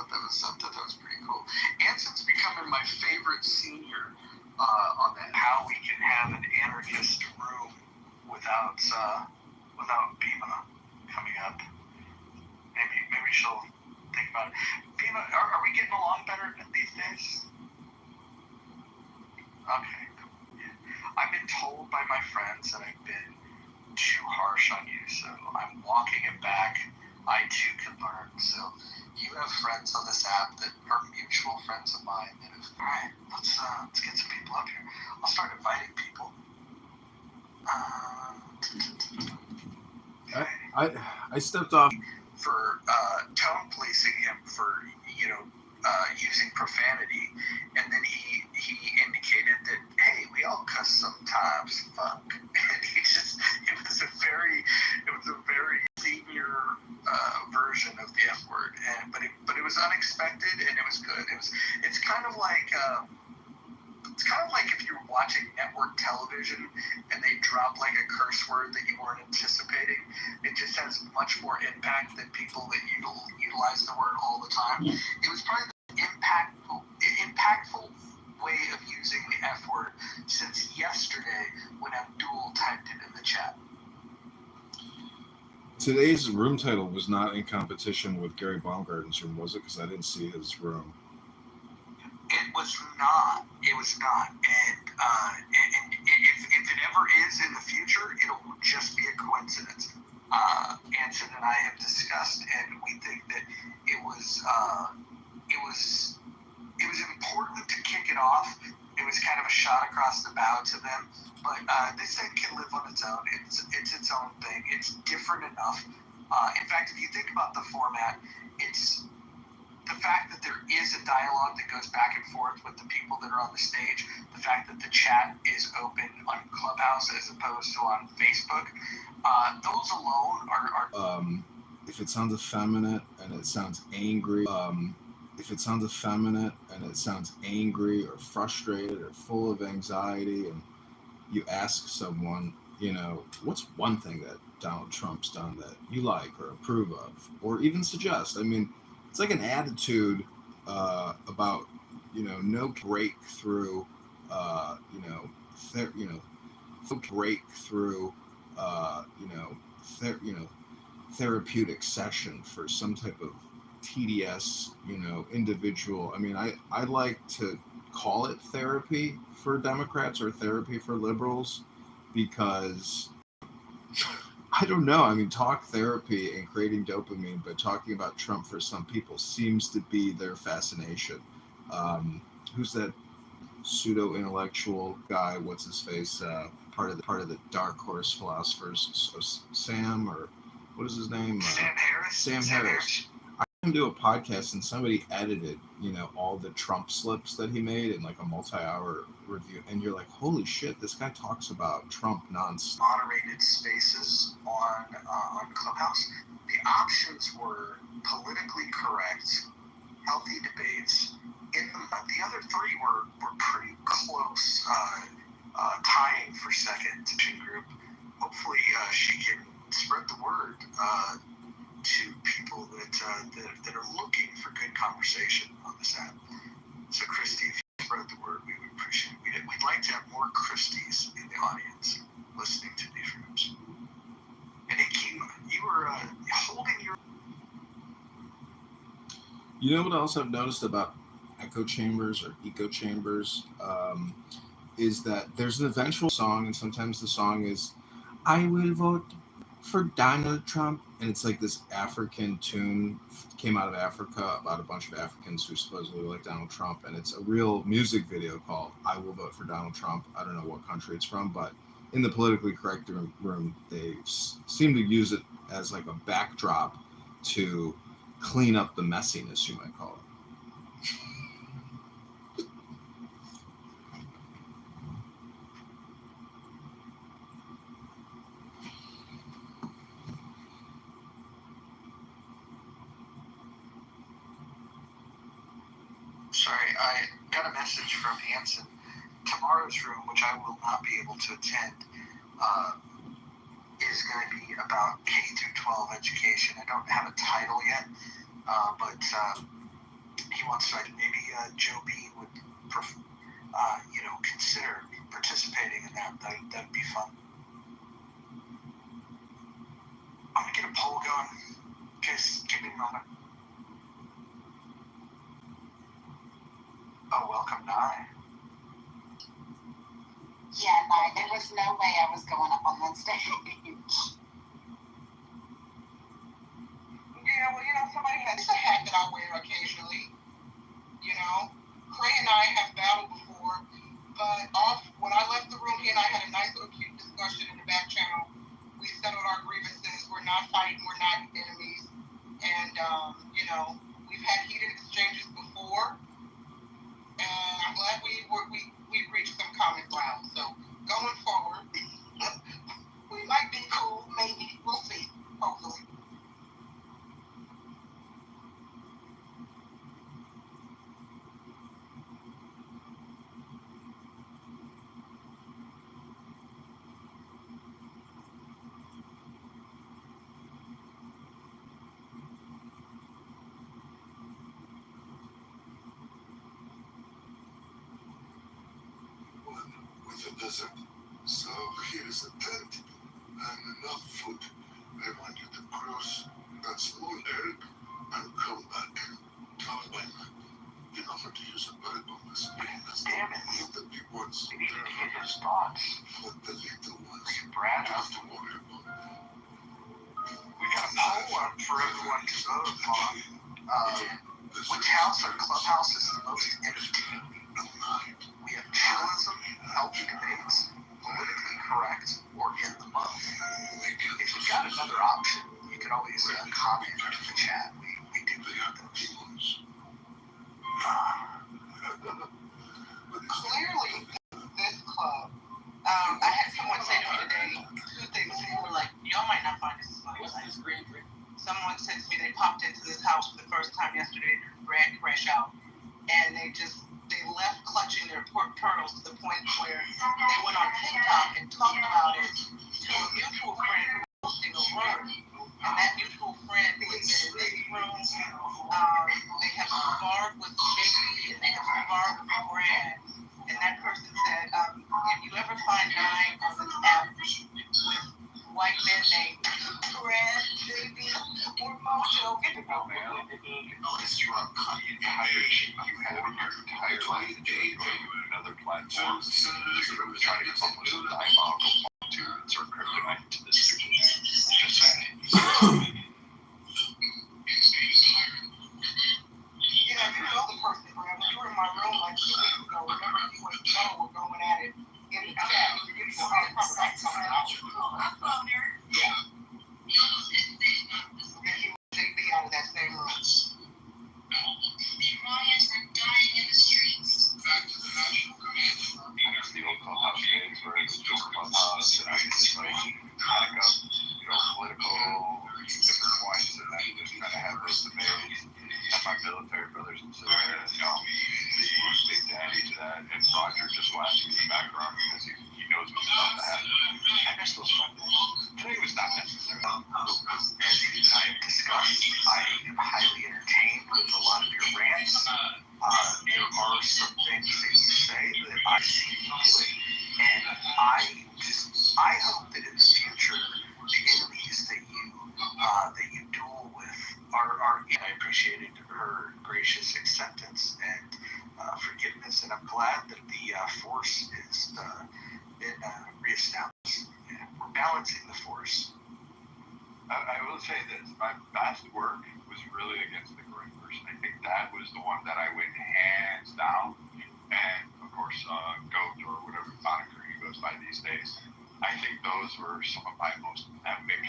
thought that was pretty cool. Anson's becoming my favorite senior on that. How we can have an anarchist room without Bima coming up. Maybe she'll think about it. Bima, are we getting along better these days? Okay. Yeah. I've been told by my friends that I've been too harsh on you, so I'm walking it back. I too can learn. So you have friends on this app that are mutual friends of mine that have, all right, let's get some people up here. I'll start inviting people. I stepped off for tone policing him for using profanity, and then he indicated that, hey, we all cuss sometimes, fuck. And it was a very senior version of the F word, but it was unexpected and it was good. It's kind of like if you were watching network television and they drop like a curse word that you weren't anticipating. It just has much more impact than people that utilize the word all the time. It was probably the impactful way of using the F word since yesterday when Abdul typed it in the chat. Today's room title was not in competition with Gary Baumgarten's room, was it? Because I didn't see his room. It was not. And if it ever is in the future, it'll just be a coincidence. Anson and I have discussed, and we think that it was important to kick it off. It was kind of a shot across the bow to them, but this thing can live on its own. It's its own thing. It's different enough. In fact, if you think about the format, it's the fact that there is a dialogue that goes back and forth with the people that are on the stage, the fact that the chat is open on Clubhouse as opposed to on Facebook, those alone are if it sounds effeminate and it sounds angry, or frustrated or full of anxiety, and you ask someone, what's one thing that Donald Trump's done that you like or approve of, or even suggest? I mean, it's like an attitude about, no breakthrough, therapeutic session for some type of TDS, individual. I mean, I like to call it therapy for Democrats or therapy for liberals because I don't know. I mean, talk therapy and creating dopamine, but talking about Trump for some people seems to be their fascination. Who's that pseudo-intellectual guy? What's his face? Part of the Dark Horse philosophers. Sam, or what is his name? Sam Harris. I him do a podcast and somebody edited, all the Trump slips that he made in like a multi-hour review, and you're like, holy shit, this guy talks about Trump nonstop. Moderated spaces on Clubhouse. The options were politically correct, healthy debates. The other three were pretty close, tying for second group. Hopefully, she can spread the word to people that are looking for good conversation on this app. So, Christy, if you spread the word, we would appreciate it. We'd like to have more Christies in the audience listening to these rooms. And Akima, you were holding your... You know what else I've noticed about echo chambers or eco chambers is that there's an eventual song, and sometimes the song is, I will vote for Donald Trump, and it's like this African tune, came out of Africa about a bunch of Africans who supposedly like Donald Trump, and it's a real music video called I Will Vote for Donald Trump. I don't know what country it's from, but in the politically correct room, they seem to use it as like a backdrop to clean up the messiness, you might call it. Sorry, I got a message from Anson. Tomorrow's room, which I will not be able to attend, is going to be about K through 12 education. I don't have a title yet, but he wants to maybe Joe B would consider participating in that. That'd be fun. I'm gonna get a poll going. Just give me a moment. Oh, welcome, Nye. Yeah, no, there was no way I was going up on that stage. Yeah, well, somebody has a hat that I wear occasionally. Clay and I have battled before, but when I left the room, he and I had a nice little cute discussion in the back channel. We settled our grievances. We're not fighting. We're not enemies. And, we've had heated exchanges before, and I'm glad we reached some common ground. So going forward, we might be cool. Maybe we'll see. Hopefully. With the desert, so here is a tent and enough food. I want you to cross that small herb and come back. You know how to use a bird compass. Damn it. Not the big ones. They need to get his thoughts. But the little ones. Brad, You have to worry about. we got a poll up for everyone to vote on. Which house or clubhouse is the most entertaining? We have chillism, healthy debates, politically correct, or in the month. If you've got another option, you can always comment in the chat. We do those. Clearly, this club. I had someone say to me today two things. They were like, "Y'all might not find this funny." Someone said to me they popped into this house for the first time yesterday, ran crash out, and they left clutching their pork turtles to the point where they went on TikTok and talked about it to a mutual friend who was hosting a room. And that mutual friend was in this room. They have sparred with JB and they have sparred with Brad. And that person said, if you ever find Nye on this app with white men named Brad, JB, or Mojo, get the go, man. You have your entire life to go to another platform. You're trying to come up with a diabolical to insert kryptonite to this situation. Just saying. You know the person, Brad. When you were in my room like 2 weeks ago, remember you and Joe were going at it in the chat. You know how to talk about something else. Yeah. And he would take me out of that same room. Riots are dying in the streets. Back to the national command. It's the old clubhouse days where it's just clubhouse and I can just like back up, political different points and then just kind of have those debates. Have my military brothers and sisters, big daddy to that, and Roger just laughing in the background because he knows what's about to happen. I miss those fun days. Today was not necessary. As you and I have discussed, I am highly entertained with a lot of your rants. There are some things that you say that I see easily, and I hope that in the future, the enemies that you duel with are. I appreciated her gracious acceptance and forgiveness, and I'm glad that the force is been reestablished. Yeah, we're balancing the force. I will say this, my best work was really against the Grippers. I think that was the one that I went hands down. And of course, Goat or whatever moniker he goes by these days. I think those were some of my most epic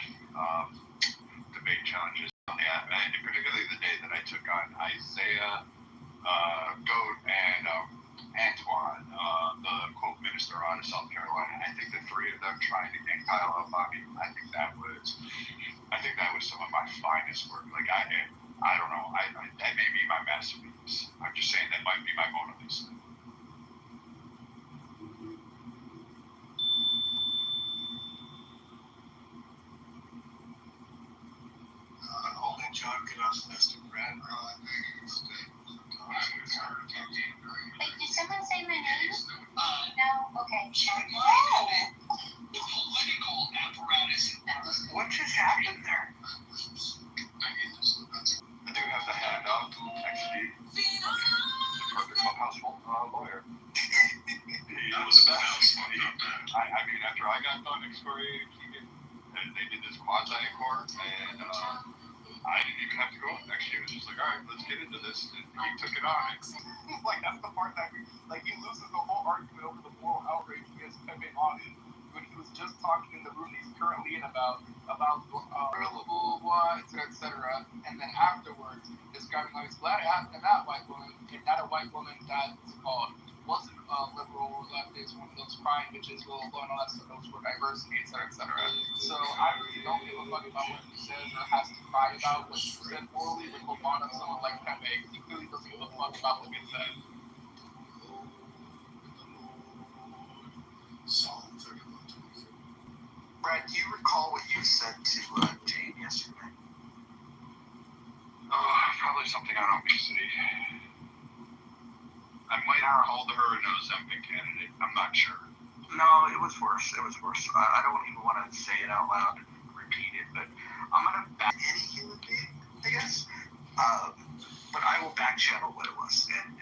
debate challenges. Yeah, and particularly the day that I took on Isaiah, Goat, and Antoine, the quote minister out of South Carolina. I think the three of them trying to gang pile up on me. I think that was some of my finest work. Like I don't know. That may be my masterpiece. I'm just saying that might be my Mona Lisa. Only John can ask Mr. Brad. I think it's after I got done excoriating Keegan, and they did this quasi-court, and I didn't even have to go up next year. It was just like, all right, let's get into this. And he took it on. Like, that's the part that, like, he loses the whole argument over the moral outrage against Pepe Audit when he was just talking in the room he's currently in about blah, et cetera. And then afterwards, describing how he's glad it happened to that white woman, and not a white woman that wasn't liberal or leftist, one of those crying bitches, will and all that stuff, those for diversity, et cetera. So I really don't give a fuck about what he says or has to cry about what he said morally with Obama, someone like Pepe. He clearly doesn't give a fuck about what he said. Brad, do you recall what you said to Jane yesterday? Probably something on obesity. I might have called her an Ozempic candidate. I'm not sure. No, it was worse. I don't even want to say it out loud and repeat it, but I'm going to back any human being, I guess. But I will back channel what it was, and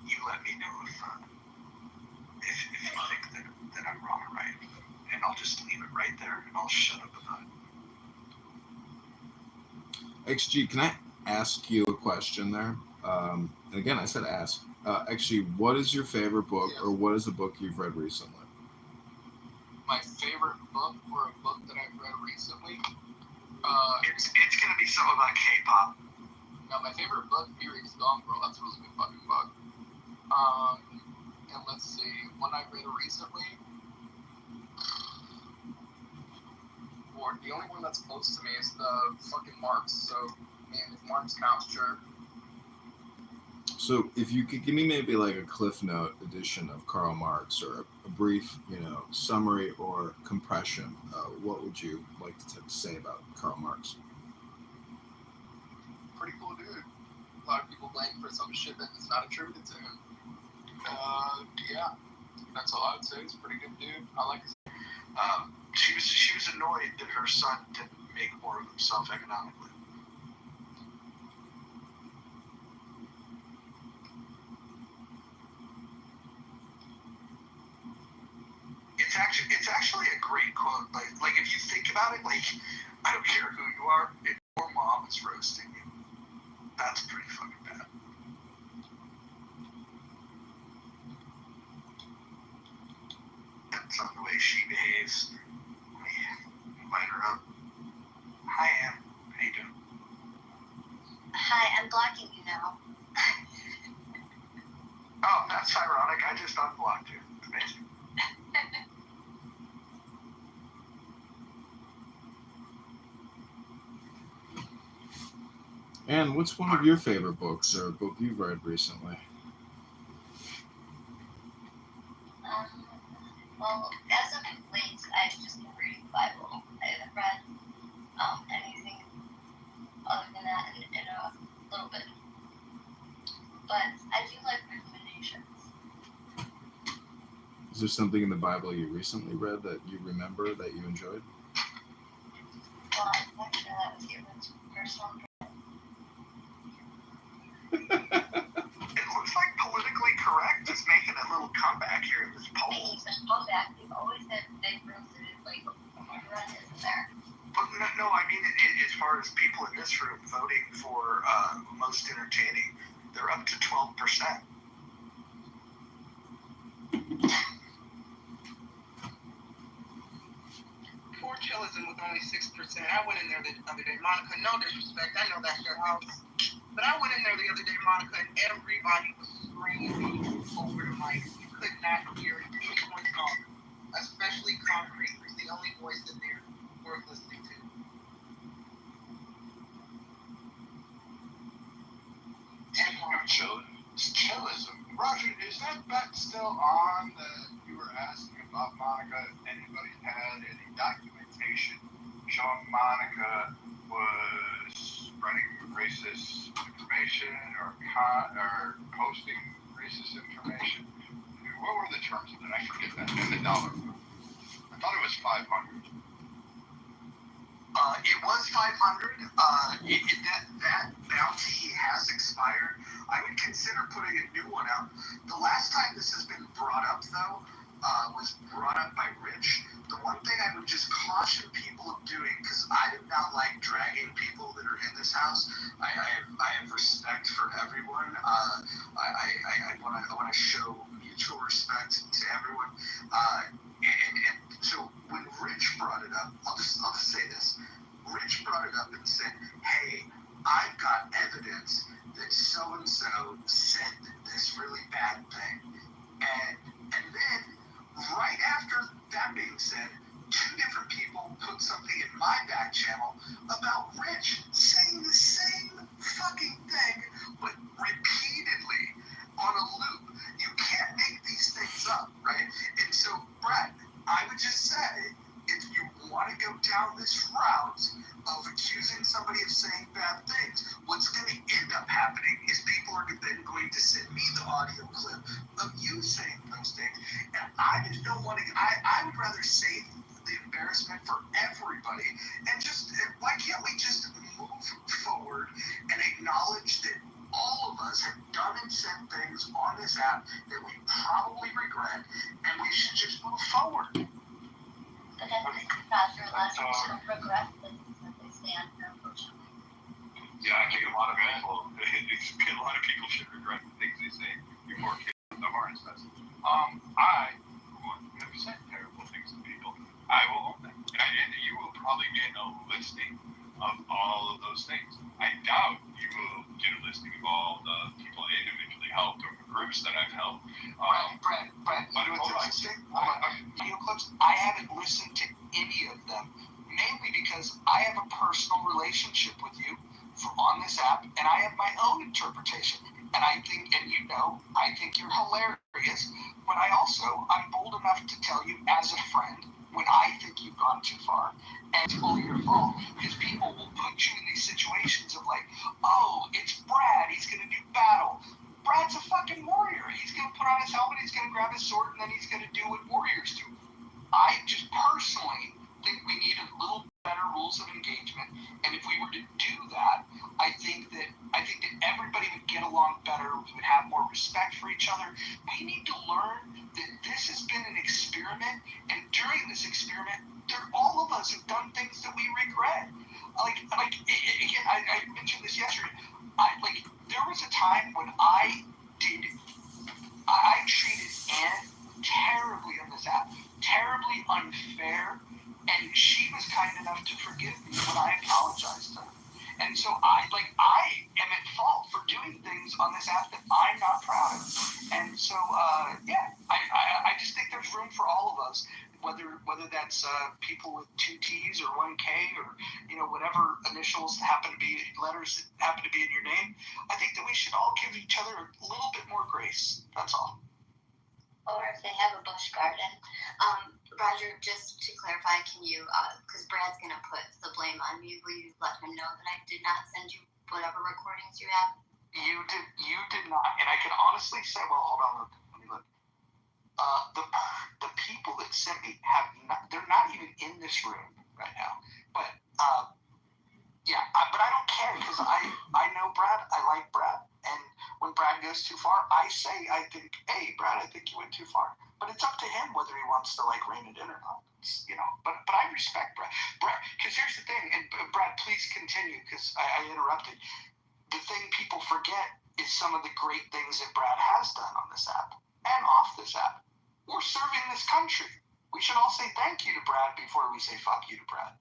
you let me know if you think that I'm wrong or right. And I'll just leave it right there, and I'll shut up about it. XG, can I ask you a question there? And again, I said ask. Actually, what is your favorite book, or what is a book you've read recently? My favorite book, or a book that I've read recently? It's going to be something about K-pop. No, my favorite book, Fury's Gone Girl. That's a really good fucking book. And let's see, one I read recently. Or the only one that's close to me is the fucking Marx. So, if Marx counts, sure. So if you could give me maybe like a Cliff Note edition of Karl Marx, or a brief, summary or compression, what would you like to say about Karl Marx? Pretty cool dude. A lot of people blame for some shit that is not attributed to him. Yeah, that's all I would say. He's a pretty good dude. I like his. She was annoyed that her son didn't make more of himself economically. It's actually a great quote. Like if you think about it, I don't care who you are, if your mom is roasting you, that's pretty fucking bad. That's not the way she behaves. Invite her up. Hi, Ann. How you doing? Hi, I'm blocking you now. Oh, that's ironic. I just unblocked you. It's amazing. And what's one of your favorite books, or a book you've read recently? Well, as of late, I've just been reading the Bible. I haven't read anything other than that in a little bit. But I do like recommendations. Is there something in the Bible you recently read that you remember that you enjoyed? Well, I'm not sure that was given personal. It looks like politically correct is making a little comeback here in this poll. They keep a comeback. They've always had big rooms that is like run isn't there. But no, I mean, as far as people in this room voting for most entertaining, they're up to 12%. Poor Chillism with only 6%. I went in there the other day. Monica, no disrespect. I know that's your house. But I went in there the other day, Monica, and everybody was screaming over the mic. You could not hear anyone talk, especially Concrete, who's the only voice in there worth listening to. Speaking of chillism, Roger, is that bet still on that you were asking about Monica? If anybody had any documentation showing Monica was spreading racist information or posting racist information? What were the terms of that? I forget that. And the dollar. I thought it was 500. It was 500. That bounty has expired. I would consider putting a new one out. The last time this has been brought up, though, was brought up by Rich, the one thing I would just caution people of doing, because I do not like dragging people that are in this house. I have respect for everyone. I want to show mutual respect to everyone. And so when Rich brought it up, I'll just say this. Rich brought it up and said, "Hey, I've got evidence that so and so said this really bad thing," and then right after that being said, two different people put something in my back channel about Rich saying the same fucking thing, but repeatedly on a loop. You can't make these things up, right? And so, Brett, I would just say, if you want to go down this route of accusing somebody of saying bad things, what's going to end up happening is people are then going to send me the audio clip of you saying those things. And I just don't want to, I would rather save the embarrassment for everybody. And just, why can't we just move forward and acknowledge that all of us have done and said things on this app that we probably regret, and we should just move forward. But then this is not your last should regret the things that they stand for, unfortunately. Yeah, I think a lot of people should regret the things they say before killing them or incest. I, for one, have said terrible things to people. I will own them. And you will probably get a listing of all of those things. I doubt you will get a listing of all the people I individually helped or the groups that I've helped. Brett, you know what's interesting? Audio clips, I haven't listened to any of them, mainly because I have a personal relationship with you on this app, and I have my own interpretation. And I think, and you know, I think you're hilarious, but I'm bold enough to tell you as a friend when I think you've gone too far. And it's fully your fault, because people will put you in these situations of like, oh, it's Brad, he's going to do battle. Brad's a fucking warrior. He's going to put on his helmet, he's going to grab his sword, and then he's going to do what warriors do. I just personally think we need a little better rules of engagement, and if we were to do that, I think that everybody would get along better. We would have more respect for each other. We need to learn that this has been an experiment, and during this experiment, all of us have done things that we regret. Again, I mentioned this yesterday. There was a time when I treated Ann terribly on this app, terribly unfair, and she was kind enough to forgive me when I apologized to her. And so I am at fault for doing things on this app that I'm not proud of. And so, I just think there's room for all of us, whether that's people with 2 T's or 1 K or, whatever initials letters that happen to be in your name. I think that we should all give each other a little bit more grace. That's all. Or if they have a bush garden. Roger, just to clarify, can you, because Brad's going to put the blame on me, will you let him know that I did not send you whatever recordings you have? You did not. And I can honestly say, well, hold on, let me look. The people that sent me they're not even in this room right now. But, but I don't care, because I know Brad, I like Brad, and when Brad goes too far, I think, hey, Brad, I think you went too far. But it's up to him whether he wants to rein it in or not. But I respect Brad. Because here's the thing, and Brad, please continue, because I interrupted. The thing people forget is some of the great things that Brad has done on this app and off this app. We're serving this country. We should all say thank you to Brad before we say fuck you to Brad.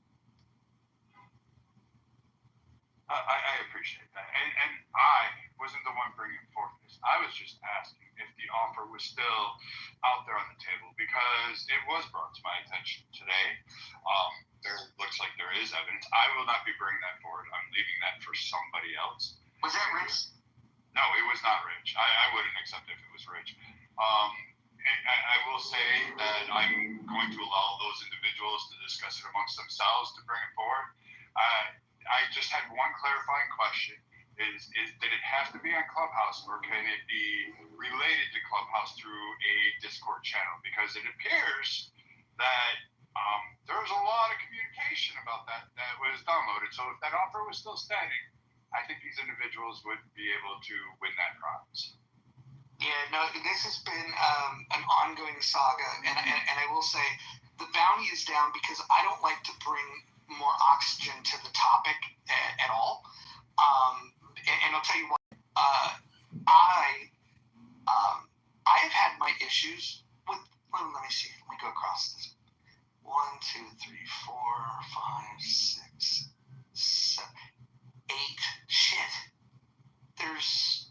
I appreciate that. And I wasn't the one bringing forth this. I was just asking if the offer was still out there on the table, because it was brought to my attention today. There looks like there is evidence. I will not be bringing that forward. I'm leaving that for somebody else. Was that Rich? No, it was not Rich. I wouldn't accept it if it was Rich. I will say that I'm going to allow those individuals to discuss it amongst themselves to bring it forward. I just had one clarifying question. Is did it have to be on Clubhouse, or can it be related to Clubhouse through a Discord channel? Because it appears that there was a lot of communication about that was downloaded. So if that offer was still standing, I think these individuals would be able to win that prize. Yeah, no, this has been an ongoing saga, and I will say the bounty is down because I don't like to bring more oxygen to the topic at all. And I'll tell you what, I have had my issues with. Let me see. Let me go across this. 1, 2, 3, 4, 5, 6, 7, 8. Shit. There's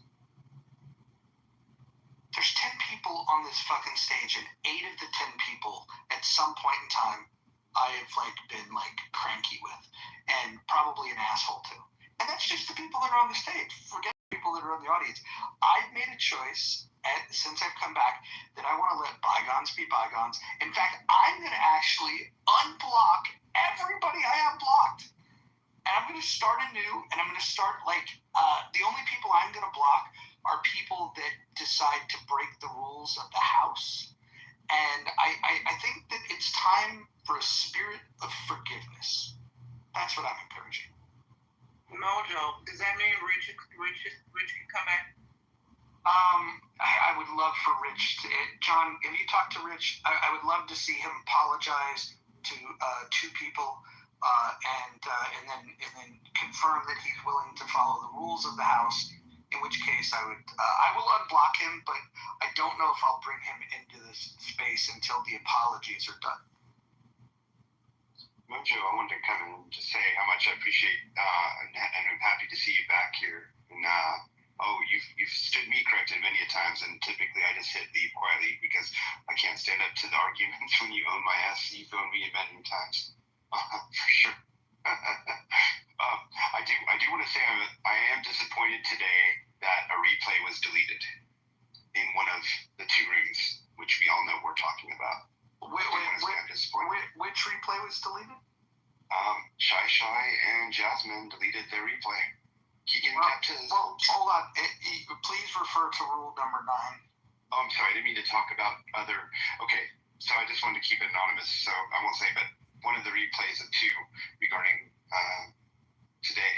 10 people on this fucking stage, and 8 of the 10 people at some point in time I have been cranky with, and probably an asshole too. And that's just the people that are on the stage. Forget the people that are in the audience. I've made a choice since I've come back that I want to let bygones be bygones. In fact, I'm going to actually unblock everybody I have blocked. And I'm going to start anew, and I'm going to start the only people I'm going to block are people that decide to break the rules of the House. And I think that it's time for a spirit of forgiveness. That's what I'm encouraging. Mojo, does that mean Rich can come back? I would love for Rich to. John, if you talk to Rich, I would love to see him apologize to 2 people, and then confirm that he's willing to follow the rules of the House. In which case, I will unblock him, but I don't know if I'll bring him into this space until the apologies are done. Mojo, I wanted to come and just say how much I appreciate and I'm happy to see you back here. And you've stood me corrected many a times, and typically I just hit leave quietly because I can't stand up to the arguments when you own my ass. You've owned me many times, for sure. I do want to say I am disappointed today that a replay was deleted in one of the 2 rooms, which we all know we're talking about. Which replay was deleted? Shy and Jasmine deleted their replay. Keegan kept his. Well, hold on. Please refer to rule number 9. Oh, I'm sorry. I didn't mean to talk about other. Okay, so I just wanted to keep it anonymous, so I won't say, but one of the replays of 2 regarding today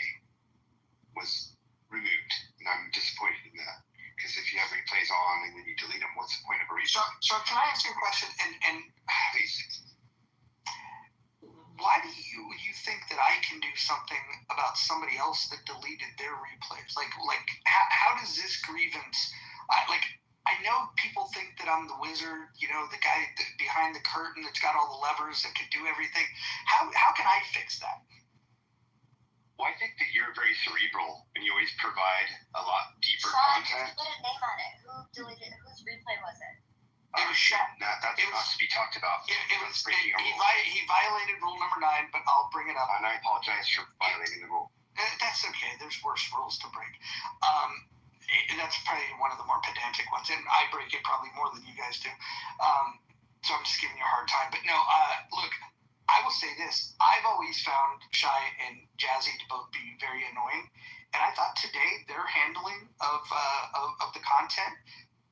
was removed, and I'm disappointed in that. Because if you have replays on and then you delete them, what's the point of a replay? So can I ask you a question? And please. Why do you think that I can do something about somebody else that deleted their replays? How does this grievance? I know people think that I'm the wizard, the guy behind the curtain that's got all the levers that can do everything. How can I fix that? Well, I think that you're very cerebral and you always provide a lot deeper Sean, content. just put a name on it. Who deleted it? Whose replay was it? It was Sean. That's not to be talked about. He violated rule number 9, but I'll bring it up. And I apologize for violating the rule. That's okay. There's worse rules to break. That's probably one of the more pedantic ones, and I break it probably more than you guys do. So I'm just giving you a hard time. But no, look, I will say this. I've always found Shy and Jazzy to both be very annoying, and I thought today their handling of the content,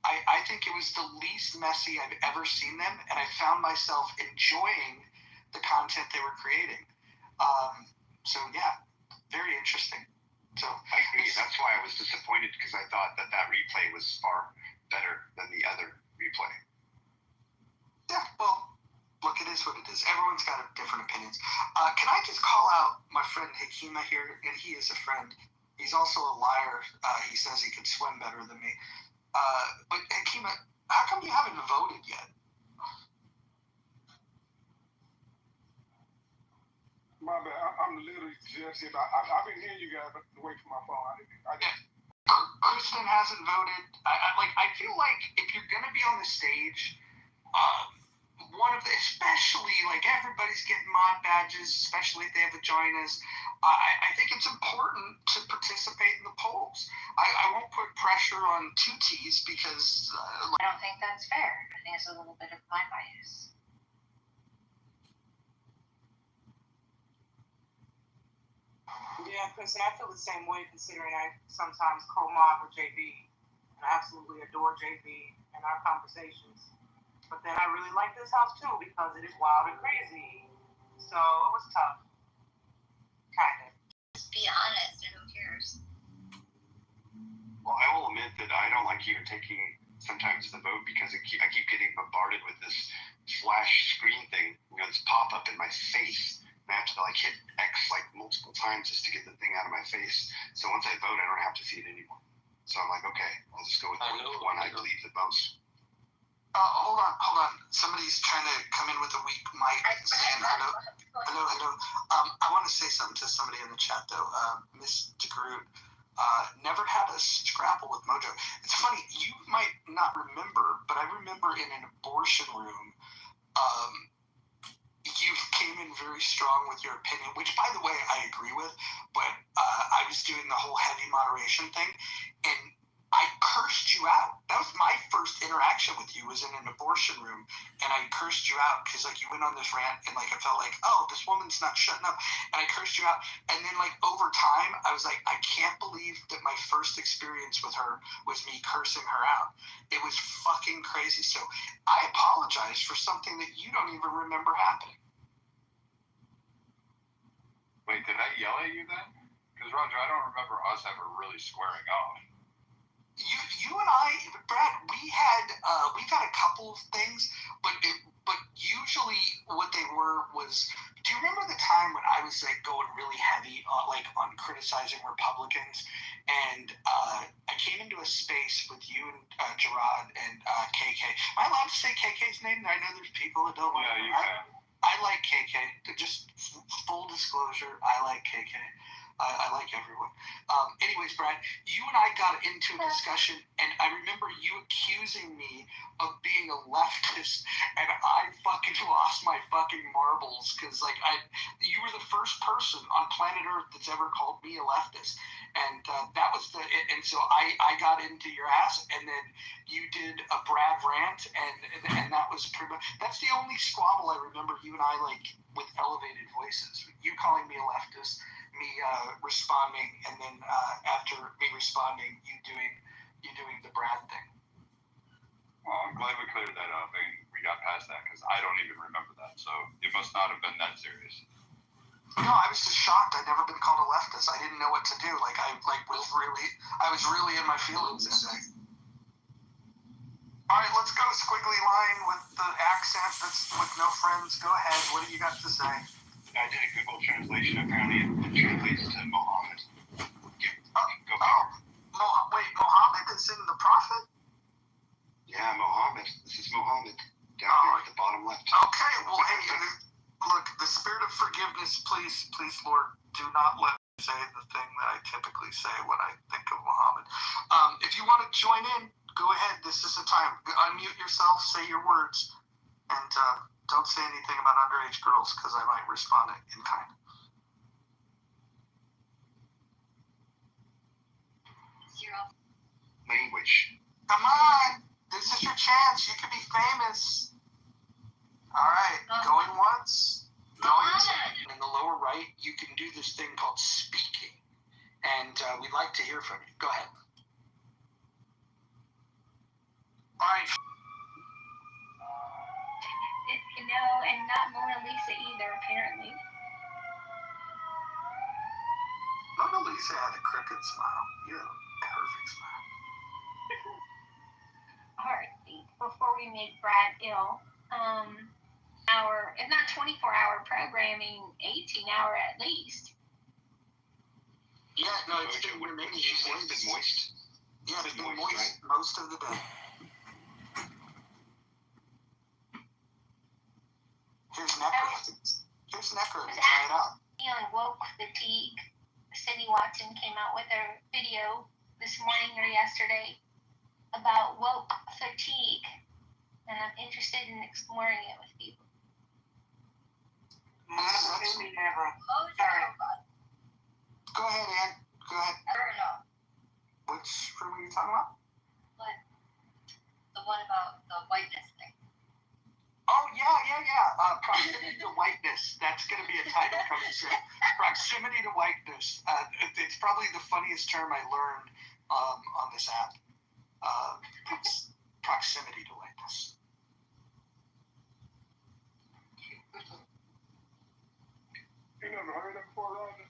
I think it was the least messy I've ever seen them, and I found myself enjoying the content they were creating. So yeah, very interesting. So I agree. That's why I was disappointed, because I thought that replay was far better than the other replay. Yeah, well, look, it is what it is. Everyone's got different opinions. Can I just call out my friend Hakima here? And he is a friend. He's also a liar. He says he could swim better than me. But Hakima, how come you haven't voted yet? My bad. I'm literally just. I've been hearing you guys, but away from my phone. Kristen hasn't voted. I feel like if you're gonna be on the stage, especially everybody's getting mod badges, especially if they have vaginas. I think it's important to participate in the polls. I won't put pressure on 2 T's because I don't think that's fair. I think it's a little bit of my bias. Yeah, Kristen, I feel the same way, considering I sometimes co-mod with JB, and I absolutely adore JB and our conversations. But then I really like this house too, because it is wild and crazy. So it was tough. Kind of. Just be honest, and who cares? Well, I will admit that I don't like you taking sometimes the vote because I keep getting bombarded with this flash screen thing, this pop up in my face. And I have to like hit X like multiple times just to get the thing out of my face. So once I vote, I don't have to see it anymore. So I'm like, okay, I'll just go with the one I believe the most. Hold on. Somebody's trying to come in with a weak mic saying hello. I want to say something to somebody in the chat though. Miss DeGroot never had a scrapple with Mojo. It's funny, you might not remember, but I remember in an abortion room, you came in very strong with your opinion, which by the way I agree with, but I was doing the whole heavy moderation thing, and I cursed you out. That was my first interaction with you, was in an abortion room, and I cursed you out because like you went on this rant and like I felt like, oh, this woman's not shutting up, and I cursed you out. And then like over time, I was like, I can't believe that my first experience with her was me cursing her out. It was fucking crazy. So I apologize for something that you don't even remember happening. Wait, did I yell at you then? Because Roger, I don't remember us ever really squaring off. You and I, Brad, we've had a couple of things, but usually what they were was, do you remember the time when I was like going really heavy on criticizing Republicans, and I came into a space with you and Gerard and KK. Am I allowed to say KK's name? I know there's people that don't like him. I like KK. Just full disclosure, I like KK. I like everyone. Anyways, Brad, you and I got into a discussion, and I remember you accusing me of being a leftist, and I fucking lost my fucking marbles because, like, you were the first person on planet Earth that's ever called me a leftist, and that was and so I got into your ass, and then you did a Brad rant, and that was pretty much, that's the only squabble I remember you and I, like, with elevated voices. You calling me a leftist, me responding, and then after me responding, you doing the Brad thing. Well, I'm glad we cleared that up and we got past that because I don't even remember that. So it must not have been that serious. No, I was just shocked. I'd never been called a leftist. I didn't know what to do. Like I was really in my feelings that day. All right, let's go squiggly line with the accent that's with no friends. Go ahead. What do you got to say? I did a Google translation. Apparently, it translates to Mohammed. Wait, Mohammed is in the Prophet? Yeah, Mohammed. This is Mohammed down here at the bottom left. Okay, well, hey, look, the spirit of forgiveness, please, Lord, do not let me say the thing that I typically say when I think of Mohammed. If you want to join in, go ahead. This is the time. Unmute yourself, say your words, and don't say anything about underage girls because I might respond in kind. Language. Come on, this is your chance. You can be famous. All right, going once, going twice. In the lower right, you can do this thing called speaking, and we'd like to hear from you. Go ahead. All right. No, and not Mona Lisa either, apparently. Mona Lisa had a crooked smile. You have a perfect smile. Alright, before we make Brad ill, if not 24-hour programming, 18-hour at least. Yeah, no, it's been moist. Yeah, it's been moist right? Most of the day. Here's Necro to try it out. On woke fatigue, Cindy Watson came out with her video this morning or yesterday about woke fatigue, and I'm interested in exploring it with people. Go ahead, Ann. Go ahead. I don't know. Which room are you talking about? What? The one about the whiteness thing. Oh, yeah. Proximity to whiteness. That's going to be a title coming soon. Proximity to whiteness. It's probably the funniest term I learned on this app. It's proximity to whiteness. You never heard that before, Roger?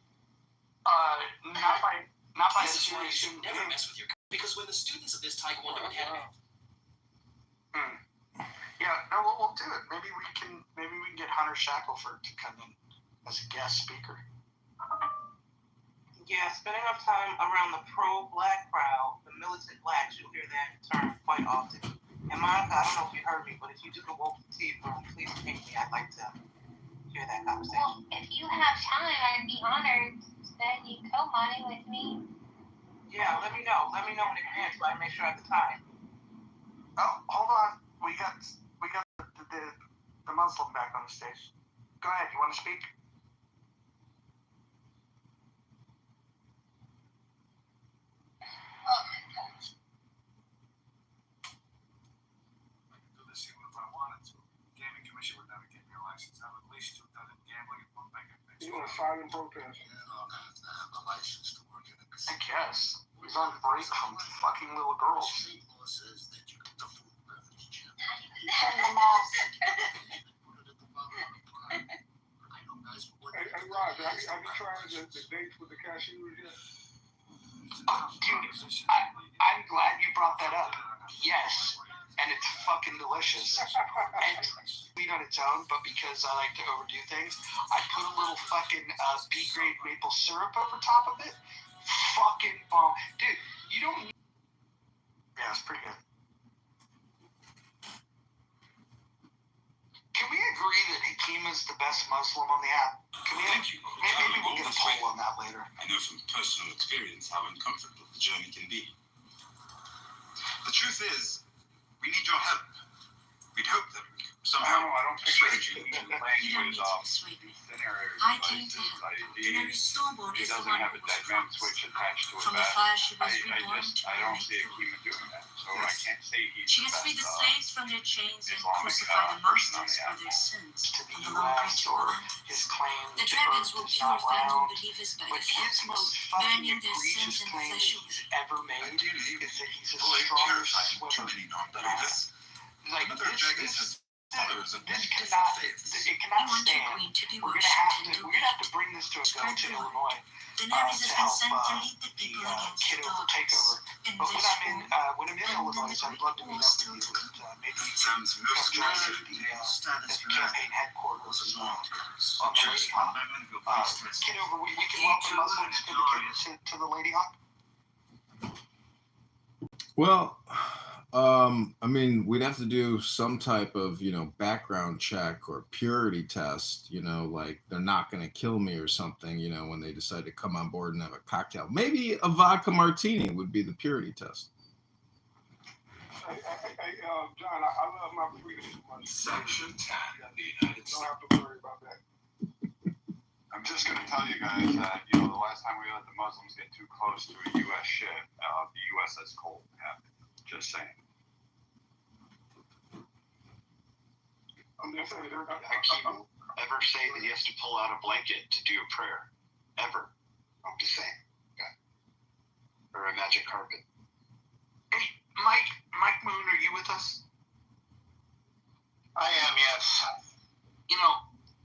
Not by a serious human Never being. mess with your because when the students of this Taekwondo Academy Yeah, no, we'll do it. Maybe we can get Hunter Shackelford to come in as a guest speaker. Yeah, spending enough time around the pro-black crowd, the militant blacks, you'll hear that term quite often. And Monica, I don't know if you heard me, but if you do the Woke Tea room, please ping me. I'd like to hear that conversation. Well, if you have time, I'd be honored that you co-modding with me. Yeah, let me know. Let me know in advance so I make sure I have the time. Oh, hold on. We got the Muslim back on the stage. Go ahead. You want to speak? You want a silent protest? I guess. He's on break from fucking little girls. Hey, Roger, have you tried the dates with the cashiers yet? Dude, I'm glad you brought that up. Yes, and it's fucking delicious. And sweet on its own, but because I like to overdo things, I put a little fucking B-grade maple syrup over top of it. Fucking bomb. Dude, you don't need... Yeah, it's pretty good. Can we agree that Hakima's the best Muslim on the app? Can we? Maybe we'll get a poll on that later. I know from personal experience how uncomfortable the journey can be. The truth is, we need your help. We'd hope that we could somehow I don't persuade think you the into thing You don't with need to persuade me. Cinerary I came to devices, help. The IEDs, Mary Stormborn he is the doesn't one have who a was dead man promised. switch attached to his From the back. fire she was I reborn to don't make see you. Akima doing that. So I can't say he's She the has freed the best, slaves from their chains and Islamic, crucified the person on monsters the for app. their sins To on the the long U.S. bridge or of his claim The that dragons Earth will is not purify round. non-believers by But the his thousands, most fucking burning their egregious sins and claim flesh that he's ever made Ideally, is that he's a avoid strong purifying too swimmer. many non-believers. Like Another of dragons has followers of many different faiths. It We cannot want your stand. queen to be We're worshipped and gonna have to obeyed. bring this to a Spread vote in the word. Illinois Daenerys to has been help sent to lead the the people against the Kitover darkness. takeover. In But this when I'm in Illinois, I'd love to meet up with you. Maybe you can Sounds come most join us good. at the campaign headquarters Also on not the Lady Hawk. Kitover, we can welcome Muslims to the Lady Hawk. Well, I mean, we'd have to do some type of, background check or purity test, like they're not going to kill me or something, when they decide to come on board and have a cocktail. Maybe a vodka martini would be the purity test. Hey, John, I love my freedom too much. Section 10 of the United You States. don't have to worry about that. I'm just going to tell you guys that, the last time we let the Muslims get too close to a U.S. ship, the USS Cole happened. Just saying. Hakeem ever say that he has to pull out a blanket to do a prayer? Ever. I'm just saying. Okay. Or a magic carpet. Hey, Mike Moon, are you with us? I am, yes.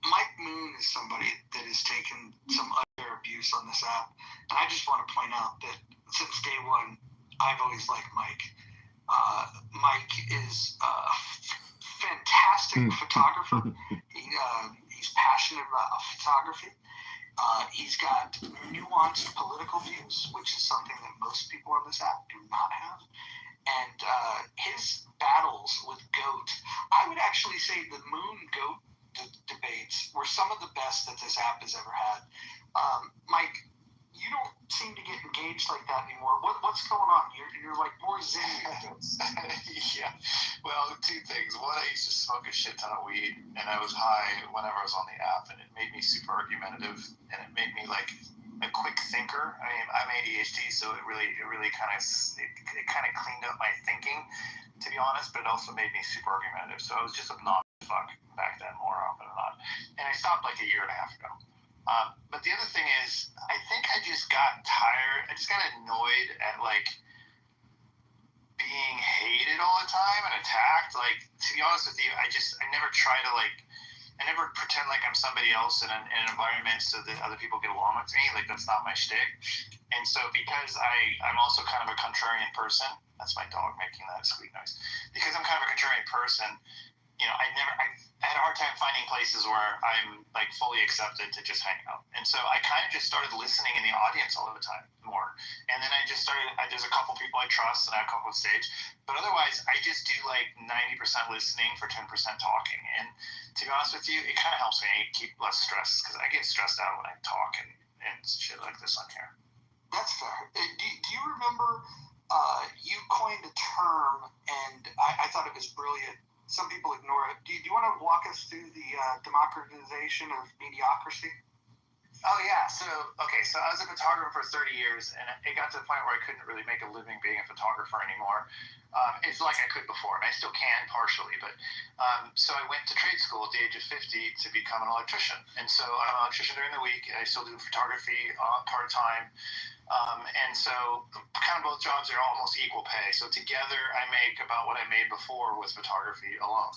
Mike Moon is somebody that has taken some unfair abuse on this app. And I just want to point out that since day one, I've always liked Mike. Mike is a fantastic photographer. He's passionate about photography. He's got nuanced political views, which is something that most people on this app do not have. And his battles with GOAT, I would actually say the Moon GOAT debates were some of the best that this app has ever had. Mike, you don't seem to get engaged like that anymore. What's going on? You're like more zen. Yeah. Well, two things. One, I used to smoke a shit ton of weed, and I was high whenever I was on the app, and it made me super argumentative, and it made me like a quick thinker. I mean, I'm ADHD, so it really kind of cleaned up my thinking, to be honest. But it also made me super argumentative. So I was just obnoxious fuck back then, more often than not. And I stopped like a year and a half ago. But the other thing is, I think I just got tired. I just got annoyed at like being hated all the time and attacked. Like, to be honest with you, I never try to like, I never pretend like I'm somebody else in an environment so that other people get along with me. Like, that's not my shtick. And so because I'm also kind of a contrarian person, that's my dog making that squeak noise. Because I'm kind of a contrarian person, you know, I had a hard time finding places where I'm like fully accepted to just hang out. And so I kind of just started listening in the audience all the time more. And then I just started, there's a couple people I trust and I come on stage. But otherwise, I just do like 90% listening for 10% talking. And to be honest with you, it kind of helps me keep less stressed because I get stressed out when I talk and shit like this on here. That's fair. Do you remember you coined a term, and I thought it was brilliant. Some people ignore it. Do you want to walk us through the democratization of mediocrity? Oh, yeah. So I was a photographer for 30 years, and it got to the point where I couldn't really make a living being a photographer anymore. It's like I could before, and I still can partially. But so I went to trade school at the age of 50 to become an electrician. And so I'm an electrician during the week, and I still do photography part-time. And so kind of both jobs are almost equal pay. So together I make about what I made before with photography alone.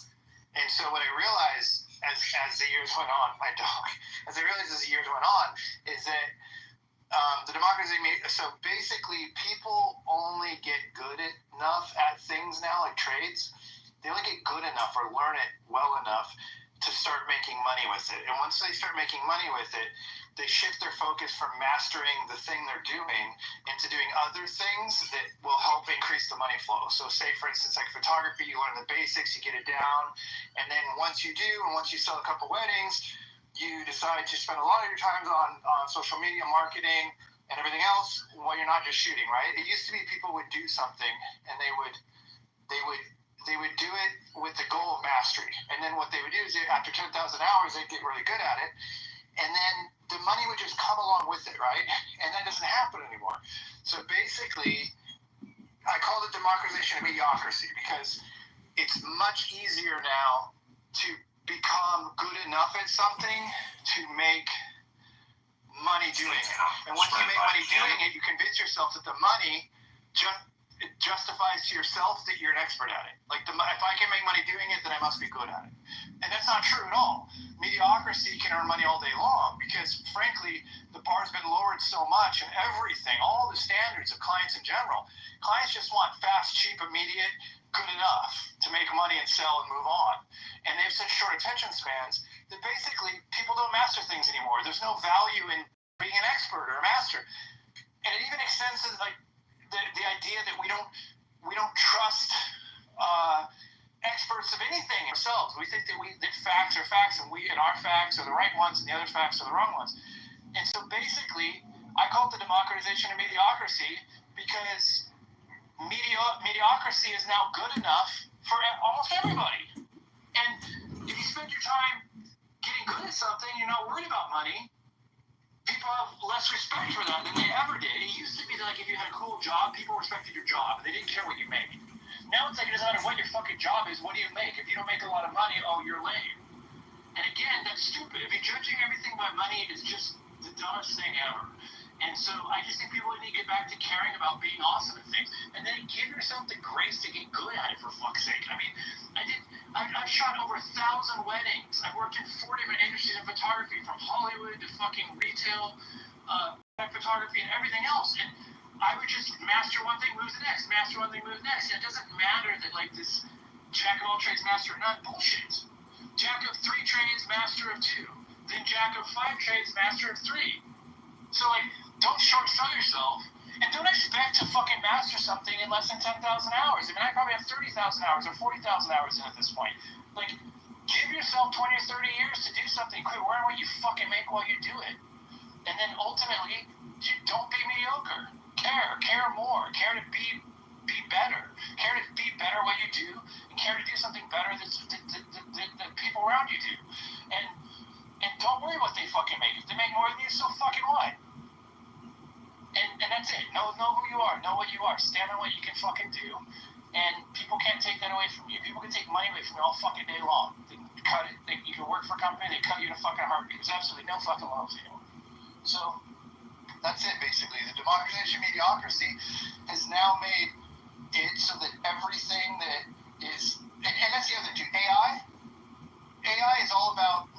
And so what I realized as the years went on, as the years went on, is that the democracy, so basically people only get good enough at things now, like trades. They only get good enough or learn it well enough to start making money with it. And once they start making money with it, they shift their focus from mastering the thing they're doing into doing other things that will help increase the money flow. So say, for instance, like photography, you learn the basics, you get it down, and then once you sell a couple weddings, you decide to spend a lot of your time on social media marketing and everything else while you're not just shooting, right? It used to be people would do something and they would do it with the goal of mastery. And then what they would do is after 10,000 hours, they'd get really good at it. And then the money would just come along with it, right? And that doesn't happen anymore. So basically, I call it democratization of mediocrity because it's much easier now to become good enough at something to make money doing it. And once you make money doing it, you convince yourself that the money justifies to yourself that you're an expert at it. Like, if I can make money doing it, then I must be good at it. And that's not true at all. Mediocrity can earn money all day long because, frankly, the bar's been lowered so much and everything, all the standards of clients in general. Clients just want fast, cheap, immediate, good enough to make money and sell and move on. And they have such short attention spans that basically people don't master things anymore. There's no value in being an expert or a master. And it even extends to like the idea that we don't trust experts of anything ourselves. We think that facts are facts, and our facts are the right ones, and the other facts are the wrong ones. And so basically, I call it the democratization of mediocrity because mediocrity is now good enough for almost everybody. And if you spend your time getting good at something, you're not worried about money. People have less respect for that than they ever did. It used to be that, like, if you had a cool job, people respected your job, and they didn't care what you made. Now it's like it doesn't matter what your fucking job is, what do you make? If you don't make a lot of money, oh, you're lame. And again, that's stupid. I mean, judging everything by money is just the dumbest thing ever. And so I just think people need to get back to caring about being awesome at things. And then give yourself the grace to get good at it, for fuck's sake. I mean, I've shot over 1,000 weddings. I've worked in 4 different industries of photography, from Hollywood to fucking retail, photography and everything else. And I would just master one thing, move to the next, master one thing, move to the next. And it doesn't matter that, like, this jack of all trades, master of none bullshit. Jack of 3 trades, master of 2. Then jack of 5 trades, master of 3. So, like, don't short sell yourself, and don't expect to fucking master something in less than 10,000 hours. I mean, I probably have 30,000 hours or 40,000 hours in at this point. Like, give yourself 20 or 30 years to do something. Quit worrying what you fucking make while you do it. And then ultimately, don't be mediocre. Care more. Care to be better. Care to be better at what you do, and care to do something better that people around you do. And don't worry what they fucking make. If they make more than you, so fucking what? And that's it. Know who you are. Know what you are. Stand on what you can fucking do. And people can't take that away from you. People can take money away from you all fucking day long. They can cut it. You can work for a company, they cut you in a fucking heartbeat. There's absolutely no fucking loyalty anymore. So that's it, basically. The democratization of mediocrity has now made it so that everything that is, and that's the other thing too, AI is all about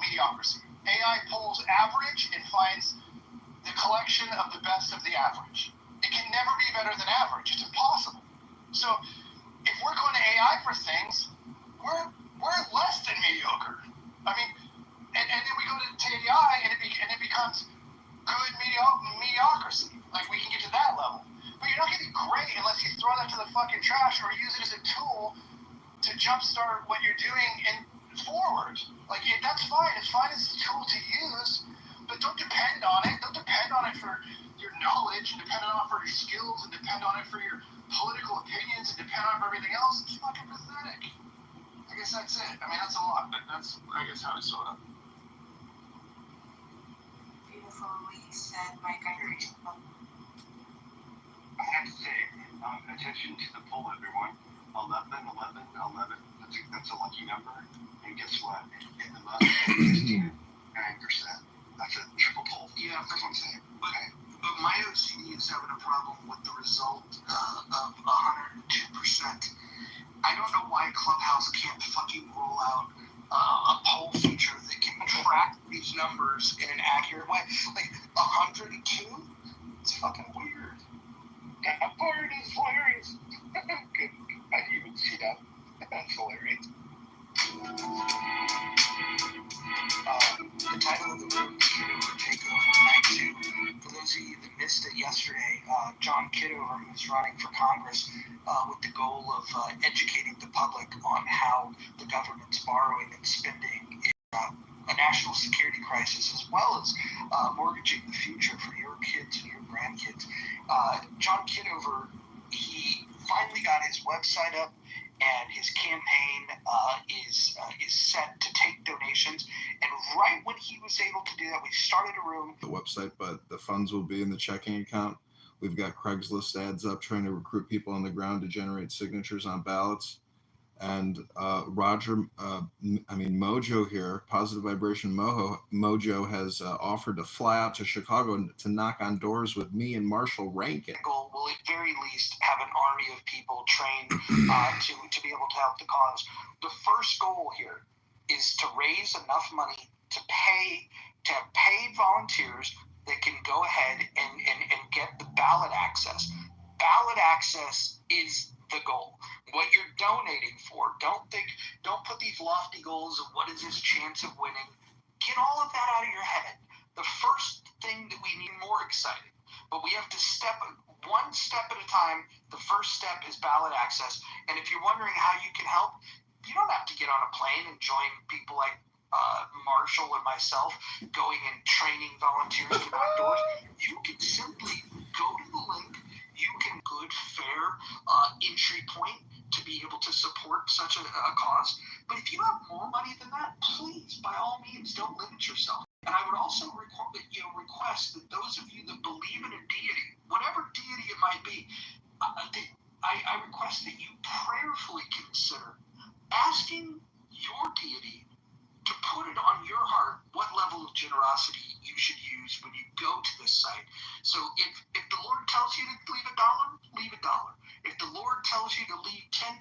average. It can never be better than average. It's impossible. So if we're going to AI for things, we're less than mediocre. I mean, and then we go to AI and it becomes good mediocrity. Like, we can get to that level. But you're not going to be great unless you throw that to the fucking trash or use it as a tool to jumpstart what you're doing and forward. Like, that's fine. It's fine as a tool to use, but don't depend on it. Don't depend on it for your knowledge, and depend on it for your skills, and depend on it for your political opinions, and depend on it for everything else. It's fucking pathetic. I guess that's it. I mean, that's a lot, but that's, I guess, how I saw it. Beautifully said, Mike. I agree. I have to say, attention to the poll, everyone. 11, 11, 11. That's a lucky number. And guess what? In the month, it's 9%. That's a triple poll. Yeah, that's what I'm saying. Okay. But my OCD is having a problem with the result of 102%. I don't know why Clubhouse can't fucking roll out a poll feature that can track these numbers in an accurate way. Like 102? It's fucking weird. That part is hilarious. I didn't even see that. That's hilarious. The title of the room is Kitover Takeover Night 2. For those of you that missed it yesterday, John Kitover, who's running for Congress with the goal of educating the public on how the government's borrowing and spending is a national security crisis, as well as mortgaging the future for your kids and your grandkids. John Kitover, he finally got his website up, and his campaign is set to take donations. And right when he was able to do that, we started a room. The website, but the funds will be in the checking account. We've got Craigslist ads up trying to recruit people on the ground to generate signatures on ballots. And Mojo here, Positive Vibration Mojo has offered to fly out to Chicago to knock on doors with me and Marshall Rankin. Goal will at very least have an army of people trained to be able to help the cause. The first goal here is to raise enough money to have paid volunteers that can go ahead and get the ballot access. Ballot access is the goal. What you're donating for, don't put these lofty goals of what is his chance of winning. Get all of that out of your head. The first thing that we need more exciting, but we have to step one step at a time. The first step is ballot access. And if you're wondering how you can help, you don't have to get on a plane and join people like Marshall and myself going and training volunteers to knock doors. You can simply go to the link. You can good, fair entry point to be able to support such a cause. But if you have more money than that, please, by all means, don't limit yourself. And I would also request that those of you that believe in a deity, whatever deity it might be, I request that you prayerfully consider asking your deity to put it on your heart what level of generosity you should use when you go to this site. So if the Lord tells you to leave $1, leave $1. If the Lord tells you to leave $10,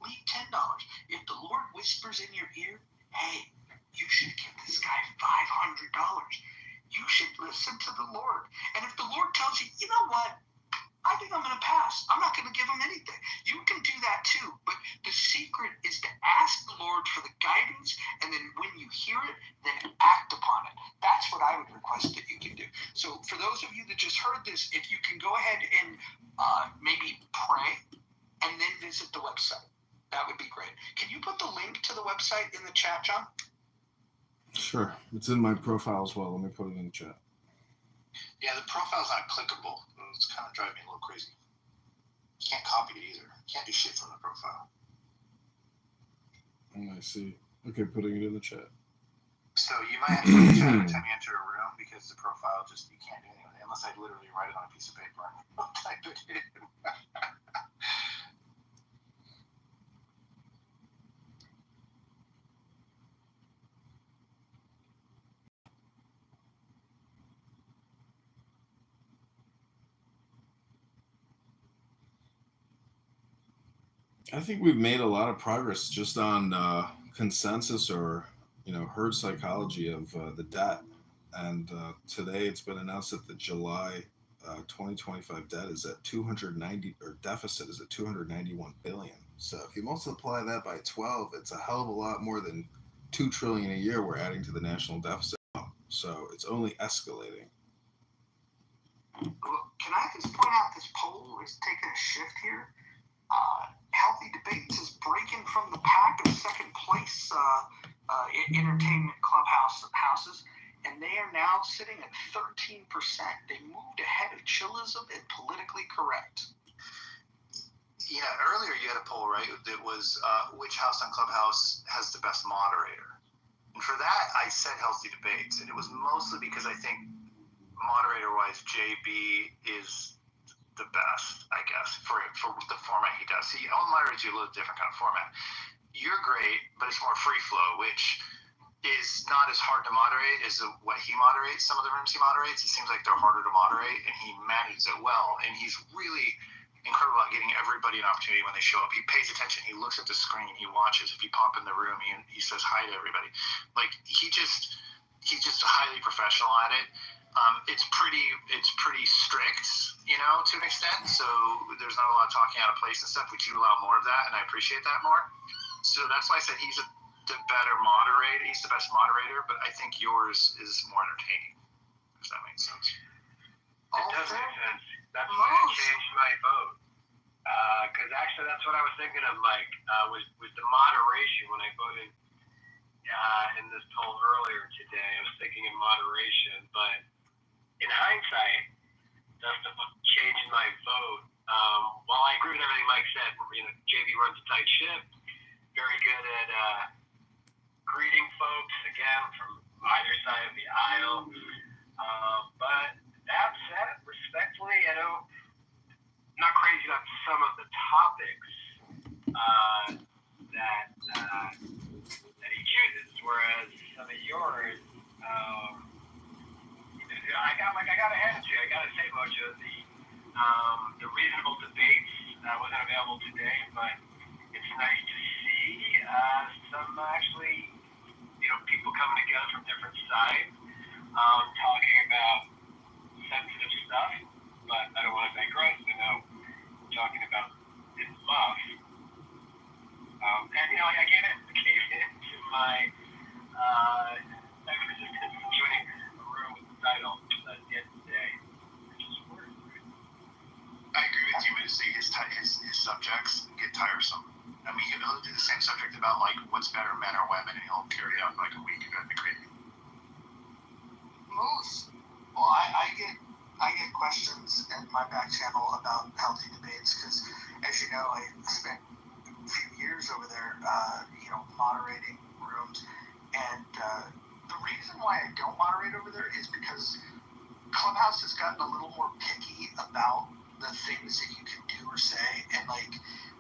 leave $10. If the Lord whispers in your ear, hey, you should give this guy $500, you should listen to the Lord. And if the Lord tells you, you know what, I think I'm going to pass. I'm not going to give him anything. You can do that too. But the secret is to ask the Lord for the guidance, and then when you hear it, then act upon it. That's what I would request that you can do. So for those of you that just heard this, if you can go ahead and maybe pray and then visit the website, that would be great. Can you put the link to the website in the chat, John? Sure. It's in my profile as well. Let me put it in the chat. Yeah, the profile's not clickable. It's kind of driving me a little crazy. You can't copy it either. You can't do shit from the profile. I see. Okay, putting it in the chat. So you might have to put the chat every time you enter a room because the profile you can't do anything unless I literally write it on a piece of paper and type it in. I think we've made a lot of progress just on consensus or herd psychology of the debt. And today it's been announced that the July 2025 debt is at 290, or deficit is at 291 billion. So if you multiply that by 12, it's a hell of a lot more than 2 trillion a year we're adding to the national deficit. So it's only escalating. Well, can I just point out this poll is taking a shift here? Healthy Debates is breaking from the pack of second place entertainment houses, and they are now sitting at 13%. They moved ahead of Chillism and Politically Correct. Yeah, earlier you had a poll, right, that was which house on Clubhouse has the best moderator. And for that, I said Healthy Debates, and it was mostly because I think moderator-wise, JB is the best, I guess, for the format he does. See, all moderators do a little different kind of format. You're great, but it's more free flow, which is not as hard to moderate as what he moderates. Some of the rooms he moderates, it seems like they're harder to moderate, and he manages it well. And he's really incredible about getting everybody an opportunity when they show up. He pays attention. He looks at the screen. He watches. If you pop in the room, he says hi to everybody. Like he's just highly professional at it. It's pretty strict, to an extent. So there's not a lot of talking out of place and stuff, which you allow more of that, and I appreciate that more. So that's why I said he's the better moderator. He's the best moderator, but I think yours is more entertaining. If that makes sense. It does make sense. That's why I changed my vote. Because actually, that's what I was thinking of, Mike. Was the moderation when I voted in this poll earlier today? I was thinking in moderation, but in hindsight, that's the change in my vote. While I agree with everything Mike said, JB runs a tight ship, very good at greeting folks again from either side of the aisle. But that said, respectfully, I'm not crazy about some of the topics that he chooses, whereas some of yours, I got to hand it to you. I got to say, Mojo, the reasonable debates wasn't available today, but it's nice to see some actually, people coming together from different sides, talking about sensitive stuff. But I don't want to digress. I know we're talking about this muff. And I came into my joining a room with the title at the end of the day, which is worth it. I agree with you, but his subjects get tiresome. I mean, he'll do the same subject about like what's better, men or women, and he'll carry it on like a week. That'd be crazy. Moose. Well, I get questions in my back channel about Healthy Debates because, as you know, I spent a few years over there, moderating rooms, and the reason why I don't moderate over there is because Clubhouse has gotten a little more picky about the things that you can do or say, and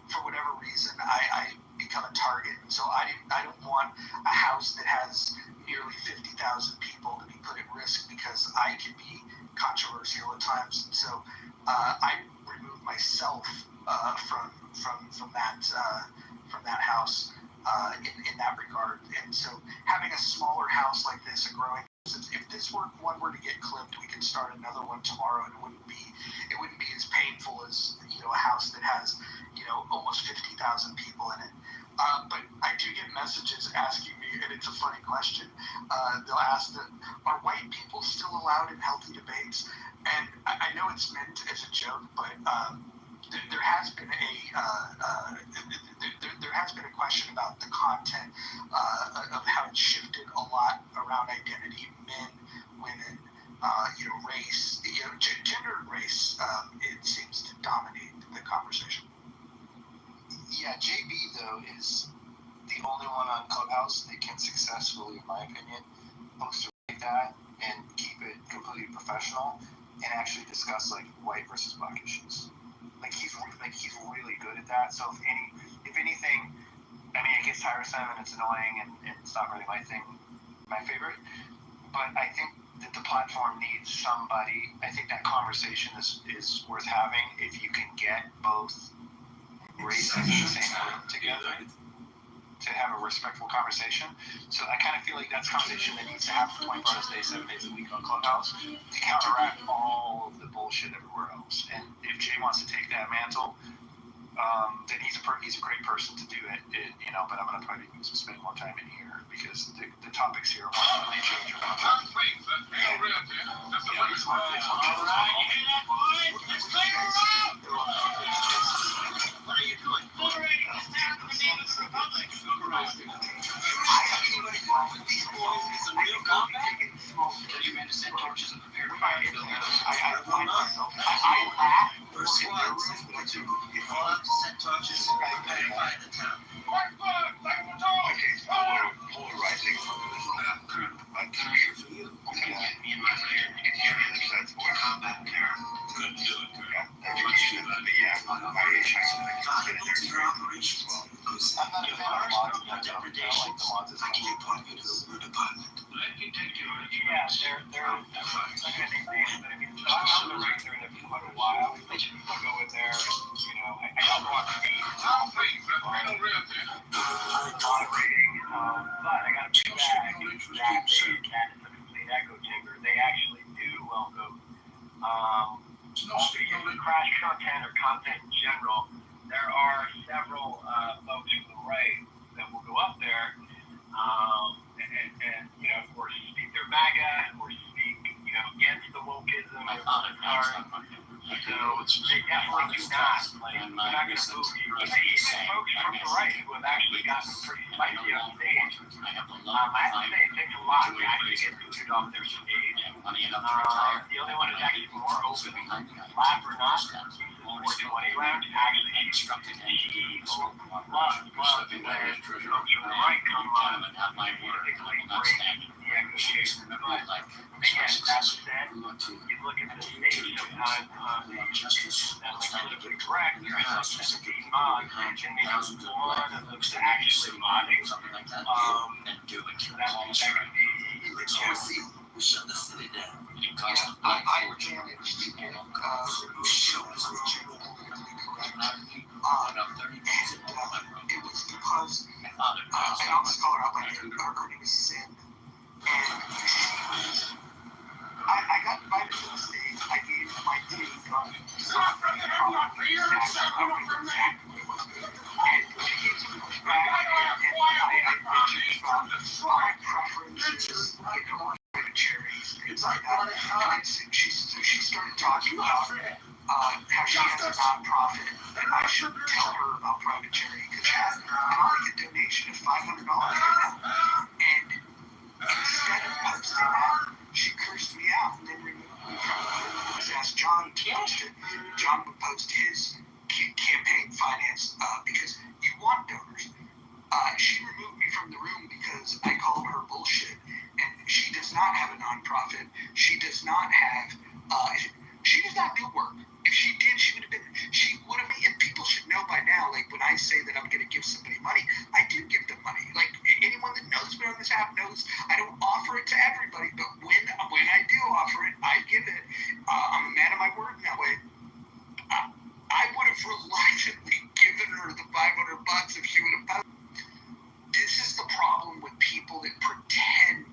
for whatever reason, I become a target. And so I don't want a house that has nearly 50,000 people to be put at risk because I can be controversial at times. And so I remove myself from that house in that regard. And so having a smaller house like this, a growing, if this one were to get clipped, we could start another one tomorrow, and it wouldn't be as painful as a house that has almost 50,000 people in it. But I do get messages asking me, and it's a funny question. They'll ask are white people still allowed in Healthy Debates? And I know it's meant as a joke, but there has been a question about the content of how it shifted a lot around identity, men, women, race, gender and race. It seems to dominate the conversation. Yeah, JB though is the only one on Clubhouse that can successfully, in my opinion, post like that and keep it completely professional and actually discuss white versus black issues. He's really good at that. So if anything, I mean, it gets tiresome and it's annoying and it's not really my favorite. But I think that the platform needs somebody. I think that conversation is worth having if you can get both races in the same room together to to have a respectful conversation. So I kind of feel like that's a conversation that needs to happen 24 hours a day, 7 days a week on Clubhouse to counteract all of the bullshit everywhere else. And if Jay wants to take that mantle, then he's a great person to do it. But I'm going to probably spend more time in here because the topics here are more they change. What are you doing? Liberating the stand of the People's Republic. It's a real combat. You made to send torches and prepare fire to build houses. I laugh. First squads, you're allowed to set torches and prepare fire in the town. Okay, so polarizing from this For you. Me and my player. that's more combat there. Good to do it. My age has Multi-year operations. I'm not a fan of mods in that job. I don't like the mods as I can appoint you to the War Department. Yeah, they're not gonna be big, but I mean, so I'm on the regular there for quite a while. I go in there, I don't want to be moderating, but I got a big bag that is a complete echo chamber. They actually do welcome, the crash content or content in general. There are several folks from the right that will go up there, and of course, speak their MAGA or speak, against the wokeism of the party. So they definitely do not, they're not going to move you. Even folks from the right who have actually gotten pretty spicy on stage. I have to say it takes a lot to actually get booted off their stage. The only one who's actually more open, laugh or not, 420 lounge, actually she loves when folks from the right come on and basically break the echo chamber. But again, that said, you look at the stage sometimes that's politically correct, you're not just being mod, and maybe one of those actually modding, that could be Shut the city down. I managed to get it was because I almost call her out by name. Her name is Sin, and I got invited to the stage. I gave my take on and she gave some pushback, and I mentioned about my preferences, cherries, things like that. And she started talking about how she has a nonprofit, and I should tell her about Private Charity because she has a donation of $500 right now. And instead of posting that, she cursed me out and then removed me from it. I asked John to post it. John would post his campaign finance because you want donors. She removed me from the room because I called her bullshit, and she does not have a nonprofit. She does not have. She does not do work. If she did, she would have been. She would have. And people should know by now. Like when I say that I'm going to give somebody money, I do give them money. Like anyone that knows me on this app knows I don't offer it to everybody, but when I do offer it, I give it. I'm a man of my word in that way. I would have reluctantly given her the $500 if she would have. This is the problem with people that pretend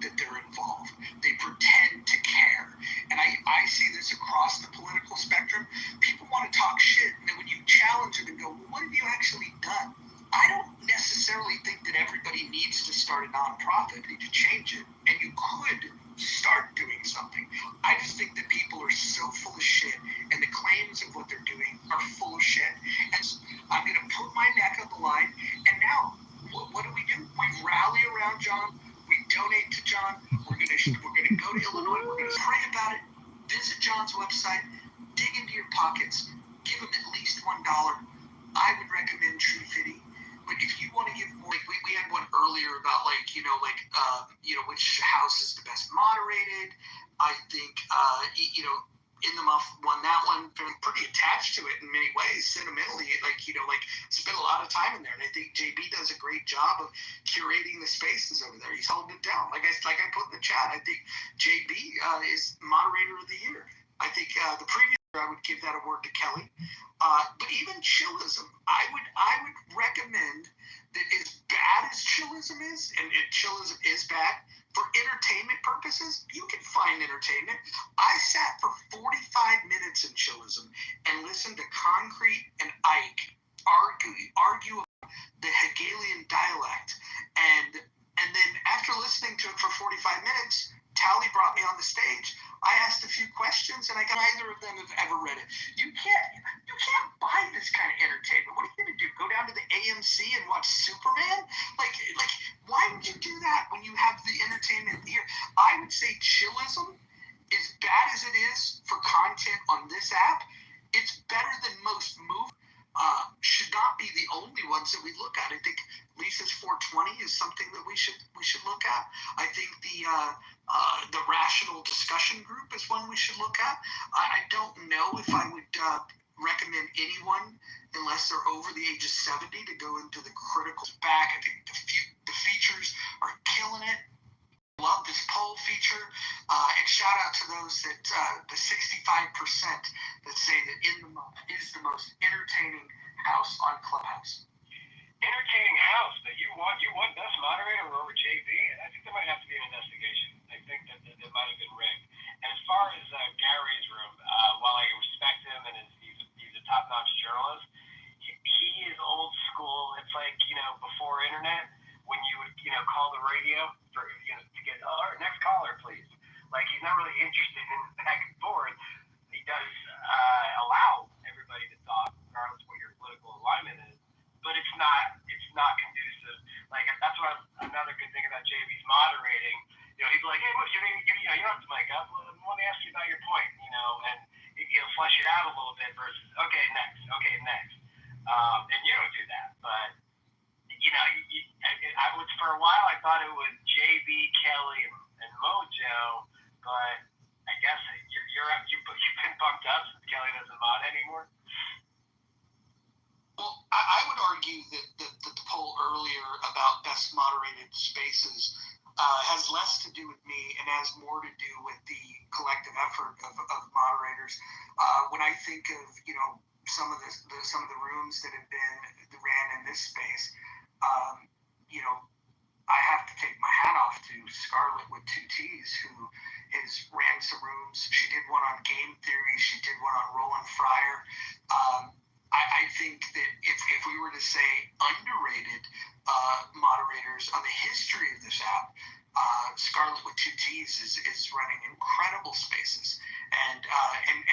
that they're involved. They pretend to care. And I see this across the political spectrum. People want to talk shit, and then when you challenge them and go, well, what have you actually done? I don't necessarily think that everybody needs to start a nonprofit to change it, and you could start doing something. I just think that people are so full of shit, and the claims of what they're doing are full of shit. And I'm going to put my neck on the line, and now, what do? We rally around John. We donate to John. We're gonna go to Illinois. We're gonna pray about it. Visit John's website. Dig into your pockets. Give him at least $1. I would recommend True Fitty. But if you want to give more, we had one earlier about which house is the best moderated. I think In the Muff won that one. Feeling pretty attached to it in many ways, sentimentally. Spent a lot of time in there, and I think JB does a great job of curating the spaces over there. He's holding it down. Like I put in the chat, I think JB is moderator of the year. I think the previous year I would give that award to Kelly. But even chillism, I would recommend that as bad is, and chillism is bad, for entertainment purposes, you can find entertainment. I sat for 45 minutes in chillism and listened to Concrete and Ike argue the Hegelian dialect, and then after listening to it for 45 minutes, Tally brought me on the stage. I asked a few questions, and neither of them have ever read it. You can't buy this kind of entertainment. What are you going to do? Go down to the AMC and watch Superman? Like, why would you do that when you have the entertainment here? I would say chillism, as bad as it is for content on this app, it's better than most movies. Should not be the only ones that we look at. I think Lisa's 420 is something that we should look at. I think the rational discussion group is one we should look at. I don't know if I would recommend anyone, unless they're over the age of 70, to go into the critical back. I think the features are killing it. Love this poll feature, and shout out to those that the 65% that say that is the most entertaining house on Clubhouse. Entertaining house that you want best moderator over JB, and I think there might have to be an investigation. I think that might have been rigged. And as far as Gary's room, while I respect him and he's a top-notch journalist, he is old school. It's like, before internet, when you would call the radio for to get next caller, please. Like, he's not really interested in back and forth. He does allow everybody to talk, regardless of what your political alignment is. But it's not conducive. Like, that's what another good thing about JB's moderating. He's like, hey, look, you don't have to mic up. Let me ask you about your point, and he'll flesh it out a little bit versus, okay, next. And you don't do that. But, I was, for a while, I thought it was JB, Kelly, and Mojo, but I guess you've been bumped up since Kelly doesn't mod anymore. Well, I would argue that the poll earlier about best moderated spaces has less to do with me and has more to do with the collective effort of moderators. When I think of some of the rooms that have been ran in this space, I have to take my hat off to Scarlett with 2 T's, who has ran some rooms. She did one on game theory. She did one on Roland Fryer. I think that if we were to say underrated moderators on the history of this app, Scarlett with 2 T's is running incredible spaces, and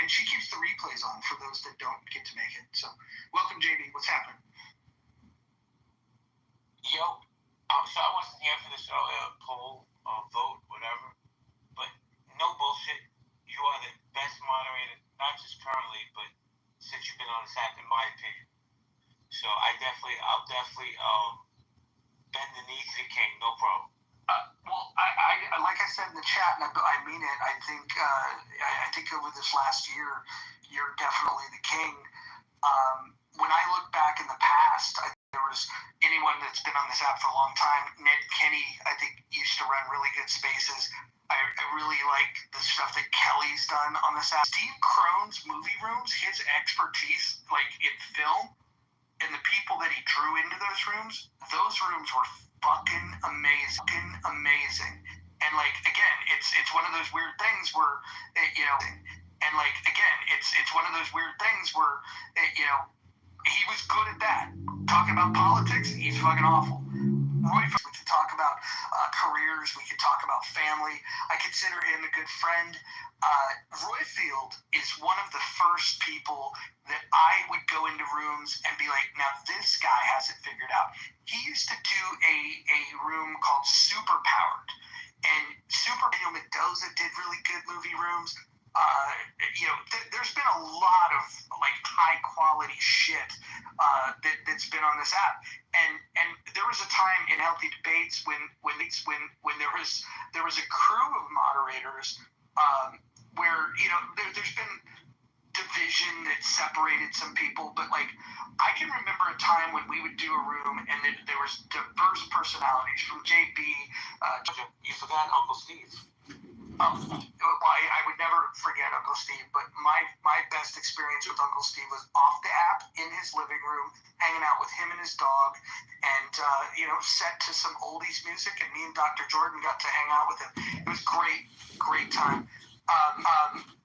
she keeps the replays on for those that don't get to make it. So, welcome, JB. What's happening? Yo, so I wasn't here for this poll, vote, whatever, but no bullshit. You are the best moderator, not just currently, but since you've been on this app, in my opinion. So I'll definitely bend the knee to the king, no problem. Well, I like I said in the chat, and I mean it. I think over this last year, you're definitely the king. When I look back in the past, there was anyone that's been on this app for a long time. Ned Kinney, I think, used to run really good spaces. I really like the stuff that Kelly's done on this app. Steve Crone's movie rooms, his expertise, like in film, and the people that he drew into those rooms were fucking amazing. And like, again, it's one of those weird things where, he was good at that. Talking about politics, he's fucking awful. We could talk about careers. We could talk about family. I consider him a good friend. Royfield is one of the first people that I would go into rooms and be like, now this guy has it figured out. He used to do a room called Superpowered. And Daniel Mendoza did really good movie rooms. There's been a lot of like high quality shit that's been on this app, and there was a time in Healthy Debates when there was a crew of moderators where there's been division that separated some people, but like I can remember a time when we would do a room and there was diverse personalities from JB. You forgot Uncle Steve. I would never forget Uncle Steve, but my best experience with Uncle Steve was off the app in his living room, hanging out with him and his dog, and set to some oldies music, and me and Dr. Jordan got to hang out with him. It was great time.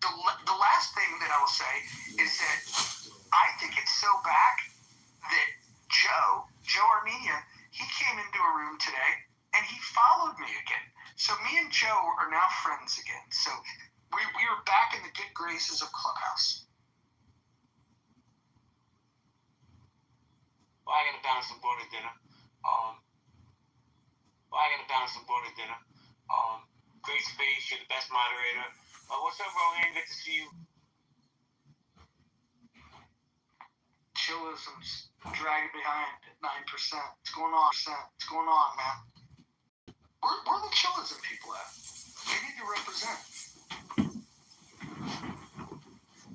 The last thing that I will say is that I think it's so back that Joe Armenia, he came into a room today and he followed me again. So me and Joe are now friends again. So we are back in the good graces of Clubhouse. Well, I gotta balance some border dinner. Great space. You're the best moderator. What's up, Rohan? Good to see you. Chillism's dragging behind at 9%. What's going on, man? Where the chillism people at? They need to represent.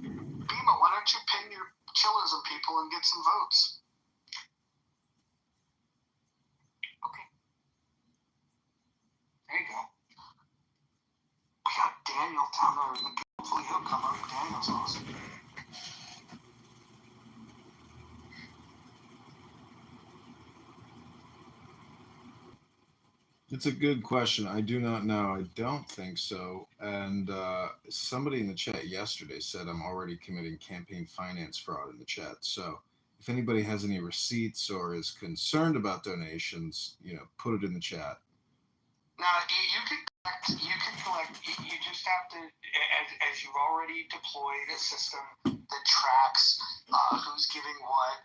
Bima, why don't you pin your chillism people and get some votes? Okay. There you go. We got Daniel down there. Hopefully he'll come up. Daniel's awesome. It's a good question. I do not know. I don't think so. And somebody in the chat yesterday said I'm already committing campaign finance fraud in the chat. So if anybody has any receipts or is concerned about donations, put it in the chat. Now, you can collect. You just have to, as you've already deployed a system that tracks who's giving what.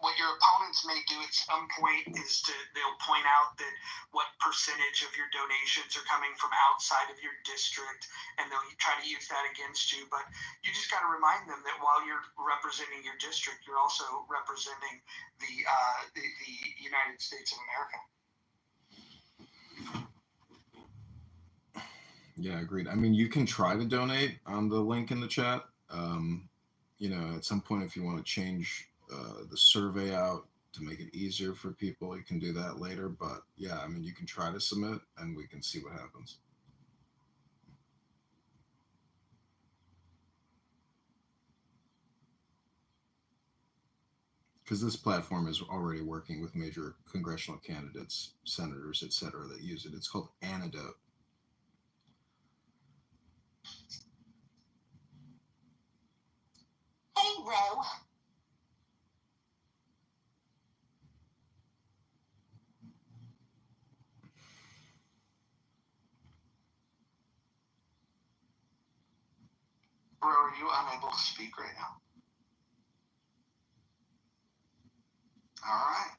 What your opponents may do at some point is they'll point out that what percentage of your donations are coming from outside of your district, and they'll try to use that against you. But you just got to remind them that while you're representing your district, you're also representing the United States of America. Yeah, agreed. I mean, you can try to donate on the link in the chat. At some point, if you want to change the survey out to make it easier for people, you can do that later. But yeah, I mean, you can try to submit and we can see what happens. Because this platform is already working with major congressional candidates, senators, etc., that use it. It's called Antidote. Hey, Ro. Bro, are you unable to speak right now? All right.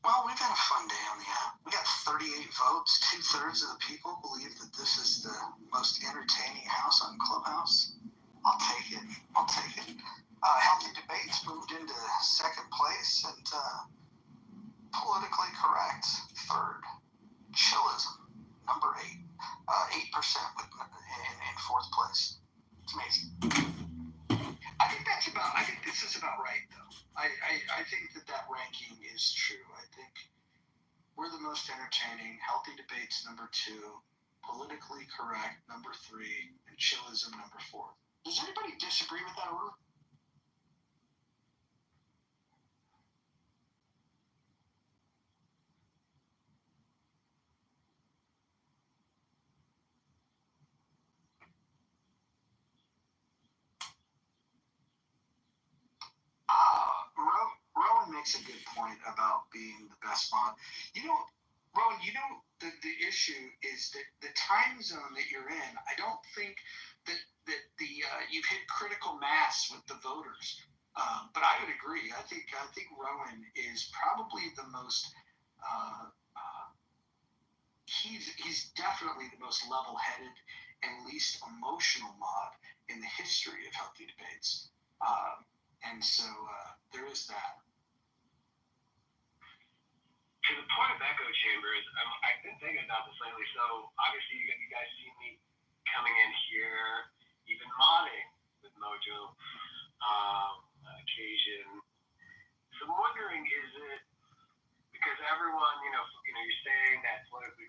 Well, we've had a fun day on the app. We got 38 votes. 2/3 of the people believe that this is the most entertaining house on Clubhouse. I'll take it. Healthy Debates moved into second place, and Politically Correct third. Chillism number 8. 8% in fourth place. It's amazing. I think this is about right, though. I think that ranking is true. I think we're the most entertaining. Healthy Debates number 2, Politically Correct number 3, and Chillism number 4. Does anybody disagree with that order? Rowan makes a good point about being the best mod. Rowan, the issue is that the time zone that you're in, I don't think that you've hit critical mass with the voters. But I would agree. I think Rowan is probably the most. He's definitely the most level-headed and least emotional mod in the history of Healthy Debates. And so there is that. To the point of echo chambers, I've been thinking about this lately. So obviously you guys see me coming in here, even modding with Mojo, occasion. So I'm wondering, is it because everyone, you're saying that politically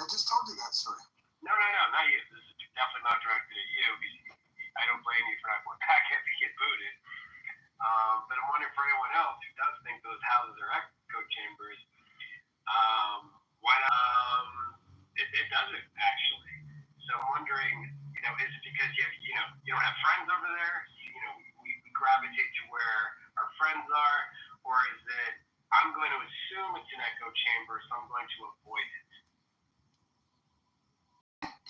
just told you that story. No, not you. This is definitely not directed at you because I don't blame you for not going back after you get booted. But I'm wondering for anyone else who does think those houses are echo chambers, why not? It doesn't actually. So I'm wondering, is it because you don't have friends over there? We gravitate to where our friends are, or is it I'm going to assume it's an echo chamber, so I'm going to avoid it?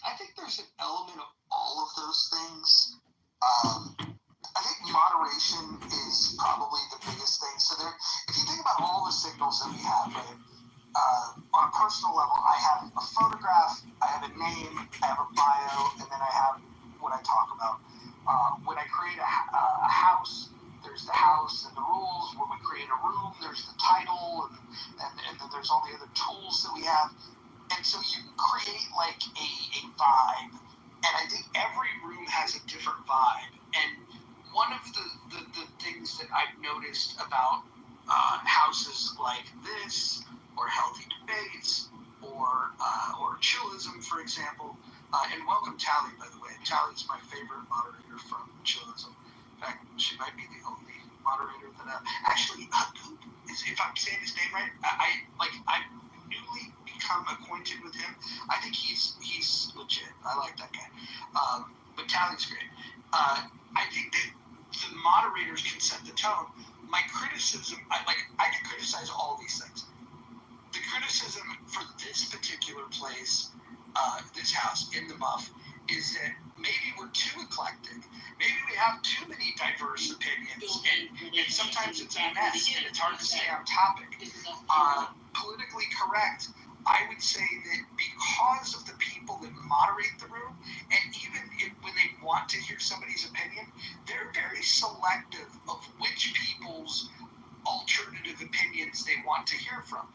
I think there's an element of all of those things. I think moderation is probably the biggest thing. So if you think about all the signals that we have, right? On a personal level, I have a photograph, I have a name, I have a bio, and then I have what I talk about. When I create a house, there's the house and the rules. When we create a room, there's the title, and then there's all the other tools that we have. And so you can create like a vibe. And I think every room has a different vibe. And one of the things that I've noticed about houses like this, or Healthy Debates, or Chillism, for example, and welcome Tally, by the way. Tally's my favorite moderator from Chillism. In fact, she might be the only moderator that actually, if I'm saying his name right, I've newly become acquainted with him. I think he's legit. I like that guy. But Tally's great. I think that the moderators can set the tone. My criticism, I can criticize all these things. The criticism for this particular place, this house in the Muff, is that maybe we're too eclectic. Maybe we have too many diverse opinions, and sometimes it's a mess, and it's hard to stay on topic. Politically correct, I would say that because of the people that moderate the room, and even when they want to hear somebody's opinion, they're very selective of which people's alternative opinions they want to hear from.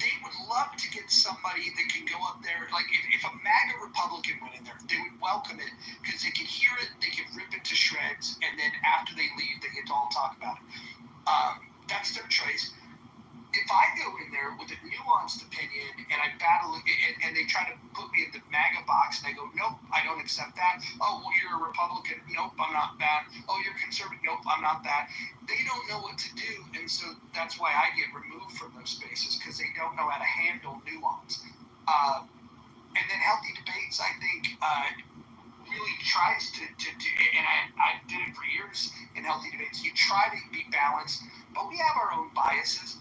They would love to get somebody that can go up there, like if a MAGA Republican went in there, they would welcome it because they could hear it, they could rip it to shreds, and then after they leave, they get to all talk about it. That's their choice. If I go in there with a nuanced opinion and I battle it, and they try to put me in the MAGA box, and I go, nope, I don't accept that. Oh, well, you're a Republican. Nope, I'm not that. Oh, you're conservative. Nope, I'm not that. They don't know what to do, and so that's why I get removed from those spaces, because they don't know how to handle nuance. And then Healthy Debates, I think, really tries to and I did it for years in Healthy Debates. You try to be balanced, but we have our own biases.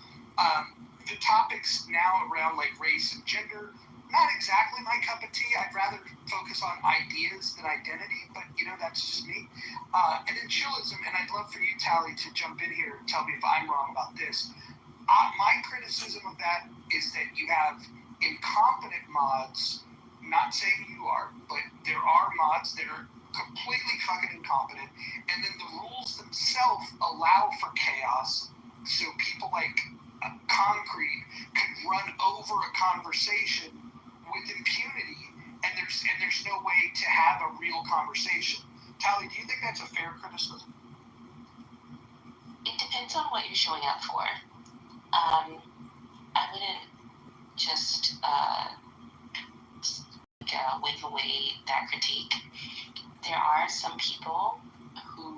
The topics now around like race and gender, not exactly my cup of tea. I'd rather focus on ideas than identity, but that's just me. And then Chillism, and I'd love for you, Tally, to jump in here and tell me if I'm wrong about this. My criticism of that is that you have incompetent mods, not saying you are, but there are mods that are completely fucking incompetent, and then the rules themselves allow for chaos, so people like Concrete can run over a conversation with impunity, and there's no way to have a real conversation. Tally, do you think that's a fair criticism? It depends on what you're showing up for. I wouldn't just wave away that critique. There are some people who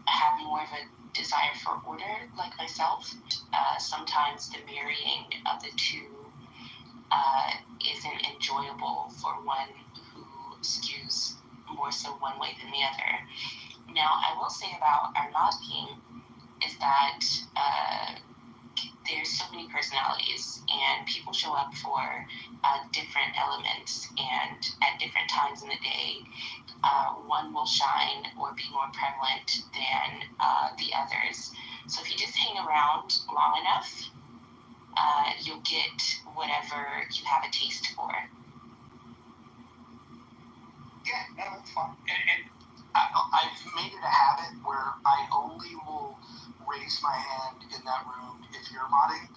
have more of a desire for order, like myself. Sometimes the marrying of the two isn't enjoyable for one who skews more so one way than the other. Now, I will say about our mod team is that there's so many personalities, and people show up for different elements, and at different times in the day, one will shine or be more prevalent than the others. So if you just hang around long enough, you'll get whatever you have a taste for. Yeah, no, that's fine. And I've made it a habit where I only will raise my hand in that room if you're modding,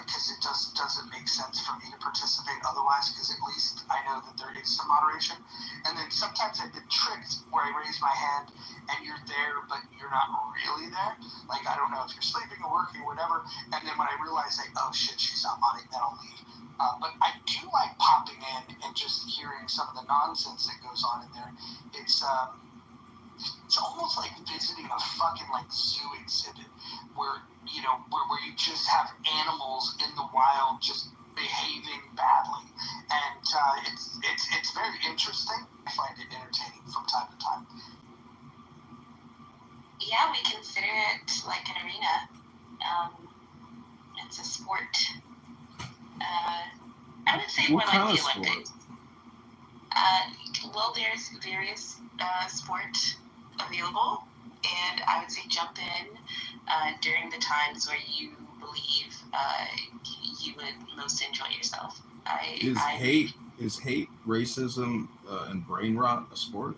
because it doesn't make sense for me to participate otherwise, because at least I know that there is some moderation. And then sometimes I've been tricked where I raise my hand and you're there, but you're not really there. Like, I don't know if you're sleeping or working or whatever. And then when I realize, like, oh shit, she's not modding, then I'll leave. But I do like popping in and just hearing some of the nonsense that goes on in there. It's almost like visiting a fucking like zoo exhibit where where you just have animals in the wild just behaving badly, and it's very interesting. I find it entertaining from time to time. Yeah, we consider it like an arena. It's a sport. I would say What more kind like of the sport? Olympics. Well, there's various sport available, and I would say jump in during the times where you believe you would most enjoy yourself. Is hate, racism, and brain rot a sport?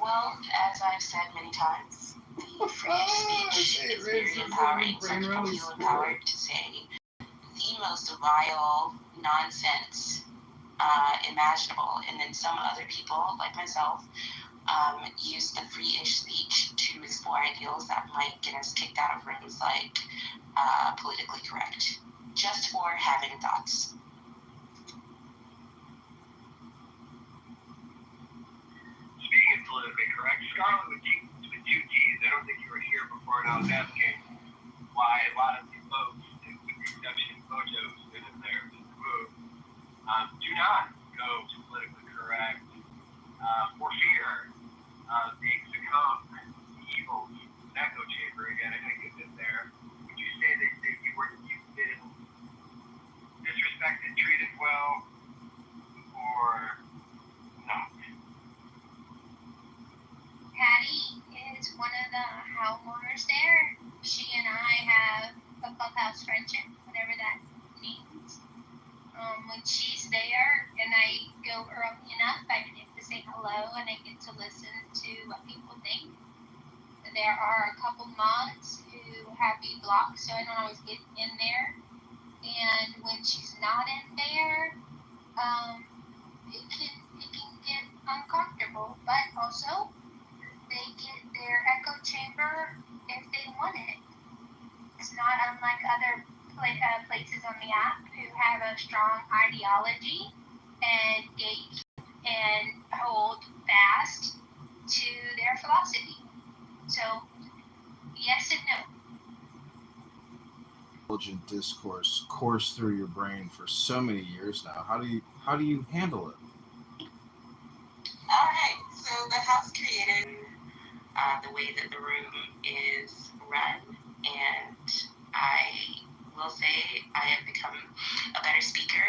Well, as I've said many times, the freedom of speech is very empowering. Some people feel empowered to say the most vile nonsense imaginable, and then some other people, like myself, use the free-ish speech to explore ideals that might get us kicked out of rooms like politically correct, just for having thoughts. Speaking of politically correct, Scarlett with two T's. I don't think you were here before, and I was asking why a lot of these folks, with the exception of Mojo's been in there to move, do not go to politically correct for fear they succumb to evil's echo chamber again. I think it's in there. Would you say that you've been disrespected, treated well, or not? Patty is one of the homeowners there. She and I have a clubhouse friendship, whatever that means. When she's there and I go early enough, I get to say hello and I get to listen to what people think. There are a couple mods who have me blocked, so I don't always get in there. And when she's not in there, it can get uncomfortable. But also, they get their echo chamber if they want it. It's not unlike other places on the app who have a strong ideology and gauge and hold fast to their philosophy. So, yes and no. Intelligent discourse course through your brain for so many years now. How do you handle it? All right, so the house created the way that the room is run, and I will say I have become a better speaker.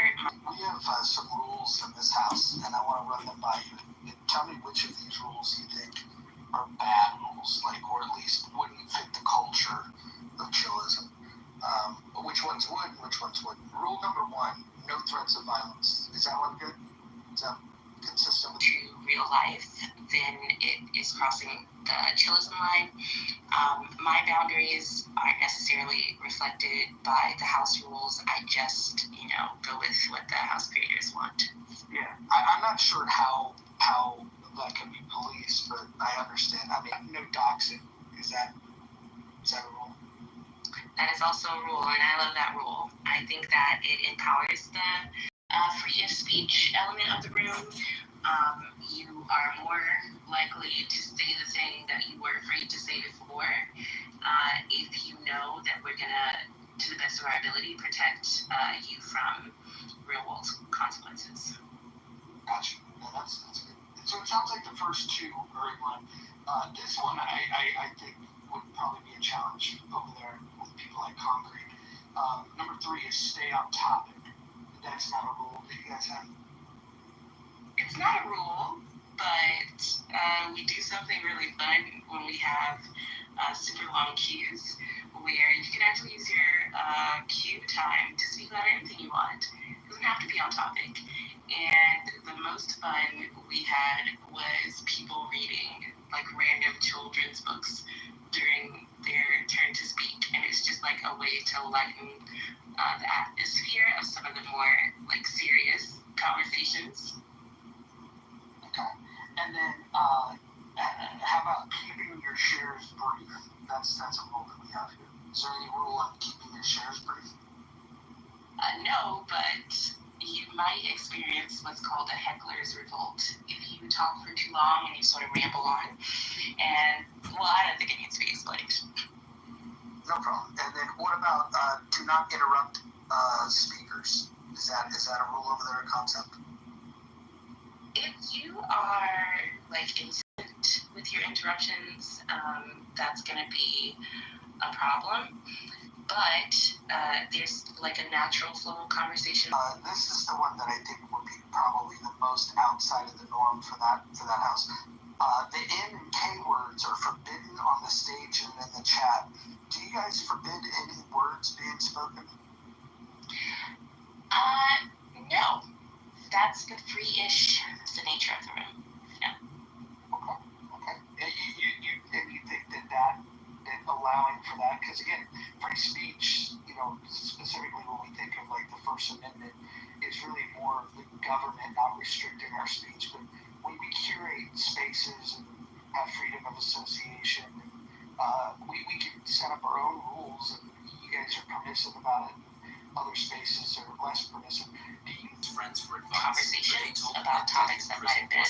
We have some rules in this house, and I want to run them by you. Tell me which of these rules you think are bad rules, or at least wouldn't fit the culture of chillism. Which ones would and which ones wouldn't. Rule number 1, no threats of violence. Is that one good? Is that consistent with you? Real life, then it is crossing the chillism line. My boundaries aren't necessarily reflected by the house rules. I just, go with what the house creators want. Yeah, I'm not sure how that can be policed, but I understand. I mean, no doxing. Is that a rule? That is also a rule, and I love that rule. I think that it empowers the free of speech element of the room. You are more likely to say the thing that you were afraid to say before if you know that we're going to the best of our ability, protect you from real-world consequences. Gotcha. No, that's good. So it sounds like the first two are in line. This one I think would probably be a challenge over there with people like Concrete. Number 3 is stay on topic. That's not a rule that you guys have. It's not a rule, but we do something really fun when we have super long queues where you can actually use your queue time to speak about anything you want. It doesn't have to be on topic. And the most fun we had was people reading random children's books during their turn to speak. And it's just a way to lighten the atmosphere of some of the more serious conversations. Okay. And then how about keeping your shares brief? That's a rule that we have here. Is there any rule on keeping your shares brief? experience what's called a heckler's revolt. If you talk for too long and you sort of ramble on, and well, I don't think it needs to be explained. No problem. And then what about do not interrupt speakers? Is that a rule over there, a concept? If you are like insistent with your interruptions, that's going to be a problem. But there's like a natural flow of conversation. This is the one that I think would be probably the most outside of the norm for that house. The N and K words are forbidden on the stage and in the chat. Do you guys forbid any words being spoken? No. That's the free-ish, the nature of the room. No. Okay. And you think that allowing for that, because again, free speech, specifically when we think of like the First Amendment, is really more of the government not restricting our speech, but when we curate spaces and have freedom of association, we can set up our own rules, and you guys are permissive about it, and other spaces are less permissive. Do you Friends for conversations about topics that might have been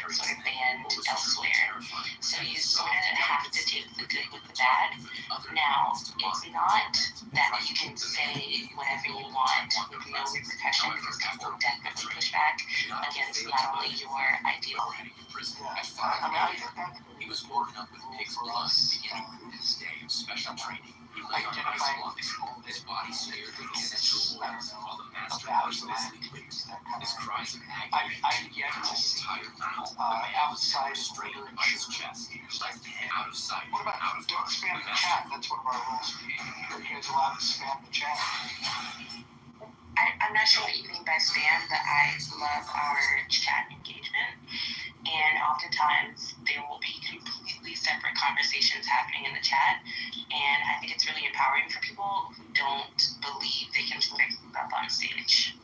sort of banned elsewhere. So you sort of have to take the good with the bad. Now, it's not that you can say whatever you want with no repercussion, because people will definitely push back against not only your ideal. He was warming up with pig's blood, beginning his day of special training. He lay on ice blocks, his body smeared with essential oils, while the master mercilessly licked. His cries of agony came from his entire mouth. The man was restrained by his chest, left hand out of sight, What about out of don't mind. spam the chat? That's one of our rules. Are you guys allowed to spam the chat? I'm not sure what you mean by spam, but I love our chat engagement. And oftentimes there will be completely separate conversations happening in the chat. And I think it's really empowering for people who don't believe they can sort of keep up on stage.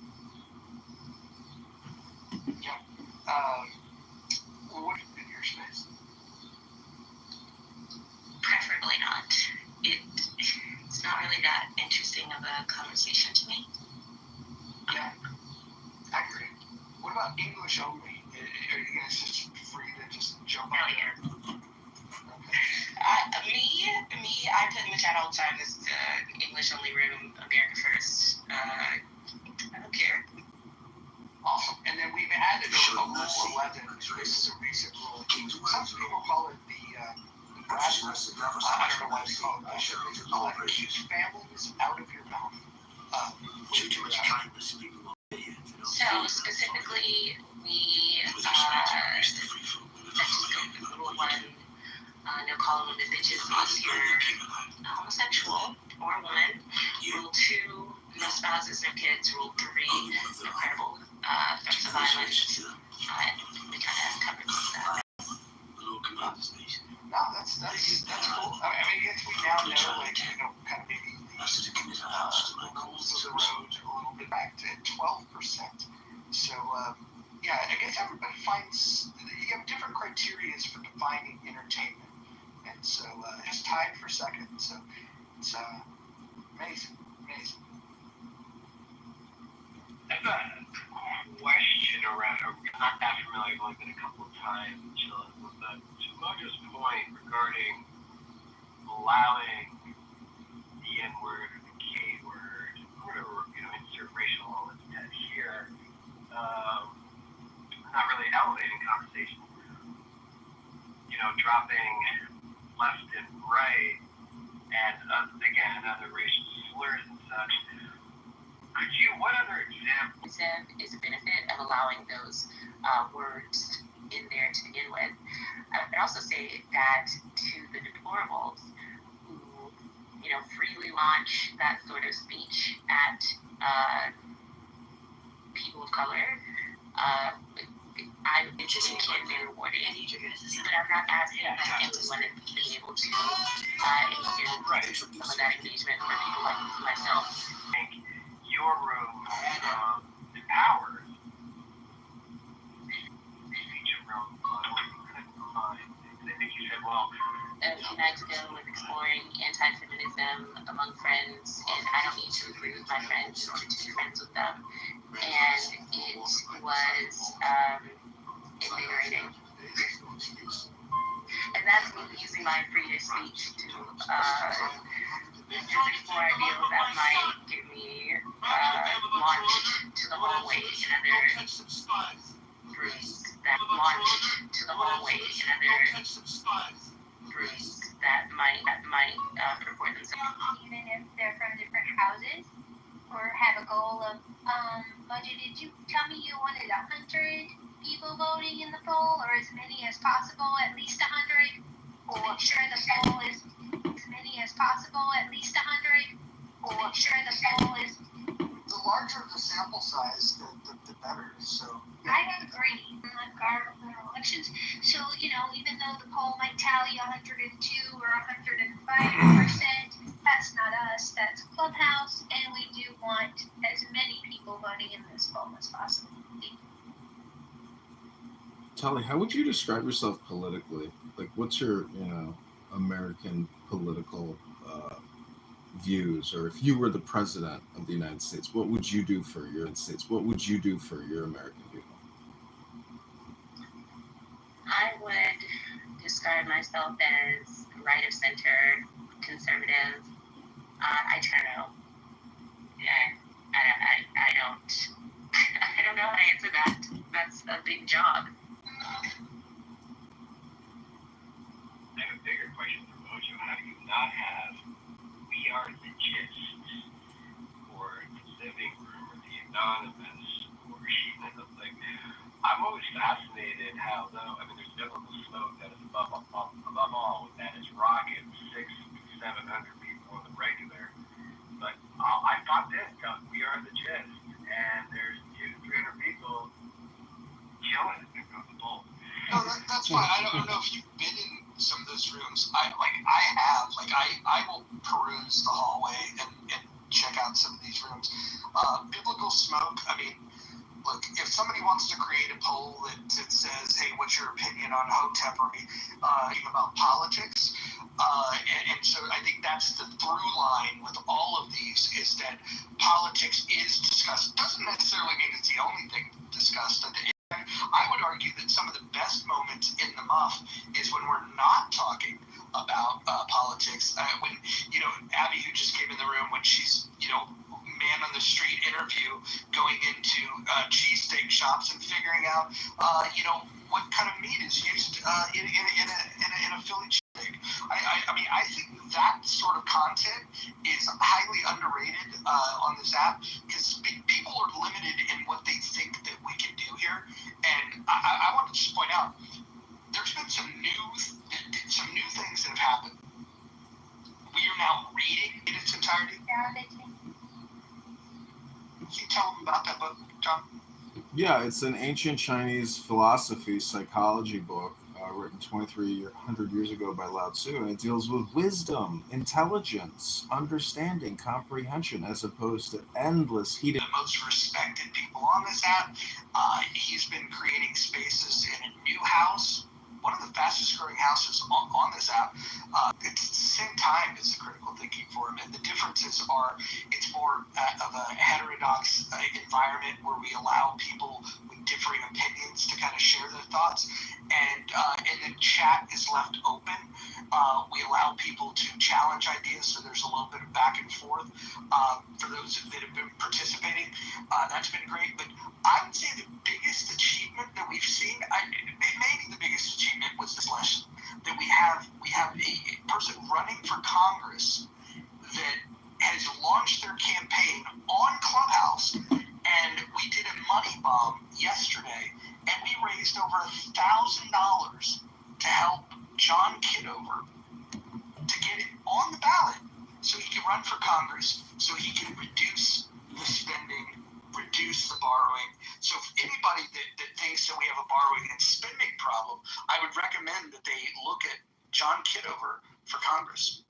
Yeah. What in your space? Preferably not. It's not really that interesting of a conversation to me. Yeah, I agree. What about English only? Are you guys just free to just jump out here? Me, I put in the chat all the time. This is an English only room, America First. I don't care. Awesome. And then we've added a rule 11. This is a recent rule. Some people call it the Brad rule. I don't know why they call it that. Keep families out of your mouth. Too much kindness, people will idiot. So specifically, we let's just go through rule 1. No calling them the bitches unless you're homosexual or a woman. Rule 2, no spouses, no kids. Rule 3, no credible threats of violence. We kind of covered that. No, that's cool. I mean, I guess we now know, like, kind of maybe the rules of the road a little bit back to 12%. So, yeah, I guess everybody finds, you have different criteria for defining entertainment. And so, it's tied for second. So, it's amazing. I have a question around, I'm not that familiar, I've only been a couple of times chilling with that. To Mojo's point regarding allowing the N-word or the K-word, or whatever, insert racial elements here, not really elevating conversation, dropping left and right, and again, other racial slurs and such. What other example? Is a benefit of allowing those words in there to begin with. I would also say that to the deplorables who, freely launch that sort of speech at people of color, I think it can be rewarding, but I'm not asking everyone to be able to engage some of that engagement for people like myself. Your room empowered. Feature room, I think you said, well, a few nights ago was exploring anti-feminism among friends, and I don't need to agree with my friends or to be friends with them. and it was invigorating. And that's me using my freedom of speech to explore ideals that might give me launch to the hallway in other groups that launch to the hallway in other groups that might purport themselves. Even if they're from different houses or have a goal of budget. Did you tell me you wanted 100 people voting in the poll, or as many as possible, at least 100? Or make sure the poll is as many as possible, at least 100? Or make sure the poll is. The larger the sample size, the better. So I agree. Like our elections, so even though the poll might tally 102 or 105%, that's not us. That's Clubhouse, and we do want as many people voting in this poll as possible. Tali, how would you describe yourself politically? Like, what's your American political views? Or if you were the president of the United States, what would you do for your United States? What would you do for your American people? I would describe myself as right of center, conservative. I don't know. Yeah, I don't know how to answer that. That's a big job. I have a bigger question for Mojo. How do you not have We Are the Gist or the Living Room or the Anonymous or like, I'm always fascinated how though, I mean, there's biblical smoke that is above all, that is rocking 600-700 people on the regular. But I popped in, We Are the Gist, and there's 200-300 people killing it on the bowl. No, that's why I don't know if you've been in some of those rooms. I have. I will peruse the hallway and check out some of these rooms. Biblical smoke. I mean, look, if somebody wants to create a poll that says, "Hey, what's your opinion on Hotepery about politics?" And so I think that's the through line with all of these is that politics is discussed. Doesn't necessarily mean it's the only thing discussed. I would argue that some of the best moments in the muff is when we're not talking about politics. When, Abby, who just came in the room, when she's, man on the street interview going into cheesesteak shops and figuring out, what kind of meat is used in a Philly cheesesteak. I mean, I think that sort of content is highly underrated on this app because people are limited in what they think that we can do here. And I want to just point out, there's been some new things that have happened. We are now reading in its entirety. Can you tell them about that book, John? Yeah, it's an ancient Chinese philosophy, psychology book written 2,300 years ago by Lao Tzu, and it deals with wisdom, intelligence, understanding, comprehension, as opposed to endless heated. The most respected people on this app. He's been creating spaces in a new house, one of the fastest growing houses on this app. It's the same time as the critical thinking forum, and the differences are it's more of a heterodox environment where we allow people with differing opinions to kind of share their thoughts, and the chat is left open. We allow people to challenge ideas, so there's a little bit of back and forth for those that have been participating. That's been great, but I would say the biggest achievement that we've seen, maybe the biggest achievement was this election, that we have a person running for Congress that has launched their campaign on Clubhouse, and we did a money bomb yesterday, and we raised over $1,000 to help John Kitover to get it on the ballot so he can run for Congress, so he can reduce the spending, reduce the borrowing. So if anybody that thinks that we have a borrowing and spending problem, I would recommend that they look at John Kitover for Congress.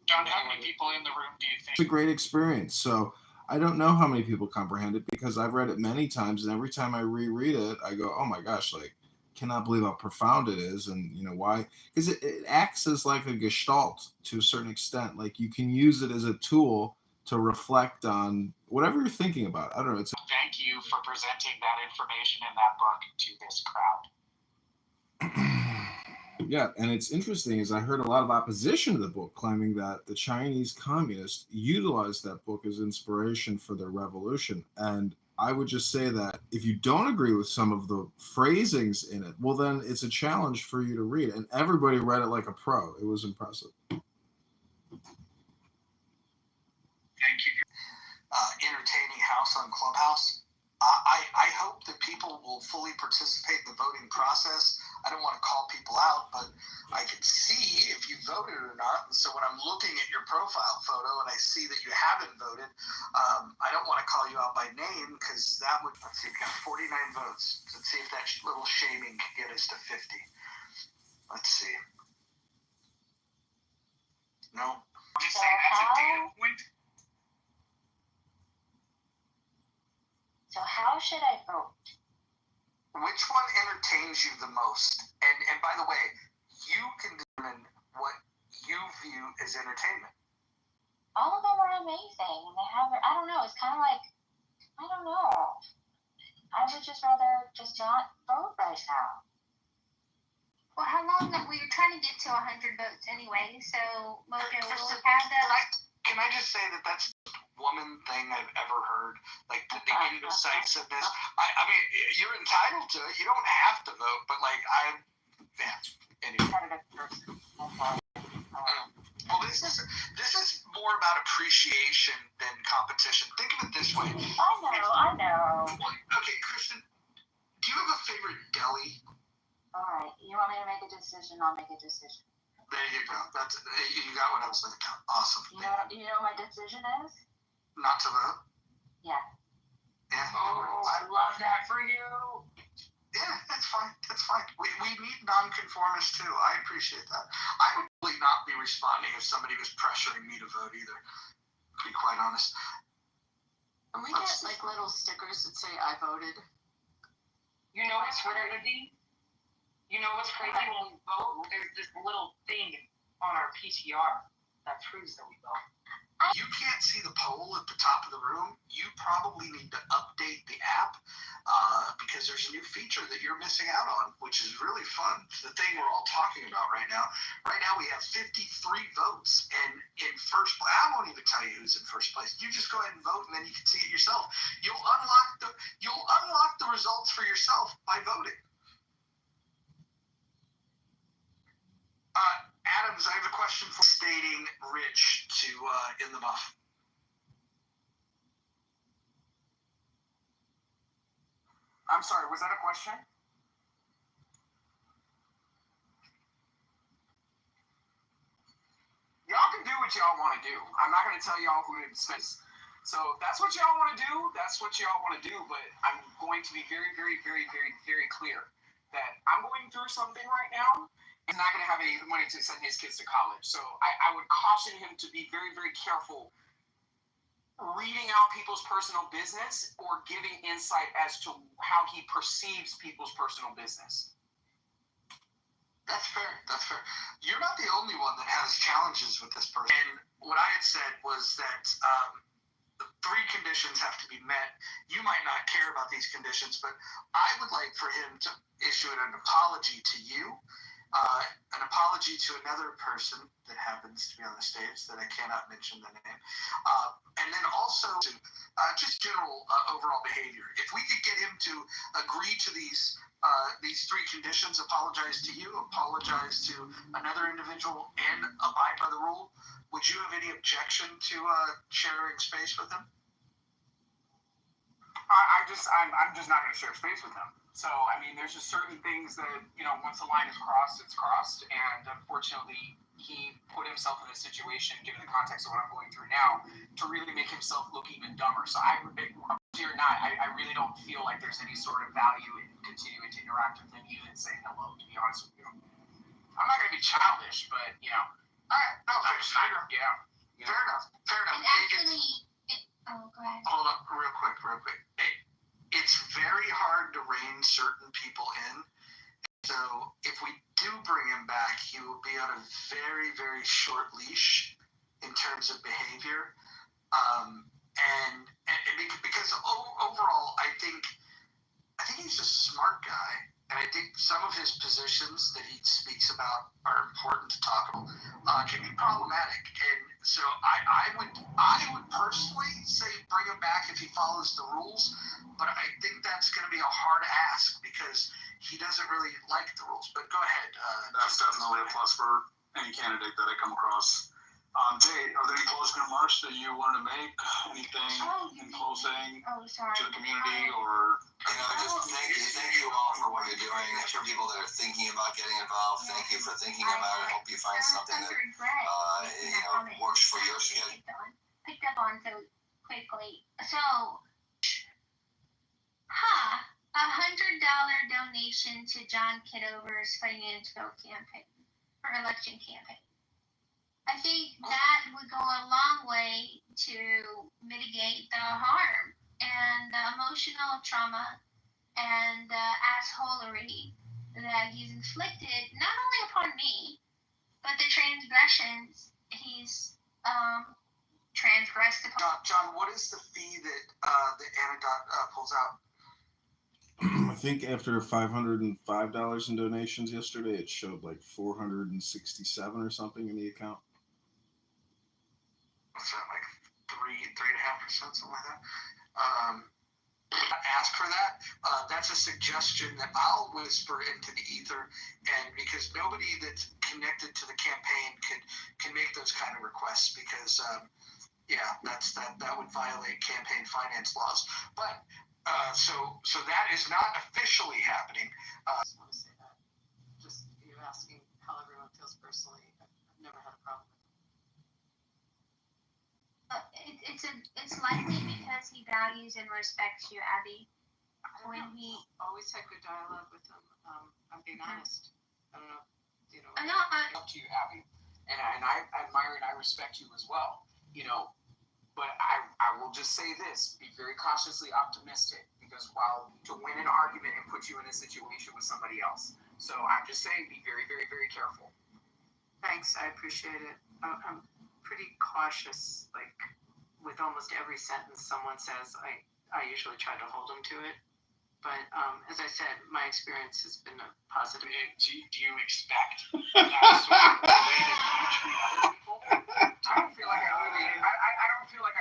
John, how many people in the room do you think? It's a great experience. So I don't know how many people comprehend it because I've read it many times, and every time I reread it, I go, oh my gosh, like, cannot believe how profound it is. And why? Because it acts as like a gestalt to a certain extent. Like, you can use it as a tool to reflect on whatever you're thinking about. I don't know. It's Thank you for presenting that information in that book to this crowd. Yeah, and it's interesting is I heard a lot of opposition to the book, claiming that the Chinese communists utilized that book as inspiration for their revolution. And I would just say that if you don't agree with some of the phrasings in it, well, then it's a challenge for you to read. And everybody read it like a pro. It was impressive. Thank you. Entertaining house on Clubhouse. I hope that people will fully participate in the voting process. I don't want to call people out, but I can see if you voted or not. And so when I'm looking at your profile photo and I see that you haven't voted, I don't want to call you out by name because that would, let's see, we've got 49 votes. Let's see if that little shaming can get us to 50. Let's see. No. Just say that's a data point. So how should I vote? Which one entertains you the most? And by the way, you can determine what you view as entertainment. All of them are amazing. They have, I don't know, it's kind of like, I don't know. I would just rather just not vote right now. Well, how long that we were trying to get to 100 votes anyway, so Mojo, will we have that? Can I just say that that's the woman thing I've ever heard? Like the indecisiveness. I mean, you're entitled to it. You don't have to vote, but like anyway. Well, this is more about appreciation than competition. Think of it this way. I know. Okay, Kristen, do you have a favorite deli? All right, you want me to make a decision? I'll make a decision. There you go. You got what I was looking at. Awesome. You know what my decision is? Not to vote? Yeah. Yeah. Oh, I love that for you. Yeah, that's fine. That's fine. We need nonconformists too. I appreciate that. I would really not be responding if somebody was pressuring me to vote either, to be quite honest. And we get like little stickers that say I voted. You know what's crazy? You know what's crazy? When we vote, there's this little thing on our PTR that proves that we vote. You can't see the poll at the top of the room. You probably need to update the app because there's a new feature that you're missing out on, which is really fun. It's the thing we're all talking about right now. Right now we have 53 votes, and in first place, I won't even tell you who's in first place. You just go ahead and vote, and then you can see it yourself. You'll unlock the results for yourself by voting. Adams, I have a question for stating Rich to in the muff. I'm sorry, was that a question? Y'all can do what y'all want to do. I'm not going to tell y'all who to dismiss. So that's what y'all want to do. That's what y'all want to do. But I'm going to be very, very, very, very, very clear that I'm going through something right now. He's not going to have any money to send his kids to college. So I would caution him to be very, very careful reading out people's personal business or giving insight as to how he perceives people's personal business. That's fair. That's fair. You're not the only one that has challenges with this person. And what I had said was that the 3 conditions have to be met. You might not care about these conditions, but I would like for him to issue an apology to you, an apology to another person that happens to be on the stage that I cannot mention the name, and then also to just general overall behavior. If we could get him to agree to these 3 conditions, apologize to you, apologize to another individual, and abide by the rule, would you have any objection to sharing space with him? I'm just not going to share space with him. So, I mean, there's just certain things that, once the line is crossed, it's crossed. And unfortunately, he put himself in a situation, given the context of what I'm going through now, to really make himself look even dumber. So I really don't feel like there's any sort of value in continuing to interact with him, even saying hello, to be honest with you. I'm not going to be childish, but, All right. No, fair enough. Yeah. Fair enough. And actually, go ahead. Hold up, real quick. It's very hard to rein certain people in. So if we do bring him back, he will be on a very, very short leash in terms of behavior. Because overall, I think he's a smart guy, and I think some of his positions that he speaks about are important to talk about. Can be problematic, and so I would personally say bring him back if he follows the rules, but I think that's going to be a hard ask because he doesn't really like the rules. But go ahead. That's definitely a plus for any candidate that I come across. Jay, are there any closing remarks that you want to make? Anything in closing to the community or? Just thank you all for what you're doing. For people that are thinking about getting involved, thank you for thinking about it. I hope you find something that works for your schedule. Picked up on so quickly. So, $100 donation to John Kitover's financial campaign for election campaign. I think that would go a long way to mitigate the harm and the emotional trauma and the assholery that he's inflicted not only upon me, but the transgressions he's transgressed upon. John, what is the fee that Anadot pulls out? I think after $505 in donations yesterday, it showed like 467 or something in the account. What's that, like 3.5%, something like that? Ask for that. That's a suggestion that I'll whisper into the ether, and because nobody that's connected to the campaign can make those kind of requests because that would violate campaign finance laws. But so that is not officially happening. I just want to say that. Just you're asking how everyone feels personally. I've never had a problem with it. It's likely because he values and respects you, Abby. When he always had good dialogue with him. I'm being honest. I don't know. I know. Up to you, Abby, and I admire and I respect you as well. But I will just say this: be very cautiously optimistic, because while to win an argument and put you in a situation with somebody else. So I'm just saying, be very, very, very careful. Thanks, I appreciate it. I'm pretty cautious, like with almost every sentence someone says, I usually try to hold them to it. But as I said, my experience has been a positive. Do you expect that sort of way that you treat other people? I don't feel like I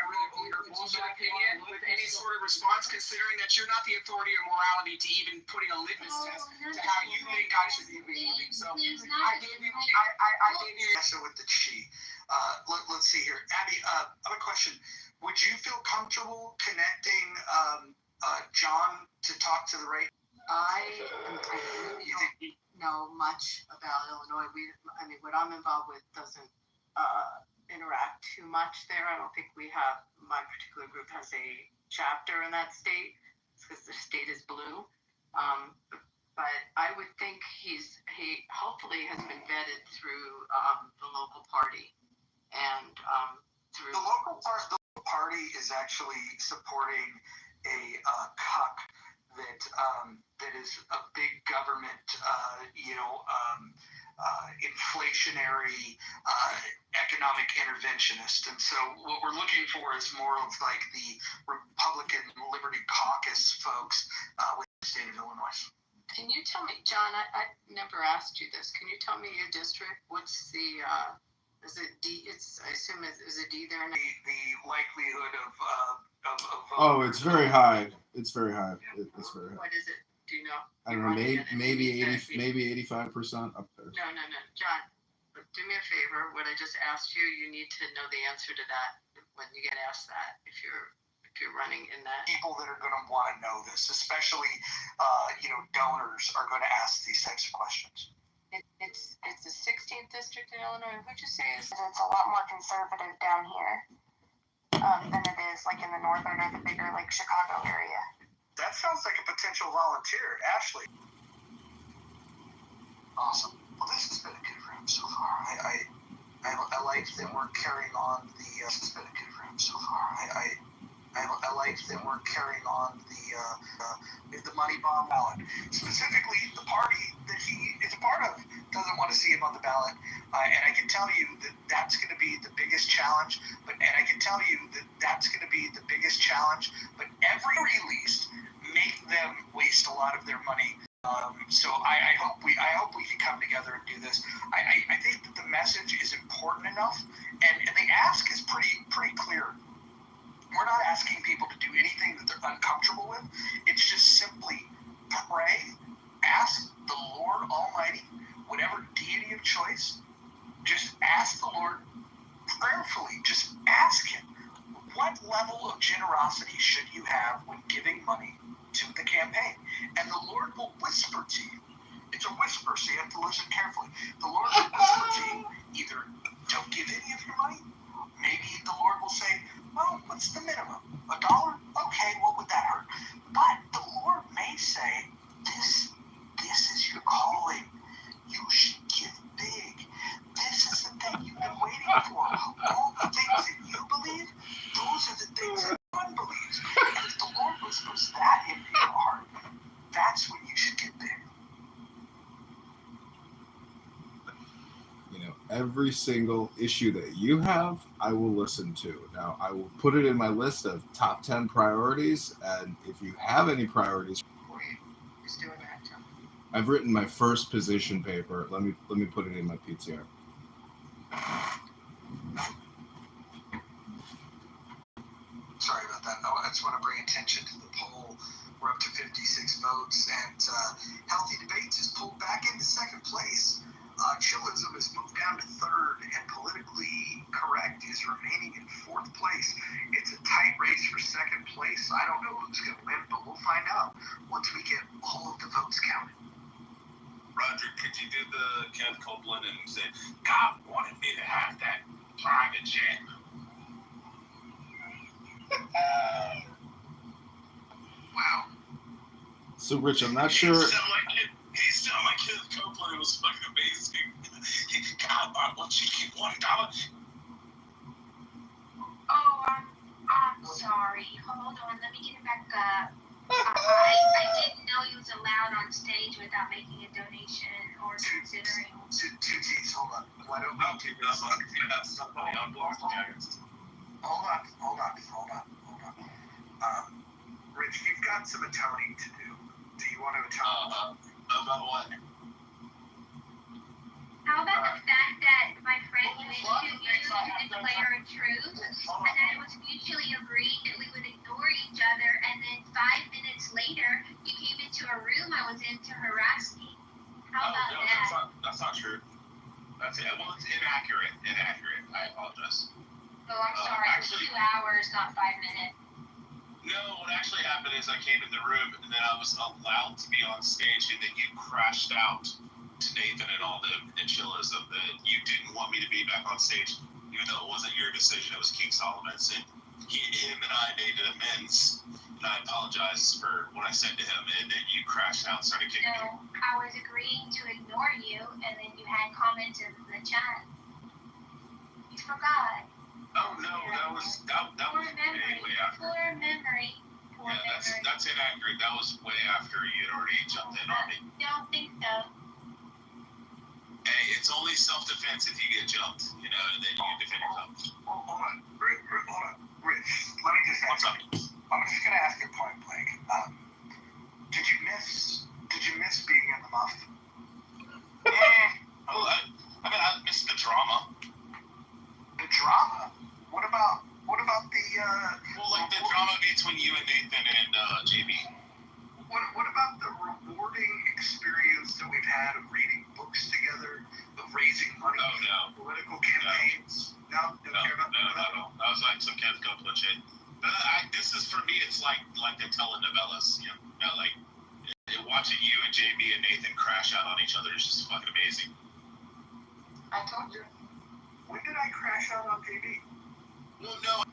really owe your bullshit opinion with any sort of response, considering that you're not the authority or morality to even putting a litmus test to how you think I should be behaving. So I gave you with the chi. Let's see here, Abby. I have a question. Would you feel comfortable connecting John to talk to the right? I really don't know much about Illinois. What I'm involved with doesn't interact too much there. I don't think my particular group has a chapter in that state because the state is blue. But I would think he hopefully has been vetted through the local party and through the local party is actually supporting a cuck that is a big government, inflationary economic interventionist. And so what we're looking for is more of like the Republican Liberty Caucus folks with the state of Illinois. Can you tell me, John, I never asked you this. Can you tell me your district? What's the, is it D? I assume is it D there? The likelihood of Oh, it's very high. It's very high. It's very high. What is it? Do you know? I don't know. Maybe 85% up there. No, John. Do me a favor. What I just asked you, you need to know the answer to that when you get asked that. If you're running in that. People that are going to want to know this, especially donors, are going to ask these types of questions. It's the 16th district in Illinois. What'd you say is? It's a lot more conservative down here than it is like in the northern or the bigger like Chicago area. That sounds like a potential volunteer, Ashley. Awesome. Well, this has been a good room so far. I like that we're carrying on the. This has been a good room so far. I like that we're carrying on the the money bomb ballot. Specifically, the party that he is a part of doesn't want to see him on the ballot. And I can tell you that that's going to be the biggest challenge. But every least make them waste a lot of their money. So I hope we can come together and do this. I think that the message is important enough, and the ask is pretty clear. We're not asking people to do anything that they're uncomfortable with. It's just simply pray, ask the Lord Almighty, whatever deity of choice, just ask the Lord prayerfully. Just ask Him, what level of generosity should you have when giving money to the campaign? And the Lord will whisper to you. It's a whisper, so you have to listen carefully. The Lord will whisper to you, either don't give any of your money. Maybe the Lord will say, well, what's the minimum? $1? Okay, what would that hurt? But the Lord may say, this is your calling. You should give big. This is the thing you've been waiting for. All the things that you believe, those are the things that one believes. And if the Lord whispers that into your heart, that's when you should give big. Every single issue that you have, I will listen to. Now, I will put it in my list of top 10 priorities, and if you have any priorities, He's doing that, Tom. I've written my first position paper. Let me put it in my PTR. Sorry about that. I just want to bring attention to the poll. We're up to 56 votes, and Healthy Debates is pulled back into second place. Chillism is moved down to third, and Politically Correct is remaining in fourth place. It's a tight race for second place. I don't know who's going to win, but we'll find out once we get all of the votes counted. Roger, could you do the Kenneth Copeland and say, God wanted me to have that private jet? Wow. So, Rich, I'm not sure. He sounded like Kenneth Copeland. It was fucking amazing. God, won't you keep $1? Oh, I'm sorry. Hold on, let me get it back up. I didn't know he was allowed on stage without making a donation or considering. Geez, hold on. Why don't we do this? Hold on. Rich, you've got some atoning to do. Do you want to atone? About what? How about the fact that my friend wished you to declare a truce, and that it was mutually agreed that we would ignore each other, and then 5 minutes later, you came into a room I was in to harass me? How about that? That's not true. That's it. Well, it's inaccurate. I apologize. Oh, I'm sorry. It was 2 hours, not 5 minutes. No, what actually happened is I came in the room and then I was allowed to be on stage, and then you crashed out to Nathan and all them and Chillism that you didn't want me to be back on stage, even though it wasn't your decision, it was King Solomon's. And him and I made amends, and I apologize for what I said to him, and then you crashed out and started kicking me. No, I was agreeing to ignore you, and then you had comments in the chat. You forgot. Oh no, that was way after. Poor memory. Yeah, that's inaccurate. That was way after you had already jumped in on me. Don't think so. Hey, it's only self-defense if you get jumped, and then you defend yourself. Hold on. Rich, let me just ask you. I'm just going to ask you point blank. Did you miss being in the muff? I missed the drama. The drama? What about the the drama between you and Nathan and JB. What about the rewarding experience that we've had of reading books together, of raising money for political campaigns? No. That was like some Kenneth Copeland shit. This is, for me, it's like the telenovelas, like watching you and JB and Nathan crash out on each other is just fucking amazing. I told you. When did I crash out on JB? Well, no.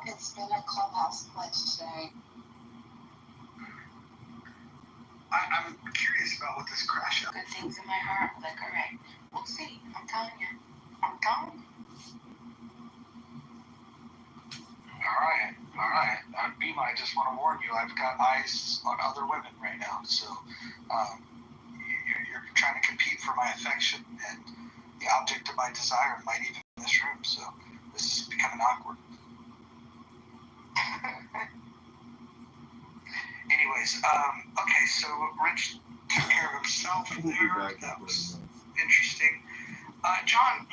It's been a clubhouse glitch today. I'm curious about what this crash out. Good things in my heart will correct. We'll see. I'm telling you. I'm telling you. All right. All right, Bima, I just want to warn you, I've got eyes on other women right now, so you're trying to compete for my affection, and the object of my desire might even be in this room, so this is becoming awkward. Anyways, okay, so Rich took care of himself there. That was interesting. John,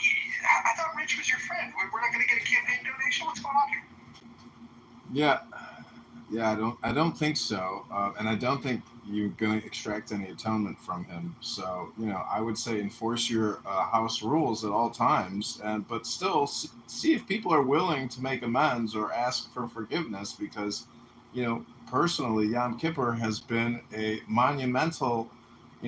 I thought Rich was your friend. We're not going to get a campaign donation? What's going on here? Yeah, I don't think so, and I don't think you're going to extract any atonement from him. So, I would say enforce your house rules at all times, but still see if people are willing to make amends or ask for forgiveness, because, personally, Yom Kippur has been a monumental,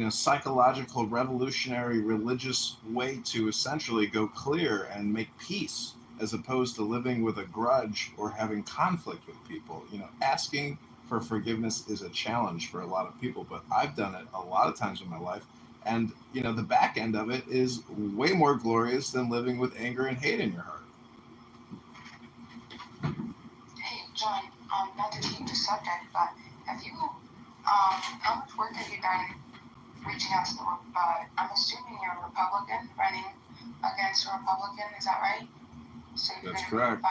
psychological, revolutionary, religious way to essentially go clear and make peace, as opposed to living with a grudge or having conflict with people. Asking for forgiveness is a challenge for a lot of people, but I've done it a lot of times in my life. And, the back end of it is way more glorious than living with anger and hate in your heart. Hey, John, not to change the subject, but have you, how much work have you done reaching out to I'm assuming you're a Republican running against a Republican, is that right? So you're That's going to correct.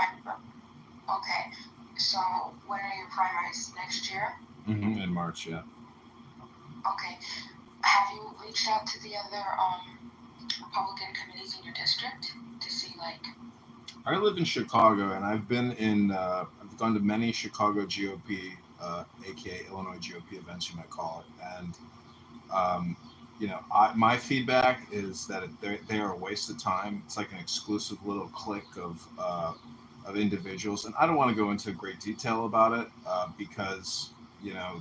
Okay, so when are your primaries? Next year? Mm-hmm. In March, yeah. Okay. Have you reached out to the other Republican committees in your district to see, I live in Chicago, and I've been I've gone to many Chicago GOP, aka Illinois GOP events, you might call it, and my feedback is that they are a waste of time. It's like an exclusive little clique of individuals, and I don't want to go into great detail about it because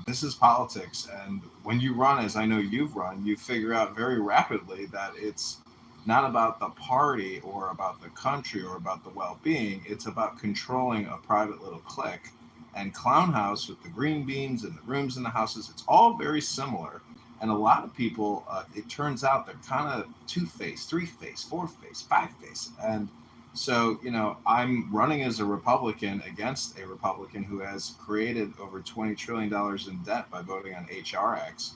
this is politics, and when you run, as I know you've run, you figure out very rapidly that it's not about the party or about the country or about the well-being. It's about controlling a private little clique. And Clown House, with the green beans and the rooms in the houses, it's all very similar. And a lot of people, it turns out, they're kind of two-faced, three-faced, four-faced, five-faced. And so, I'm running as a Republican against a Republican who has created over $20 trillion in debt by voting on HRX.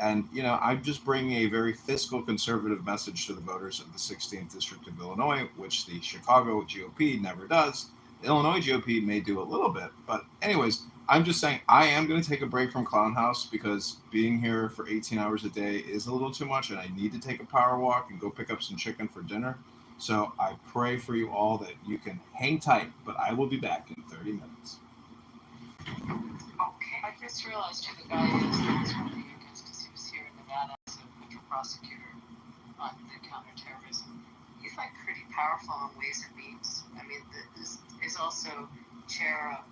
And, I'm just bringing a very fiscal conservative message to the voters of the 16th District of Illinois, which the Chicago GOP never does. The Illinois GOP may do a little bit. But anyways, I'm just saying I am going to take a break from Clown House because being here for 18 hours a day is a little too much, and I need to take a power walk and go pick up some chicken for dinner. So I pray for you all that you can hang tight, but I will be back in 30 minutes. Okay, I just realized who the guy is that was running against us. He was here in Nevada as a federal prosecutor on the counterterrorism. He's pretty powerful on Ways and Means. I mean, this is also chair of.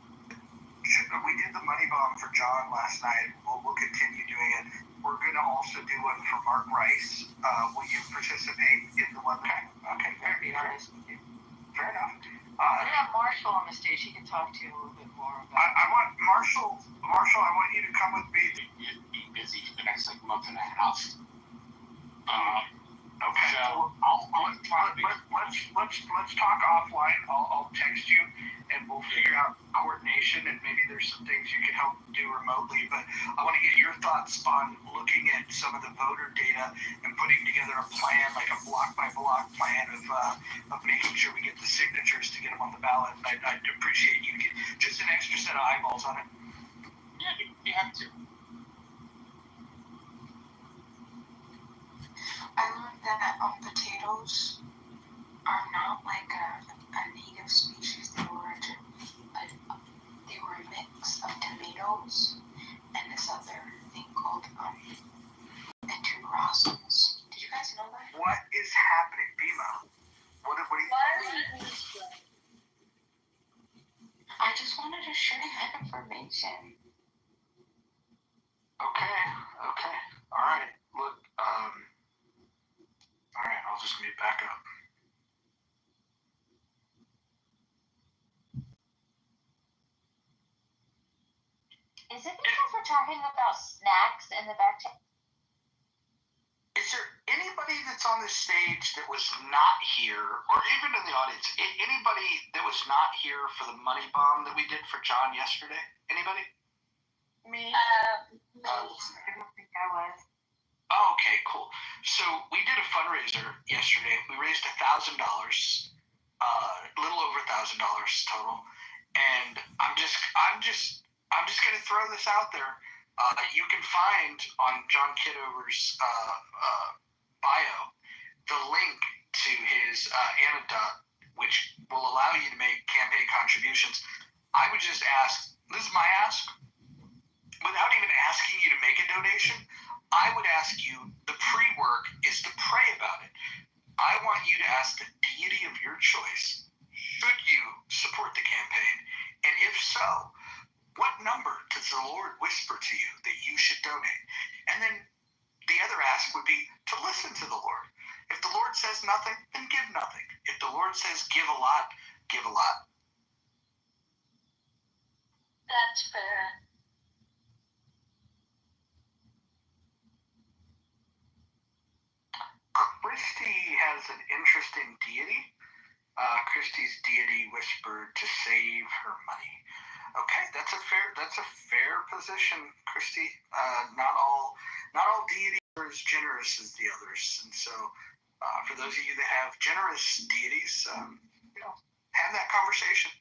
We did the money bomb for John last night. We'll continue doing it. We're going to also do one for Mark Rice. Will you participate in the one? Okay, fair enough. Fair enough. We have Marshall on the stage. He can talk to you a little bit more about. I want Marshall. I want you to come with me. You'd be busy for the next month and a half. Okay. So let's talk offline. I'll text you, and we'll figure out coordination, and maybe there's some things you can help do remotely. But I want to get your thoughts on looking at some of the voter data and putting together a plan, like a block by block plan of making sure we get the signatures to get them on the ballot. I'd appreciate you get just an extra set of eyeballs on it. Yeah, you have to. I learned that potatoes are not like a native species. They were a mix of tomatoes and this other thing called enterostomes. Did you guys know that? What is happening, Bima? What do you? Why are you eating this way? I just wanted to share that information. Okay. All right. Look, all right, I'll just meet back up. Is it because we're talking about snacks in the back? Is there anybody that's on this stage that was not here, or even in the audience, anybody that was not here for the money bomb that we did for John yesterday? Anybody? Me? I don't think I was. Oh, okay, cool. So we did a fundraiser yesterday. We raised $1,000, a little over $1,000 total. And I'm just gonna throw this out there. You can find on John Kitover's bio the link to his anecdote, which will allow you to make campaign contributions. I would just ask, this is my ask, without even asking you to make a donation, I would ask you, the pre-work is to pray about it. I want you to ask the deity of your choice, should you support the campaign? And if so, what number does the Lord whisper to you that you should donate? And then the other ask would be to listen to the Lord. If the Lord says nothing, then give nothing. If the Lord says give a lot, give a lot. That's fair. Christy has an interesting deity. Christy's deity whispered to save her money. Okay, that's a fair position, Christy. Not all deities are as generous as the others, and so for those of you that have generous deities, have that conversation.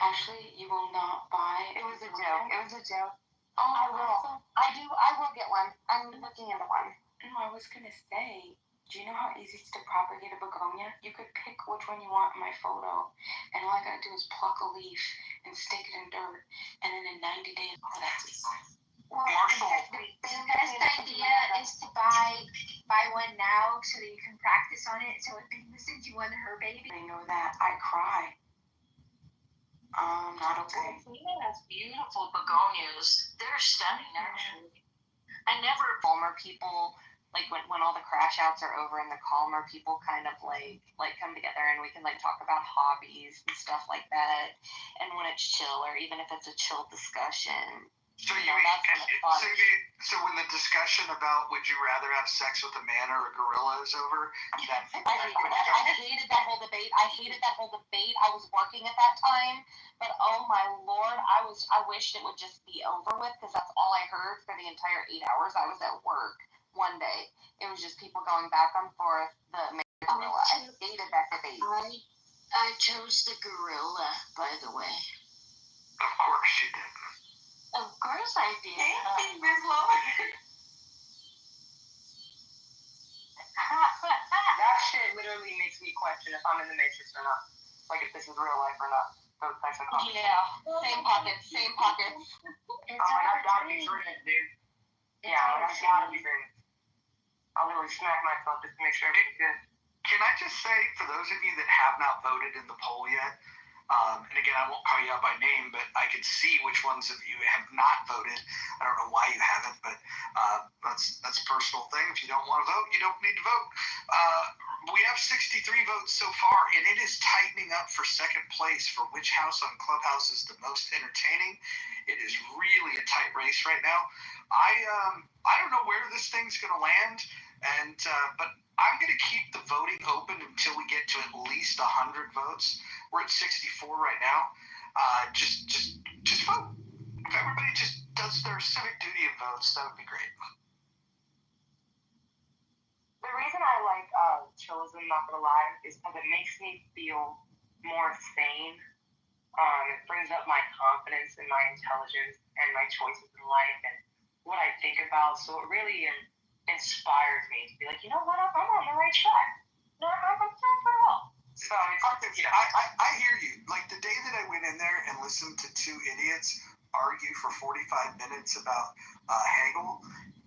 Ashley, you will not buy. It was a joke. It was a joke. Oh, I will. I will get one. I'm looking into one. No, I was gonna say, do you know how easy it's to propagate a begonia? You could pick which one you want in my photo, and all I gotta do is pluck a leaf and stick it in dirt, and then in 90 days, that's it. Well, the best idea is to buy one now so that you can practice on it. So if Big sends you one to her baby, I know that. I cry. Not okay. Selena has beautiful begonias. They're stunning, actually. I never calmer people, like when all the crash outs are over and the calmer people kind of like come together and we can like talk about hobbies and stuff like that. And when it's chill, or even if it's a chill discussion. So that's fun. So when the discussion about would you rather have sex with a man or a gorilla is over, I hated that whole debate. I was working at that time, but oh my Lord, I wished it would just be over with, because that's all I heard for the entire 8 hours I was at work one day. It was just people going back and forth. The gorilla. I hated that debate. I chose the gorilla, by the way. Of course you did. Of course I did. Thank you, Ms. Logan. That shit literally makes me question if I'm in the Matrix or not. Like if this is real life or not. Those types of comments. Yeah. Same pockets. Oh my God, gotta be dreaming, dude. Yeah, I gotta be dreaming. I'll really smack myself just to make sure everything's good. Can I just say, for those of you that have not voted in the poll yet, and again, I won't call you out by name, but I can see which ones of you have not voted. I don't know why you haven't, but that's a personal thing. If you don't want to vote, you don't need to vote. We have 63 votes so far, and it is tightening up for second place for which house on Clubhouse is the most entertaining. It is really a tight race right now. I don't know where this thing's going to land, but I'm going to keep the voting open until we get to at least 100 votes. We're at 64 right now. Just vote. If everybody just does their civic duty and votes, that would be great. The reason I like chillism, not gonna lie, is because it makes me feel more sane. It brings up my confidence in my intelligence and my choices in life and what I think about. So it really inspires me to be like, you know what, I'm on the right track. No, I'm doing pretty well. So I hear you. Like the day that I went in there and listened to two idiots argue for 45 minutes about Hegel,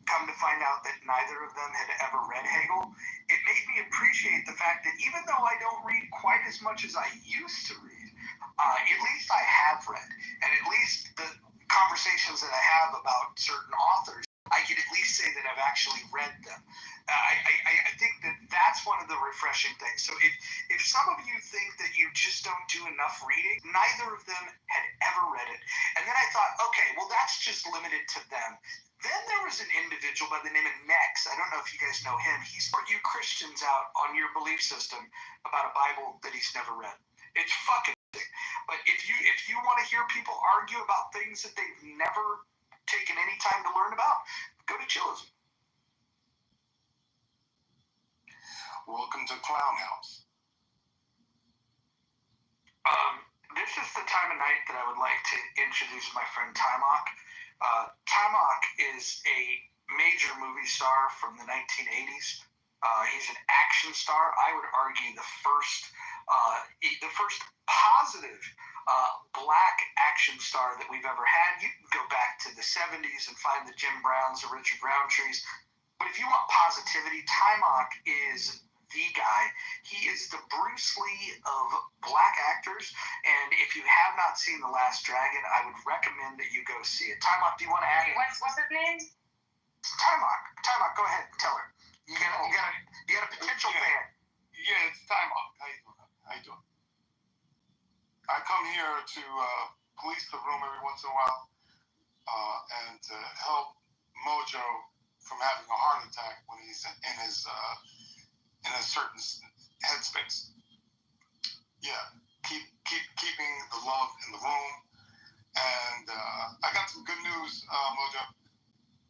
come to find out that neither of them had ever read Hegel, it made me appreciate the fact that even though I don't read quite as much as I used to read, at least I have read. And at least the conversations that I have about certain authors, I can at least say that I've actually read them. I think that that's one of the refreshing things. So if some of you think that you just don't do enough reading, neither of them had never read it. And then I thought, okay, well, that's just limited to them. Then there was an individual by the name of Nex. I don't know if you guys know him. He's put you Christians out on your belief system about a Bible that he's never read. It's fucking sick. But if you want to hear people argue about things that they've never taken any time to learn about, go to Chillism. Welcome to Clown House. This is the time of night that I would like to introduce my friend Timok. Timok is a major movie star from the 1980s. He's an action star. I would argue the first positive black action star that we've ever had. You can go back to the 70s and find the Jim Browns, the Richard Rowntrees. But if you want positivity, Timok is the guy. He is the Bruce Lee of black actors, and if you have not seen The Last Dragon, I would recommend that you go see it. Timok, do you want to add it? What's his name? Timok, go ahead, tell her. You got a potential fan. Yeah, it's Timok. How you doing? I come here to police the room every once in a while and to help Mojo from having a heart attack when he's in a certain headspace. Yeah, keeping the love in the room. And I got some good news, Mojo.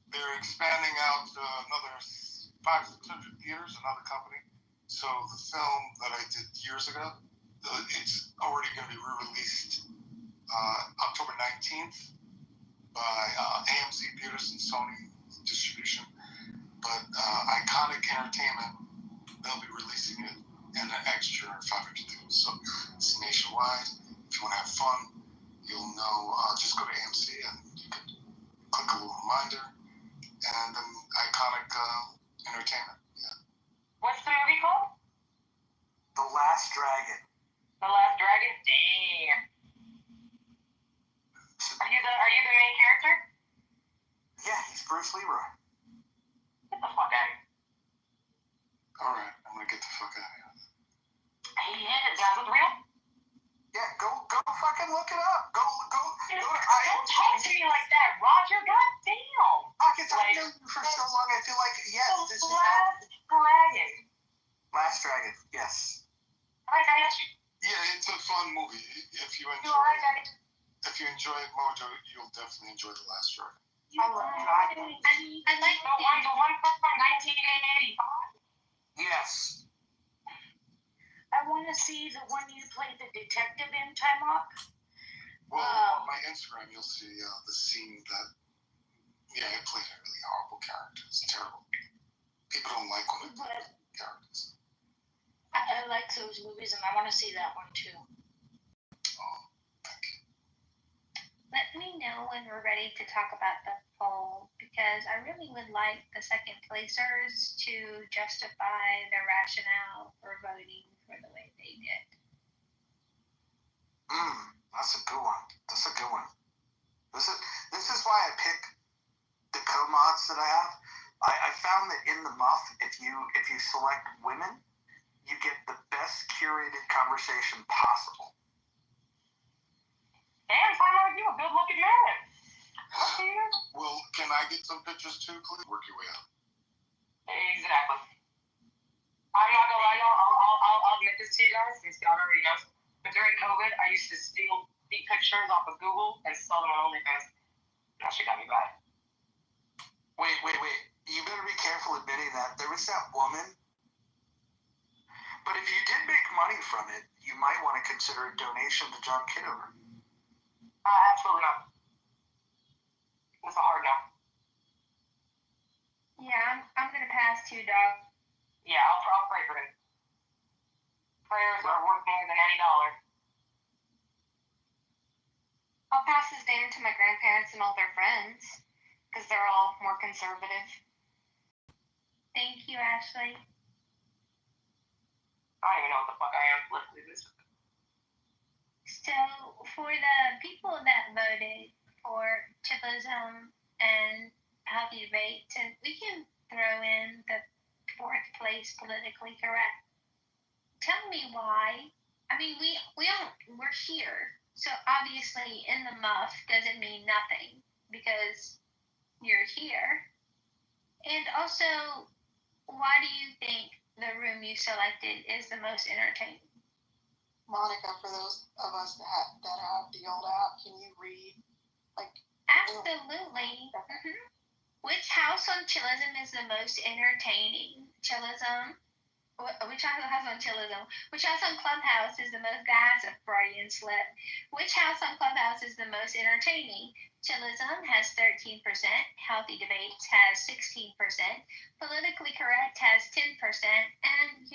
They're expanding out another 500-600 theaters, another company. So the film that I did years ago, it's already going to be re-released October 19th by AMC Theaters and Sony Distribution. But Iconic Entertainment, they'll be releasing it in an extra 500 theaters. So it's nationwide. If you want to have fun, you'll know, just go to AMC and you can click a little reminder. And then Iconic Entertainment, yeah. What's the movie called? The Last Dragon. The Last Dragon? Damn. Are you the main character? Yeah, he's Bruce Leroy. Get the fuck out of here. Alright, I'm gonna get the fuck out of here. He is. Does it real? Yeah, go fucking look it up. Go. Don't talk to me like that, Roger. God damn. I've known you for so long. I feel like, yes, this is Last Dragon. Last Dragon, yes. Yeah, it's a fun movie. If you enjoy Mojo, you'll definitely enjoy The Last Dragon. I love Dragon. I like the one from 1985. Yes. I want to see the one you played the detective in, Timok. Well, on my Instagram, you'll see the scene that, I played a really horrible character. It's terrible. People don't like when I play characters. I like those movies, and I want to see that one too. Oh, thank you. Let me know when we're ready to talk about the poll, because I really would like the second placers to justify their rationale for voting for the way they did. That's a good one. This is why I pick the co-mods that I have. I found that in the muff, if you select women, you get the best curated conversation possible. And Timok, you a good-looking man. Well, can I get some pictures too, please? Work your way out. Exactly. I'm not gonna lie, y'all. I'll admit this to you guys, since y'all already know. But during COVID, I used to steal feet pictures off of Google and sell them on OnlyFans. That shit got me bad. Wait. You better be careful admitting that. There was that woman. But if you did make money from it, you might want to consider a donation to John Kitover. Absolutely not. It's a hard no. Yeah, I'm gonna pass too, dog. Yeah, I'll pray for him. Prayers are worth more than any dollar. I'll pass this down to my grandparents and all their friends, because they're all more conservative. Thank you, Ashley. I don't even know what the fuck I am. Let's do this. So, for the people that voted for Chillism and Healthy Debate, we can throw in the fourth place politically correct. Tell me why. I mean, we're here. So obviously, in the muff doesn't mean nothing because you're here. And also, why do you think the room you selected is the most entertaining? Monica, for those of us that have the old app, can you read? Absolutely. Mm-hmm. Which house on Chillism is the most entertaining? Chillism. Which house on Chillism? Which house on Clubhouse is the most? That's a Freudian slip. Which house on Clubhouse is the most entertaining? Chillism has 13%. Healthy Debates has 16%. Politically Correct has 10%. And,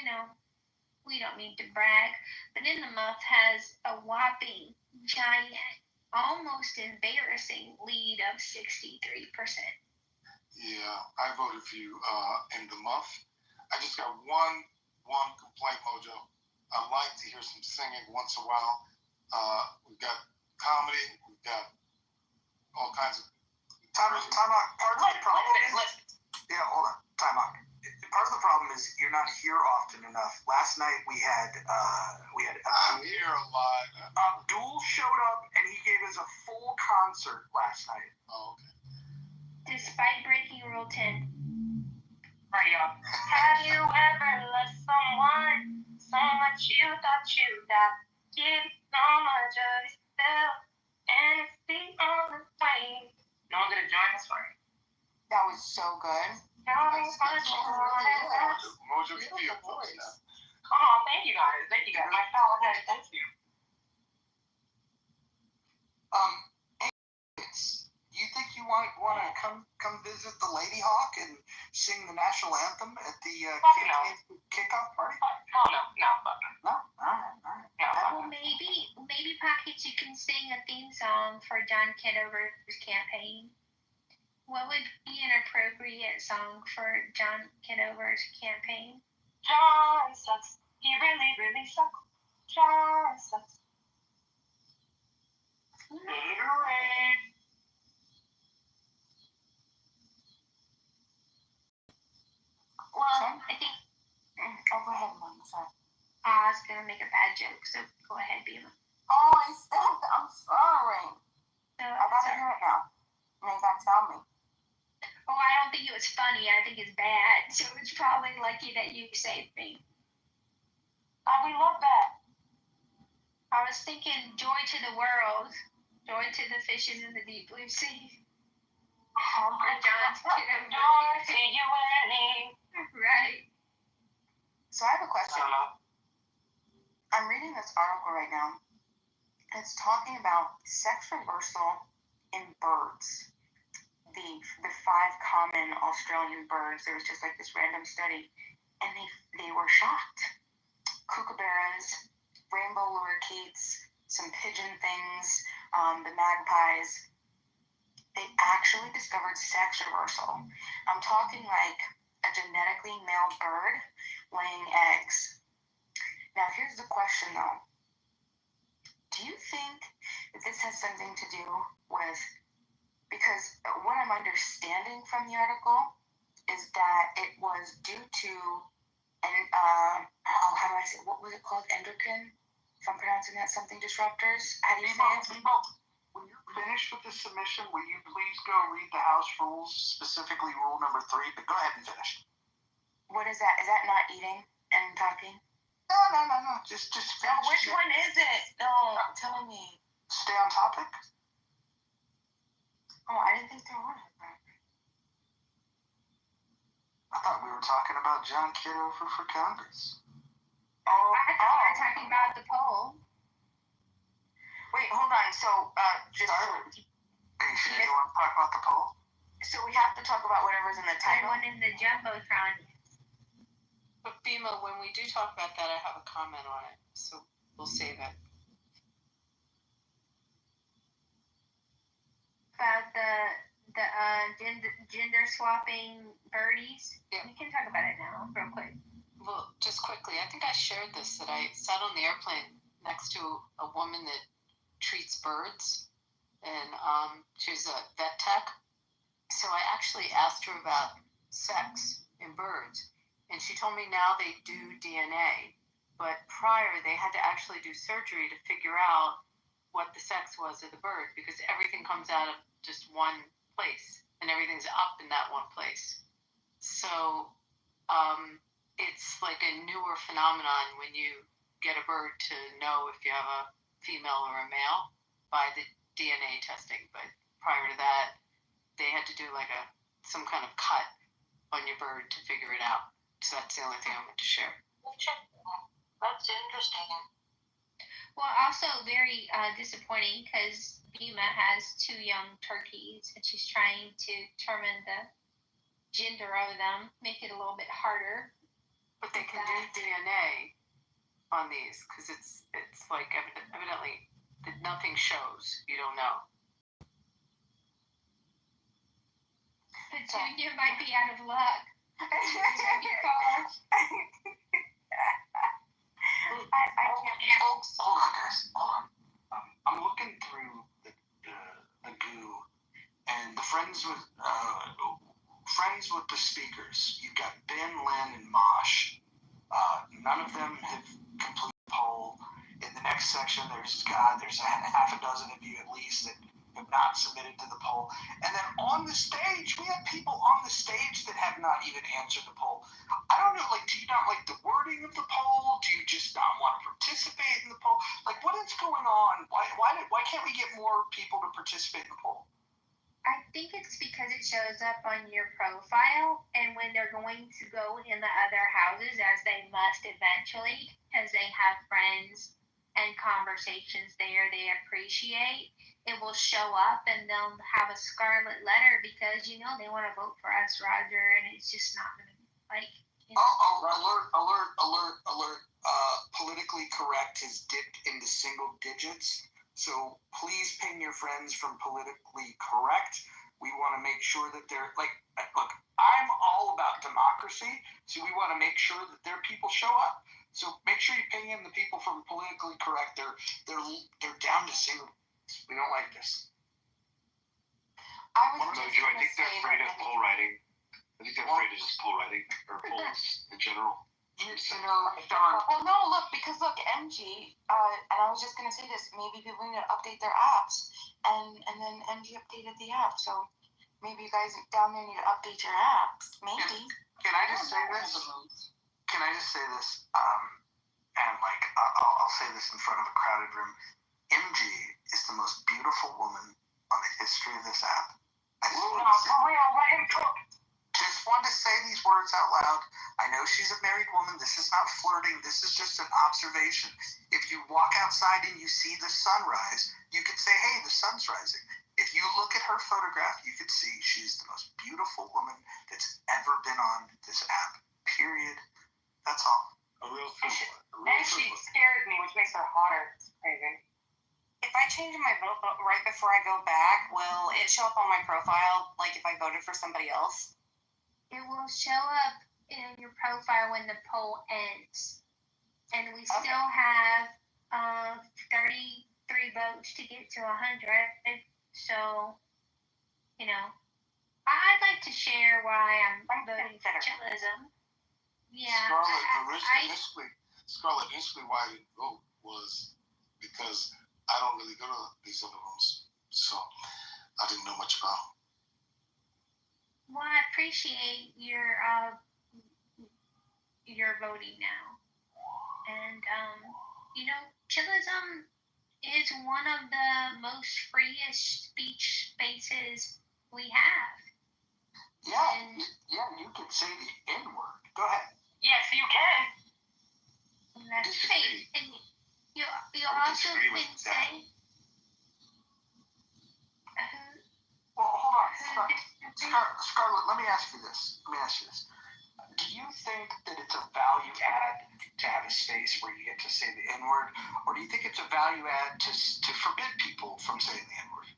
we don't need to brag, but In the Muff has a whopping, giant, almost embarrassing lead of 63%. Yeah, I voted for you in the muff. I just got one complaint, Mojo. I like to hear some singing once in a while. We've got comedy, we've got all kinds of. Time out. Part of the problem. Yeah, hold on. Time out. Part of the problem is you're not here often enough. Last night we had I'm here a lot. Abdul showed up and he gave us a full concert last night. Oh, okay. Despite breaking Rule 10. Right, y'all. Have you ever let someone so much you thought you got? Give so much of yourself and it's the only way. No one gonna join us for it. That was so good. Mojo can be a voice now. Oh, thank you guys. My fellow head, thank you. You think you want to come visit the Lady Hawk and sing the national anthem at the campaign kickoff party? No. No? All right. Well, maybe Pockets, you can sing a theme song for John Kitover's campaign. What would be an appropriate song for John Kitover's campaign? John sucks. He really, really sucks. John sucks. Gatorade. Well, I think. Oh, go ahead, Mom. Sorry. I was going to make a bad joke, so go ahead, Bima. Oh, I said, I'm sorry. No, I gotta hear it now. You gotta tell me. Oh, I don't think it was funny. I think it's bad. So it's probably lucky that you saved me. We love that. I was thinking joy to the world, joy to the fishes in the deep blue sea. John's joy to you and me. Right. So I have a question. I'm reading this article right now. It's talking about sex reversal in birds. The 5 common Australian birds. There was just like this random study, and they were shocked. Kookaburras, rainbow lorikeets, some pigeon things, the magpies. They actually discovered sex reversal. I'm talking like a genetically male bird laying eggs. Now here's the question though. Do you think that this has something to do with, because what I'm understanding from the article is that it was due to how do I say, what was it called? Endocrine? If I'm pronouncing that, something disruptors? How do you say it? When you're finished with the submission, will you please go read the House rules, specifically rule number 3? But go ahead and finish. What is that? Is that not eating and talking? No. Just finish. No, which one is it? No, tell me. Stay on topic. Oh, I didn't think there was. I thought we were talking about John Kitover for Congress. I thought we were talking about the poll. Wait, hold on. So, just... Are you sure you want to talk about the poll? So we have to talk about whatever's in the title? One in the Jumbotron. But Bima, when we do talk about that, I have a comment on it. So we'll save it. About the gender swapping birdies. Yeah. We can talk about it now, real quick. Well, just quickly, I think I shared this, that I sat on the airplane next to a woman that treats birds, and she's a vet tech. So I actually asked her about sex in birds, and she told me now they do DNA, but prior they had to actually do surgery to figure out what the sex was of the bird, because everything comes out of just one place and everything's up in that one place. So it's like a newer phenomenon when you get a bird to know if you have a female or a male by the DNA testing. But prior to that, they had to do like some kind of cut on your bird to figure it out. So that's the only thing I want to share. That's interesting. Well, also very disappointing because Bima has 2 young turkeys and she's trying to determine the gender of them, make it a little bit harder. But they can do DNA on these because it's like evidently that nothing shows. You don't know. But Junior might be out of luck. I can't. Folks, hold on, guys. Hold on. I'm looking through the goo and the friends with the speakers. You've got Ben, Lynn, and Mosh. None of them have completed the poll. In the next section, there's a half a dozen of you at least that have not submitted to the poll. And then on the stage, we have people on the stage that have not even answered the poll. I don't know, like, do you not like the wording of the poll? Do you just not want to participate in the poll? Like, what is going on? Why can't we get more people to participate in the poll? I think it's because it shows up on your profile, and when they're going to go in the other houses, as they must eventually, because they have friends and conversations there they appreciate, it will show up and they'll have a scarlet letter because, they want to vote for us, Roger, and it's just not going to be like... Alert. Politically correct has dipped into single digits. So please ping your friends from politically correct. We want to make sure that they're look, I'm all about democracy. So we want to make sure that their people show up. So make sure you ping in the people from politically correct. They're down to single. We don't like this. I think they're afraid of poll writing. I think they're afraid of just poll writing or polls in general. Well, no, because MG, and I was just going to say this, maybe people need to update their apps, and then MG updated the app, so maybe you guys down there need to update your apps, maybe. Can I just say this? And I'll say this in front of a crowded room. MG is the most beautiful woman on the history of this app. Just want to say these words out loud. I know she's a married woman. This is not flirting. This is just an observation. If you walk outside and you see the sunrise, you could say, hey, the sun's rising. If you look at her photograph, you could see she's the most beautiful woman that's ever been on this app. Period. That's all. She scared me, which makes her hotter. It's crazy. If I change my vote right before I go back, will it show up on my profile, like if I voted for somebody else? It will show up in your profile when the poll ends. And we still have 33 votes to get to 100. So, I'd like to share why I'm voting for chillism. Yeah. Scarlett, initially why I didn't vote was because I don't really go to these other rooms. So I didn't know much about them. Well, I appreciate your voting now. And, chillism is one of the most freest speech spaces we have. Yeah, you can say the N-word. Go ahead. Yes, you can. That's right. And you also can say... Well, hold on. Scarlett, let me ask you this. Do you think that it's a value add to have a space where you get to say the N-word, or do you think it's a value add to forbid people from saying the N-word?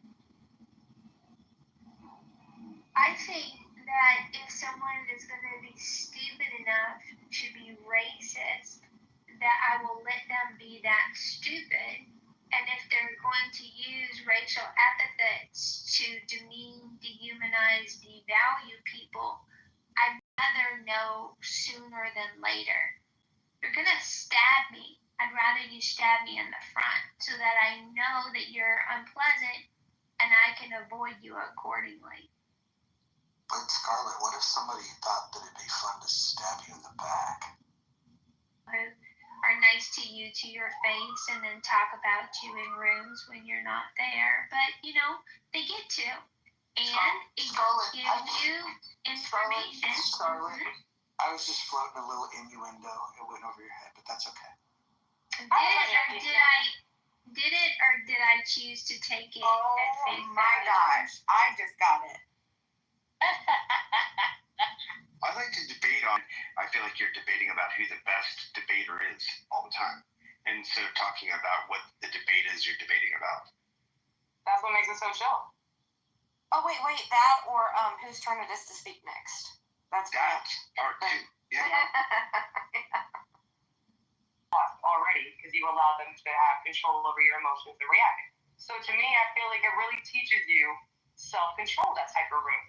I think that if someone is going to be stupid enough to be racist, that I will let them be that stupid. And if they're going to use racial epithets to demean, dehumanize, devalue people, I'd rather know sooner than later. You're going to stab me. I'd rather you stab me in the front so that I know that you're unpleasant and I can avoid you accordingly. But Scarlett, what if somebody thought that it'd be fun to stab you in the back? Who are nice to you to your face and then talk about you in rooms when you're not there. But, you know, they get to. And it gives you information. Scarlett, I was just floating a little innuendo. It went over your head, but that's okay. Did I choose to take it at face value? Oh my gosh, I just got it. I like to debate on, I feel like you're debating about who the best debater is all the time. Instead of talking about what the debate is you're debating about. That's what makes it so chill. Oh, wait, that or whose turn it is to speak next. That's that. Part two. Yeah. Already, because you allow them to have control over your emotions and react. So to me, I feel like it really teaches you self-control, that type of room.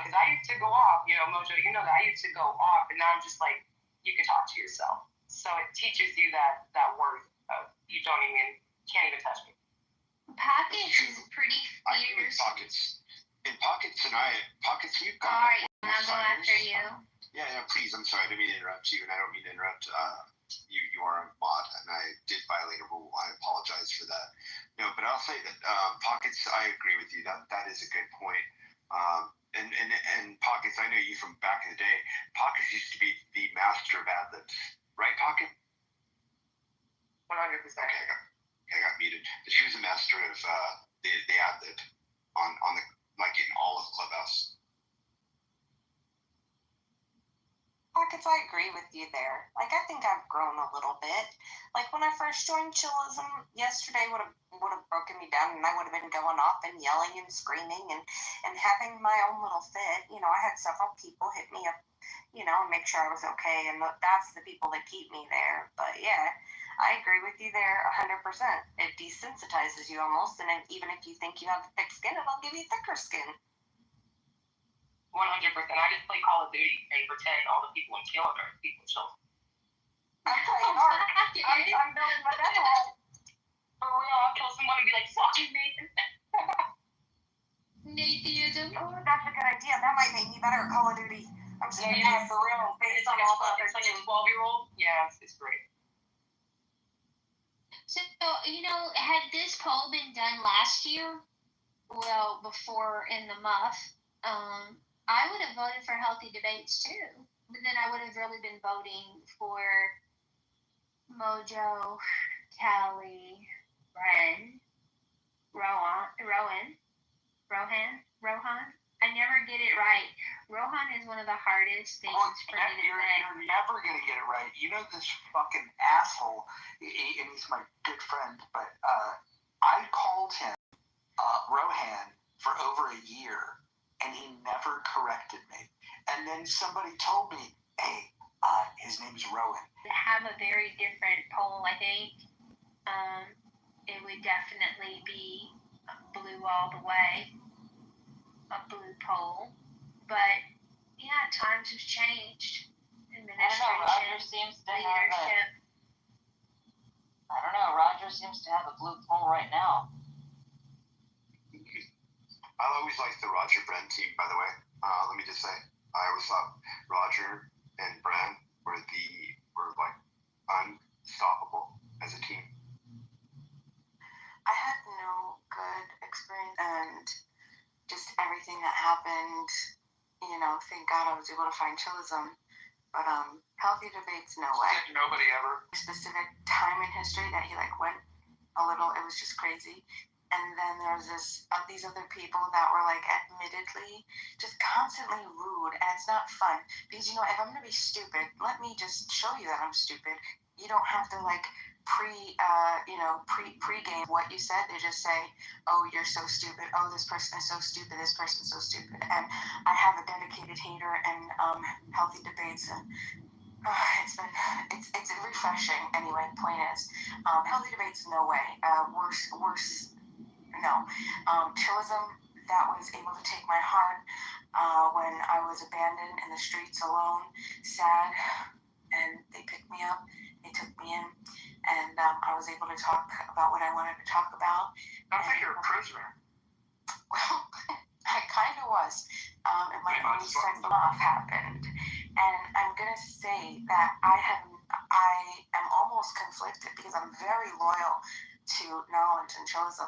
Because I used to go off, you know, Mojo, you know that I used to go off, and now I'm just like, you can talk to yourself. So it teaches you that worth of you can't even touch me. Pockets is pretty fierce. I agree with Pockets. In Pockets, we've got... Sorry, I'll go after you. Yeah, please, I'm sorry, I didn't mean to interrupt you, and I don't mean to interrupt you are a mod, and I did violate a rule. I apologize for that. No, but I'll say that Pockets, I agree with you. That is a good point. And Pockets, I know you from back in the day. Pockets used to be the master of ad-libs. Right, Pocket? 100%. Okay, I got muted. But she was a master of the ad-lib on the, like, in all of Clubhouse. Pockets, I agree with you there. Like, I think I've grown a little bit. Like, when I first joined Chillism, yesterday would have broken me down, and I would have been going off and yelling and screaming and having my own little fit. You know, I had several people hit me up, you know, and make sure I was okay, and that's the people that keep me there. But, yeah, I agree with you there 100%. It desensitizes you almost, and then even if you think you have thick skin, it'll give you thicker skin. 100%. I just play Call of Duty and pretend all the people in Kitover are people children. I'm playing hard. I'm building my death wall. For real, I'll kill someone and be like, fuck you, Nathan. Nathan. Oh, that's a good idea. That might make me better at Call of Duty. I'm just for real. Based on all the other 12-year-old. Yeah, it's great. So, you know, had this poll been done last year, well, before in the muff, I would have voted for healthy debates too, but then I would have really been voting for Mojo, Callie, Rohan. I never get it right. Rohan is one of the hardest things for me to say. You're never gonna get it right. You know this fucking asshole, and he's my good friend, but I called him Rohan for over a year. And he never corrected me. And then somebody told me, hey, his name's Rowan. Have a very different poll, I think. It would definitely be blue all the way. A blue poll. But, yeah, times have changed. Administration, Roger seems to leadership. I don't know, Roger seems to have a blue poll right now. I always liked the Roger Bren team, by the way. Let me just say, I always thought Roger and Bren were like unstoppable as a team. I had no good experience, and just everything that happened, you know, thank God I was able to find Chillism. But healthy debates, no way. Nobody ever. Specific time in history that he like went a little, it was just crazy. And then there was these other people that were like admittedly just constantly rude, and it's not fun because, you know, if I'm gonna be stupid, let me just show you that I'm stupid. You don't have to like pre-game what you said. They just say, oh, you're so stupid. Oh, this person is so stupid. This person's so stupid. And I have a dedicated hater and healthy debates, and it's refreshing. Anyway, point is, healthy debates, no way. Worse. No. Chillism, that was able to take my heart when I was abandoned in the streets alone, sad, and they picked me up, they took me in, and I was able to talk about what I wanted to talk about. I think you're a prisoner. Well, I kind of was. And my own send off happened. And I'm going to say that I am almost conflicted because I'm very loyal to Knowledge and Chosen.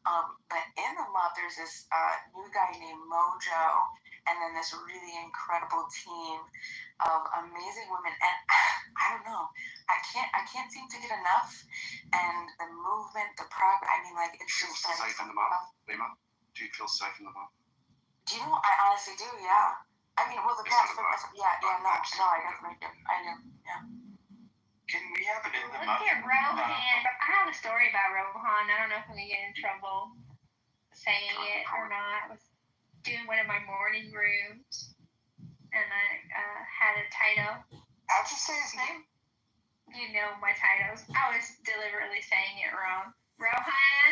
But in the love, there's this new guy named Mojo, and then this really incredible team of amazing women. And I don't know, I can't seem to get enough. And the movement, the progress, I mean, like, it's just safe in the mouth, Lima? Do you feel safe in the mouth? Do you know? I honestly do, yeah. I mean, well, the past, no, I definitely do. I do, yeah. Can we have it in the Look mouth? at Rohan. I have a story about Rohan. I don't know if I'm going to get in trouble saying it or not. I was doing one of my morning rooms, and I had a title. How'd you say his name? You know my titles. I was deliberately saying it wrong. Rohan.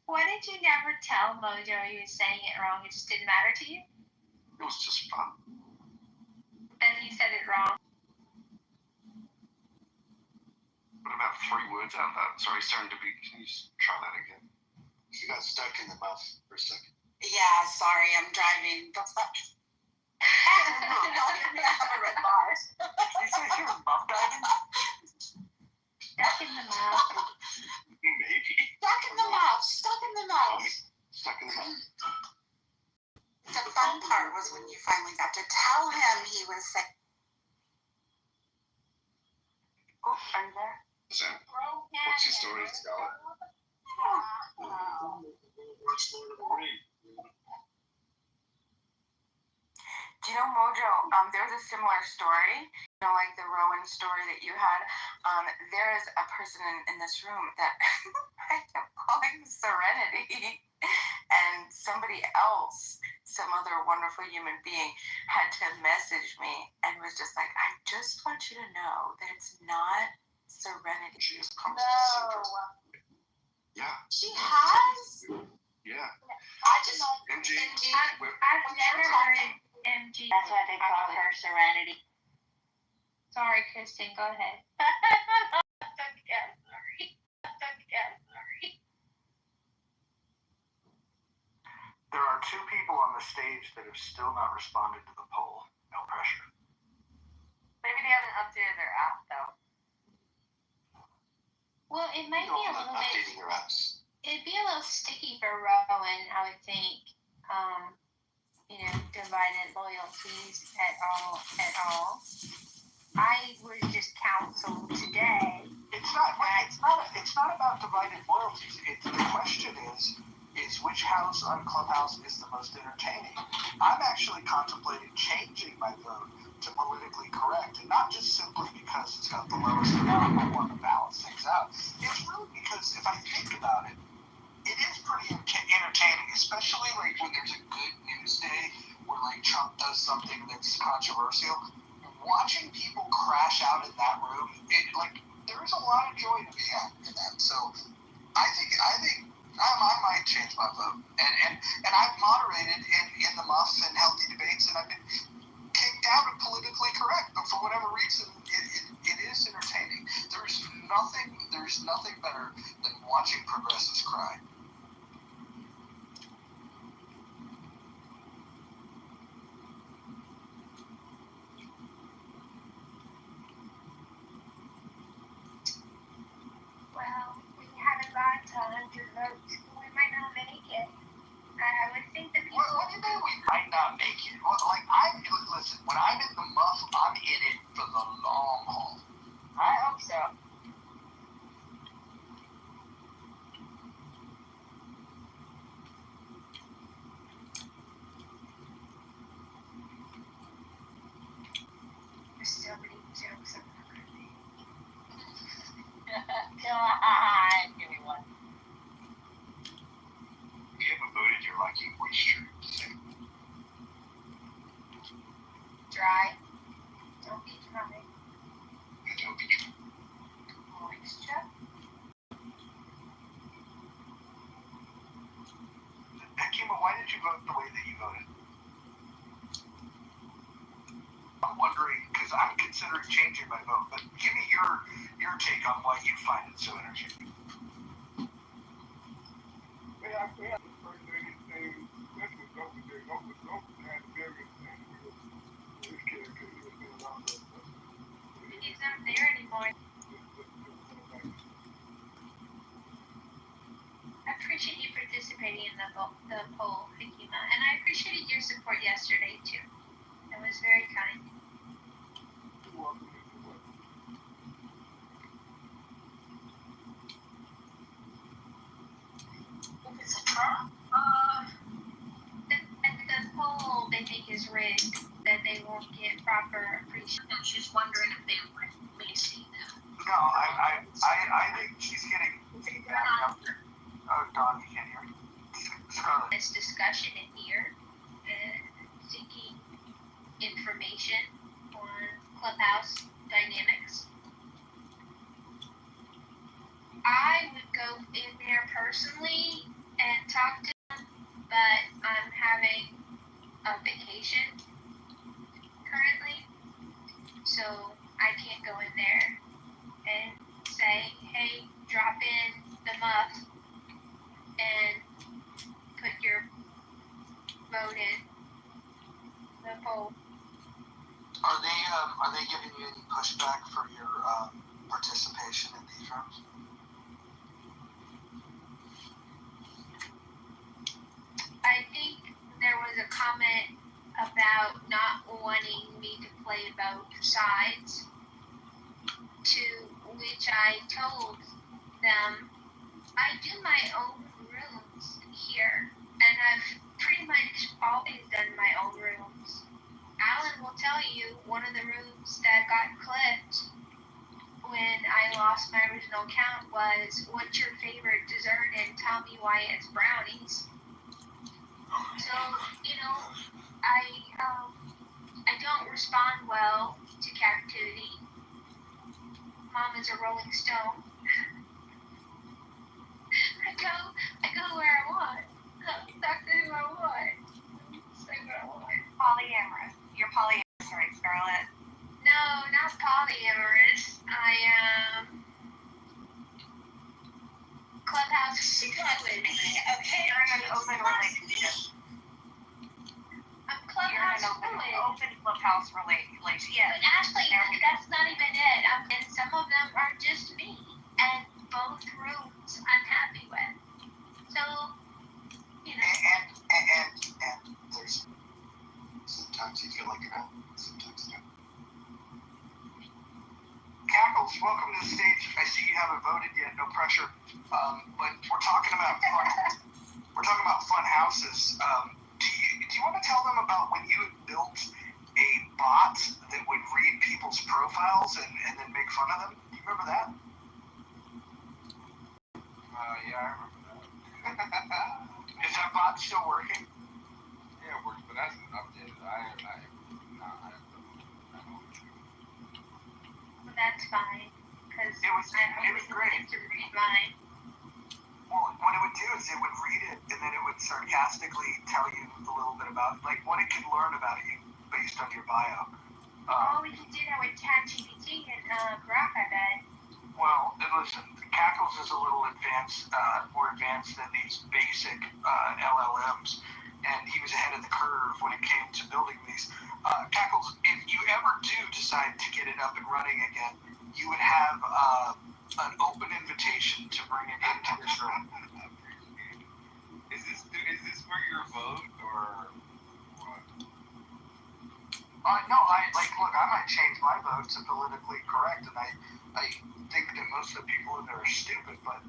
Why did you never tell Mojo you were saying it wrong? It just didn't matter to you? It was just fun. Then he said it wrong. What about 3 words out of that? Sorry, serendipity. Can you just try that again? You got stuck in the mouth for a second. Yeah, sorry, I'm driving. Don't stop. No, I haven't read bars. You said you were buff diving? Stuck in the mouth. Maybe. Stuck in the mouth. Stuck in the mouth. Stuck in the mouth. The fun part was when you finally got to tell him he was sick. Oh, are you there? Sam, what's your story, Scarlett? Do you know Mojo? There's a similar story, you know, like the Rowan story that you had. There is a person in this room that I kept calling Serenity, and somebody else, some other wonderful human being, had to message me and was just like, I just want you to know that it's not Serenity. She has constant syndrome. Yeah. She has? Yeah. I just MG. I've never heard MG. That's why they call her Serenity. Sorry, Kristen, go ahead. Sorry. There are 2 people on the stage that have still not responded to the poll. No pressure. Maybe they haven't updated their app, though. Well, it might be a little bit. Updating your apps. It'd be a little sticky for Rowan, I would think. You know, divided loyalties at all. I was just counseled today. It's not about divided loyalties. The question is which house on Clubhouse is the most entertaining? I'm actually contemplating changing my vote to politically correct, and not just simply because it's got the lowest amount. I want to balance things out. It's really because if I think about it, it is pretty entertaining, especially like when there's a good news day where like Trump does something that's controversial. Watching people crash out in that room, there is a lot of joy to be had in that. So I think I might change my vote, and I've moderated in the muff and healthy debates, and I've been kicked out of politically correct, but for whatever reason, it is entertaining. There's nothing better than watching progressives cry. Well, we haven't got to 100 votes. We might not make it. I would think that people. What do you mean we might not make it? Well, listen, when I'm in the muff, I'm in it for the long haul. I hope so. There's so many jokes I'm not going to make. Give me one. If you haven't voted, you're lucky. Moisture. Dry. Don't be dry. Don't be dry. Moisture. Akima, why did you vote the way that you voted? I'm wondering because I'm considering changing my vote. But give me your take on why you find it so entertaining. He's not there anymore. I appreciate you participating in the poll, Hikima, and I appreciated your support yesterday too. It was very kind. If it's a Trump, the poll they think is rigged, that they won't get proper appreciation. I'm just wondering if they may see that. No, I think she's getting feedback out there. Oh, Don, you can't hear me. Scarlett. This discussion in here, seeking information on Clubhouse dynamics. I would go in there personally and talk to them, but I'm having a vacation currently, so I can't go in there and say, hey, drop in the muff and put your vote in the poll. Are they giving you any pushback for your participation in these rooms? I think there was a comment about not wanting me to play both sides, to which I told them I do my own rooms here, and I've pretty much always done my own rooms. Alan will tell you one of the rooms that got clipped when I lost my original account was, what's your favorite dessert and tell me why it's brownies. So, I don't respond well to captivity. Mom is a Rolling Stone. I go where I want. Talk to who I want. Say what I want. Polyamorous. You're polyamorous, right, Scarlett? No, not polyamorous. I am Clubhouse fluid. Okay. You're in an open relationship. I'm Clubhouse fluid. Open Clubhouse relationship. Yeah. But Ashley, that's not even it. And some of them are just me. And both rooms I'm happy with. So, And there's sometimes you feel like you're not, sometimes you don't. Cackles, welcome to the stage. I see you haven't voted yet, no pressure. But we're talking about fun houses. Do you want to tell them about when you had built a bot that would read people's profiles and then make fun of them? Do you remember that? Yeah, I remember that. Is that bot still working? Yeah, it works, but that's updated. Well, that's fine, because it was great to read mine. Well, what it would do is it would read it, and then it would sarcastically tell you a little bit about, like, what it can learn about you based on your bio. We can do that with ChatGPT and Grok, I bet. Well, and listen, Cackles is a little advanced, more advanced than these basic LLMs, and he was ahead of the curve when it came to building these. Cackles, if you ever do decide to get it up and running again, you would have an open invitation to bring it into this room. Is this for your vote or what? No, look, I might change my vote to politically correct, and I think that most of the people in there are stupid, but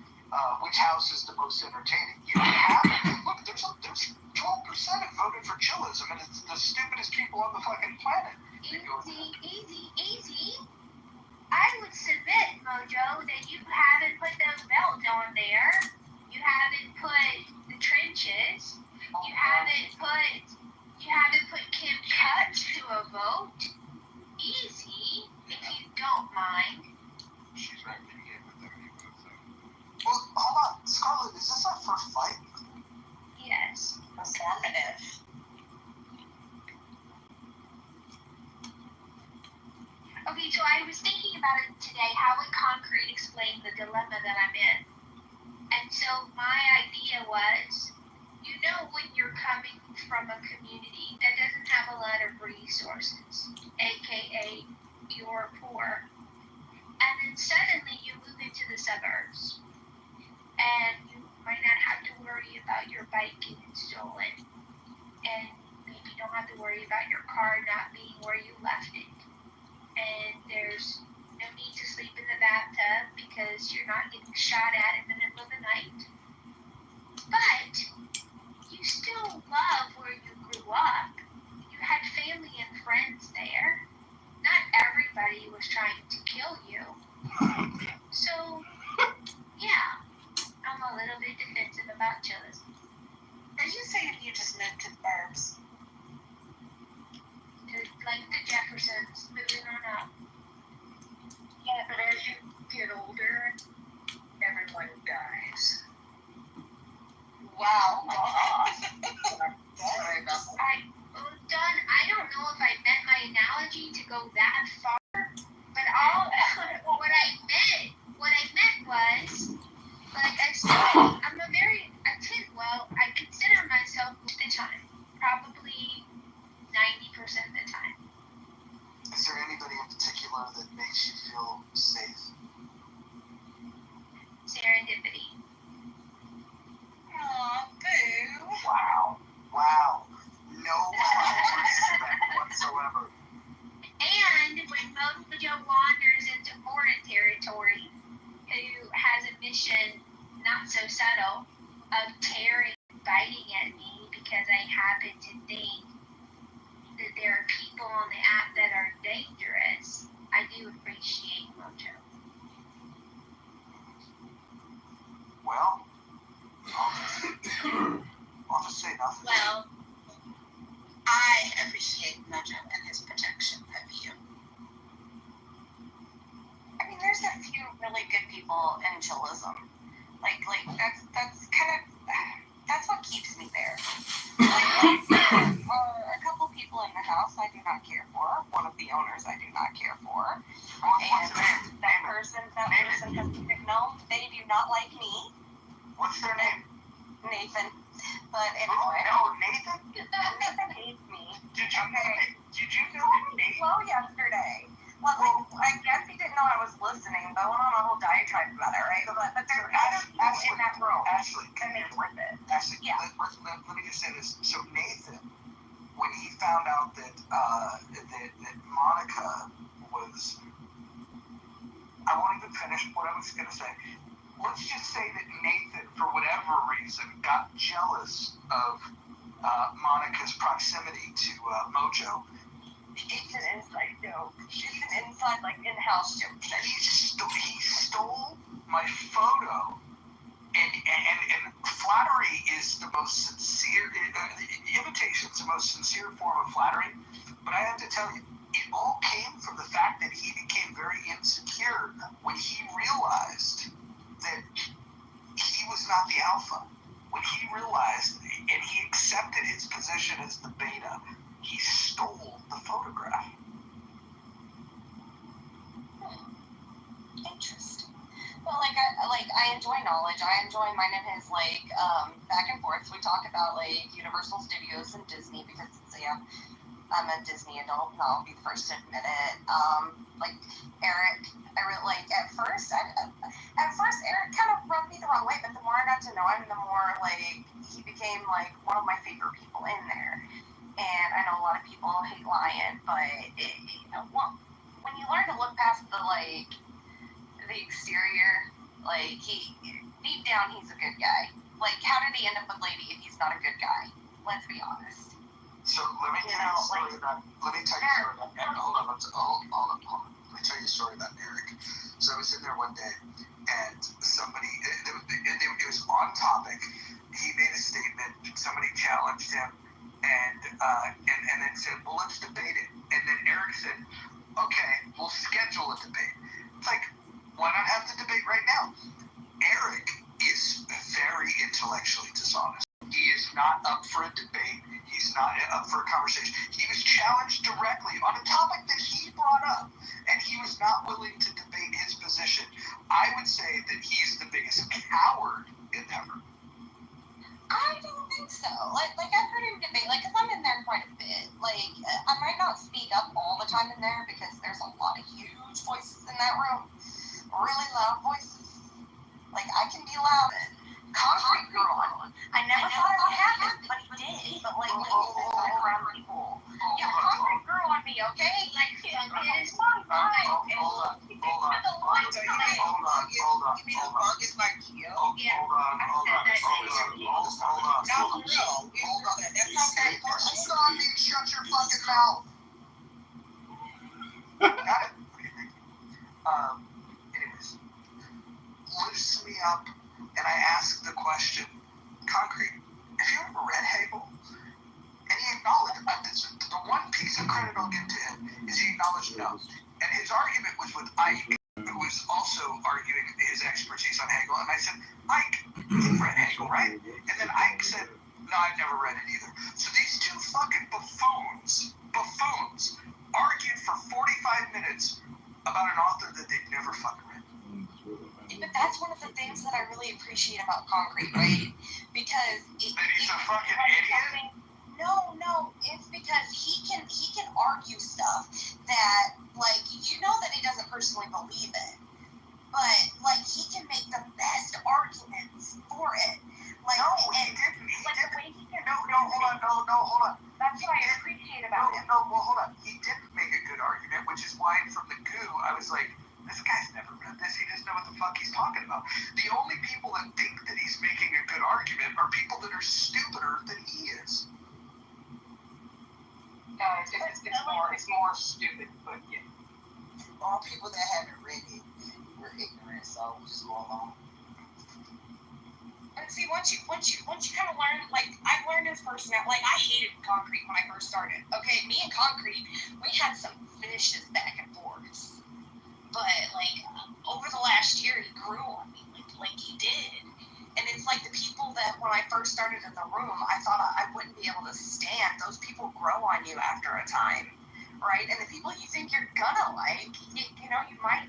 which house is the most entertaining? You have it. Look, there's 12% that voted for chillism, and it's the stupidest people on the fucking planet. Easy. I would submit, Mojo, that you haven't put those belts on there. You haven't put the trenches. You haven't put Kim Cutts to a vote. Easy, if you don't mind. She's right to get with every vote, so. Well, hold on. Scarlett, is this our first fight? Yes. Informative. I was thinking about it today, how would concrete explain the dilemma that I'm in? And so my idea was, you know, when you're coming from a community that doesn't have a lot of resources, aka you're poor, and then suddenly you move into the suburbs, and you might not have to worry about your bike getting stolen, and maybe you don't have to worry about your car not being where you left it, and there's no need to sleep in the bathtub because you're not getting shot at in the middle of the night. But you still love where you grew up. You had family and friends there. Not everybody was trying to kill you. So, yeah, I'm a little bit defensive about chillism. Are you saying you just moved to the burbs? Like the Jeffersons, moving on up. Yeah, but as you get older, everyone dies. Wow. Sorry about that. Don, I don't know if I meant my analogy to go that far, but what I meant was, like I said, I consider myself most of the time, probably 90% of the time. Is there anybody in particular that makes you feel safe? Serendipity. Aw, boo. Wow. No respect whatsoever. And when Mojo wanders into foreign territory, who has a mission not so subtle of tearing and biting at me because I happen to think that there are people on the app that are dangerous, I do appreciate Mojo. Well, I'll just say nothing. Well, I appreciate Mojo and his protection of you. I mean, there's a few really good people in chillism. Like that's kind of that's what keeps me there. Like, there are a couple people in the house I do not care for. One of the owners I do not care for. What's their name? That person no, they do not like me. What's their name? Nathan. But anyway. Oh, Nathan? Nathan hates me. Did you know that Nathan? Slow yesterday. Well, I guess he didn't know I was listening, but I went on a whole diatribe about it, right? But there are other people in that room. Ashley, and it's worth it. Ashley, yeah. Let me just say this. So Nathan, when he found out that Monica was, I won't even finish what I was going to say. Let's just say that Nathan, for whatever reason, got jealous of Monica's proximity to Mojo. It's an inside joke. It's an inside, like, in-house joke. He stole my photo, and flattery is the most sincere, imitation is the most sincere form of flattery, but I have to tell you, it all came from the fact that he became very insecure when he realized that he was not the alpha. When he realized, and he accepted his position as the beta, he stole the photograph. Interesting. Well, I enjoy knowledge. I enjoy mine and his back and forth. We talk about Universal Studios and Disney because I'm a Disney adult, and I'll be the first to admit it. Eric, I really at first Eric kind of rubbed me the wrong way, but the more I got to know him, the more he became one of my favorite people in there. And I know a lot of people hate Lion, but when you learn to look past the exterior, he deep down he's a good guy. How did he end up with Lady if he's not a good guy? Let's be honest. So let me tell you a story about. Let me tell you a story about. Hold on. Let me tell you a story about Eric. So I was sitting there one day, and somebody. It was on topic. He made a statement. Somebody challenged him, and then said, "Well, let's debate it." And then Eric said, "Okay, we'll schedule a debate." It's like, why not have the debate right now? Eric is very intellectually dishonest. He is not up for a debate. He he's not up for a conversation. He was challenged directly on a topic that he brought up, and he was not willing to debate his position. I would say that he's the biggest coward in that room. I don't think so. Like I've heard him debate, like, 'cause I'm in there quite a bit. Like, I might not speak up all the time in there because there's a lot of huge voices in that room, really loud voices. Like, I can be loud. Concrete grew on. I never thought it would happen, but he did. But like around people. Yeah, concrete grew on me, okay? Like, it is my mind. Hold on. Give me the longest like you. Hold on. That's not me. Shut your fucking mouth. Got it? Okay, thank you. Anyways, lifts me up, and I ask the question, Concrete, have you ever read Hegel? And he acknowledged, the one piece of credit I'll give to him is he acknowledged no. And his argument was with Ike, who was also arguing his expertise on Hegel. And I said, Ike, you've read Hegel, right? And then Ike said, no, I've never read it either. So these two fucking buffoons, argued for 45 minutes about an author that they'd never fucking read. But that's one of the things that I really appreciate about Concrete, right? Because he's a fucking idiot. No, it's because he can argue stuff that, like, you know that he doesn't personally believe it, but like he can make the best arguments for it. Like, no, he didn't. Hold on. That's what I appreciate about him. Hold on. He didn't make a good argument, which is why from the goo I was like, this guy's never read this. He doesn't know what the fuck he's talking about. The only people that think that he's making a good argument are people that are stupider than he is. It's more stupid, but yeah. All people that haven't read it were ignorant, so we'll just go along. And see, once you kind of learn, like, I learned his personality. Like, I hated Concrete when I first started. Okay, me and Concrete, we had some vicious back and forths. But like over the last year, he grew on me, like he did. And it's like the people that when I first started in the room, I thought I wouldn't be able to stand. Those people grow on you after a time, right? And the people you think you're gonna like, you know, you might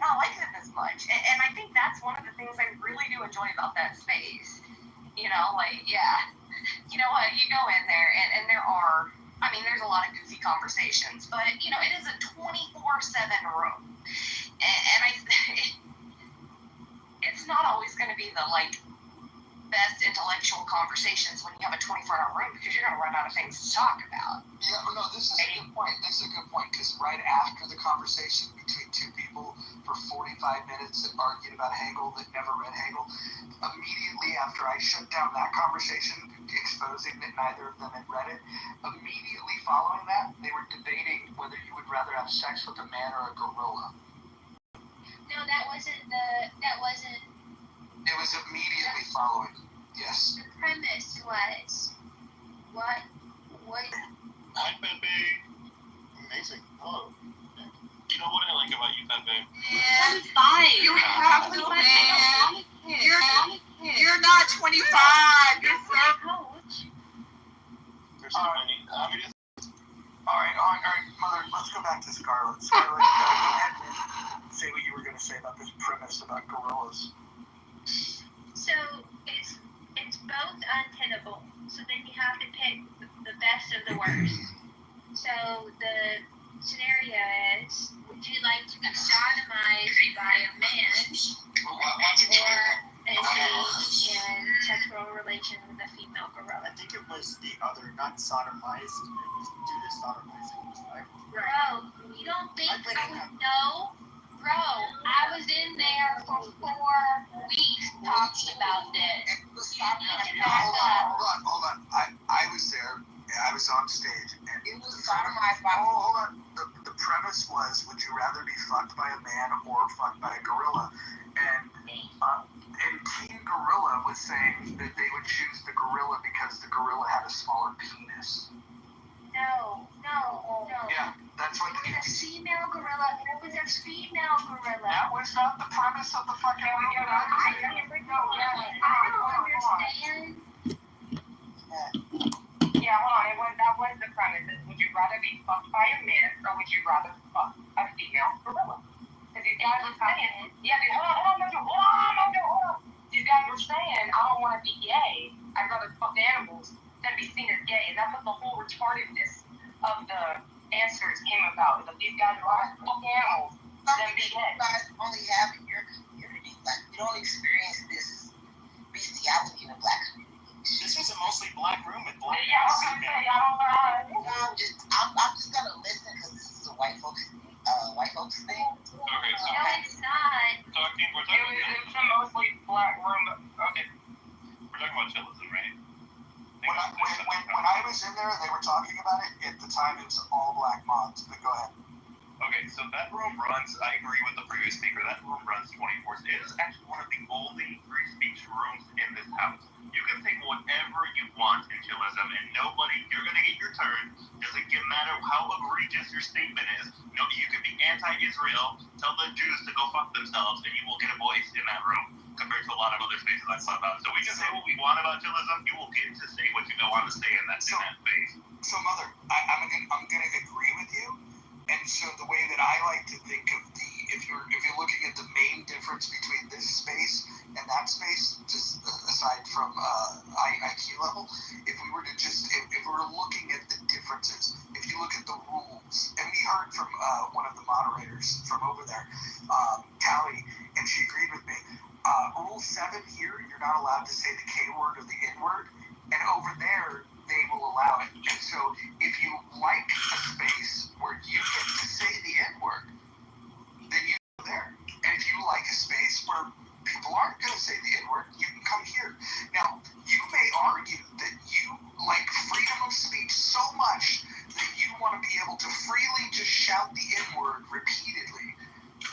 not like them as much. And I think that's one of the things I really do enjoy about that space. You know, like, yeah, you know what, you go in there and there are, I mean, there's a lot of goofy conversations, but, you know, it is a 24/7 room. And it's not always going to be the, like, best intellectual conversations when you have a 24-hour room because you're going to run out of things to talk about. Yeah, no, this is a good point. Because right after the conversation between two people for 45 minutes that argued about Hegel that never read Hegel, immediately after I shut down that conversation, exposing that neither of them had read it, immediately following that, they were debating whether you would rather have sex with a man or a gorilla. No, that wasn't. It was immediately following. Yes. The premise was, what? Hi, Pepe. Amazing. Hello. You know what I like about you, Pepe? Yeah. 25. You're happy, man. You're not 25. You're coach. There's so many. All right, Mother, let's go back to Scarlett. Say what you were going to say about this premise about gorillas. So it's both untenable. So then you have to pick the best of the worst. So the scenario is: would you like to be sodomized by a man, or engage in sexual relation with a female gorilla? I think it was the other, not sodomized. It was do this sodomizing. Bro, you don't think I would know? Bro, I was in there for 4 weeks talking about this. Hold on. I was there. I was on stage. And it was sodomized by. Hold on. The premise was: would you rather be fucked by a man or fucked by a gorilla? And Team Gorilla was saying that they would choose the gorilla because the gorilla had a smaller penis. No. Yeah, that's what it was. A female gorilla. It was a female gorilla. That was not the premise of the fucking movie. I don't understand. Yeah, hold on. premise is, would you rather be fucked by a man or would you rather fuck a female gorilla? Because these guys are saying, hold on. These guys were saying, I don't want to be gay. I'd rather fuck animals than be seen as gay. And that's what the whole retardedness of the answers came about. That these guys are fuck animals than be gay. You guys only have in your community. Like, you don't experience this bestiality in a black community. This was a mostly black room with black Yeah, I was going to say, I don't know. I'm just gonna listen because this is a white folks thing. Okay, so No, it's not. we're talking It was a mostly black room. Okay. we're talking about chillism, right? When I was in there, they were talking about it. At the time, it was all black mods. But go ahead. Okay, so that room runs, I agree with the previous speaker, that room runs 24/7. It is actually one of the only free speech rooms in this house. You can think whatever you want in chillism, and nobody, you're going to get your turn. Doesn't matter how egregious your statement is. You know, you could be anti-Israel, tell the Jews to go fuck themselves, and you will get a voice in that room, compared to a lot of other spaces I saw about. So we can say what we want about chillism, you will get to say what you want to say in that space. So, Mother, I'm gonna agree with you. And so the way that I like to think of if you're looking at the main difference between this space and that space, just aside from IQ level, if we were looking at the differences, if you look at the rules, and we heard from one of the moderators from over there, Callie, and she agreed with me. Rule 7 here, you're not allowed to say the K word or the N word, and over there, they will allow it. And so if you like a space where you get to say the N-word, then you go there. And if you like a space where people aren't going to say the N-word, you can come here. Now, you may argue that you like freedom of speech so much that you want to be able to freely just shout the N-word repeatedly.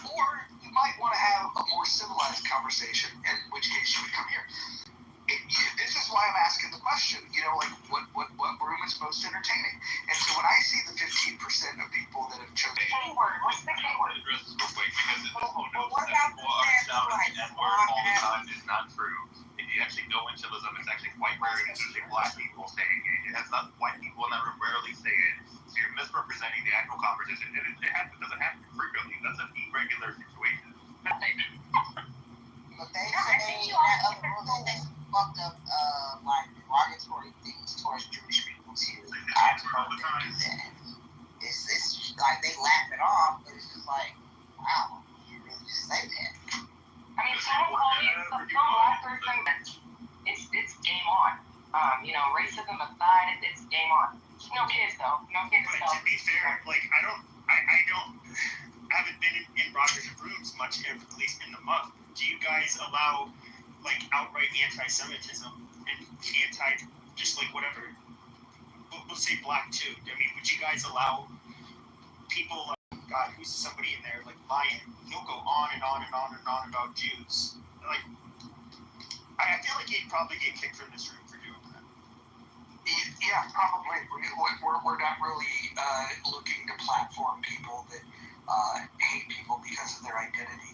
Or you might want to have a more civilized conversation, in which case you would come here. This is why I'm asking the question, like what room is most entertaining? And so when I see the 15% of people that have chosen What's the K word? Address this real quick because this whole notion that people are shouting the N-word all the time is not true. If you actually go into chillism, it's actually quite rare to see black people saying it. It has not white people in that room rarely say it. So you're misrepresenting the actual conversation. It doesn't happen frequently. That's an irregular situation. But they say that other room they fucked up like derogatory things towards Jewish people too. I've heard them do that. It's like they laugh it off, but it's just like, wow, you really just say that. I mean, some black person, it's game on. Racism aside, it's game on. No kids though. No kids though. But to be fair, like I haven't been in Rogers' rooms much, at least in the month. Do you guys allow like outright anti-Semitism and just like whatever? We'll say black too. I mean, would you guys allow people like, God, who's somebody in there like lying? He'll go on and on and on and on about Jews. Like, I feel like he'd probably get kicked from this room for doing that. Yeah, probably. We're not really looking to platform people that hate people because of their identity.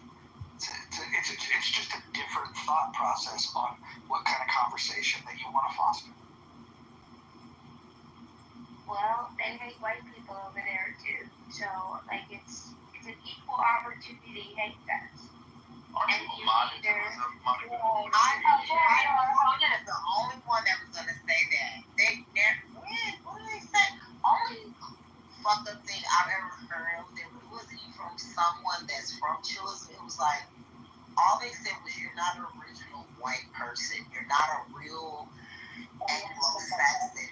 It's just a different thought process on what kind of conversation that you want to foster. Well, they hate white people over there too. So, like, it's an equal opportunity hate fest. And you either... The only one that was going to say that. What did they say? Only fucked up thing I've ever heard of, it wasn't even from someone that's from chillism. It was like, all they said was, you're not an original white person. You're not a real Anglo-Saxon.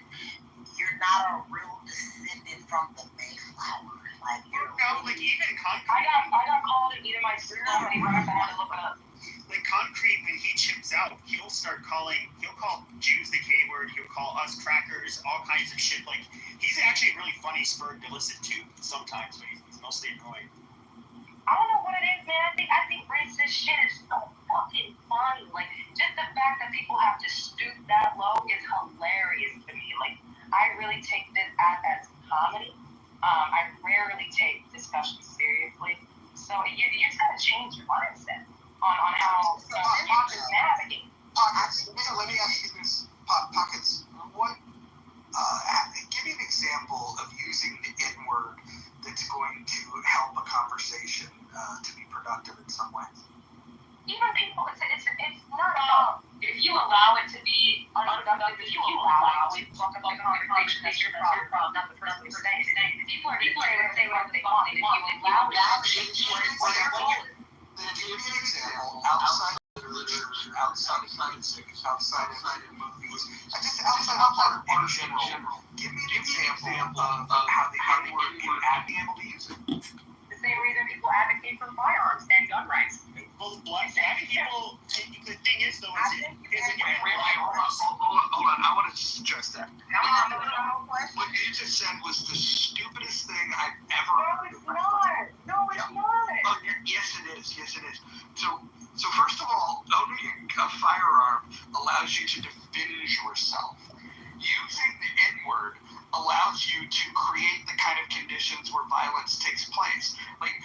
You're not a real descendant from the Mayflower. Like, you're like even Concrete. I got called it eating my cereal and he ran back to look it up. Like Concrete, when he chips out, he'll call Jews the K word, he'll call us crackers, all kinds of shit. Like, he's actually a really funny spurred to listen to sometimes, but he's mostly annoying. I don't know what it is, man. I think racist shit is so fucking funny. Like, just the fact that people have to stoop that low is hilarious to me. Like, I really take this as comedy. I rarely take discussions seriously. So you just gotta change your mindset on how to navigate. Let me ask you this, Pockets. What? Give me an example fuck up the conversation. That's your problem, not the person who's saying it. People are going to say whatever they want, and if you allow it, Then give me an example outside of literature, outside of statistics, outside of movies, just outside of art in general. Give me an example of how the N-word can be able to use it. the same reason people advocate for firearms and gun rights. Well, black people, the thing is, though, Hold on, I want to stress that. What you just said was the stupidest thing I've ever heard. No, it's not. Oh, yes, it is. So first of all, owning a firearm allows you to defend yourself. Using the N-word allows you to create the kind of conditions where violence takes place. Like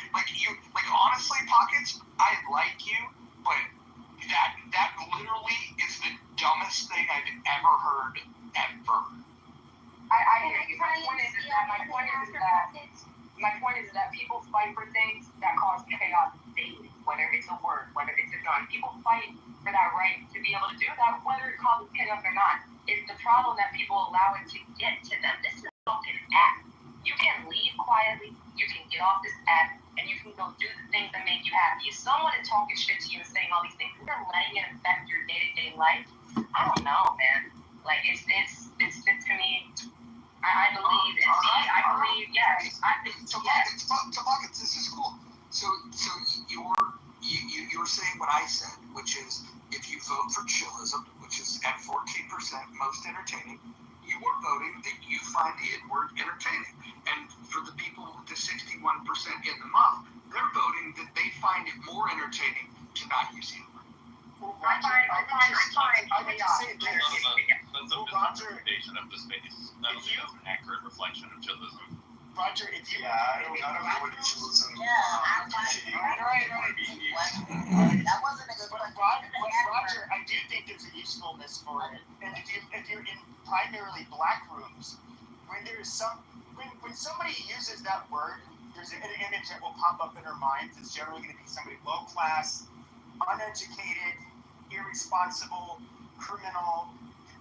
honestly, Pockets, I like you, but that literally is the dumbest thing I've ever heard, ever. I hear you. My point is that people fight for things that cause chaos daily, whether it's a word, whether it's a gun. People fight for that right to be able to do that, whether it causes chaos or not. It's the problem that people allow it to get to them. This is a fucking app. You can leave quietly, you can get off this app, and you can go do the things that make you happy. If someone is talking shit to you and saying all these things, you're letting it affect your day-to-day life. I don't know, man. Like, it's to me, I believe in me. I believe, yes. Pockets, this is cool. So you're saying what I said, which is if you vote for chillism, which is at 14% most entertaining, you are voting that you find the N-word entertaining. And for the people, the 61% in the month, they're voting that they find it more entertaining to not use the N-word. I would just say this. That's a misinterpretation of the space. That was an accurate reflection of chillism. Roger, if you... I don't know what chillism is. That wasn't a good one. Roger, I do think there's a usefulness for it. And if you're in primarily black rooms, when somebody uses that word, there's an image that will pop up in their minds. It's generally going to be somebody low class, uneducated, irresponsible, criminal,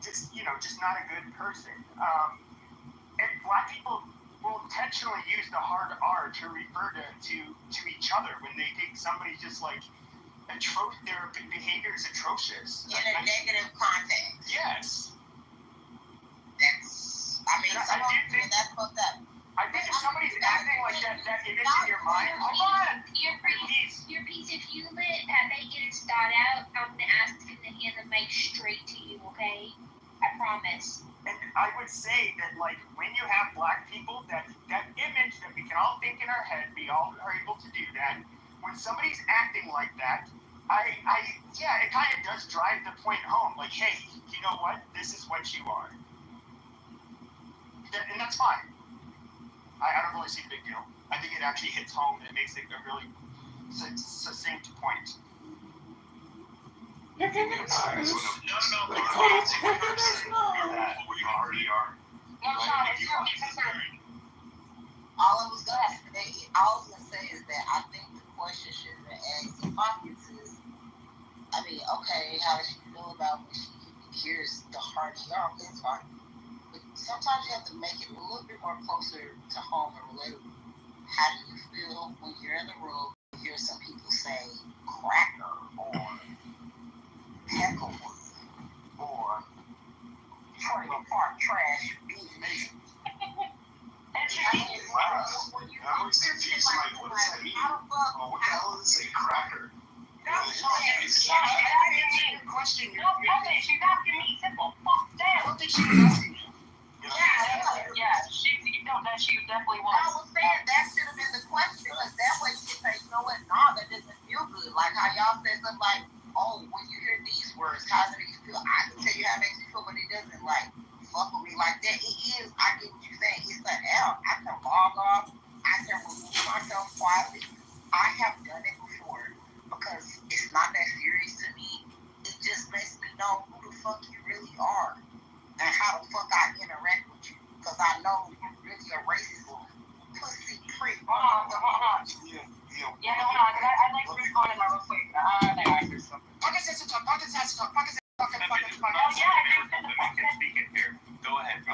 just not a good person. And black people will intentionally use the hard R to refer to each other when they think somebody's just like their behavior is atrocious. In a negative context. Yes. That's fucked up. I think if somebody's acting like that image in your mind, hold on. Your piece of human that they get it started out, I'm gonna ask him to hand the mic straight to you, okay? I promise. And I would say that, like, when you have black people, that image that we can all think in our head, we all are able to do that. When somebody's acting like that, it kind of does drive the point home. Like, hey, you know what? This is what you are. And that's fine. I don't really see a big deal. I think it actually hits home and it makes it a really succinct point. No. We already are. All I was gonna say is that I think the question should be asked to Pockets is, okay, how does she feel about when she hears the hard ER? It's fine. But sometimes you have to make it a little bit more closer to home and relatable. How do you feel when you're in the room and you hear some people say cracker or hecklewood or trailer park trash being made? What does that mean? What the hell is a cracker? She's asking me simple. Fuck that. I don't think she was asking you. She definitely was. I was saying that should have been the question, because that way she can say, you know what, no, that doesn't feel good. Like how y'all said something like, oh, when you hear these words, how does it make you feel? I can tell you how it makes you feel, but it doesn't fuck with me like that. It is, I get what you're saying. It's like, hell, I can log off, I can remove myself quietly. I have done it before because it's not that serious to me. It just lets me know who the fuck you really are and how the fuck I interact with you. Because I know you're really a racist pussy prick. Hold on. Yeah, hold on. I'd like to respond to my real quick. Pockets has to talk. Pockets has to talk. Pockets has to talk. Oh, yeah, I can speak in here. Go ahead.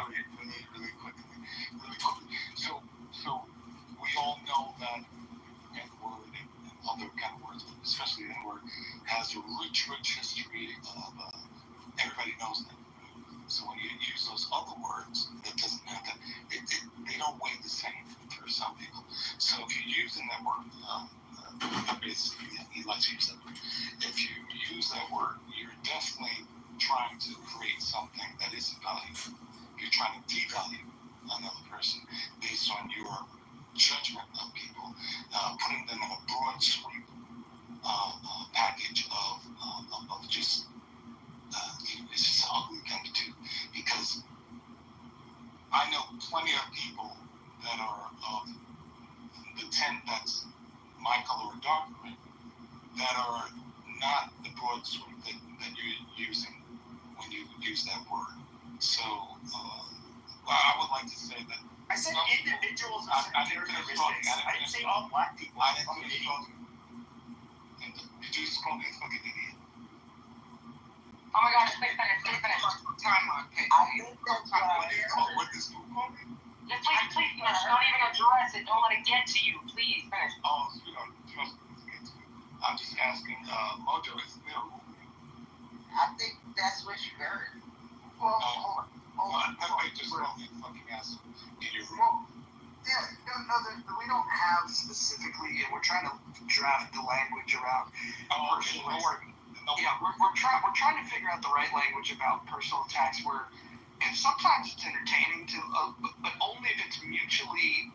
devalue another person based on your judgment of people, putting them in a broad sweep package of just it's just an ugly thing to do, because I know plenty of people that are of the tint that's my color or darker, that are not the broad sweep that you're using when you use that word. So, I would like to say that I said individuals with certain characteristics. I didn't say all black people. I didn't say fucking. Did you just call me a fucking idiot? Oh my gosh, please finish. Time on. Okay. I think that's What do you call me? What does you call me? Just please finish. Don't even address it. Don't let it get to you. Please finish. Oh, trust me, it's good. I'm just asking, Mojo, is there a movie? I think that's what you heard. Well, hold on. Wait, just let me fucking ask in your room. Yeah, no, we don't have specifically, and we're trying to draft the language around personal attacks. Yeah, we're trying to figure out the right language about personal attacks where, because sometimes it's entertaining to, but only if it's mutually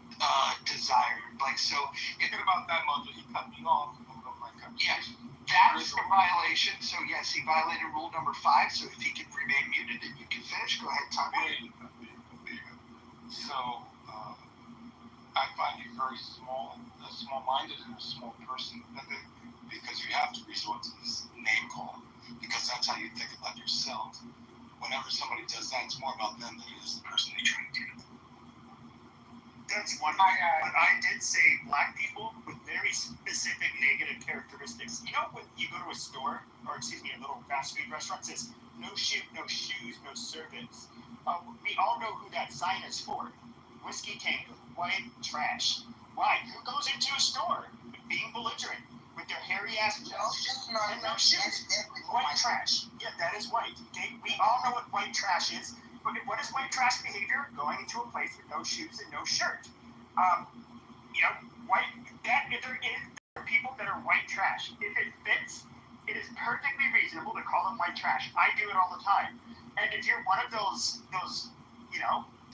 desired. Like, so, Thinking about that, Mojo, he cut me off. Yeah, that's a violation. So, yes, he violated rule number 5. So, if he can remain muted and you can finish, go ahead, Tom. So, I find you very small-minded and a small person, because you have to resort to this name calling, because that's how you think about yourself. Whenever somebody does that, it's more about them than it is the person they try to do. That's one thing. But I did say black people with very specific negative characteristics. You know when you go to a store, or excuse me, a little fast food restaurant, it says no shoes, no servants. We all know who that sign is for. Whiskey tanker, white trash. Why? Who goes into a store being belligerent with their hairy ass chest and no shoes? White trash. Yeah, that is white. Okay? We all know what white trash is. But what is white trash behavior? Going into a place with no shoes and no shirt. White. There are people that are white trash. If it fits, it is perfectly reasonable to call them white trash. I do it all the time. And if you're one of those,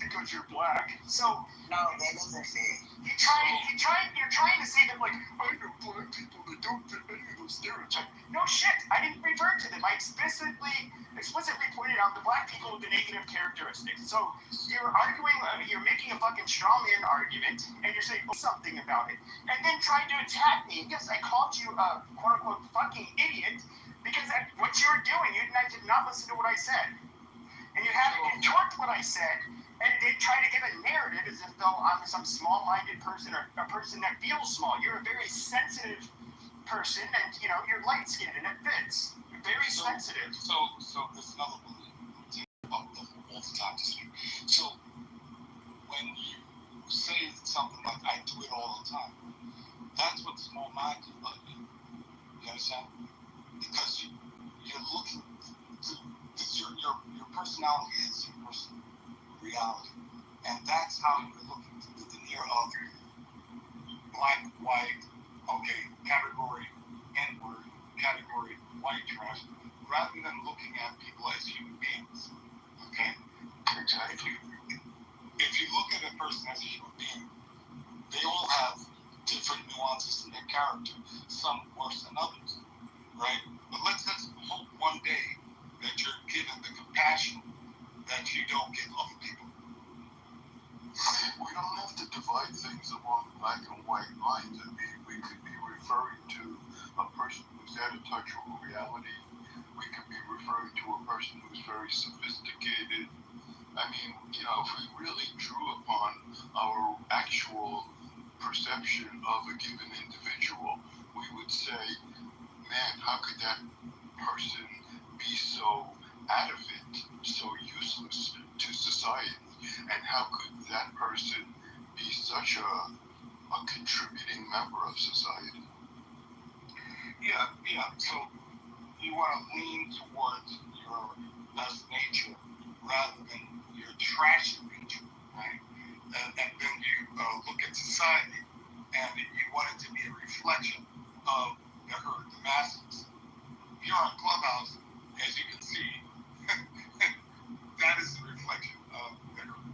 because you're black. So no, that doesn't fit. You're trying to say that like I know black people that don't fit any of those stereotypes. No shit. I didn't refer to them. I explicitly pointed out the black people with the negative characteristics. So you're arguing, you're making a fucking strongman argument, and you're saying something about it, and then trying to attack me because I called you a quote unquote fucking idiot because that's what you were doing. You did not listen to what I said, and you had to contort what I said. And they try to give a narrative as if though I'm some small-minded person or a person that feels small. You're a very sensitive person, and you're light-skinned, and it fits. You're very sensitive. So there's another belief all the time to speak. So when you say something like "I do it all the time," that's what small-minded about you. You understand? Because you're looking to, because your personality is your personality. Reality, and that's how you're looking to the veneer of black, white, okay, category N-word, category white trash, rather than looking at people as human beings. Okay, exactly. If you look at a person as a human being, they all have different nuances in their character, some worse than others, right? But let's hope one day that you're given the compassion that you don't give other people. We don't have to divide things along black and white lines. I mean, we could be referring to a person who's out of touch with reality. We could be referring to a person who's very sophisticated. I mean, if we really drew upon our actual perception of a given individual, we would say, man, how could that person be so out of it, so useless to society? And how could that person be such a contributing member of society? Yeah. So you want to lean towards your best nature rather than your trashy nature, right? And then you look at society, and you want it to be a reflection of the herd, the masses. Here on Clubhouse, as you can see, that is the reflection of the herd.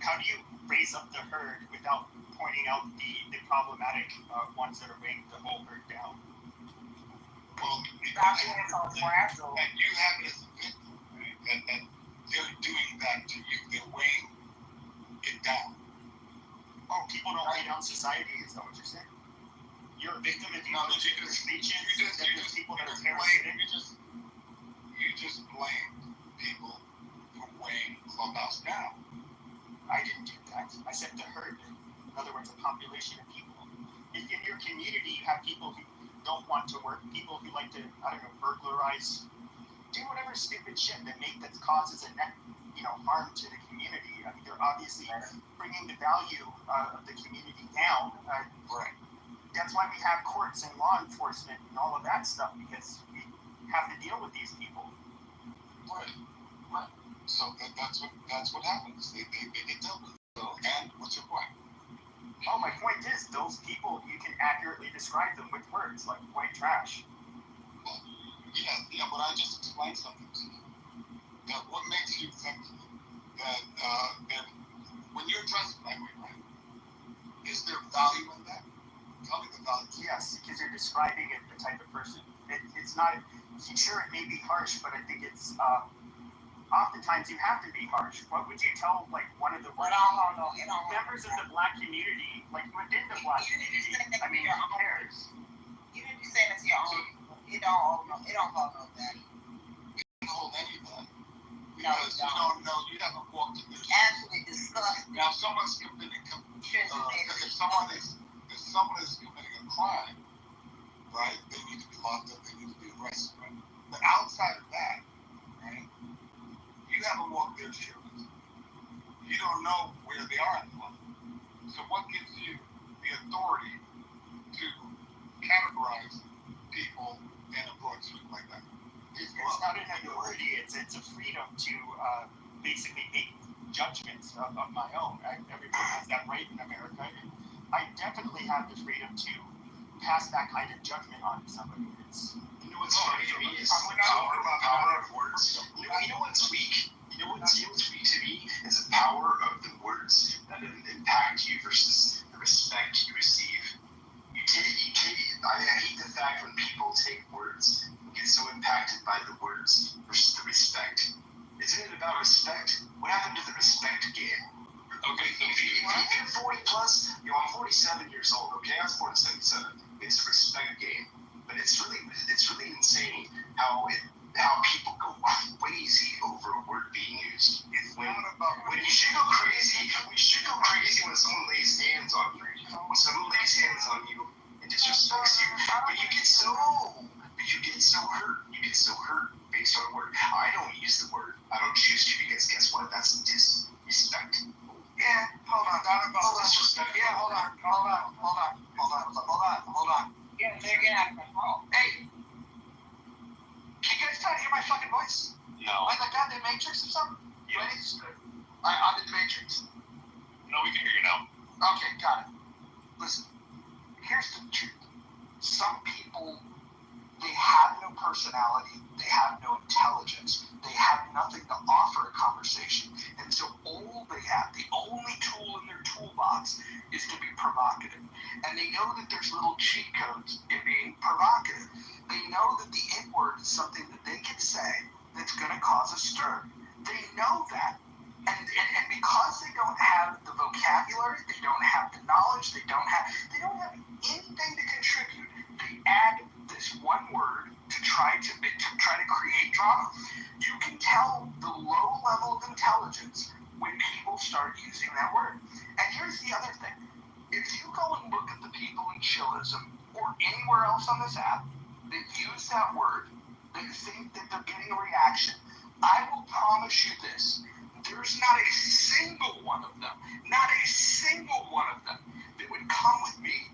how do you raise up the herd without pointing out the problematic ones that are weighing the whole herd down? Well, it's all fragile. And you have it as a victim, right? And they're doing that to you. They're weighing it down. Oh, people don't weigh down society, is that what you're saying? You're a victim if you go to speeches that there's people that are parasitic? You just blame people for weighing Clubhouse down. I didn't do that. I said the herd. In other words, a population of people. If in your community you have people who don't want to work, people who like to, I don't know, burglarize, do whatever stupid shit that causes a net, harm to the community. I mean, they're obviously bringing the value of the community down. Right. That's why we have courts and law enforcement and all of that stuff, because we have to deal with these people. Right. So that's what happens. They get dealt with. So, and what's your point? Oh, my point is, those people, you can accurately describe them with words like white trash. Well, yeah, but I just explained something to you. That what makes you think that when you're dressed that way, right? Is there value in that? Tell me the value. Yes, because you're describing the type of person. It's not, sure, it may be harsh, but I think it's, oftentimes you have to be harsh. What would you tell, one of the members of the black community, within the black community? I mean, who cares? You didn't be saying it's your own. It don't hold no value. It don't hold any value. Because you don't know, you haven't walked in this. Absolutely disgusting. Now, if someone's committing, if someone is committing a crime, right, they need to be locked up, they need to be arrested, right? But outside of that, right, you haven't walked their shoes. You don't know where they are in life. So what gives you the authority to categorize people in a broad sweep like that? It's not an authority, it's a freedom to basically make judgments of my own. Everybody has that right in America, and I definitely have the freedom to pass that kind of judgment on to somebody. You know what's funny to me is the power of words. You know what's weak? You know what's weak to me is the power of the words that impact you versus the respect you receive. I hate the fact when people take words and get so impacted by the words versus the respect. Isn't it about respect? What happened to the respect game? Okay, if you're 40 plus, I'm 47 years old, okay? I was born in 77. It's a respect game. But it's really insane how people go crazy over a word being used. When you should go crazy, when someone lays hands on you. When someone lays hands on you and disrespects you, but you get so hurt. You get so hurt based on a word. I don't use the word. I don't choose to, because guess what? That's disrespect. Yeah, hold on. Disrespect. Yeah, hold on. Yeah, they're getting out of control. Hey, can you guys try to hear my fucking voice? No. Like that in Matrix or something? Yes. I'm in the Matrix. No, we can hear you now. Okay, got it. Listen, here's the truth. Some people, they have no personality, they have no intelligence, they have nothing to offer a conversation, and so all they have, the only tool in their toolbox, is to be provocative. And they know that there's little cheat codes in being provocative. They know that the N-word is something that they can say that's going to cause a stir. They know that. And because they don't have the vocabulary, they don't have the knowledge, they don't have anything to contribute, they add this one word to try to create drama. You can tell the low level of intelligence when people start using that word. And here's the other thing. If you go and look at the people in chillism or anywhere else on this app that use that word, that think that they're getting a reaction, I will promise you this. There's not a single one of them that would come with me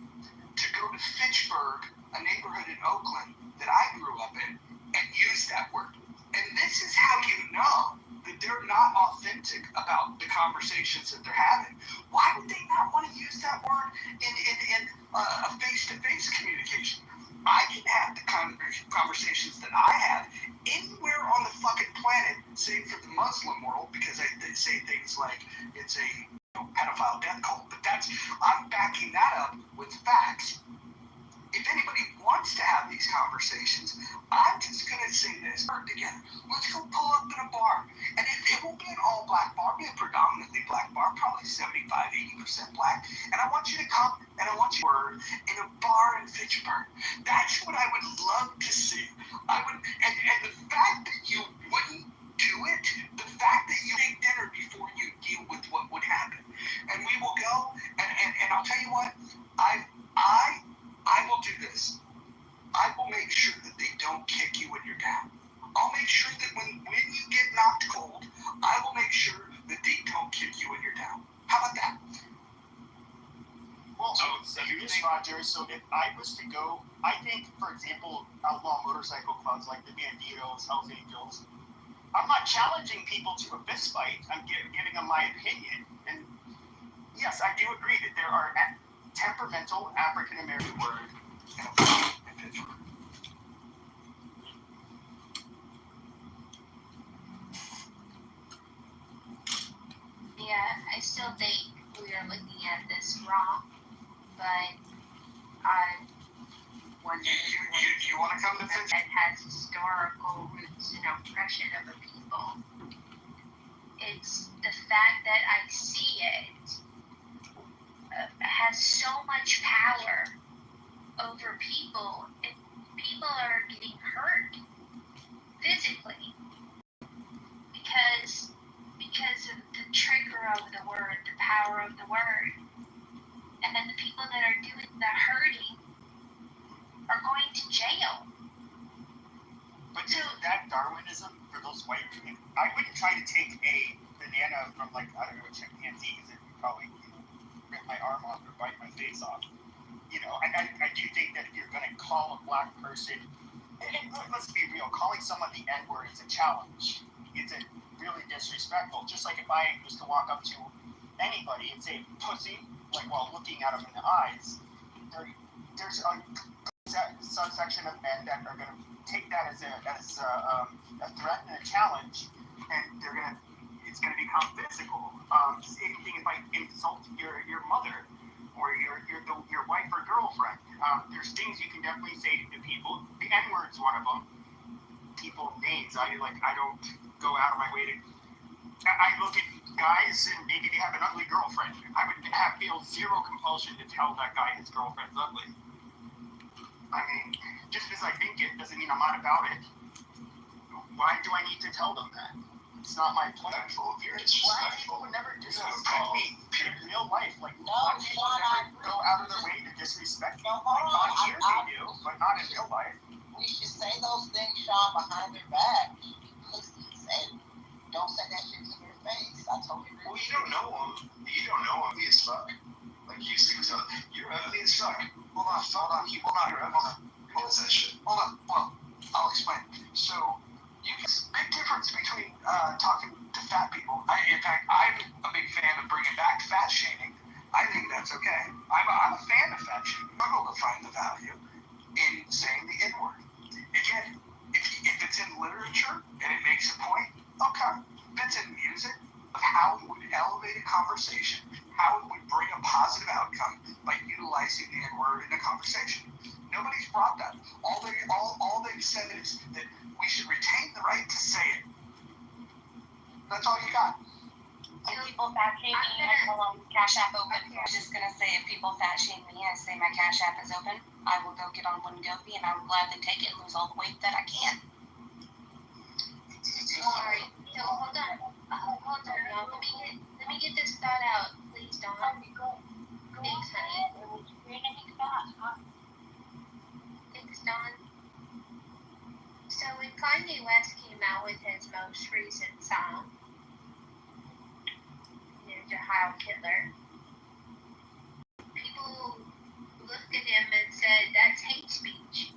to go to Fitchburg, a neighborhood in Oakland that I grew up in, and use that word. And this is how you know that they're not authentic about the conversations that they're having. Why would they not want to use that word in a face-to-face communication? I can have the kind of conversations that I have anywhere on the fucking planet, save for the Muslim world, because they say things like it's a pedophile death cult. But I'm backing that up with facts. If anybody wants to have these conversations, I'm just going to say this. Together, let's go pull up in a bar. And it won't be an all-black bar. It'll be a predominantly black bar, probably 75-80% black. And I want you to come and I want you to word in a bar in Fitchburg. That's what I would love to see. And the fact that you wouldn't do it, the fact that you take dinner before you deal with what would happen. And we will go, and I'll tell you what, I will do this. I will make sure that they don't kick you when you're down. I'll make sure that when you get knocked cold, I will make sure that they don't kick you when you're down. How about that? Well, so here's Roger. So if I was to go, I think, for example, outlaw motorcycle clubs like the Banditos, Hells Angels, I'm not challenging people to a fist fight. I'm giving them my opinion. And yes, I do agree that there are temperamental African American word. Yeah, I still think we are looking at this wrong, but I wonder you want to come to Fitchburg? That has historical roots in oppression of the people. It's the fact that I see it has so much power over people, and people are getting hurt physically because of the trigger of the word, the power of the word. And then the people that are doing the hurting are going to jail. But isn't that Darwinism for those white people? I wouldn't try to take a banana from, like, I don't know, a chimpanzee, because it would probably, rip my arm off or bite my face off. And I do think that if you're going to call a black person, and let's be real, calling someone the N-word is a challenge. It's a really disrespectful. Just like if I was to walk up to anybody and say pussy, like while looking at them in the eyes, there's a subsection of men that are going to take that as a threat and a challenge, and it's going to become physical. Same thing if I insult your mother or your wife or girlfriend. There's things you can definitely say to people. The N-word's one of them. People names. I don't go out of my way to. I look at guys and maybe they have an ugly girlfriend. I would feel zero compulsion to tell that guy his girlfriend's ugly. I mean, just because I think it doesn't mean I'm not about it. Why do I need to tell them that? It's not my plan. Black people would never disrespect me in real life. Like, black people never go out of their way to disrespect me. On here they do, but not in real life. We should say those things, Sean, behind their back. Listen, don't say that shit to their face. I totally agree. Well, you don't know them. You don't know ugly as fuck. Like, you see, you're ugly as fuck. Hold on. What is that shit? Hold on. I'll explain. So, big difference between talking to fat people. In fact, I'm a big fan of bringing back fat shaming. I think that's okay. I'm a fan of fat shaming. I'm able to find the value in saying the N-word. Again, if it's in literature and it makes a point, okay. If it's in music, of how it would elevate a conversation, how it would bring a positive outcome by utilizing the N-word in a conversation. Nobody's brought that. All they've said is that we should retain the right to say it. That's all you got. If people fat shame me, I tell them Cash App open. I was just gonna say, if people fat shame me, I say my Cash App is open. I will go get on one Gopi, and I will gladly take it and lose all the weight that I can. Alright, so hold on, y'all. Let me get this thought out, please, Dawn. Thanks, honey. Thanks, Dawn. So when Kanye West came out with his most recent song, to Heil Hitler, people looked at him and said, that's hate speech.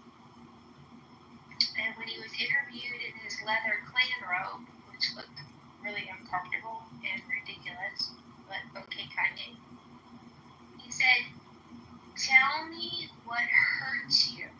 And when he was interviewed in his leather Klan robe, which looked really uncomfortable and ridiculous, but okay, Kanye, he said, tell me what hurts you.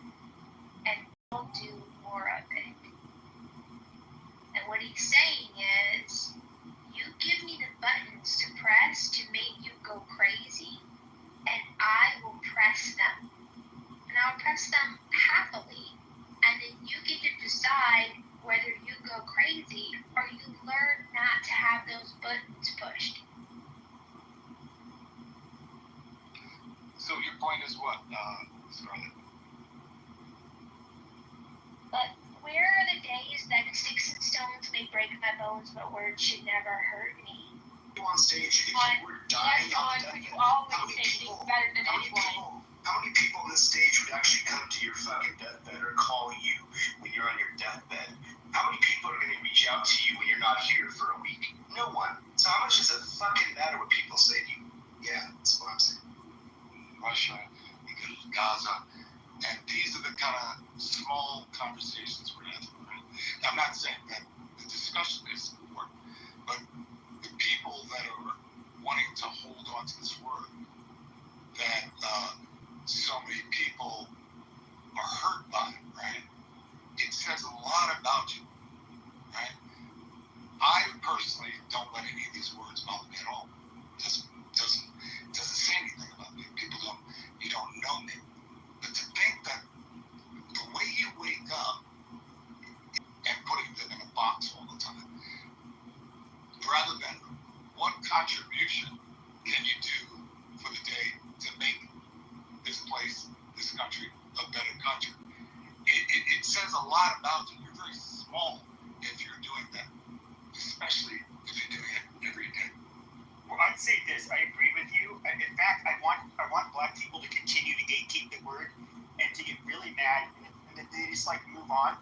knows the word should never hurt me. On stage, if But you were dying yes, on God, the you deathbed, always how many say people, things better than how many anyone. people, how many people on this stage would actually come to your fucking deathbed or call you when you're on your deathbed? How many people are going to reach out to you when you're not here for a week? No one. So how much does it fucking matter what people say to you? Yeah, that's what I'm saying. Russia, because Gaza, and these are the kind of small conversations we're having. Right? I'm not saying that the discussion is important, but the people that are wanting to hold on to this word, that so many people are hurt by, right? It says a lot about you, right? I personally don't let any of these words bother me at all. Doesn't say anything about me. People don't, you don't know me. But to think that the way you wake up and putting them in a box all the time, rather than what contribution can you do for the day to make this place, this country, a better country? It says a lot about you. You're very small if you're doing that, especially if you're doing it every day. Well, I'd say this. I agree with you. In fact, I want black people to continue to gatekeep the word and to get really mad and then they just like move on.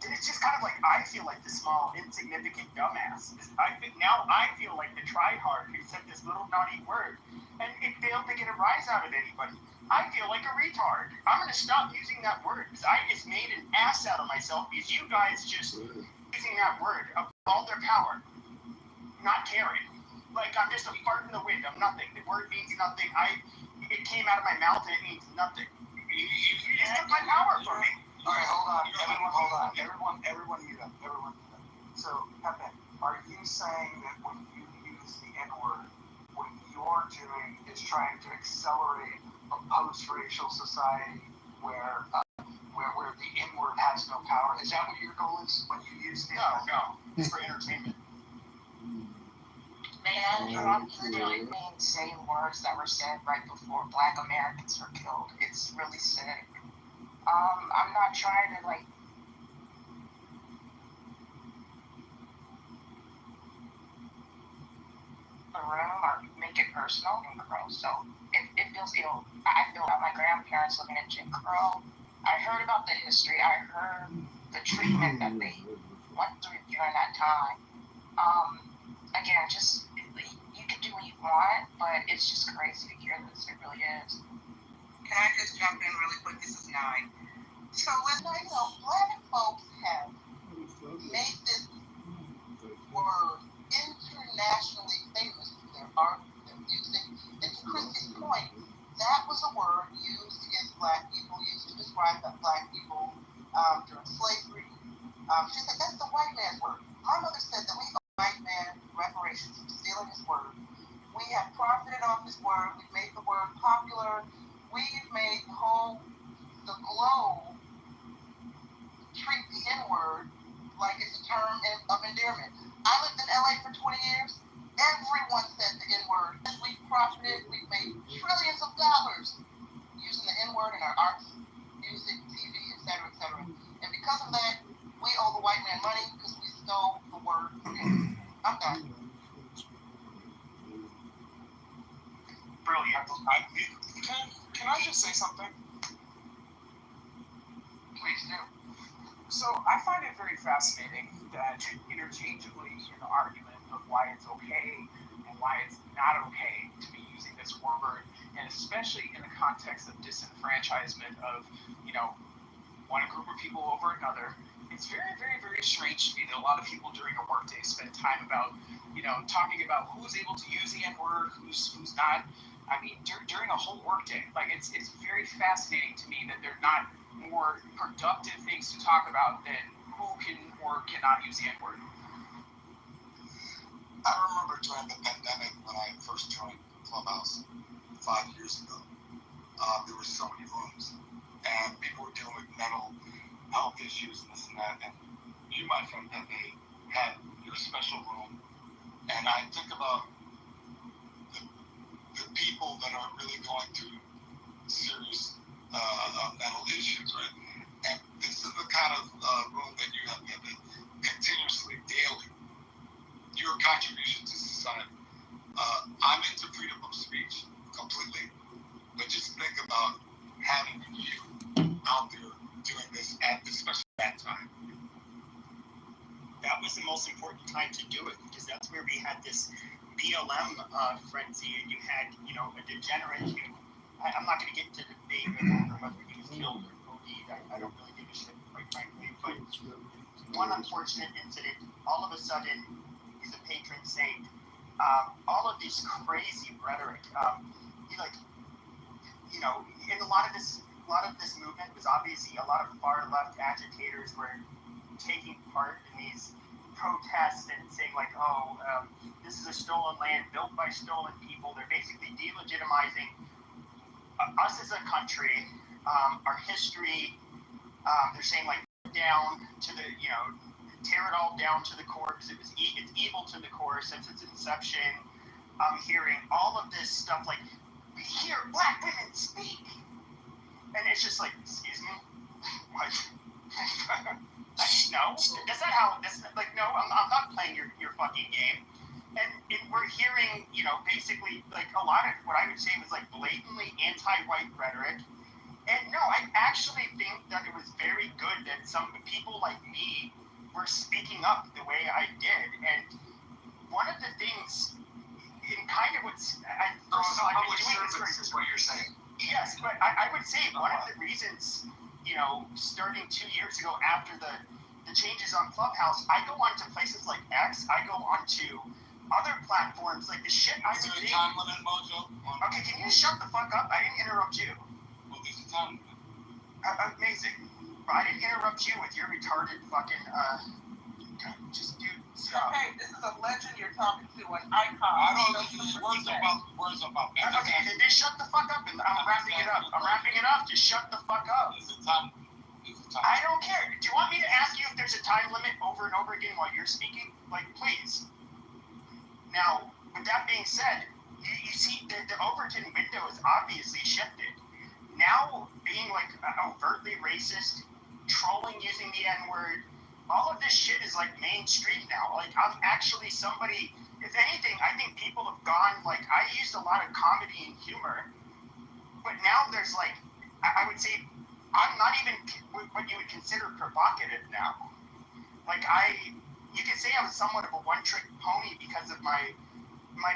And it's just kind of like I feel like the small, insignificant dumbass. Now I feel like the tryhard who said this little naughty word and it failed to get a rise out of anybody. I feel like a retard. I'm going to stop using that word because I just made an ass out of myself because you guys just using that word of all their power, not caring. Like I'm just a fart in the wind. I'm nothing. The word means nothing. It came out of my mouth and it means nothing. You took my power from me. All right, hold on. Everyone mute up. Everyone mute up. So, Pepe, are you saying that when you use the N-word, what you're doing is trying to accelerate a post-racial society where the N-word has no power? Is that what your goal is when you use the N-word? No. It's for entertainment. Man, you're literally saying words that were said right before Black Americans were killed. It's really sick. I'm not trying to like a room or make it personal and gross. So it feels ill. I feel about my grandparents living in Jim Crow. I heard about the history. I heard the treatment that they went through during that time. Again, just you can do what you want, but it's just crazy to hear this. It really is. Can I just jump in really quick? This is 9. So You know, black folks have made this word internationally famous for their art, their music, and to Christy's point, that was a word used against black people, used to describe black people during slavery. She said, that's the white man's word. My mother said that we owe the white man reparations for stealing his word. We have profited off his word. We've made the word popular. We've made the globe treat the N-word like it's a term of endearment. I lived in LA for 20 years. Everyone said the N-word. We've profited. We've made trillions of dollars using the N-word in our arts, music, TV, etc., etc. And because of that, we owe the white man money because we stole the word. I'm done. Brilliant. Can I just say something? Please do. So I find it very fascinating that interchangeably in the argument of why it's okay and why it's not okay to be using this word, and especially in the context of disenfranchisement of, one group of people over another, it's very, very, very strange to me that a lot of people during a workday spend time about, talking about who's able to use the N-word, who's not. I mean, during a whole workday, like it's very fascinating to me that they're not more productive things to talk about than who can or cannot use the N-word. I remember during the pandemic when I first joined Clubhouse 5 years ago, there were so many rooms, and people were dealing with mental health issues and this and that, and you, my friend Pepe, had your special room, and I think about the people that are really going through serious mental issues, right? And this is the kind of room that you have Pepe, continuously, daily, your contribution to society. I'm into freedom of speech completely, but just think about having you out there doing this at this special time. That was the most important time to do it, because that's where we had this BLM frenzy, and you had, a degenerate who, I'm not going to get into the debate over whether he was killed or OD'd. I don't really give a shit, quite frankly, but one unfortunate incident, all of a sudden, he's a patron saint. All of this crazy rhetoric, and a lot of this movement was obviously a lot of far left agitators were taking part in these protests and saying like, this is a stolen land built by stolen people. They're basically delegitimizing us as a country, our history. They're saying like down to the, tear it all down to the core because it's evil to the core since its inception. I'm hearing all of this stuff like, we hear black women speak, and it's just like, excuse me, what? No, that's not how. No, I'm not playing your fucking game. And we're hearing, basically like a lot of what I would say was like blatantly anti-white rhetoric. And no, I actually think that it was very good that some people like me were speaking up the way I did. And one of the things, in kind of what's, public service is what you're saying. Yes, but I would say one of the reasons, starting 2 years ago after the changes on Clubhouse, I go on to places like X, I go on to other platforms, like the shit I would say. Time limit, Mojo? Okay, can you shut the fuck up? I didn't interrupt you. Well, there's a time limit. Amazing. But I didn't interrupt you with your retarded fucking, just dude, stop. Hey, this is a legend you're talking to, an icon. I don't know, words about. Okay, then just shut the fuck up, and I'm wrapping it up. Just shut the fuck up. There's a time. I don't care. Do you want me to ask you if there's a time limit over and over again while you're speaking? Like, please. Now, with that being said, you see the Overton window is obviously shifted. Now, being like overtly racist, trolling using the N-word, all of this shit is like mainstream now. Like, I'm actually somebody, if anything, I think people have gone, like, I used a lot of comedy and humor, but now there's like, I would say, I'm not even what you would consider provocative now. Like, you could say I was somewhat of a one-trick pony because of my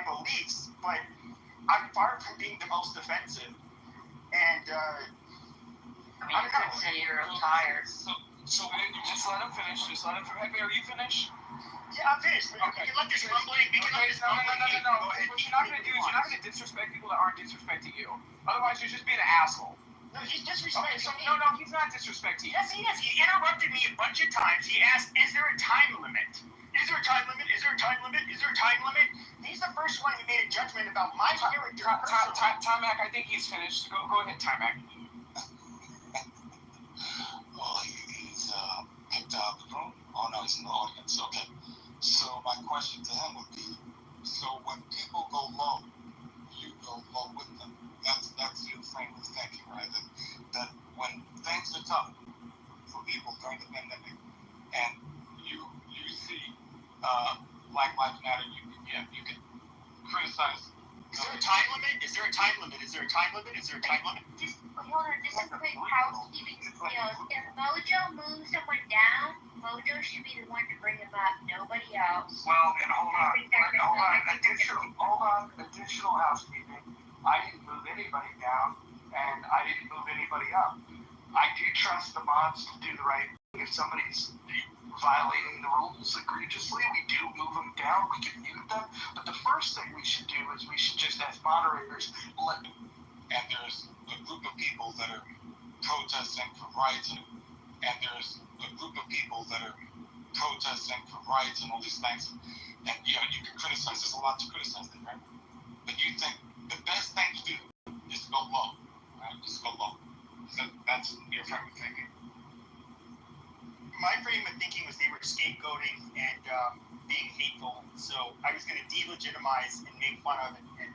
beliefs, but I'm far from being the most offensive. And, you could say you're tired. So just let him finish. Hey, are you finished? Yeah, I'm finished. Okay. We can let this mumbling. No. What you're not going to do is you're not going to disrespect people that aren't disrespecting you. Otherwise, you're just being an asshole. No, he's disrespecting me. No, he's not disrespecting you. Yes, he is. He interrupted me a bunch of times. He asked, is there a time limit? Is there a time limit? Is there a time limit? Is there a time limit? He's the first one who made a judgment about my character. Timac, I think he's finished. Go ahead, Timac. Well, he's picked out the room. Oh, no, he's in the audience. Okay. So my question to him would be, so when people go low, you go low with them. That's your frame of thinking, right? That when things are tough for people during the pandemic, and you see Black Lives Matter, you can criticize. Is there a time limit? Is there a time limit? Is there a time limit? Is there a time limit? Just hold on, just a quick housekeeping skills. If Mojo moves someone down, Mojo should be the one to bring him up, nobody else. Well, and hold on. Additional housekeeping. I didn't move anybody down, and I didn't move anybody up. I do trust the mods to do the right thing. If somebody's violating the rules egregiously, we do move them down, we can mute them. But the first thing we should do is we should just, as moderators, let them. And there's a group of people that are protesting for rights, and there's a group of people that are protesting for rights and all these things. And you can criticize. There's a lot to criticize there, right? But you think the best thing to do is to go low, right? Just go low. That's your frame of thinking. My frame of thinking was they were scapegoating and being hateful, so I was going to delegitimize and make fun of and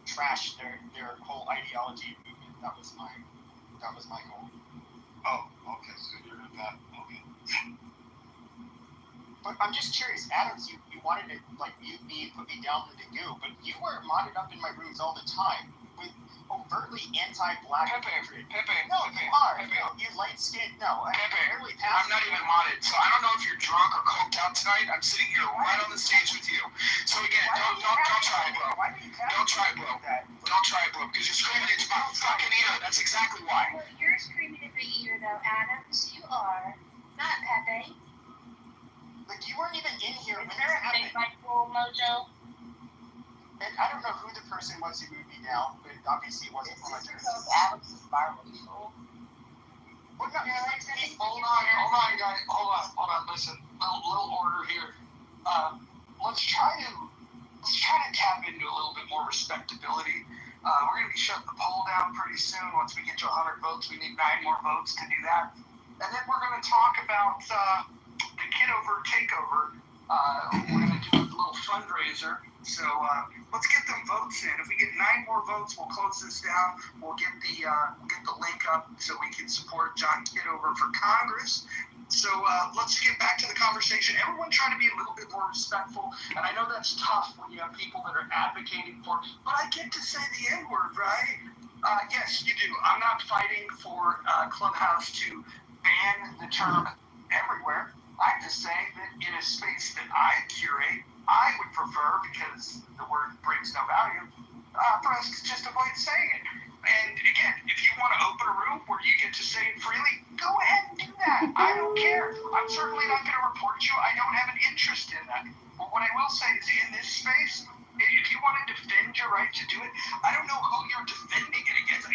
trash their whole ideology and movement. That was my goal. Oh, okay. So you're that. Okay. But I'm just curious, Adams, you wanted to like mute me and put me down with the goo, but you were modded up in my rooms all the time with overtly anti-black. Pepe. No, you are. Pepe. No, you light skinned. No, Pepe, barely passed. I'm not even modded, so I don't know if you're drunk or coked out tonight. I'm sitting here right on the stage with you. So again, don't try it, bro. Don't try it, bro. Don't try it, bro, because you're screaming into my fucking ear. That's exactly why. Well, you're screaming in my ear, though, Adams. You are. Not Pepe. Like, you weren't even in here when Is this there a happened. big Michael Mojo? And I don't know who the person was who moved me down, but obviously it wasn't one of yours. Adams is biracial. Well, no, Hold on, guys. Hold on. Listen, little order here. Let's try to tap into a little bit more respectability. We're gonna be shutting the poll down pretty soon. Once we get to 100 votes, we need 9 more votes to do that. And then we're gonna talk about the Kitover takeover. We're gonna do a little fundraiser. So let's get them votes in. If we get 9 more votes, we'll close this down. We'll get the link up so we can support John Kitover for Congress. So let's get back to the conversation. Everyone try to be a little bit more respectful. And I know that's tough when you have people that are advocating for, but I get to say the N-word, right? Yes, you do. I'm not fighting for Clubhouse to ban the term everywhere. I'm just saying that in a space that I curate, I would prefer, because the word brings no value, for us to just avoid saying it. And again, if you want to open a room where you get to say it freely, go ahead and do that. I don't care. I'm certainly not going to report you. I don't have an interest in that. But what I will say is, in this space, if you want to defend your right to do it, I don't know who you're defending it against.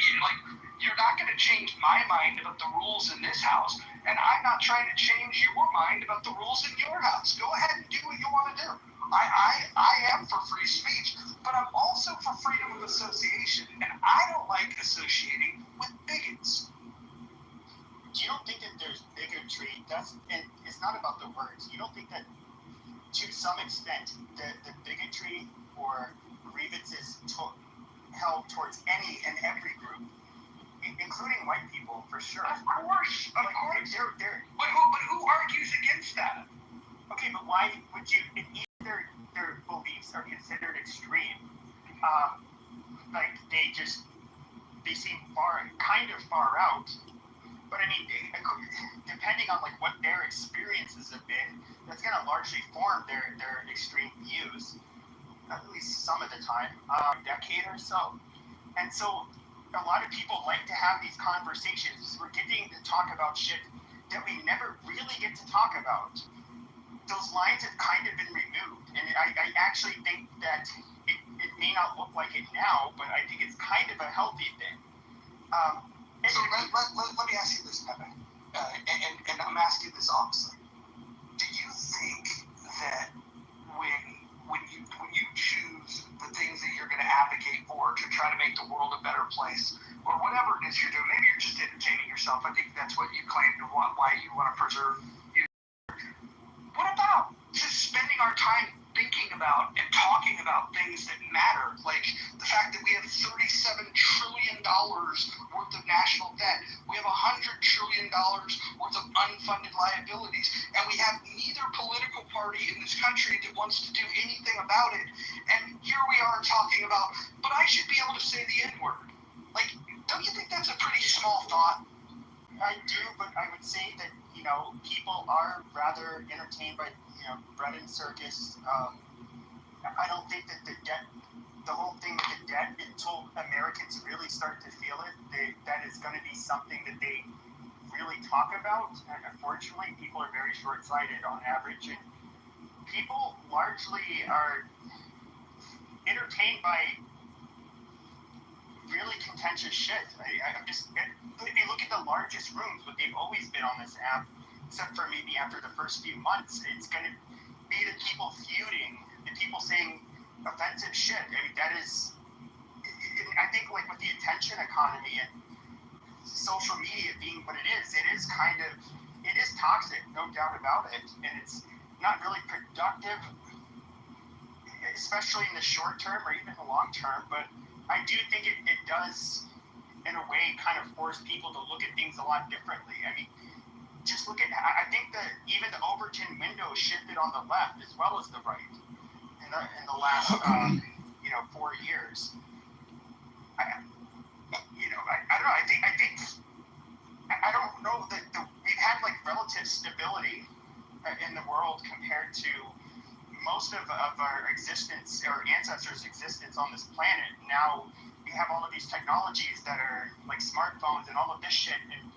You're not going to change my mind about the rules in this house, and I'm not trying to change your mind about the rules in your house. Go ahead and do what you want to do. I am for free speech, but I'm also for freedom of association, and I don't like associating with bigots. You don't think that there's bigotry? And it's not about the words. You don't think that, to some extent, the bigotry or grievances held towards any and every group, including white people, for sure. Of course. But who argues against that? Okay, but why would you? Their beliefs are considered extreme. Like they seem kind of far out. But I mean, depending on like what their experiences have been, that's going to largely form their extreme views, at least some of the time, a decade or so. And so a lot of people like to have these conversations. We're getting to talk about shit that we never really get to talk about. Those lines have kind of been removed, and I actually think that it may not look like it now, but I think it's kind of a healthy thing. So let me ask you this, Pepe, and I'm asking this honestly. Do you think that when you choose the things that you're going to advocate for to try to make the world a better place, or whatever it is you're doing, maybe you're just entertaining yourself. I think that's what you claim to want, why you want to preserve. What about just spending our time thinking about and talking about things that matter, like the fact that we have $37 trillion worth of national debt, we have $100 trillion worth of unfunded liabilities, and we have neither political party in this country that wants to do anything about it. And here we are talking about, but I should be able to say the N-word. Like, don't you think that's a pretty small thought? I do, but I would say that, people are rather entertained by, bread and circus. I don't think that the whole thing with the debt, until Americans really start to feel it, that is going to be something that they really talk about. And unfortunately, people are very short-sighted on average, and people largely are entertained by really contentious shit. If you look at the largest rooms, what they've always been on this app, except for maybe after the first few months, it's going to be the people feuding, the people saying offensive shit. I mean, that is, I think, like with the attention economy and social media being what it is toxic, no doubt about it, and it's not really productive, especially in the short term or even the long term. But I do think it does, in a way, kind of force people to look at things a lot differently. I mean, just look at, I think that even the Overton window shifted on the left as well as the right in the last, 4 years. I don't know. I don't know that we've had like relative stability in the world compared to most of our existence, our ancestors' existence on this planet. Now we have all of these technologies that are like smartphones and all of this shit and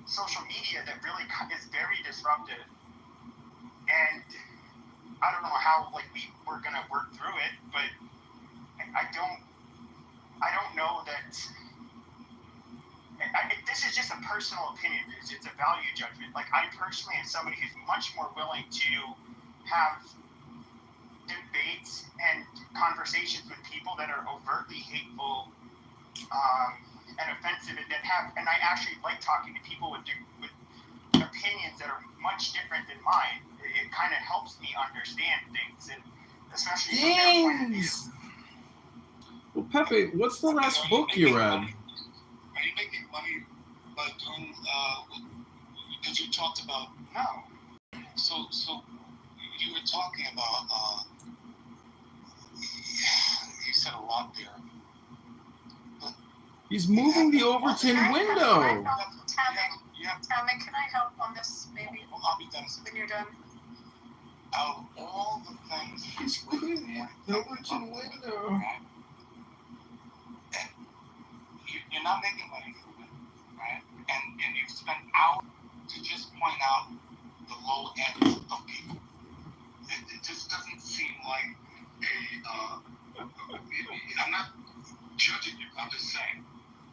social media that really is very disruptive. And I don't know how like we're gonna work through it, but I don't know that. This is just a personal opinion. It's a value judgment. Like I personally am somebody who's much more willing to have debates and conversations with people that are overtly hateful and offensive, and I actually like talking to people with opinions that are much different than mine. It kind of helps me understand things, and especially from their point of view. Well, Pepe, what's the last book you read? Are you making money by doing, because you talked about, no. So you were talking about, you said a lot there. But he's moving the Overton window. Tommy, can I help on this maybe? Well, I'll be done when you're done. Out of all the things he's moving the Overton window. You're not making money from it, right? And you've spent hours to just point out the low end of people. It just doesn't seem like I'm not judging you. I'm just saying.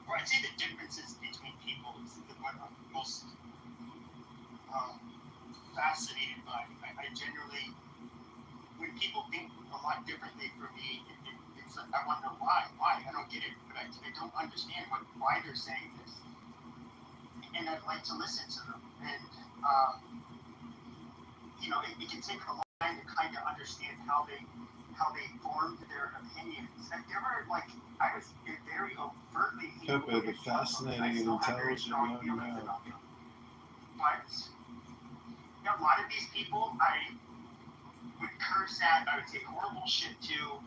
Well, I'd say the differences between people is what I'm most fascinated by. I generally, when people think a lot differently from me, it's like, I want to know why. I don't get it, but I don't understand why they're saying this. And I'd like to listen to them. And, it can take a long time to kind of understand how they formed their opinions. I've never, I was very overtly Pepe, the fascinating and intelligent young man. But, a lot of these people, I would curse at, I would say horrible shit to.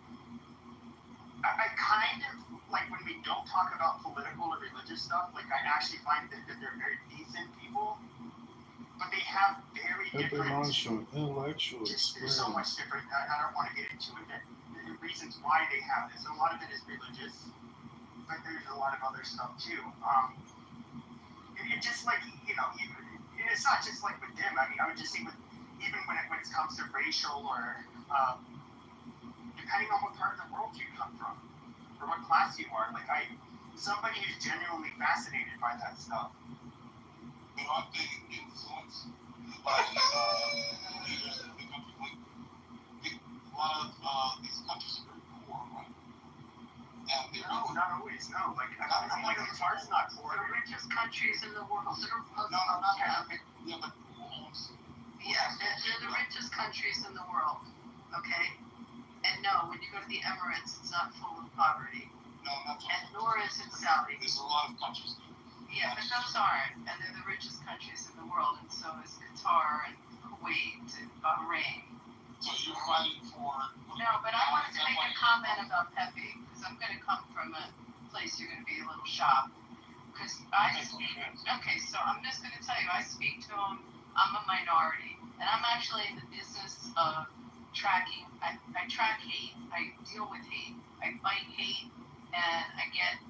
I kind of, when we don't talk about political or religious stuff, I actually find that they're very decent people, but they have very different... intellectual experience. There's so much different, I don't want to get into it, the reasons why they have this. A lot of it is religious, but there's a lot of other stuff too. It's just it's not just with them. I mean, I would just say even when it comes to racial or depending on what part of the world you come from or what class you are, somebody who's genuinely fascinated by that stuff. You know, I'm being influenced by leaders in the country. A lot of these countries are very poor, right? And no, not always. No, Qatar's not poor. The richest countries in the world. Yeah, but who owns? Yeah, they're the richest countries in the world. Okay. And no, when you go to the Emirates, it's not full of poverty. No, not and nor is it Saudi. There's a lot of countries there. Yeah, but those aren't, and they're the richest countries in the world, and so is Qatar and Kuwait and Bahrain. So you're fighting for... No, but I wanted to make a comment about Pepe, because I'm going to come from a place you're going to be a little shocked. Because I speak... Okay, so I'm just going to tell you, I speak to him. I'm a minority, and I'm actually in the business of tracking. I track hate. I deal with hate. I fight hate, and I get...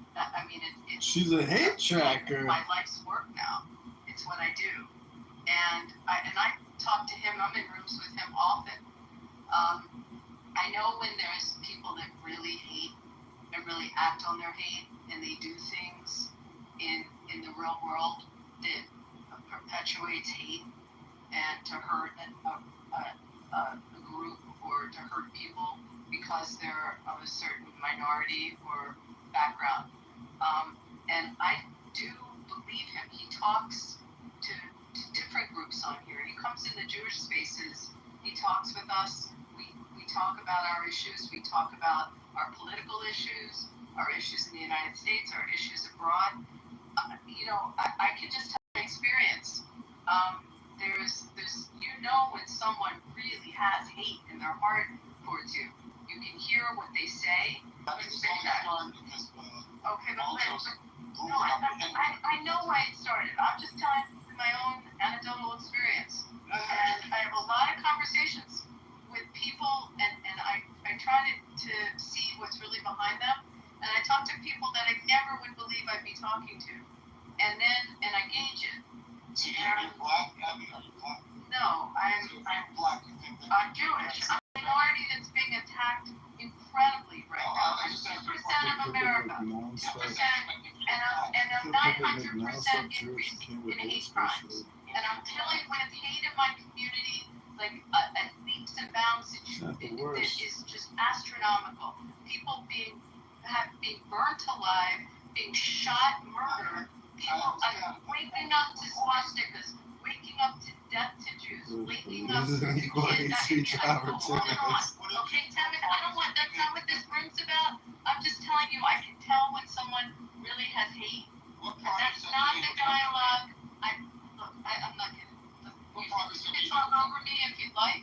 She's a hate tracker. My life's work now. It's what I do. And I talk to him. I'm in rooms with him often. I know when there's people that really hate and really act on their hate, and they do things in the real world that perpetuates hate and to hurt a group or to hurt people because they're of a certain minority or background. And I do believe him. He talks to different groups on here. He comes in the Jewish spaces. He talks with us. We talk about our issues. We talk about our political issues, our issues in the United States, our issues abroad. I can just tell my experience. there's when someone really has hate in their heart towards you. You can hear what they say. Okay, but no, I know why it started. I'm just telling my own anecdotal experience. And I have a lot of conversations with people, and I try to see what's really behind them. And I talk to people that I never would believe I'd be talking to. And I gauge it. So you're black, Abby? Are you black? No, I'm black. Jewish. I'm a minority that's being attacked incredibly right now. I'm 2% of America. 2%, and I'm 900% increase in hate crimes. And I'm dealing with hate in my community, like at leaps and bounds that is just astronomical. People being burnt alive, being shot, murdered. People waking up to swastikas, waking up to death to Jews, waking up to kids. Okay, Timothy, that's not what this room's about. I'm just telling you, I can tell when someone really has hate. That's not the dialogue. I'm not kidding. You can talk over me if you'd like.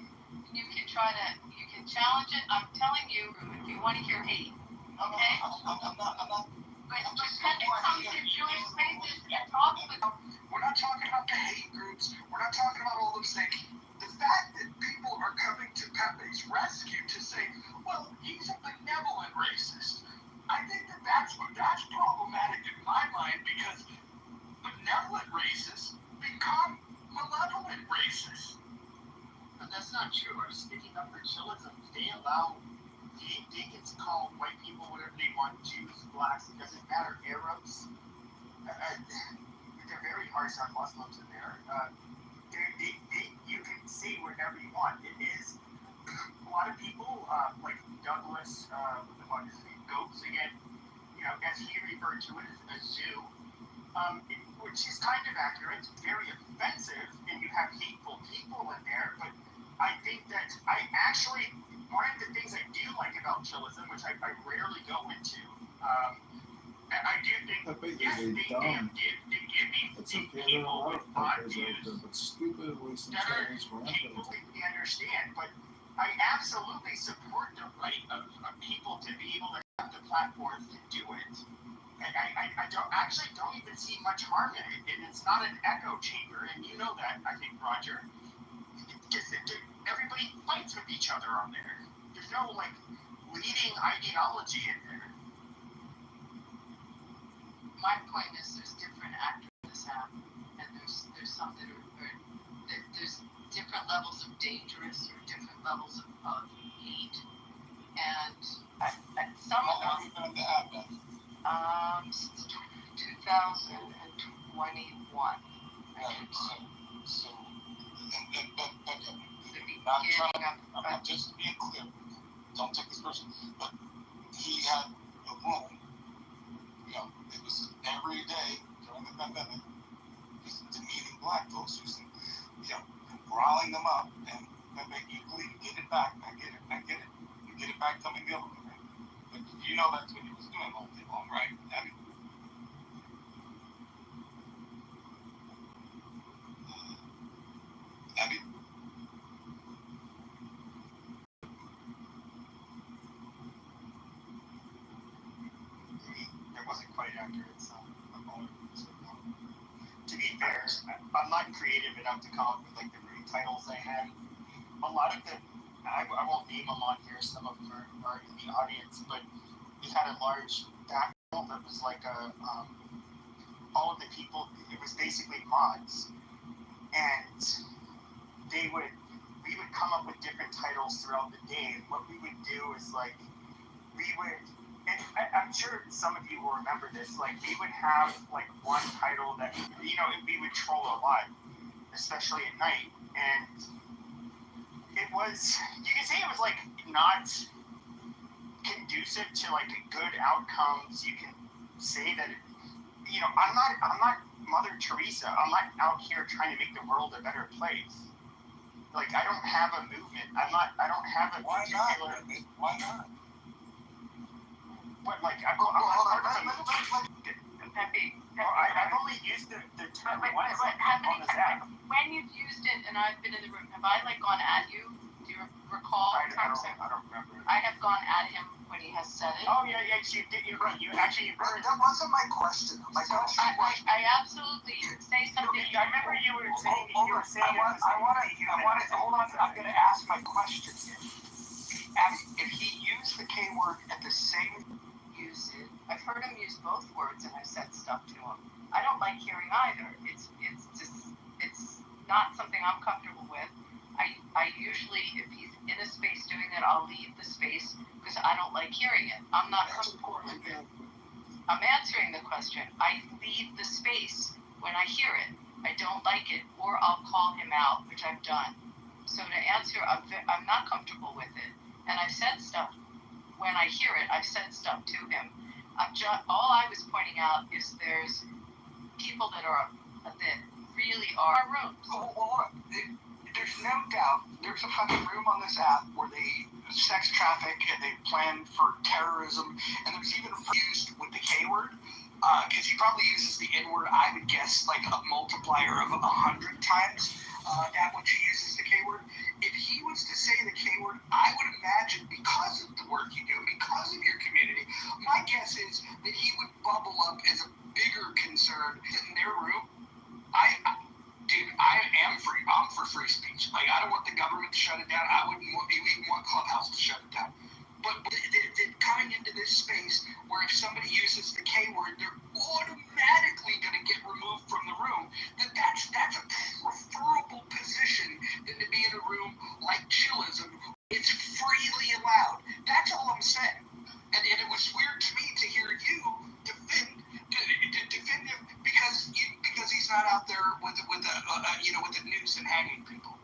You can challenge it. I'm telling you, if you want to hear hate. Okay? But when it comes to Jewish spaces and talk with them, we're not talking about the hate groups. We're not talking about all those things. The fact that people are coming to Pepe's rescue to say, well, he's a benevolent racist. I think that's problematic in my mind because benevolent racists become malevolent racists. But that's not true. Speaking up for chillism, they can call white people whatever they want, Jews, blacks, it doesn't matter, Arabs. They're very harsh on Muslims in there. You can say whatever you want. It is a lot of people like Douglas goes again, as he referred to it as a zoo, which is kind of accurate. It's very offensive, and you have hateful people in there. But I think that one of the things I do like about chillism, which I rarely go into, I do think Pepe is a dumb. It's okay, there are a lot of Pepes out there, but stupid waste of time is rampant. Completely understand, but I absolutely support the right of people to be able to have the platforms to do it. I don't even see much harm in it, and it's not an echo chamber, and you know that, I think, Roger. Everybody fights with each other on there. There's no leading ideology in there. My point is, there's different actors in this app, and there's some that there's different levels of dangerous or different levels of hate, and some of them. Since 2021. So, I'm just being clear. Don't take this person, but he had a room. It was every day during the pandemic, just demeaning black folks, using, growling them up, and making you please get it back. I get it. You get it back, coming the other way, right? But that's what he was doing all day long, right? Abby? Abby? It wasn't quite accurate, so to be fair, I'm not creative enough to come up with the room titles I had. A lot of them, I won't name them on here, some of them are in the audience, but we had a large background that was all of the people, it was basically mods, and we would come up with different titles throughout the day, and what we would do is and I'm sure some of you will remember this, we would have one title that, we would troll a lot, especially at night, and you can say it was not conducive to good outcomes. You can say that, I'm not Mother Teresa. I'm not out here trying to make the world a better place. I don't have a movement. I don't have a particular. Why not? But Pepe, I've only used the term once how many on this app. when you've used it and I've been in the room, have I like gone at you? Do you recall? I don't remember. I have gone at him when he has said it. Oh yeah, you did. You're right. You actually heard. That wasn't my question. My question was. I absolutely say something. I remember you were saying. I want to. Hold on. I'm going to ask my question. If he used the K word at the same. Use it. I've heard him use both words, and I've said stuff to him. I don't like hearing either. It's not something I'm comfortable with. I usually, if he's in a space doing it, I'll leave the space because I don't like hearing it. I'm not comfortable with it. I'm answering the question. I leave the space when I hear it. I don't like it, or I'll call him out, which I've done. So to answer, I'm not comfortable with it, and I've said stuff. When I hear it, I've said stuff to him. All I was pointing out is there's people that really are rooms. Well, there's no doubt there's a fucking room on this app where they sex traffic and they plan for terrorism, and there's even used with the K word, because he probably uses the N word, I would guess, like a multiplier of 100 times that which he uses the K word. If he was to say the K word, I would imagine, because of the work you do, because of your community, my guess is that he would bubble up as a bigger concern in their room. I'm for free speech. Like, I don't want the government to shut it down. I wouldn't even want Clubhouse to shut it down. But coming into this space where if somebody uses the K word, they're automatically going to get removed from the room. That's a preferable position than to be in a room like chillism. It's freely allowed. That's all I'm saying. And it was weird to me to hear you defend him because he's not out there with a noose and hanging people.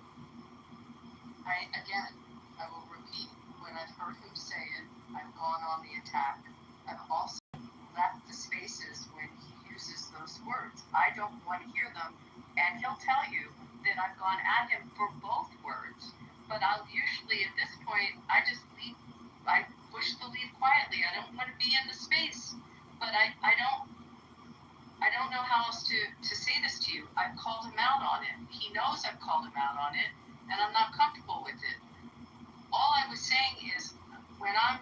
I will repeat, when I've heard him say it, I've gone on the attack. I've also left the spaces when he uses those words. I don't want to hear them, and he'll tell you that I've gone at him for both words. But I'll usually, at this point, I just leave. I push the leave quietly. I don't want to be in the space, but I don't know how else to say this to you. I've called him out on it. He knows I've called him out on it, and I'm not comfortable with it. All I was saying is, when are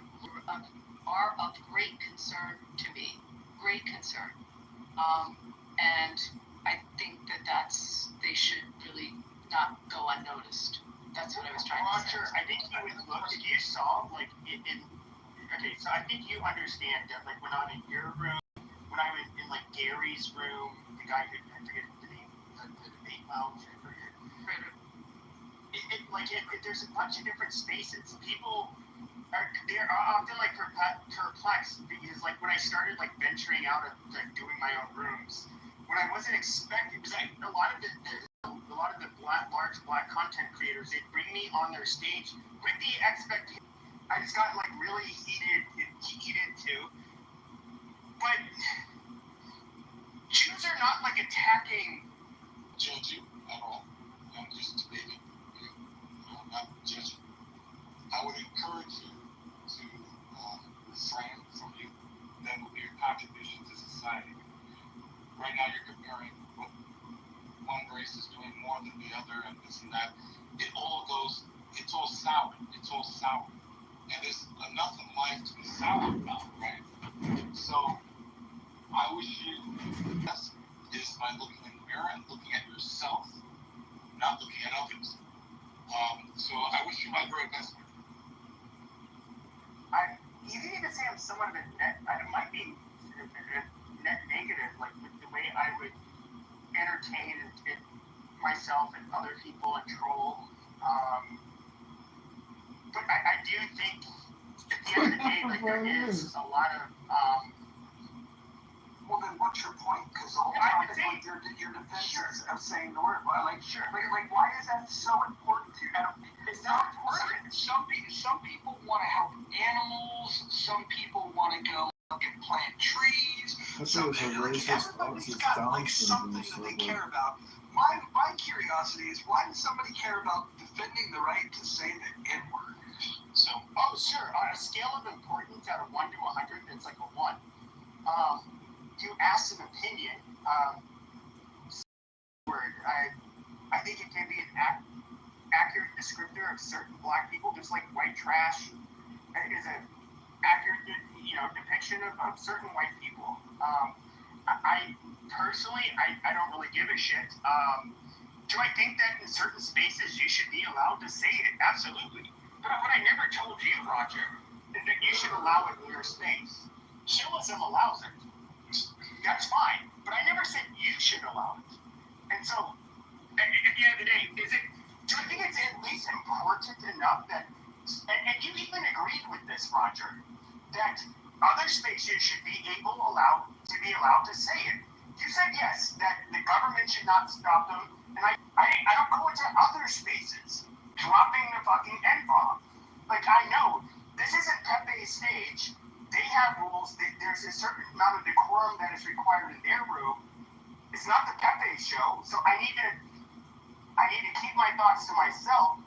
of great concern to me, great concern, and I think they should really not go unnoticed. That's what I was trying to say. Roger, I think you would look. If you saw okay, so I think you understand that, like, when I'm in your room, when I was in like Gary's room, the guy who I forget the name, the debate mouth, I forget. There's a bunch of different spaces. People they're often like perplexed because, like, when I started like venturing out of like doing my own rooms, when I wasn't expecting, because a lot of the large black content creators, they bring me on their stage with the expectation. I just got like really heated too. But Jews are not like attacking. Judge you at all. I'm just debating you. I'm not judging. I would encourage you to refrain from you. That would be your contribution to society. Right now you're comparing what one race is doing more than the other and this and that. It's all sour. It's all sour. And there's enough in life to be sour about, right? So I wish you the best is by looking in the mirror and looking at yourself, not looking at others. So I wish you my very best. You can even say I'm somewhat of a it might be a net negative, like with the way I would entertain and myself and other people and troll. But I do think at the end of the day, like, there is a lot of well, then what's your point? Because the whole time it's like your defense of saying the word. Like, why is that so important to you? It's not important. Some people want to help animals. Some people want to go and plant trees. Everybody's got like something that they care about. My curiosity is, why does somebody care about defending the right to say the N-word? So, sure. On a scale of importance out of 1 to 100, it's like a 1. you asked an opinion. I think it can be an accurate descriptor of certain black people, just like white trash is an accurate, depiction of certain white people. I personally, I don't really give a shit. Do I think that in certain spaces you should be allowed to say it? Absolutely. But what I never told you, Roger, is that you should allow it in your space. Chillism allows it. That's fine. But I never said you should allow it. And so, at the end of the day, do I think it's at least important enough that, and you even agreed with this, Roger, that other spaces should be allowed to say it. You said yes, that the government should not stop them, and I don't go into other spaces dropping the fucking N-bomb. Like, I know, this isn't Pepe's stage. They have rules. There's a certain amount of decorum that is required in their room. It's not the Pepe show, so I need to keep my thoughts to myself.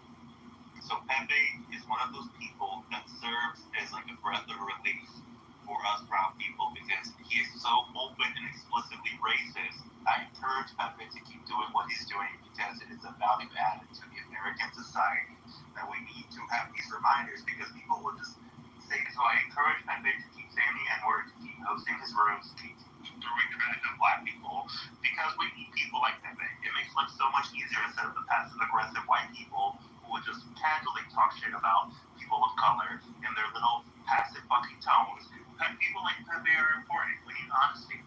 So Pepe is one of those people that serves as like a breath of relief for us brown people because he is so open and explicitly racist. I encourage Pepe to keep doing what he's doing because it is a value added to the American society that we need to have these reminders because people will just say, so I encourage Pepe to keep saying the N-word, to keep hosting his rooms, to keep throwing trash at black people because we need people like Pepe. It makes life so much easier instead of the passive aggressive white people who would just casually talk shit about people of color in their little passive fucking tones. People like Pepe are important. We need honesty.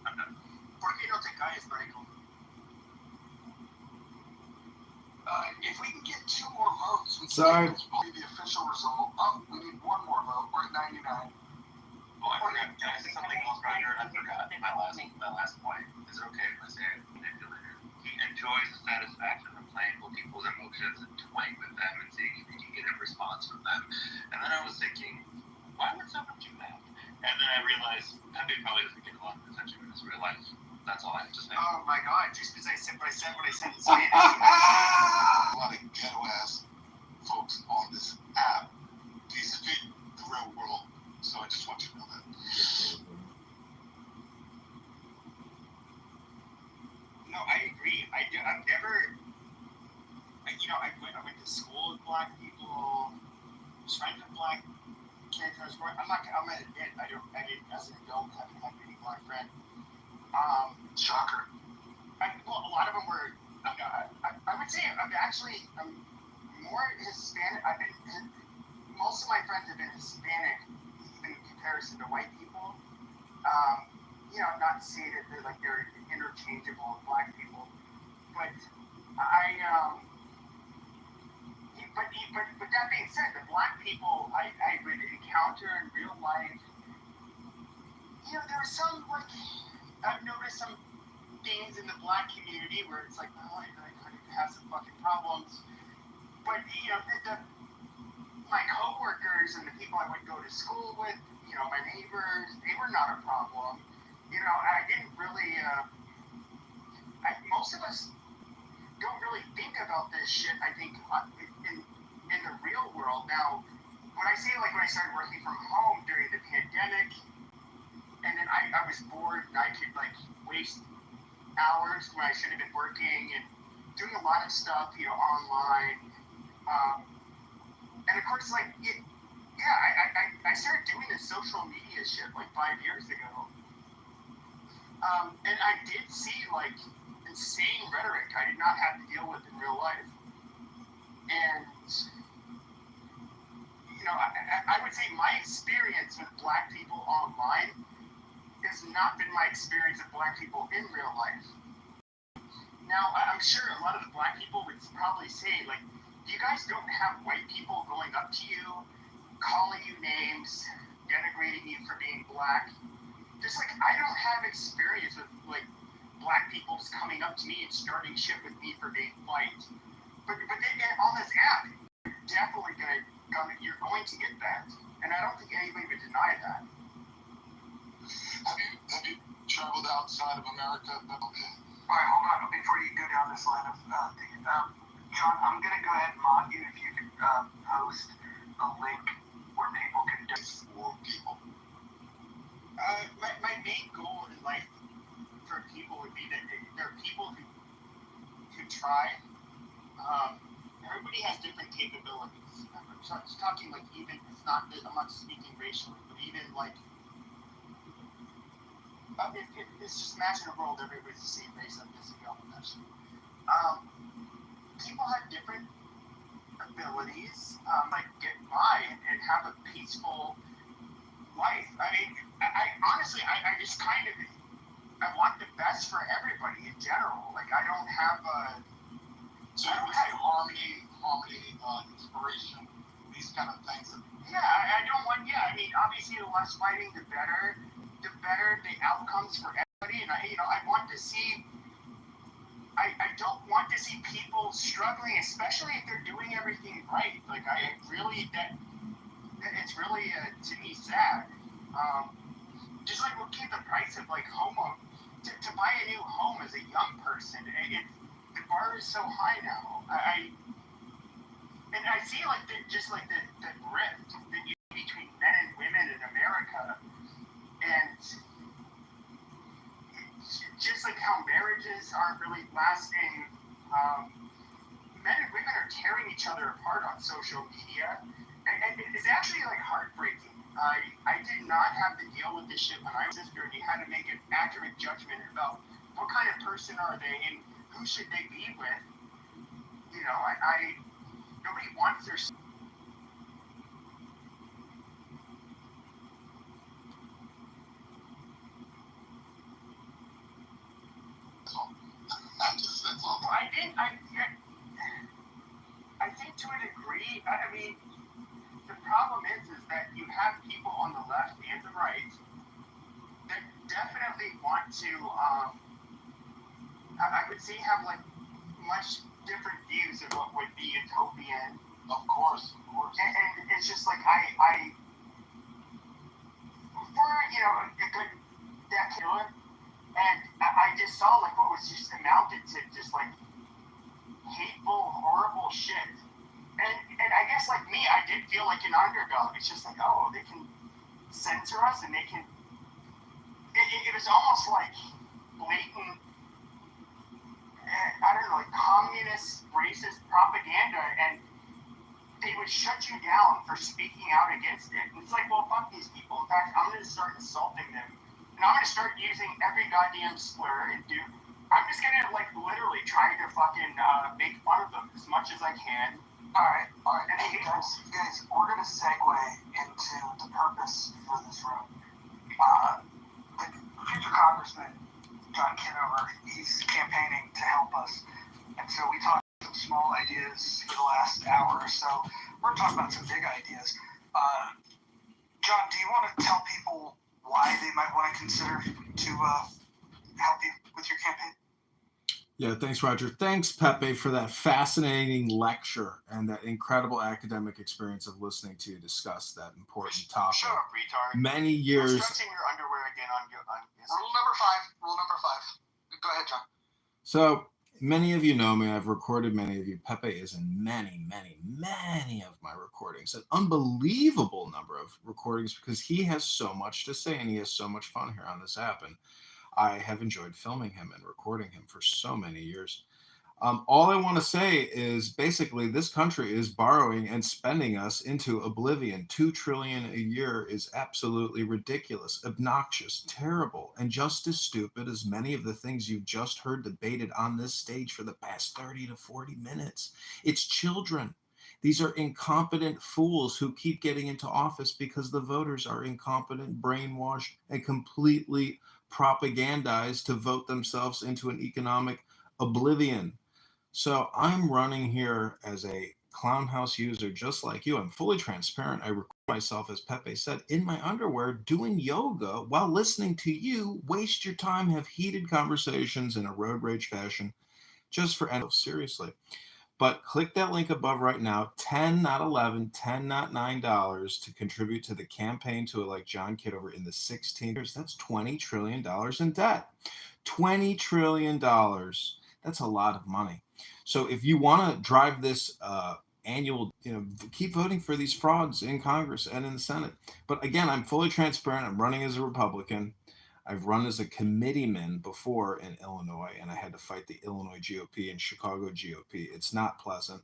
¿Por qué no te calles, Marico? If we can get 2 more votes, we Sorry. can get the official result. Oh, we need 1 more vote. We're at 99. Oh, I forgot. Can I say something else, Roger? I forgot my last point. Is it okay if I say it? Manipulator. He enjoys the satisfaction of playing with people's emotions and toying with them and seeing if he can get a response from them. And then I was thinking, why would someone do that? And then I realized Pepe probably doesn't get a lot of attention in his real life. That's all I have to say. Oh my God! Just because I said what I said in Spanish. A lot of ghetto ass folks on this app vis-a-vis the real world. So I just want you to know that. No, I agree. I've never. I went to school with black people. Was friends with black kids. I'm gonna admit I didn't as an adult haven't had any black friend. Shocker. A lot of them were. I would say I'm more Hispanic. Most of my friends have been Hispanic, even in comparison to white people. Not to say that they're interchangeable with black people, but but that being said, the black people I would encounter in real life, there are some I've noticed some things in the black community where it's like, oh, I have some fucking problems. But, my coworkers and the people I would go to school with, my neighbors, they were not a problem. I didn't really, most of us don't really think about this shit, I think, in the real world. Now, when I say, when I started working from home during the pandemic, and then I was bored and I could waste hours when I should have been working and doing a lot of stuff, online. And of course, I started doing this social media shit 5 years ago. And I did see insane rhetoric I did not have to deal with in real life. And I would say my experience with black people online has not been my experience with black people in real life. Now, I'm sure a lot of the black people would probably say, you guys don't have white people going up to you, calling you names, denigrating you for being black. Just I don't have experience with black people just coming up to me and starting shit with me for being white. But then on this app, you're going to get that. And I don't think anybody would deny that. Have you traveled outside of America? All right, hold on. Before you go down this line of thinking, John, I'm going to go ahead and mod you if you could post a link where people can donate for people. My main goal in life try. Everybody has different capabilities. I'm just talking like even it's not. I'm not speaking racially, but even like it's just imagine a world everybody's the same race. I'm missing out on that shit. People have different abilities, like get by and have a peaceful life. I mean, I honestly, I just kind of, I want the best for everybody in general. Like, I don't have So you would say harmony, inspiration, these kind of things. Yeah, I don't want, I mean, obviously the less fighting, the better the outcomes for everybody. And I want to see, I don't want to see people struggling, especially if they're doing everything right. Like, it's really, to me, sad. Just like looking at the price of, like, to buy a new home as a young person, the bar is so high now. I see, like, the rift between men and women in America, and just like how marriages aren't really lasting. Men and women are tearing each other apart on social media, and it's actually like heartbreaking. I did not have to deal with this shit when I was a sister, and you had to make an accurate judgment about what kind of person are they and who should they be with. You know, nobody wants their. I think to a degree, I mean, the problem is that you have people on the left and the right that definitely want to, I would say, have like much different views of what would be utopian. Of course. And it's just like I for a good decade, and I just saw like what was just amounted to just like hateful, horrible shit. And I guess like me, I did feel like an underdog. It's just like, oh, they can censor us and they can. It was almost like blatant, I don't know, like communist, racist propaganda, and they would shut you down for speaking out against it. And it's like, well, fuck these people. In fact, I'm going to start insulting them. And I'm going to start using every goddamn slur and I'm just going to, like, literally try to fucking make fun of them as much as I can. Alright. Hey, guys, we're going to segue into the purpose for this room. The future Congressman, John Kitover, he's campaigning to help us. And so we talked some small ideas for the last hour or so. We're talking about some big ideas. John, do you want to tell people why they might want to consider to help you with your campaign? Yeah, thanks, Roger. Thanks, Pepe, for that fascinating lecture and that incredible academic experience of listening to you discuss that important topic. Shut up, retard. Many years. You're stretching your underwear again on Rule number 5. Go ahead, John. So, many of you know me. I've recorded many of you. Pepe is in many, many, many of my recordings. An unbelievable number of recordings because he has so much to say and he has so much fun here on this app. And I have enjoyed filming him and recording him for so many years. All I want to say is basically this country is borrowing and spending us into oblivion. $2 trillion a year is absolutely ridiculous, obnoxious, terrible, and just as stupid as many of the things you've just heard debated on this stage for the past 30 to 40 minutes. It's children. These are incompetent fools who keep getting into office because the voters are incompetent, brainwashed, and completely propagandized to vote themselves into an economic oblivion. So I'm running here as a Clown House user just like you. I'm fully transparent. I record myself, as Pepe said, in my underwear doing yoga while listening to you waste your time, have heated conversations in a road rage fashion just for seriously. But click that link above right now, 10, not 11, 10, not $9 to contribute to the campaign to elect John Kitover in the 16 years. That's $20 trillion in debt. $20 trillion. That's a lot of money. So if you want to drive this annual, keep voting for these frauds in Congress and in the Senate. But again, I'm fully transparent. I'm running as a Republican. I've run as a committeeman before in Illinois, and I had to fight the Illinois GOP and Chicago GOP. It's not pleasant.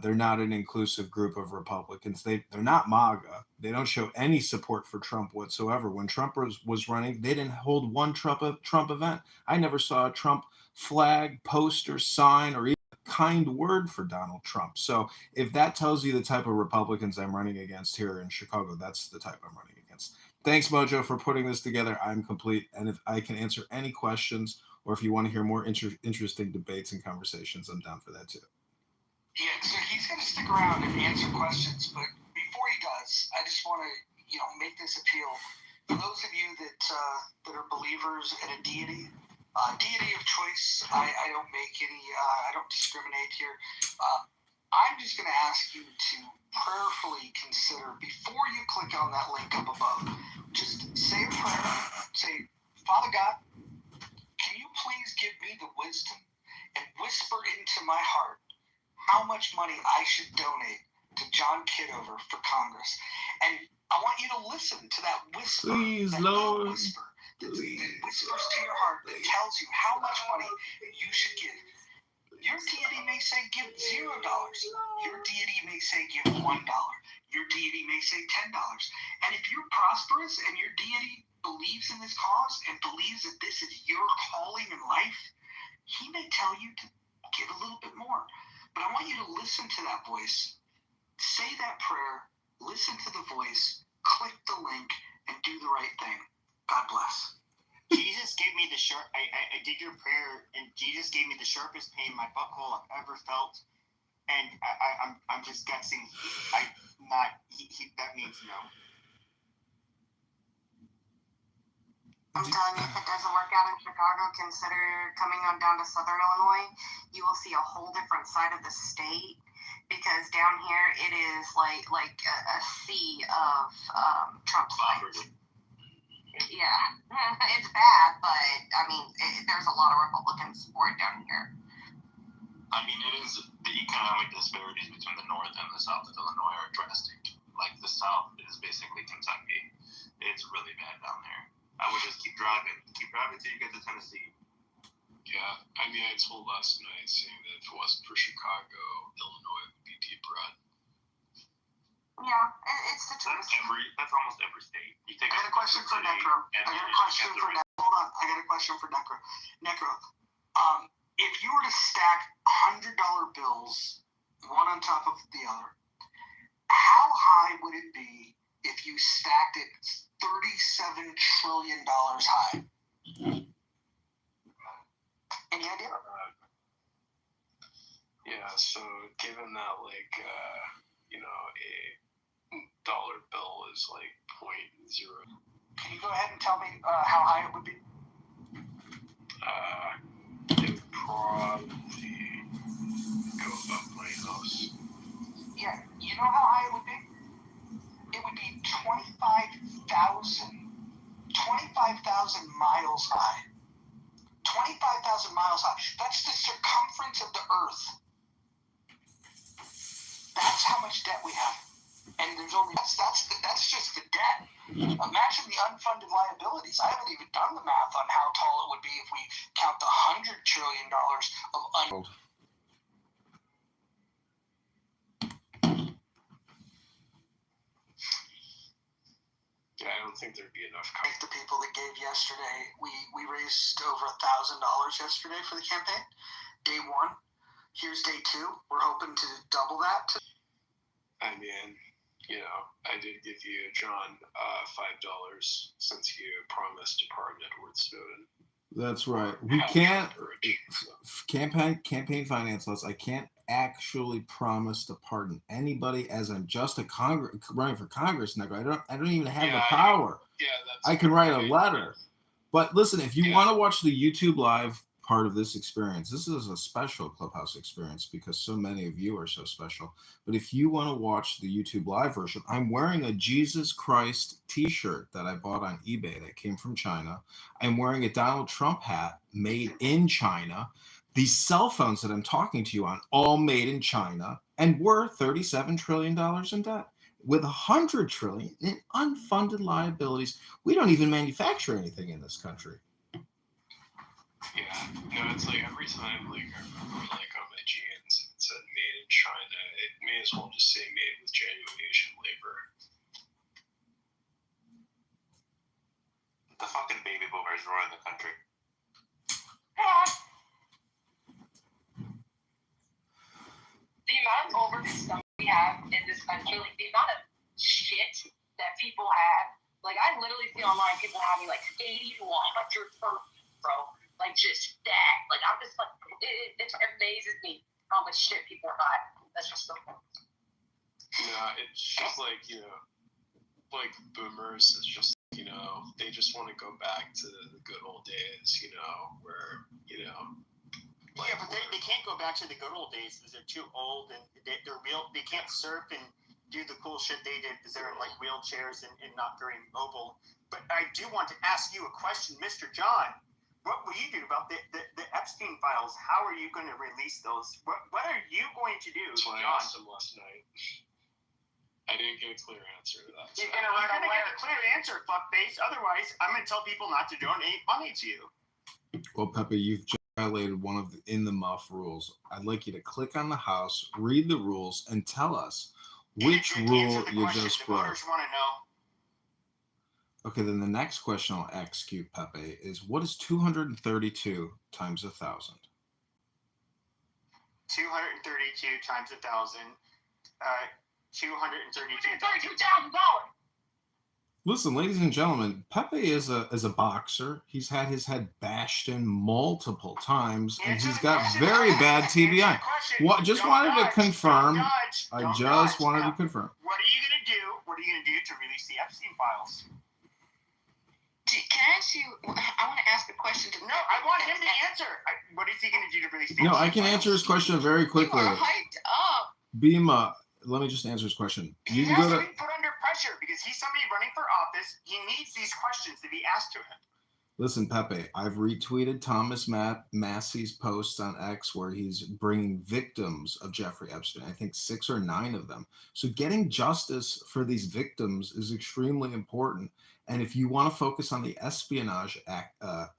They're not an inclusive group of Republicans. They're not MAGA. They don't show any support for Trump whatsoever. When Trump was running, they didn't hold one Trump event. I never saw a Trump flag, poster, sign, or even a kind word for Donald Trump. So if that tells you the type of Republicans I'm running against here in Chicago, that's the type I'm running against. Thanks, Mojo, for putting this together. I'm complete. And if I can answer any questions, or if you want to hear more interesting debates and conversations, I'm down for that too. Yeah, so he's going to stick around and answer questions, but before he does, I just want to, make this appeal. For those of you that are believers in a deity of choice, I don't make any, I don't discriminate here. I'm just going to ask you to prayerfully consider, before you click on that link up above, just say a prayer. Say, Father God, can you please give me the wisdom and whisper into my heart how much money I should donate to John Kitover for Congress? And I want you to listen to that whisper. Please, that Lord. Whisper that whispers to your heart, that tells you how much money you should give. Your deity may say give $0. Your deity may say give $1. Your deity may say $10. And if you're prosperous and your deity believes in this cause and believes that this is your calling in life, he may tell you to give a little bit more. But I want you to listen to that voice, say that prayer, listen to the voice, click the link, and do the right thing. God bless. Jesus gave me the I did your prayer, and Jesus gave me the sharpest pain in my butthole I've ever felt. And I'm just guessing. That means no. I'm telling you, if it doesn't work out in Chicago, consider coming on down to Southern Illinois. You will see a whole different side of the state, because down here it is like a sea of Trump signs. Yeah, it's bad, but I mean, there's a lot of Republican support down here. I mean, it is the economic disparities between the North and the South of Illinois are drastic. Like, the South is basically Kentucky. It's really bad down there. I would just keep driving till you get to Tennessee. Yeah, I mean, I told last night saying that if it wasn't for Chicago, Illinois would be deep red. Yeah, it's the truth. That's almost every state. I got a question for Necro. Hold on. I got a question for Necro. Necro, if you were to stack $100 bills one on top of the other, how high would it be if you stacked it $37 trillion high? Any idea? Yeah, so given that, like, a dollar bill is like 0.0. Can you go ahead and tell me how high it would be? It would probably go above my house. Yeah, you know how high it would be? It would be 25,000 miles high. 25,000 miles high. That's the circumference of the Earth. That's how much debt we have. And there's only that's just the debt. Imagine the unfunded liabilities. I haven't even done the math on how tall it would be if we count the $100 trillion of Yeah, I don't think there'd be enough. The people that gave yesterday, we raised over $1,000 yesterday for the campaign. Day one. Here's day two. We're hoping to double that. I mean, I did give you, John, $5 since you promised to pardon Edward Snowden. That's right. We can't campaign finance laws. I can't actually promise to pardon anybody, as I'm just running for Congress now. I don't even have the power. I can write a letter. But listen, if you want to watch the YouTube live part of this experience, this is a special Clubhouse experience because so many of you are so special. But if you want to watch the YouTube live version, I'm wearing a Jesus Christ t-shirt that I bought on eBay that came from China. I'm wearing a Donald Trump hat made in China. These cell phones that I'm talking to you on, all made in China, and we're $37 trillion in debt. with $100 trillion in unfunded liabilities. We don't even manufacture anything in this country. Yeah, no, it's like every time, like, I remember, like, on my jeans, it said made in China. It may as well just say made with genuine Asian labor. The fucking baby boomers ruin the country. The amount of over stuff we have in this country, like the amount of shit that people have, like I literally see online people having like 80 to 100 per bro, like just that. Like I'm just like, it amazes me how much shit people buy. That's just so cool. Yeah, it's just like, you know, like boomers, it's just, you know, they just want to go back to the good old days, you know, where, you know. Like, yeah, but they can't go back to the good old days because they're too old and they can't surf and do the cool shit they did because they're in like wheelchairs and not very mobile. But I do want to ask you a question, Mr. John. What will you do about the Epstein files? How are you going to release those? What are you going to do, That's why John? I asked him last night. I didn't get a clear answer to that. You're going to get a clear answer, fuckface. Otherwise, I'm going to tell people not to donate money to you. Well, Pepe, you've violated one of the In the Muff rules. I'd like you to click on the house, read the rules, and tell us which rule you just broke. Voters want to know. Okay, then the next question I'll ask you, Pepe, is what is 232 times 1,000? 232 times 1,000. $232,000. Listen, ladies and gentlemen, Pepe is a boxer. He's had his head bashed in multiple times, and he's got very bad TBI. Just wanted to confirm. I just wanted to confirm. What are you going to do? What are you going to do to release the Epstein files? Can I ask you? I want to ask a question. No, I want him to answer. What is he going to do to release the No, Epstein I can answer his question very quickly. You are hyped up. Bima, let me just answer his question. He has to be put under pressure because he's somebody running for office. He needs these questions to be asked to him. Listen, Pepe, I've retweeted Thomas Massey's posts on X where he's bringing victims of Jeffrey Epstein. I think 6 or 9 of them. So getting justice for these victims is extremely important. And if you want to focus on the espionage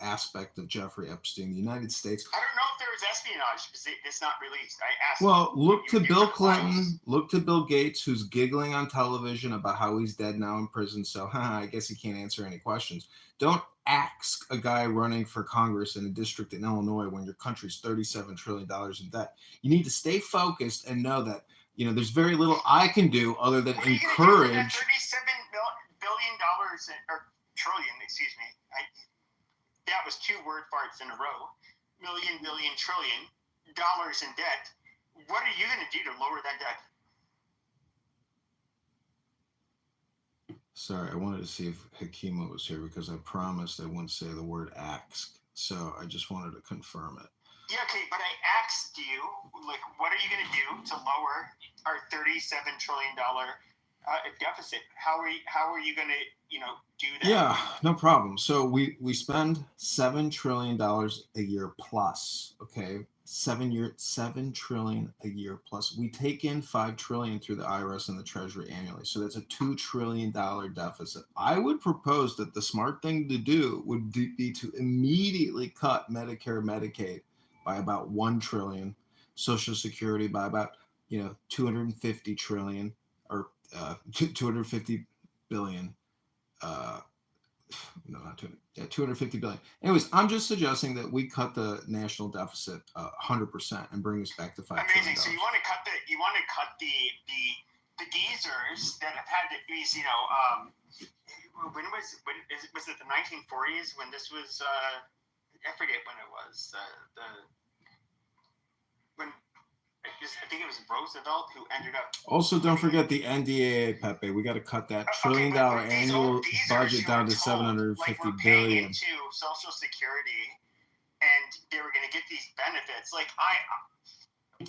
aspect of Jeffrey Epstein, the United States. I don't know if there was espionage because it's not released. I asked. Well, look to Bill Clinton, look to Bill Gates, who's giggling on television about how he's dead now in prison. So I guess he can't answer any questions. Don't ask a guy running for Congress in a district in Illinois when your country's $37 trillion in debt. You need to stay focused and know that, you know, there's very little I can do other than encourage. $37 billion or trillion, excuse me. That was 2 word farts in a row. Million, billion, trillion dollars in debt. What are you going to do to lower that debt? Sorry, I wanted to see if Hakima was here because I promised I wouldn't say the word ask. So I just wanted to confirm it. Yeah, okay, but I asked you, like, what are you going to do to lower our $37 trillion deficit? How are you going to, do that? Yeah, no problem. So we spend $7 trillion a year plus. Okay, $7 trillion a year plus. We take in $5 trillion through the IRS and the Treasury annually. So that's a $2 trillion deficit. I would propose that the smart thing to do would be to immediately cut Medicare, Medicaid by about $1 trillion, Social Security by about 250 trillion or 250 billion. No, not 200. Yeah, 250 billion. Anyways, I'm just suggesting that we cut the national deficit 100% and bring us back to $5 trillion. Amazing. So you want to cut the geezers that have had these, was it the 1940s when this was? I forget when it was. I think it was Roosevelt who ended up. Also, don't forget the NDAA, Pepe. We got to cut that $1 trillion annual budget down to $750 billion. Into Social Security, and they were going to get these benefits. Like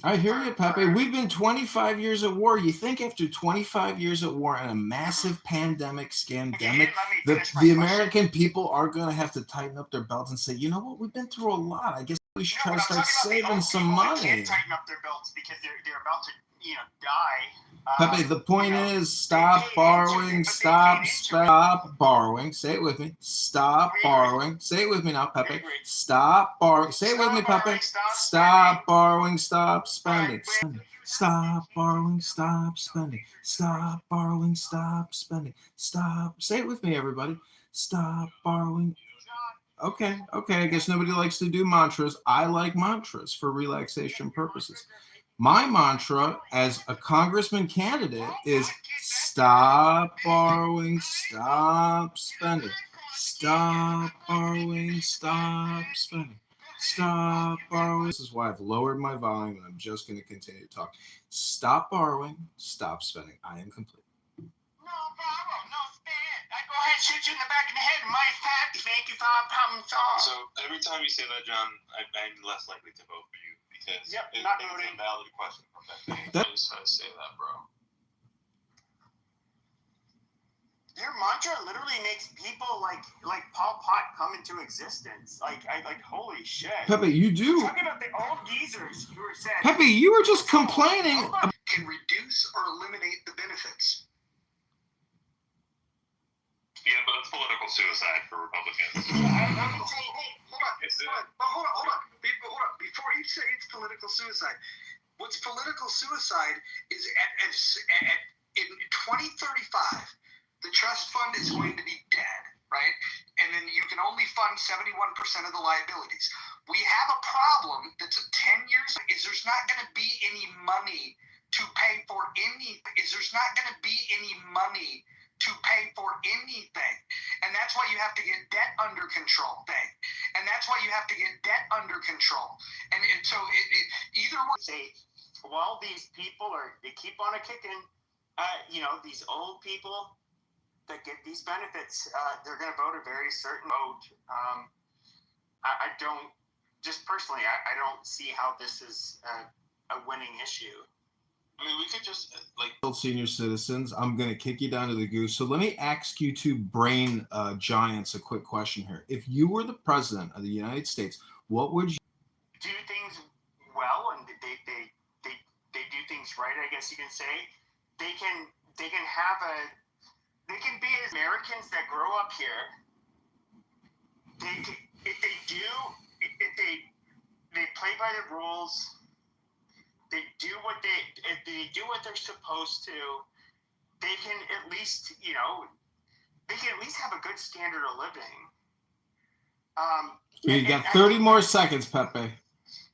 I hear you, Pepe. We've been 25 years at war. You think after 25 years at war and a massive pandemic, scandemic, the American people are going to have to tighten up their belts and say, you know what? We've been through a lot. I guess we should try to start saving some money. They can't tighten up their belts because they're about to die. Pepe, the point is, stop borrowing, stop borrowing. Say it with me. Stop borrowing. Say it with me now, Pepe. Stop borrowing. Say it with me, Pepe. Stop borrowing, stop spending. Stop borrowing, stop spending. Stop borrowing, stop spending. Stop. Say it with me, everybody. Stop borrowing. Okay. I guess nobody likes to do mantras. I like mantras for relaxation purposes. My mantra as a congressman candidate is stop borrowing, stop spending. Stop borrowing, stop spending. Stop borrowing. This is why I've lowered my volume and I'm just going to continue to talk. Stop borrowing, stop spending. I am complete. Go ahead, shoot you in the back of the head. My fat, thank you for problem solved. So every time you say that, John, I'm less likely to vote for you because not it's voting. a valid question from that. I just had to say that, bro. Your mantra literally makes people like Pol Pot come into existence. Like holy shit. Pepe, you do. Talking about the old geezers who were said. Pepe, you were just complaining. Can reduce or eliminate the benefits. Yeah, but it's political suicide for Republicans. Hold on. Before you say it's political suicide, what's political suicide is in 2035, the trust fund is going to be dead, right? And then you can only fund 71% of the liabilities. We have a problem that's 10 years is there's not going to be any money to pay for any. There's not going to be any money to pay for anything. And that's why you have to get debt under control. And that's why you have to get debt under control. And so either way. Say, while these people they keep on kicking, these old people that get these benefits, they're going to vote a very certain vote. I don't, just personally, I don't see how this is a winning issue. I mean, we could just Senior citizens, I'm going to kick you down to the goose. So let me ask you two brain giants a quick question here. If you were the president of the United States, what would you do things well, and they do things right? I guess you can say they can be as Americans that grow up here. If they play by the rules. They do what they're supposed to. They can at least, have a good standard of living. You got 30 more seconds, Pepe.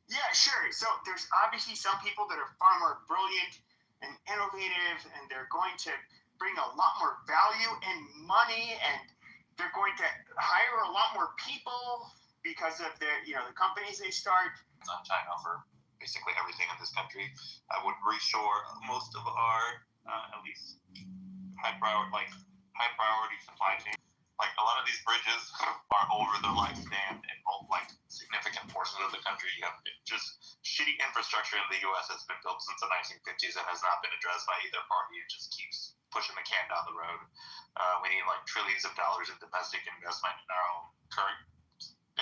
Yeah, sure. So there's obviously some people that are far more brilliant and innovative, and they're going to bring a lot more value and money, and they're going to hire a lot more people because of the companies they start. It's on China for basically everything in this country. I would reshore most of our, at least high priority supply chain. Like a lot of these bridges are over their lifespan in both significant portions of the country. You have just shitty infrastructure in the U.S. that's been built since the 1950s and has not been addressed by either party. It just keeps pushing the can down the road. We need trillions of dollars in domestic investment in our own current.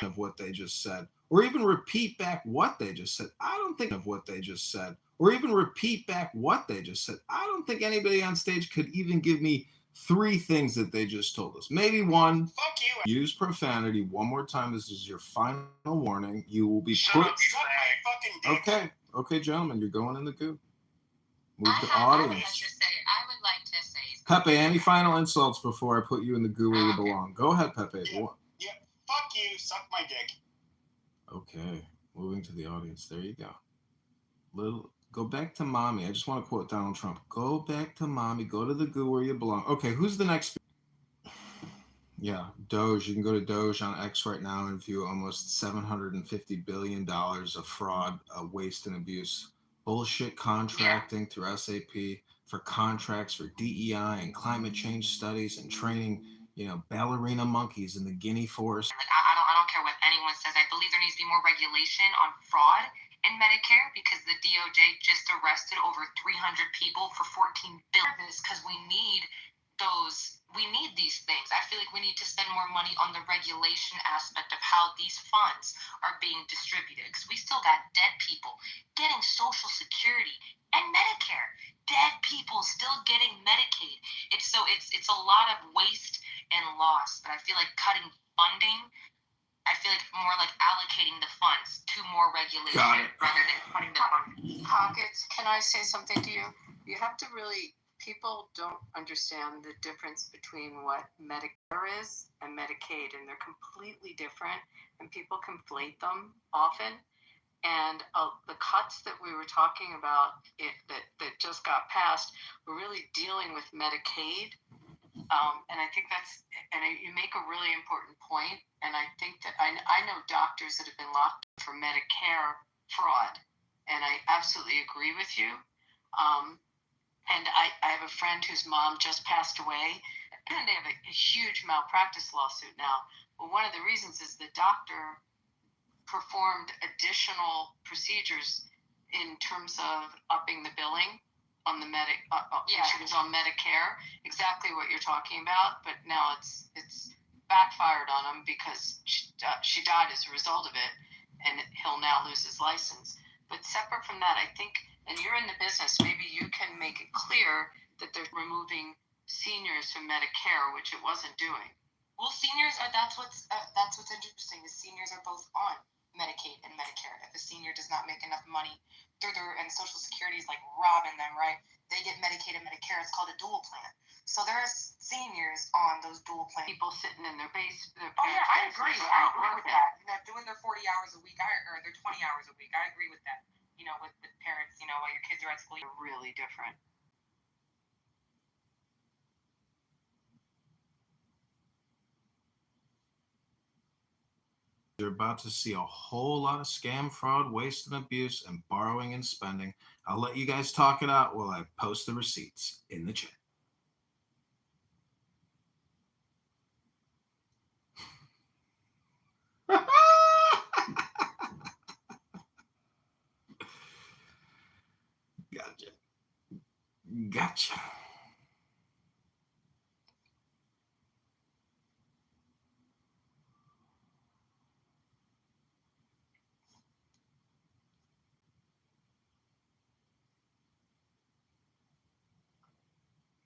Of what they just said, or even repeat back what they just said. I don't think of what they just said, or even repeat back what they just said. I don't think anybody on stage could even give me 3 things that they just told us. Maybe one. Fuck you. Use profanity one more time. This is your final warning. You will be Shut put. up, suck my fucking dick. Okay, gentlemen, you're going in the goo. Move to I would audience. like to say Pepe, any final insults before I put you in the goo where you belong? Go ahead, Pepe. Yeah, fuck you, suck my dick. Okay, moving to the audience. There you go. Go back to mommy. I just want to quote Donald Trump. Go back to mommy. Go to the goo where you belong. Okay, who's the next? Yeah, Doge. You can go to Doge on X right now and view almost $750 billion of fraud, waste, and abuse. Bullshit contracting through SAP for contracts for DEI and climate change studies and training, ballerina monkeys in the Guinea forest. I don't care what anyone says. I believe there needs to be more regulation on fraud in Medicare because the DOJ just arrested over 300 people for $14 billion because we need we need these things. I feel like we need to spend more money on the regulation aspect of how these funds are being distributed, because we still got dead people getting Social Security and Medicare, dead people still getting Medicaid. It's a lot of waste and loss. But I feel like cutting funding, I feel like more like allocating the funds to more regulation rather than cutting the funds. Pockets, can I say something to you? You have to really, people don't understand the difference between what Medicare is and Medicaid, and they're completely different, and people conflate them often. And the cuts that we were talking about that just got passed were really dealing with Medicaid. And I think you make a really important point. And I think that I know doctors that have been locked up for Medicare fraud. And I absolutely agree with you. And I have a friend whose mom just passed away, and they have a huge malpractice lawsuit now. Well, one of the reasons is the doctor performed additional procedures in terms of upping the billing on the she was on Medicare, exactly what you're talking about, but now it's backfired on him because she died as a result of it, and he'll now lose his license. But separate from that, I think, and you're in the business, maybe you can make it clear that they're removing seniors from Medicare, which it wasn't doing. Well, seniors are, that's what's interesting, is seniors are both on Medicaid and Medicare. If a senior does not make enough money through and Social Security is like robbing them, right? They get Medicaid and Medicare. It's called a dual plan. So there are seniors on those dual plans. People sitting in their base. Oh yeah, I agree. I agree with that. You know, doing their 40 hours a week, or their 20 hours a week. I agree with that. You know, with parents, you know, while your kids are at school, They're really different. You're about to see a whole lot of scam, fraud, waste, and abuse, and borrowing and spending. I'll let you guys talk it out while I post the receipts in the chat. Gotcha.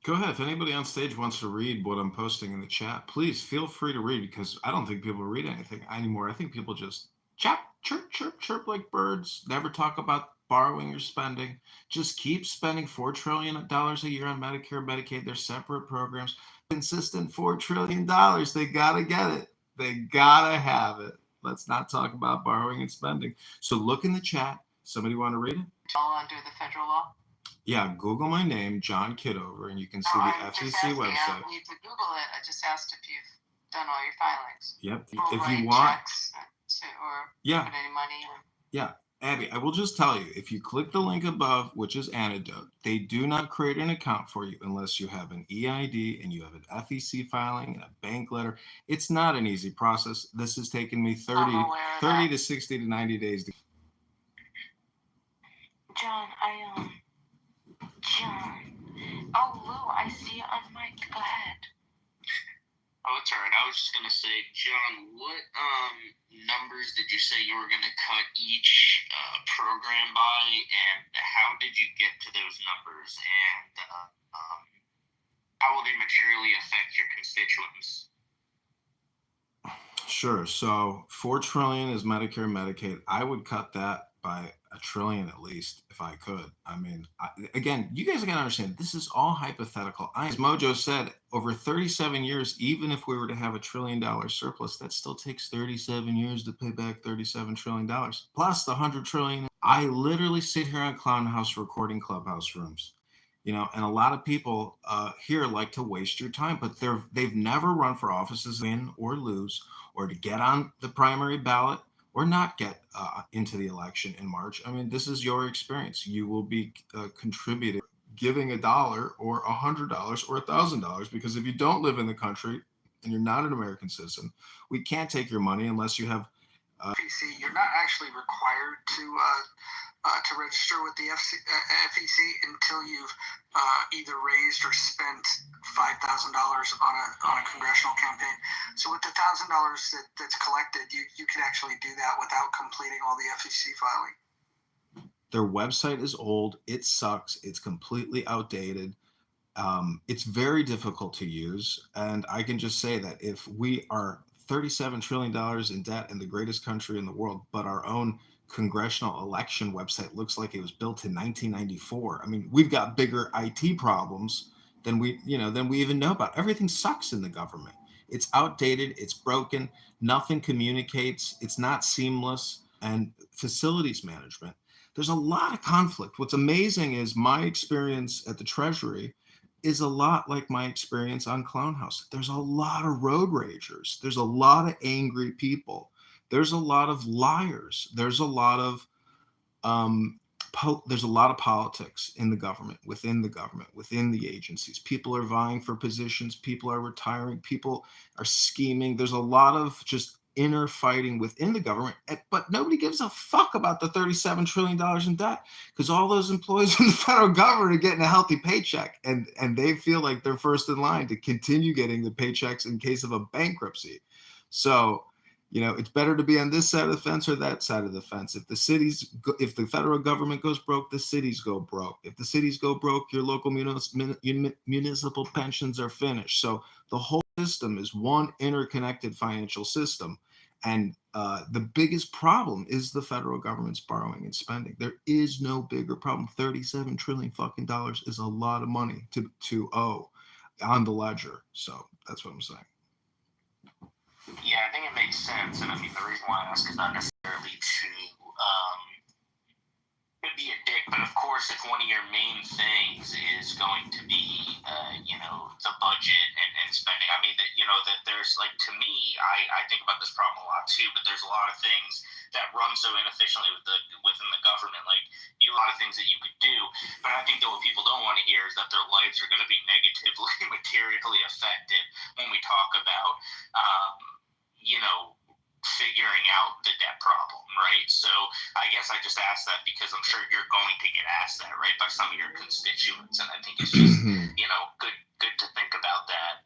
Go ahead. If anybody on stage wants to read what I'm posting in the chat, please feel free to read, because I don't think people read anything anymore. I think people just chirp, chirp, chirp like birds, never talk about borrowing or spending. Just keep spending $4 trillion a year on Medicare, Medicaid. They're separate programs. Consistent $4 trillion. They got to get it. They got to have it. Let's not talk about borrowing and spending. So look in the chat. Somebody want to read it? All under the federal law? Yeah, Google my name, John Kitover, and you can see the FEC website. I don't need to Google it. I just asked if you've done all your filings. Yep. Or if you want, checks or yeah, put any money in. Yeah, Abby, I will just tell you, if you click the link above, which is Antidote, they do not create an account for you unless you have an EID and you have an FEC filing and a bank letter. It's not an easy process. This has taken me 30 to 60 to 90 days to. John, oh, Lou, I see you on mic. Go ahead. Oh, it's all right. I was just going to say, John, what numbers did you say you were going to cut each program by, and how did you get to those numbers, and how will they materially affect your constituents? Sure. So $4 trillion is Medicare, Medicaid. I would cut that by $1 trillion at least, if I could. I mean, again, you guys got to understand, this is all hypothetical. As Mojo said, over 37 years, even if we were to have $1 trillion surplus, that still takes 37 years to pay back $37 trillion, plus the $100 trillion. I literally sit here on Clown House recording Clubhouse rooms. You know, and a lot of people here like to waste your time, but they've never run for offices, win or lose, or to get on the primary ballot or not get into the election in March. I mean, this is your experience. You will be contributing, giving $1 or $100 or $1,000, because if you don't live in the country and you're not an American citizen, we can't take your money unless you have FEC, you're not actually required to register with the FEC until you've either raised or spent $5,000 on a congressional campaign. So with the $1,000 that's collected, you can actually do that without completing all the FEC filing. Their website is old. It sucks. It's completely outdated. It's very difficult to use. And I can just say that if we are $37 trillion in debt in the greatest country in the world, but our own congressional election website looks like it was built in 1994. I mean, we've got bigger IT problems than we even know about. Everything sucks in the government. It's outdated. It's broken. Nothing communicates. It's not seamless. And facilities management. There's a lot of conflict. What's amazing is my experience at the Treasury is a lot like my experience on Clown House. There's a lot of road ragers. There's a lot of angry people. There's a lot of liars. There's a lot of politics in the government, within the agencies. People are vying for positions. People are retiring. People are scheming. There's a lot of just inner fighting within the government, but nobody gives a fuck about the $37 trillion in debt because all those employees in the federal government are getting a healthy paycheck, and they feel like they're first in line to continue getting the paychecks in case of a bankruptcy. So, it's better to be on this side of the fence or that side of the fence. If the federal government goes broke, the cities go broke. If the cities go broke, your local municipal pensions are finished. So the whole system is one interconnected financial system. And the biggest problem is the federal government's borrowing and spending. There is no bigger problem. $37 trillion fucking dollars is a lot of money to owe on the ledger. So that's what I'm saying. Yeah, I think it makes sense, and I mean the reason why I ask is not necessarily to be a dick, but of course, if one of your main things is going to be, the budget and spending, I mean that there's like, to me, I think about this problem a lot too, but there's a lot of things that run so inefficiently within the government, like a lot of things that you could do, but I think that what people don't want to hear is that their lives are going to be negatively, materially affected when we talk about, figuring out the debt problem, right? So I guess I just asked that because I'm sure you're going to get asked that, right, by some of your constituents, and I think it's just, good to think about that.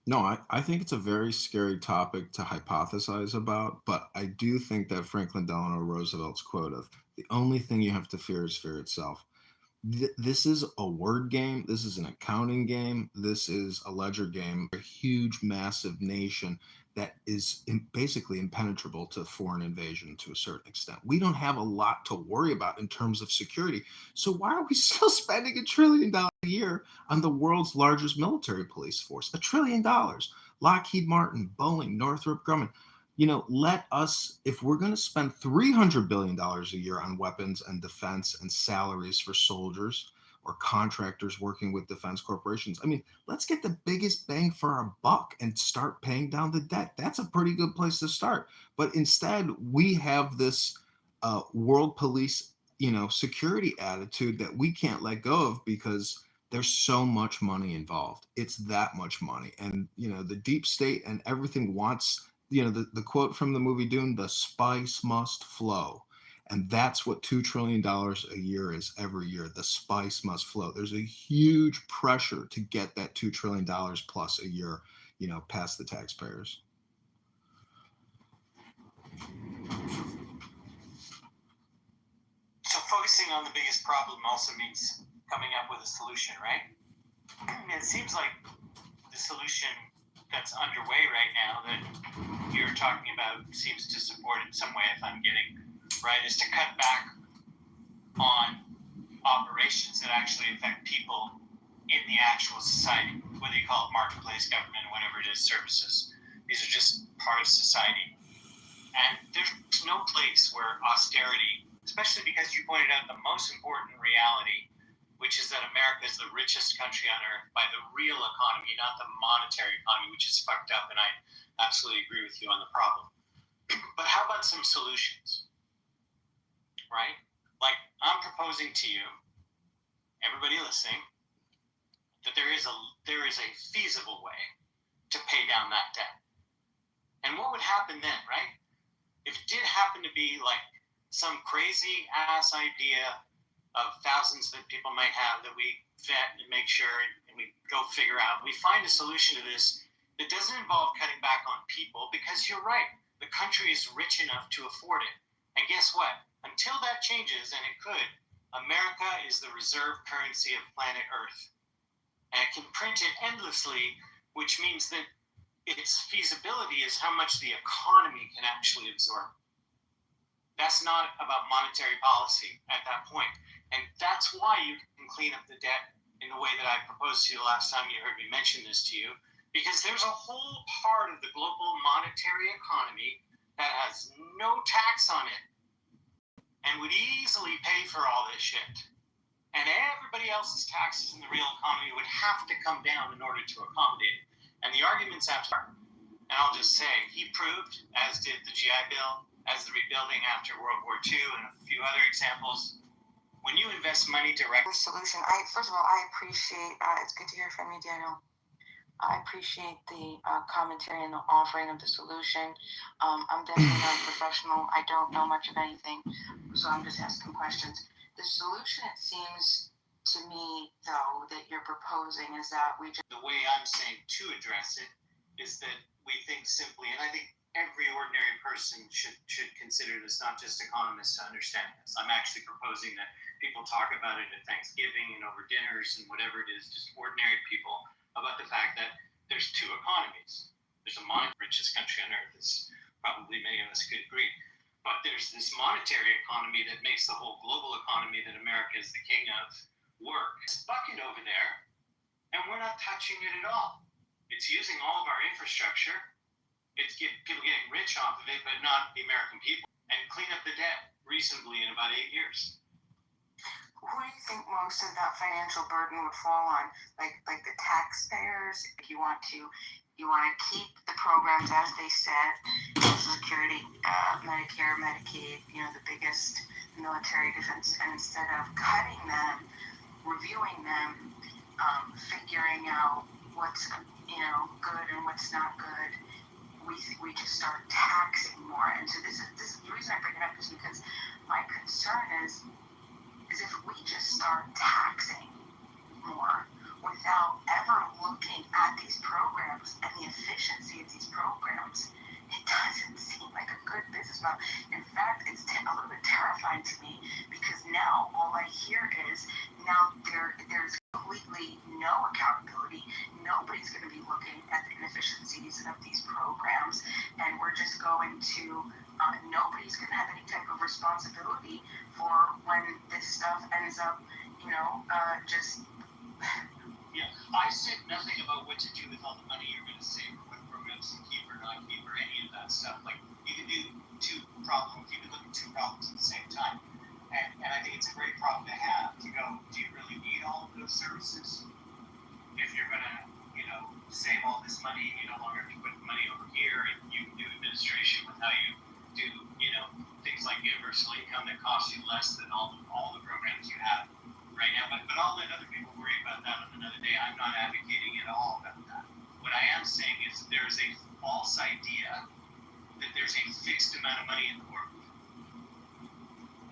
No, I think it's a very scary topic to hypothesize about, but I do think that Franklin Delano Roosevelt's quote of the only thing you have to fear is fear itself. This is a word game. This is an accounting game. This is a ledger game. A huge, massive nation that is basically impenetrable to foreign invasion to a certain extent. We don't have a lot to worry about in terms of security. So why are we still spending $1 trillion a year on the world's largest military police force? $1 trillion. Lockheed Martin, Boeing, Northrop Grumman. Let us, if we're going to spend $300 billion a year on weapons and defense and salaries for soldiers or contractors working with defense corporations, I mean, let's get the biggest bang for our buck and start paying down the debt. That's a pretty good place to start. But instead, we have this world police, security attitude that we can't let go of because there's so much money involved. It's that much money. And, the deep state and everything wants, the quote from the movie Dune, the spice must flow. And that's what $2 trillion a year is every year. The spice must flow. There's a huge pressure to get that $2 trillion plus a year, past the taxpayers. So focusing on the biggest problem also means coming up with a solution, right? It seems like the solution that's underway right now that you're talking about seems to support in some way, if I'm getting right, is to cut back on operations that actually affect people in the actual society, whether you call it marketplace, government, whatever it is, services. These are just part of society. And there's no place where austerity, especially because you pointed out the most important reality, which is that America is the richest country on earth by the real economy, not the monetary economy, which is fucked up, and I absolutely agree with you on the problem. But how about some solutions, right? Like, I'm proposing to you, everybody listening, that there is a feasible way to pay down that debt. And what would happen then, right? if it did happen to be like some crazy ass idea of thousands that people might have that we vet and make sure and we go figure out, we find a solution to this that doesn't involve cutting back on people, because you're right, the country is rich enough to afford it. And guess what? Until that changes, and it could, America is the reserve currency of planet Earth. And it can print it endlessly, which means that its feasibility is how much the economy can actually absorb. That's not about monetary policy at that point. And that's why you can clean up the debt in the way that I proposed to you the last time you heard me mention this to you, because there's a whole part of the global monetary economy that has no tax on it and would easily pay for all this shit. And everybody else's taxes in the real economy would have to come down in order to accommodate it. And the arguments after, and I'll just say, he proved, as did the GI Bill, as the rebuilding after World War II, and a few other examples, when you invest money directly. The solution, first of all, I appreciate, it's good to hear from you, Daniel. I appreciate the commentary and the offering of the solution. I'm definitely not a professional. I don't know much of anything, so I'm just asking questions. The solution, it seems to me, though, that you're proposing is that we just... The way I'm saying to address it is that we think simply, and I think every ordinary person should consider this, not just economists, to understand this. I'm actually proposing that people talk about it at Thanksgiving and over dinners and whatever it is, just ordinary people, about the fact that there's two economies. There's a richest country on earth, as probably many of us could agree. But there's this monetary economy that makes the whole global economy that America is the king of work. It's a bucket over there, and we're not touching it at all. It's using all of our infrastructure. It's people getting rich off of it, but not the American people, and clean up the debt reasonably in about 8 years. Who do you think most of that financial burden would fall on? Like the taxpayers? If you want to keep the programs as they said, Social Security, Medicare, Medicaid, the biggest military defense, and instead of cutting them, reviewing them, figuring out what's good and what's not good, we just start taxing more. And so this is the reason I bring it up, is because my concern is if we just start taxing more without ever looking at these programs and the efficiency of these programs, it doesn't seem like a good business model. In fact, it's a little bit terrifying to me, because now all I hear is now there's completely no accountability. Nobody's going to be looking at the inefficiencies of these programs, and we're just going to nobody's going to have any type of responsibility for when this stuff ends up, just... Yeah, I said nothing about what to do with all the money you're going to save, or what programs to keep or not keep, or any of that stuff. Like, you can do two problems, you can look at two problems at the same time. And I think it's a great problem to have, to go, do you really need all of those services? If you're going to, save all this money, and you no longer have to put money over here, and you can do administration with how you do, things like universal income that cost you less than all the programs you have right now. But I'll let other people worry about that on another day. I'm not advocating at all about that. What I am saying is there is a false idea that there's a fixed amount of money in the world.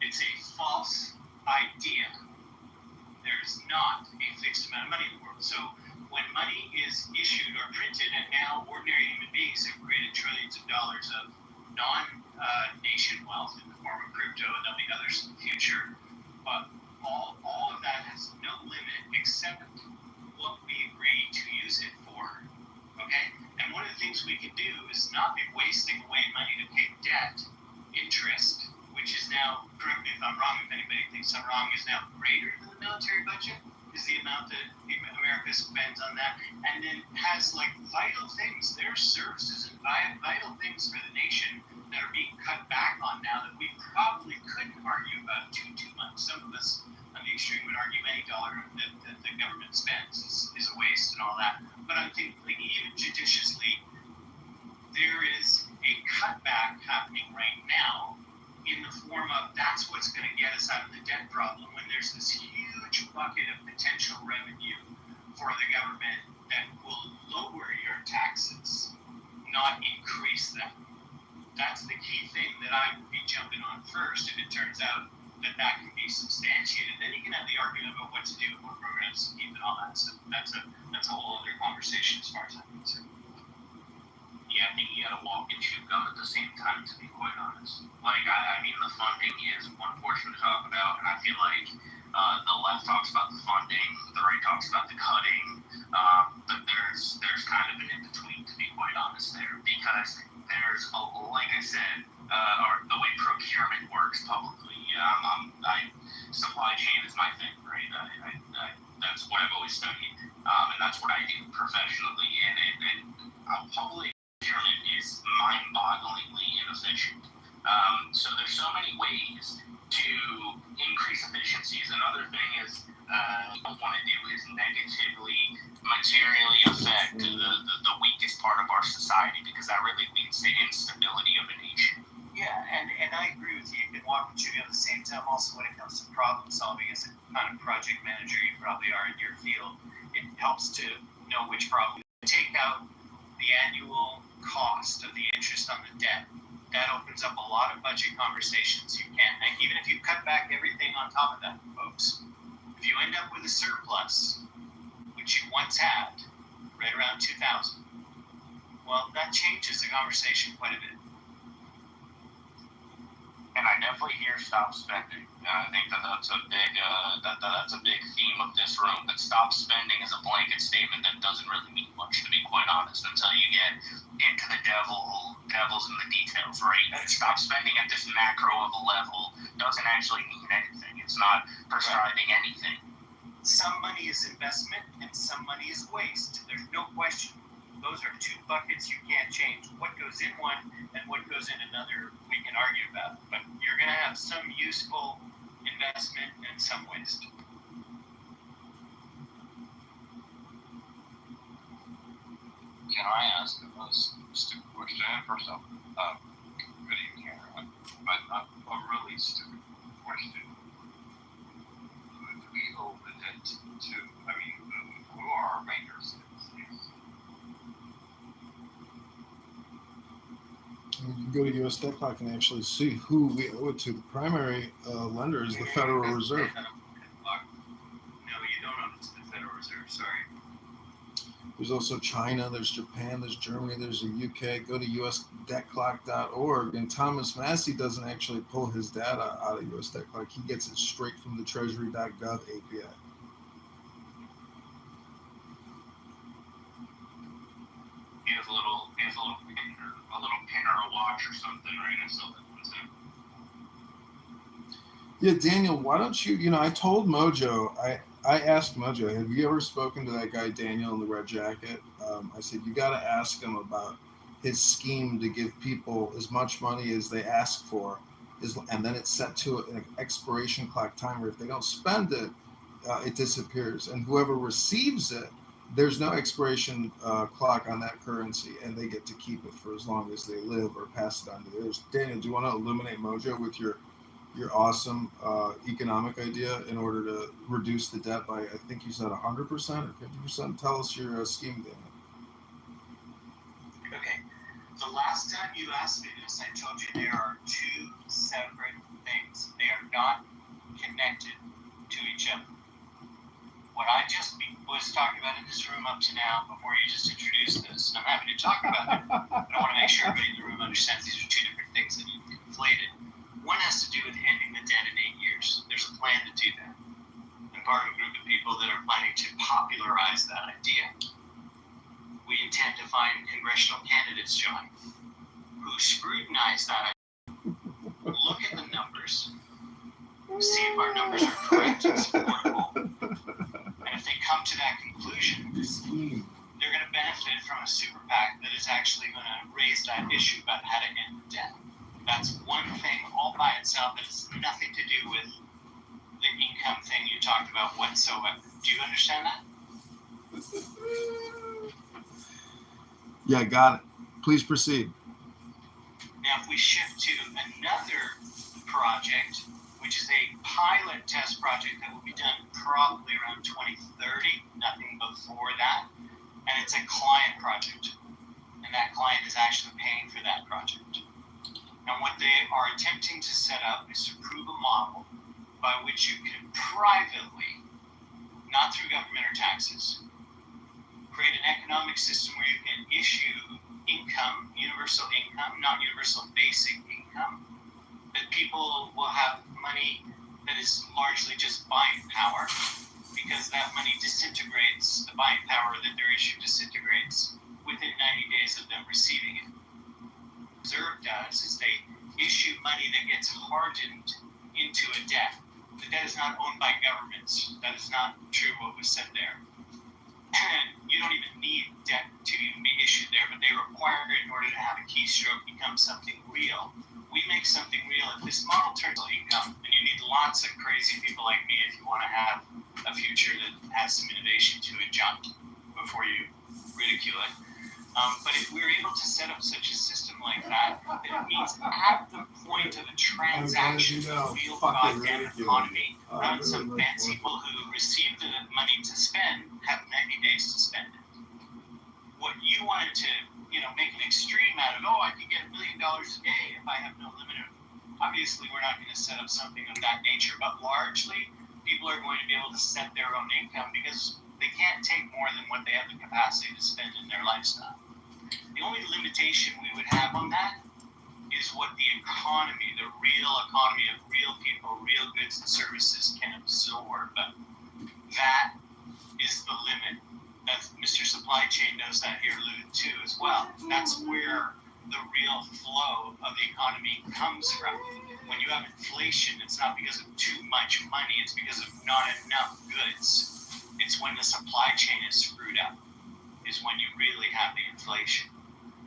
It's a false idea. There's not a fixed amount of money in the world. So when money is issued or printed, and now ordinary human beings have created trillions of dollars of non-nation wealth in the form of crypto, and there'll be others in the future, but all of that has no limit except what we agree to use it for. Okay? And one of the things we can do is not be wasting away money to pay debt, interest, which is now, correct me if I'm wrong, if anybody thinks I'm wrong, is now greater than the military budget, is the amount that America spends on that, and then has vital things, there are services and vital things for the nation that are being cut back on now that we probably couldn't argue about too much. Some of us on the extreme would argue any dollar that the government spends is a waste and all that. But I'm thinking, even judiciously, there is a cutback happening right now in the form of that's what's going to get us out of the debt problem, when there's this huge bucket of potential revenue for the government that will lower your taxes, not increase them. that's the key thing that I would be jumping on first. If it turns out that can be substantiated, then you can have the argument about what to do with what programs to keep and all that. So that's a whole other conversation as far as I'm concerned. Yeah, I think you gotta walk and chew gum at the same time, to be quite honest. Like, I mean, the funding is one portion to talk about, and I feel like the left talks about the funding, the right talks about the cutting, but there's kind of an in-between, to be quite honest there, because there's, like I said, or the way procurement works publicly. Supply chain is my thing, right? That's what I've always studied, and that's what I do professionally, and public procurement is mind-bogglingly inefficient. So there's so many ways to increase efficiencies. Another thing is don't want to do is negatively, materially affect the weakest part of our society, because that really leads to instability of a nation. Yeah, and I agree with you. You can walk and chew at the same time. Also, when it comes to problem solving, as a kind of project manager you probably are in your field, it helps to know which problem. Take out the annual cost of the interest on the debt. That opens up a lot of budget conversations. You can, and even if you cut back everything on top of that, folks, if you end up with a surplus, which you once had, right around 2000, well, that changes the conversation quite a bit. And I definitely hear stop spending. I think that's a big theme of this room. That stop spending is a blanket statement that doesn't really mean much, to be quite honest, until you get into the devils in the details, right? Stop spending at this macro of a level doesn't actually mean anything. It's not prescribing anything. Some money is investment and some money is waste. There's no question. Those are two buckets you can't change. What goes in one and what goes in another, we can argue about. But you're going to have some useful investment and some waste. Can I ask a stupid question? First off, good evening, everyone. But a really stupid question. Could we open it to, who are our bankers? You can go to US Debt Clock and actually see who we owe it to. The primary lender is the Federal Reserve. No, you don't owe it to the Federal Reserve, sorry. There's also China, there's Japan, there's Germany, there's the UK. Go to usdebtclock.org. And Thomas Massey doesn't actually pull his data out of US Debt Clock. He gets it straight from the treasury.gov API. He has a little pin or a watch or something, right? I saw that one too. Yeah, Daniel, why don't you, I told Mojo, I asked Mojo, have you ever spoken to that guy, Daniel, in the red jacket? I said, you got to ask him about his scheme to give people as much money as they ask for, and then it's set to an expiration clock timer. If they don't spend it, it disappears. And whoever receives it, there's no expiration clock on that currency, and they get to keep it for as long as they live or pass it on to others. Daniel, do you want to illuminate Mojo with your awesome economic idea in order to reduce the debt by, I think you said 100% or 50%? Tell us your scheme, Daniel. Okay. The last time you asked me this, I told you there are two separate things. They are not connected to each other. What I just was talking about in this room up to now, before you just introduced this, and I'm happy to talk about it, but I want to make sure everybody in the room understands these are two different things that you've conflated. One has to do with ending the debt in 8 years. There's a plan to do that. I'm part of a group of people that are planning to popularize that idea. We intend to find congressional candidates, John, who scrutinize that idea, look at the numbers, see if our numbers are correct and supportable. And if they come to that conclusion, they're going to benefit from a super PAC that is actually going to raise that issue about how to end the debt. That's one thing all by itself that has nothing to do with the income thing you talked about whatsoever. Do you understand that? Yeah, got it. Please proceed. Now, if we shift to another project, which is a pilot test project that will be done probably around 2030, nothing before that, and it's a client project, and that client is actually paying for that project. are attempting to set up is to prove a model by which you can privately, not through government or taxes, create an economic system where you can issue income, universal income, not universal basic income, that people will have money that is largely just buying power, because that money disintegrates, the buying power that they're issued disintegrates within 90 days of them receiving it. Reserve does is they issue money that gets hardened into a debt. The debt is not owned by governments. That is not true what was said there. You don't even need debt to even be issued there, but they require it in order to have a keystroke become something real. We make something real. If this model turns to income, and you need lots of crazy people like me if you want to have a future that has some innovation to it, John, before you ridicule it. But if we're able to set up such a system like that, then it means at the point of a transaction, the real goddamn economy, not some fancy people who receive the money to spend have 90 days to spend it. What you wanted to, make an extreme out of, I can get $1 million a day if I have no limit. Obviously, we're not going to set up something of that nature, but largely, people are going to be able to set their own income because they can't take more than what they have the capacity to spend in their lifestyle. The only limitation we would have on that is what the economy, the real economy of real people, real goods and services can absorb. That is the limit. That's Mr. Supply Chain knows that here alluded to as well. That's where the real flow of the economy comes from. When you have inflation, it's not because of too much money, it's because of not enough goods. It's when the supply chain is screwed up, is when you really have the inflation.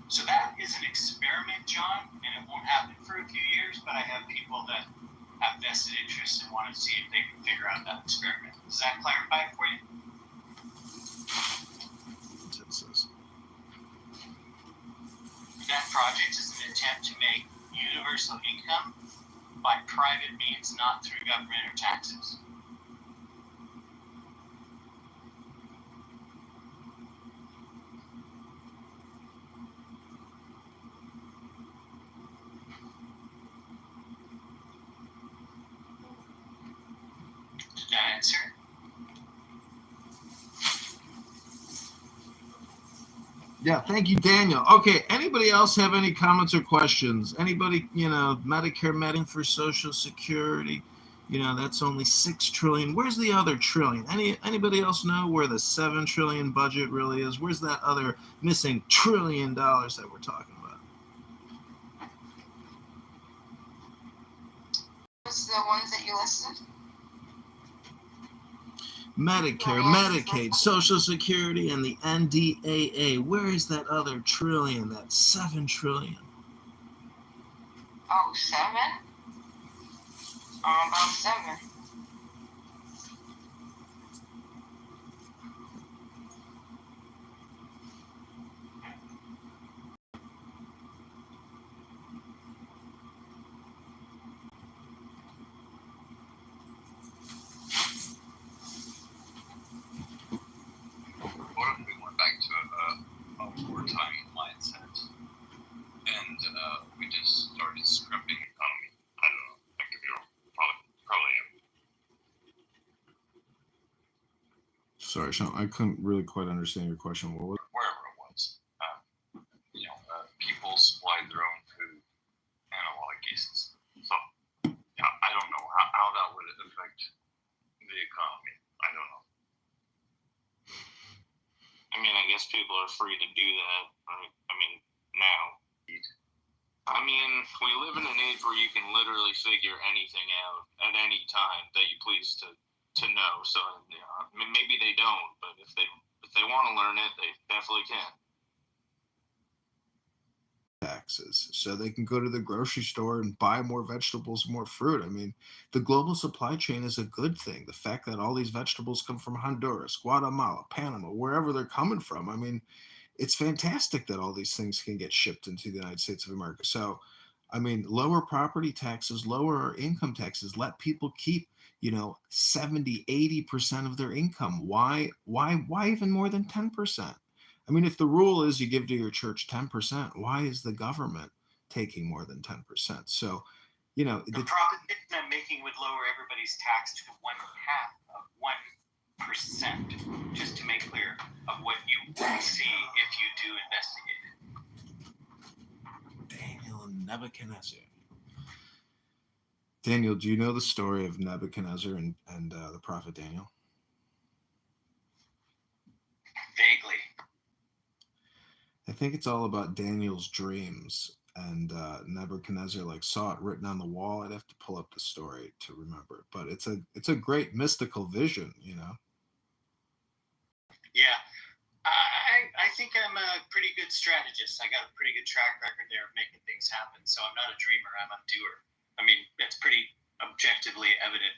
So that is an experiment, John, and it won't happen for a few years, but I have people that have vested interest and want to see if they can figure out that experiment. Does that clarify it for you? That project is an attempt to make universal income by private means, not through government or taxes. Did that answer? Yeah, thank you, Daniel. Okay, anybody else have any comments or questions? Anybody, Medicare, Medicare for Social Security, that's only $6 trillion. Where's the other trillion? Anybody else know where the $7 trillion budget really is? Where's that other missing $1 trillion that we're talking about? What's the ones that you listed? Medicare, Medicaid, Social Security, and the NDAA. Where is that other trillion, that $7 trillion? Oh, 7? About 7. What if we went back to a wartime mindset and we just started scrimping the economy? I don't know. I could be wrong. Probably am. Sorry, Sean, I couldn't really quite understand your question. What was it? Wherever it was. People supplied their own food in a lot of cases. So, I don't know how that would affect the economy. I don't know. I mean, I guess people are free to do that, right? I mean, now. I mean, we live in an age where you can literally figure anything out at any time that you please to know. So, I mean, maybe they don't, but if they want to learn it, they definitely can. Taxes, so they can go to the grocery store and buy more vegetables, more fruit. I mean, the global supply chain is a good thing. The fact that all these vegetables come from Honduras, Guatemala, Panama, wherever they're coming from, I mean, it's fantastic that all these things can get shipped into the United States of America. So, I mean, lower property taxes, lower income taxes, let people keep, 70, 80% of their income. Why even more than 10%? I mean, if the rule is you give to your church 10%, why is the government taking more than 10%. So, you know, The proposition I'm making would lower everybody's tax to 1/2 of 1%, just to make clear of what you would see if you do investigate it. Daniel Nebuchadnezzar. Daniel, do you know the story of Nebuchadnezzar and the prophet Daniel? Vaguely. I think it's all about Daniel's dreams, and Nebuchadnezzar like saw it written on the wall. I'd have to pull up the story to remember it, but it's a great mystical vision, you know. Yeah, I think I'm a pretty good strategist. I got a pretty good track record there of making things happen. So I'm not a dreamer. I'm a doer. I mean, it's pretty objectively evident.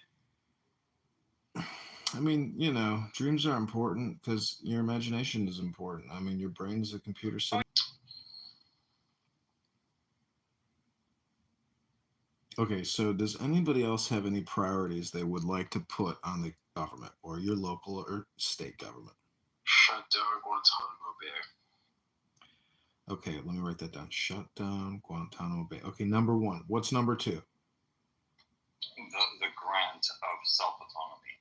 I mean, you know, dreams are important because your imagination is important. I mean, your brain is a computer system. Okay, so does anybody else have any priorities they would like to put on the government or your local or state government? Shut down Guantanamo Bay. Okay, let me write that down. Shut down Guantanamo Bay. Okay, number 1. What's number 2? The grant of self-autonomy.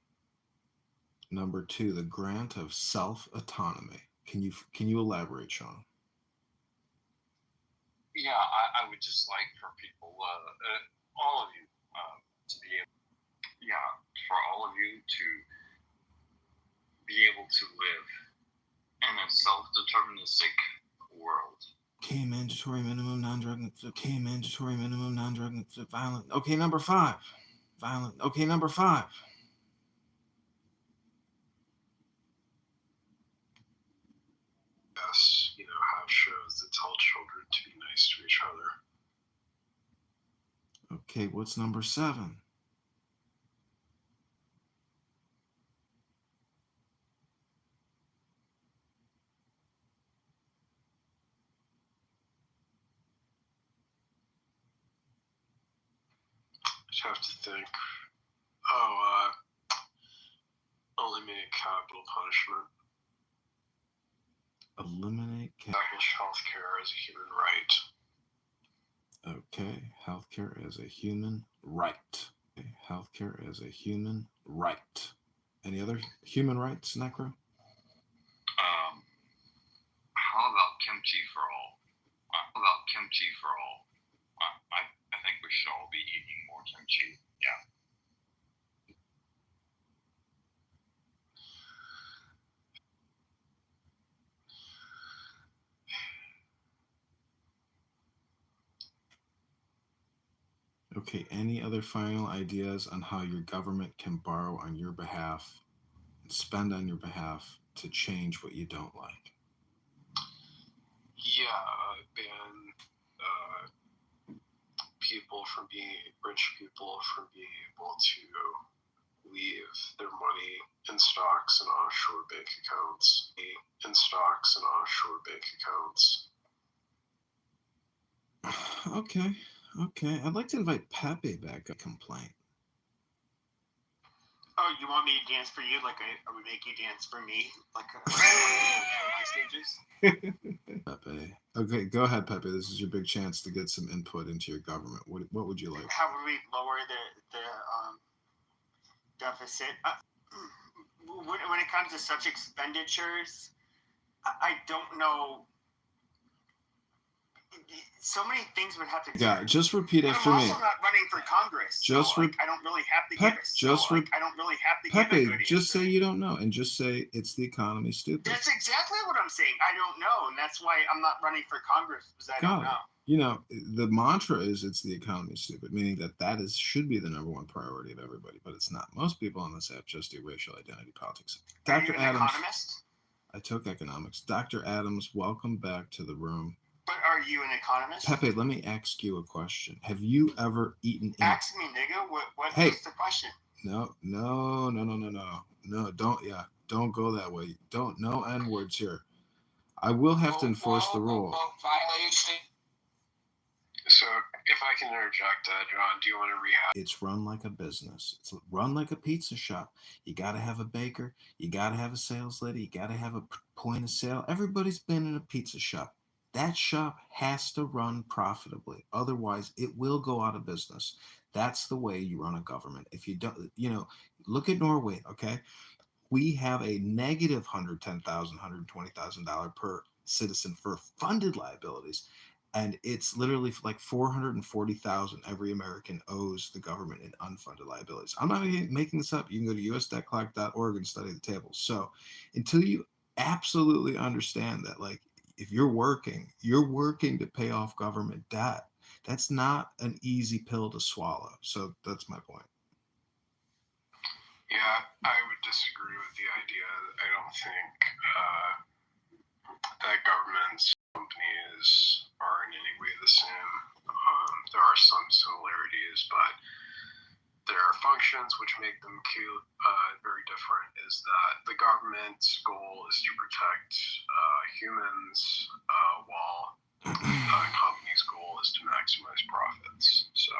Number 2, the grant of self-autonomy. Can you elaborate, Sean? Yeah, I would just like for people, all of you, to be able, for all of you to be able to live in a self-deterministic world. Okay, mandatory minimum non-drug. Okay, mandatory minimum non-drug violent. Okay, number 5. Violent. Okay, number 5. Yes, have shows that tell children to be nice to each other. Okay, what's number 7? I'd have to think. Eliminate capital punishment. Eliminate Establish healthcare as a human right. Okay, healthcare as a human right. Okay, healthcare as a human right. Any other human rights, Necro? How about kimchi for all? I think we should all be eating more kimchi. Yeah. Okay, any other final ideas on how your government can borrow on your behalf and spend on your behalf to change what you don't like? Yeah, ban rich people from being able to leave their money in stocks and offshore bank accounts. Okay. I'd like to invite Pepe back. A complaint. Oh, you want me to dance for you like I would make you dance for me? Like my stages? Pepe. Okay, go ahead, Pepe. This is your big chance to get some input into your government. What would you like? How would we lower the deficit? When it comes to such expenditures, I don't know. So many things would have to. Yeah, just repeat after me. I'm also not running for Congress. I don't really have to give it. I don't really have to Pepe, give it. just say you don't know, and just say it's the economy, stupid. That's exactly what I'm saying. I don't know, and that's why I'm not running for Congress because I don't know. You know, the mantra is it's the economy, stupid, meaning that should be the #1 priority of everybody, but it's not. Most people on this app just do racial identity politics. Dr. Adams. Economist? I took economics. Dr. Adams, welcome back to the room. But are you an economist? Pepe, let me ask you a question. Have you ever eaten? Ask me, nigga. What's the question? No, don't go that way. No N-words here. I will have to enforce the rule. So, if I can interject, John, do you want to rehab? It's run like a business. It's run like a pizza shop. You got to have a baker. You got to have a sales lady. You got to have a point of sale. Everybody's been in a pizza shop. That shop has to run profitably. Otherwise, it will go out of business. That's the way you run a government. If you don't, look at Norway, okay? We have a negative $110,000, $120,000 per citizen for funded liabilities. And it's literally like 440,000 every American owes the government in unfunded liabilities. I'm not making this up. You can go to usdebtclock.org and study the tables. So until you absolutely understand that, like, if you're working to pay off government debt. That's not an easy pill to swallow. So that's my point. Yeah, I would disagree with the idea. I don't think that governments, companies are in any way the same. There are some similarities, but there are functions which make them very different. Is that the government's goal is to protect humans, while the company's goal is to maximize profits. So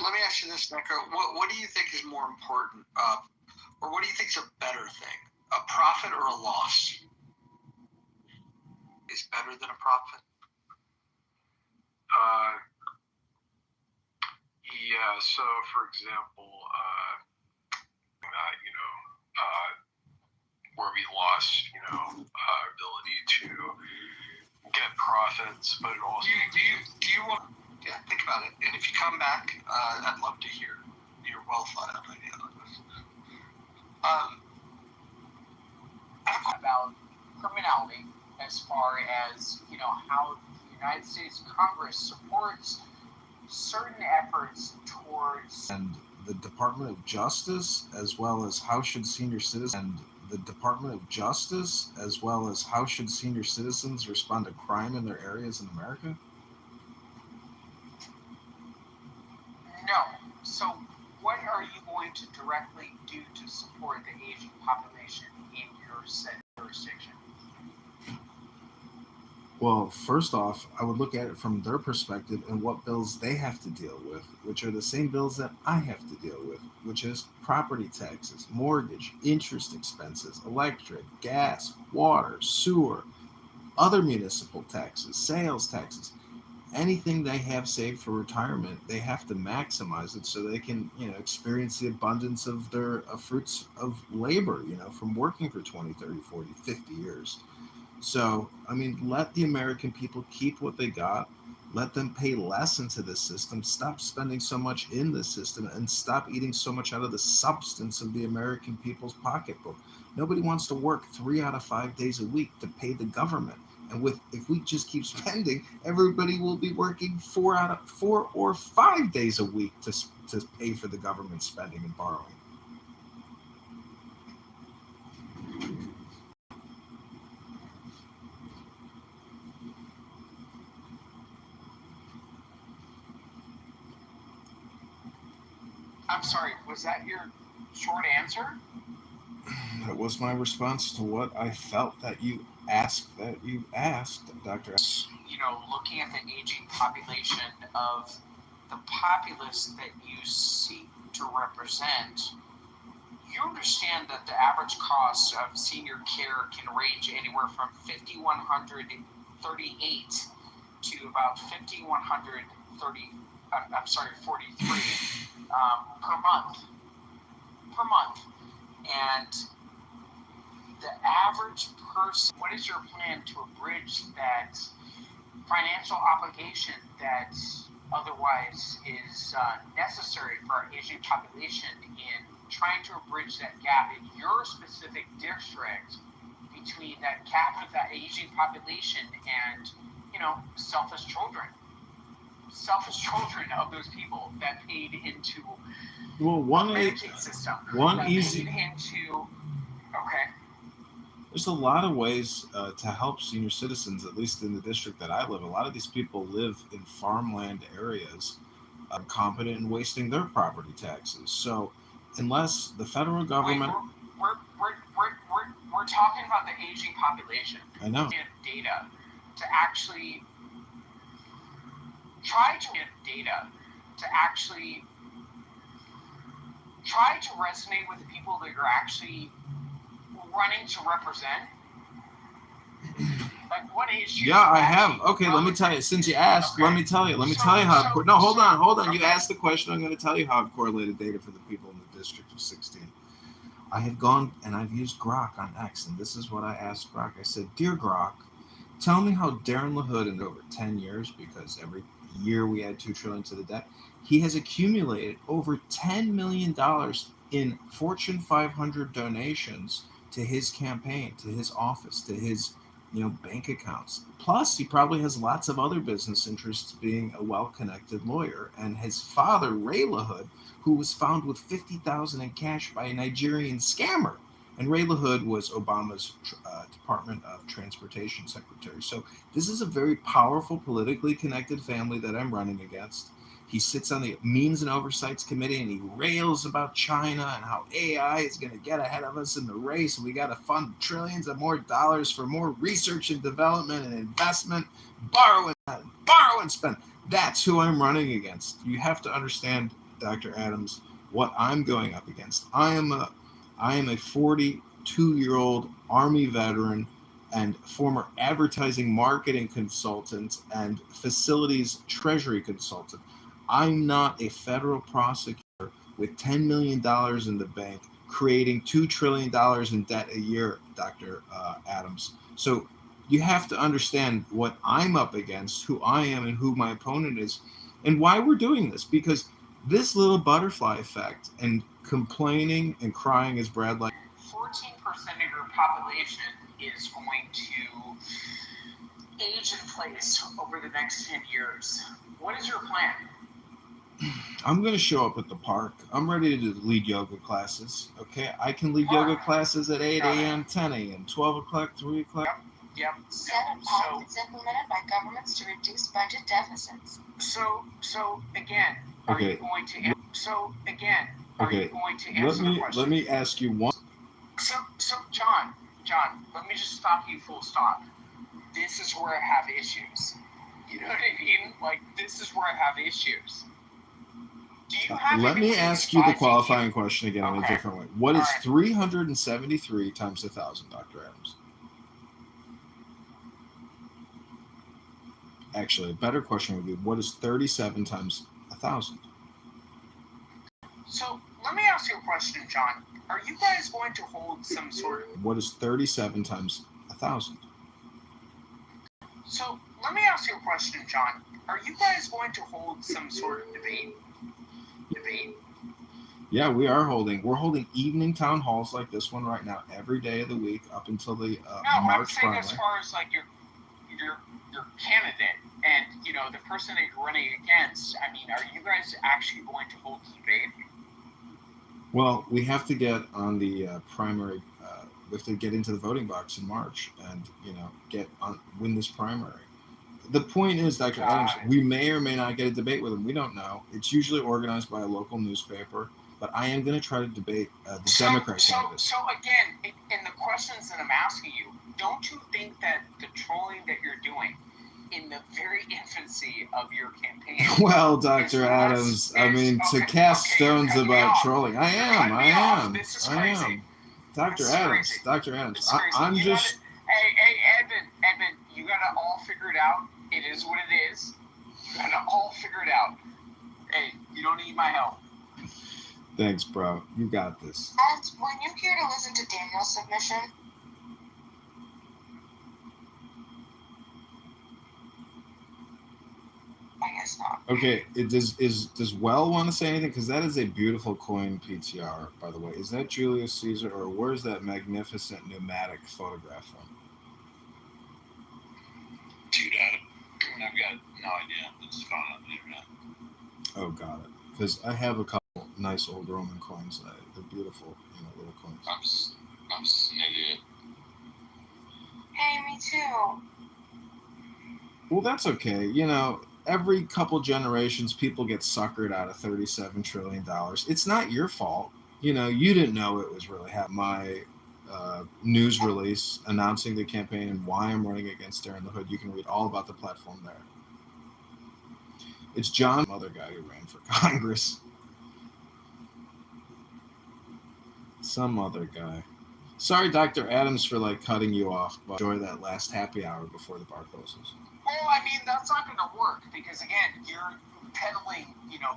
let me ask you this, Nico. What do you think is more important? Or what do you think is a better thing? A profit or a loss? Is better than a profit? Yeah, so for example, where we lost, ability to get profits, but it also... Do you want... Yeah, think about it. And if you come back, I'd love to hear your well thought out idea on this. About criminality as far as, how the United States Congress supports certain efforts towards... And the Department of Justice, as well as how should senior citizens respond to crime in their areas in America? No. So what are you going to directly do to support the aging population in your said jurisdiction? Well, first off, I would look at it from their perspective and what bills they have to deal with, which are the same bills that I have to deal with, which is property taxes, mortgage, interest expenses, electric, gas, water, sewer, other municipal taxes, sales taxes. Anything they have saved for retirement, they have to maximize it so they can, experience the abundance of their fruits of labor, from working for 20, 30, 40, 50 years. So, let the American people keep what they got. Let them pay less into the system. Stop spending so much in the system and stop eating so much out of the substance of the American people's pocketbook. Nobody wants to work 3 out of 5 days a week to pay the government. And if we just keep spending, everybody will be working 4 or 5 days a week to pay for the government spending and borrowing. I'm sorry, was that your short answer? That was my response to what I felt that you asked, Dr. S. Looking at the aging population of the populace that you seek to represent, you understand that the average cost of senior care can range anywhere from $5,138 to about $5,143 per month. And the average person, what is your plan to bridge that financial obligation that otherwise is necessary for our aging population in trying to bridge that gap in your specific district between that gap of that aging population and, selfish children of those people that paid into the Medicaid system. There's a lot of ways to help senior citizens, at least in the district that I live. A lot of these people live in farmland areas, competent in wasting their property taxes. So unless the federal government... We're talking about the aging population. I know. Data to actually try to resonate with the people that you're actually running to represent. Like, what age? Yeah, I have. Okay, let me tell you. Since you asked, let me tell you. Let me tell you how. No, hold on. You asked the question. I'm going to tell you how I've correlated data for the people in the district of 16. I have gone and I've used Grok on X, and this is what I asked Grok. I said, "Dear Grok, tell me how Darren LaHood, in over 10 years, because every year we add $2 trillion to the debt, he has accumulated over $10 million in Fortune 500 donations to his campaign, to his office, to his bank accounts. Plus, he probably has lots of other business interests, being a well-connected lawyer. And his father, Ray LaHood, who was found with $50,000 in cash by a Nigerian scammer. And Ray LaHood was Obama's Department of Transportation secretary. So this is a very powerful, politically connected family that I'm running against. He sits on the Means and Oversights Committee, and he rails about China and how AI is going to get ahead of us in the race. And we got to fund trillions of more dollars for more research and development and investment, borrow and spend. That's who I'm running against. You have to understand, Dr. Adams, what I'm going up against. I am a 42-year-old Army veteran and former advertising marketing consultant and facilities treasury consultant. I'm not a federal prosecutor with $10 million in the bank, creating $2 trillion in debt a year, Dr. Adams. So you have to understand what I'm up against, who I am, and who my opponent is, and why we're doing this. Because this little butterfly effect and complaining and crying, as Brad like. 14% of your population is going to age in place over the next 10 years. What is your plan? I'm going to show up at the park. I'm ready to lead yoga classes. Okay, I can lead yoga classes at 8 a.m., 10 a.m., 12 o'clock, 3 o'clock. Yep. Senate policies implemented by governments to reduce budget deficits. So again, are you going to? Are you going to answer the question? Let me ask you one. So John, let me just stop you full stop. This is where I have issues. You know what I mean? Like, this is where I have issues. Do you have Let me ask you the qualifying question again in a different way. What is 373 times 1,000, Dr. Adams? Actually, a better question would be, what is 37 times 1,000? So let me ask you a question, John. Are you guys going to hold some sort of... What is 37 times 1,000? So let me ask you a question, John. Are you guys going to hold some sort of debate? Yeah, we're holding evening town halls like this one right now every day of the week up until the March primary. As far as like your candidate and the person that you're running against, I mean, are you guys actually going to hold the debate? Well, we have to get on the primary. We have to get into the voting box in March and win this primary. The point is, Dr. Adams, we may or may not get a debate with him. We don't know. It's usually organized by a local newspaper, but I am going to try to debate the Democrat candidate. So again, in the questions that I'm asking you, don't you think that the trolling that you're doing in the very infancy of your campaign? Well, Dr. Adams, to cast stones about trolling, I am. This is crazy. Dr. Adams, I'm just. Hey, Edmund, you got it all figured out. It is what it is. You got it all figured out. Hey, you don't need my help. Thanks, bro. You got this. And were you here to listen to Daniel's submission? I guess not. Okay, does Well want to say anything? Because that is a beautiful coin PTR, by the way. Is that Julius Caesar, or where's that magnificent pneumatic photograph from? Dude, I've got no idea. It's found on the internet. Oh, got it. Because I have a couple nice old Roman coins. They're beautiful, little coins. I'm just an idiot. Hey, me too. Well, that's okay. Every couple generations, people get suckered out of $37 trillion. It's not your fault. You didn't know it was really happening. My news release announcing the campaign and why I'm running against Darren LaHood, you can read all about the platform there. It's John, other guy who ran for Congress. Some other guy. Sorry, Dr. Adams, for like cutting you off, but enjoy that last happy hour before the bar closes. Well, I mean, that's not going to work because, again, you're peddling,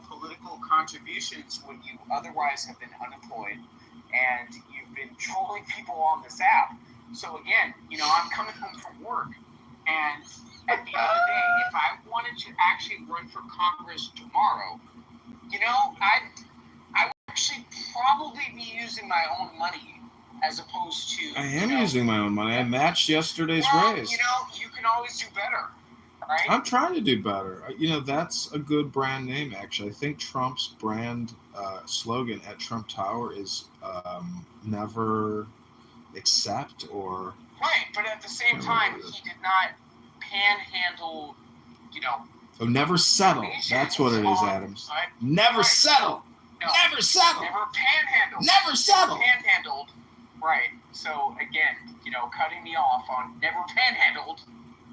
political contributions when you otherwise have been unemployed and you've been trolling people on this app. So, again, I'm coming home from work, and at the end of the day, if I wanted to actually run for Congress tomorrow, I would actually probably be using my own money as opposed to. I am using my own money. I matched yesterday's raise. You can always do better, right? I'm trying to do better. That's a good brand name, actually. I think Trump's brand slogan at Trump Tower is never accept or. Right, but at the same time, he did not panhandle, Oh, never settle. That's what it is, Adams. Never settle. No, never settle. Never panhandle. Never settle. Panhandled. Right. So again, cutting me off on never panhandled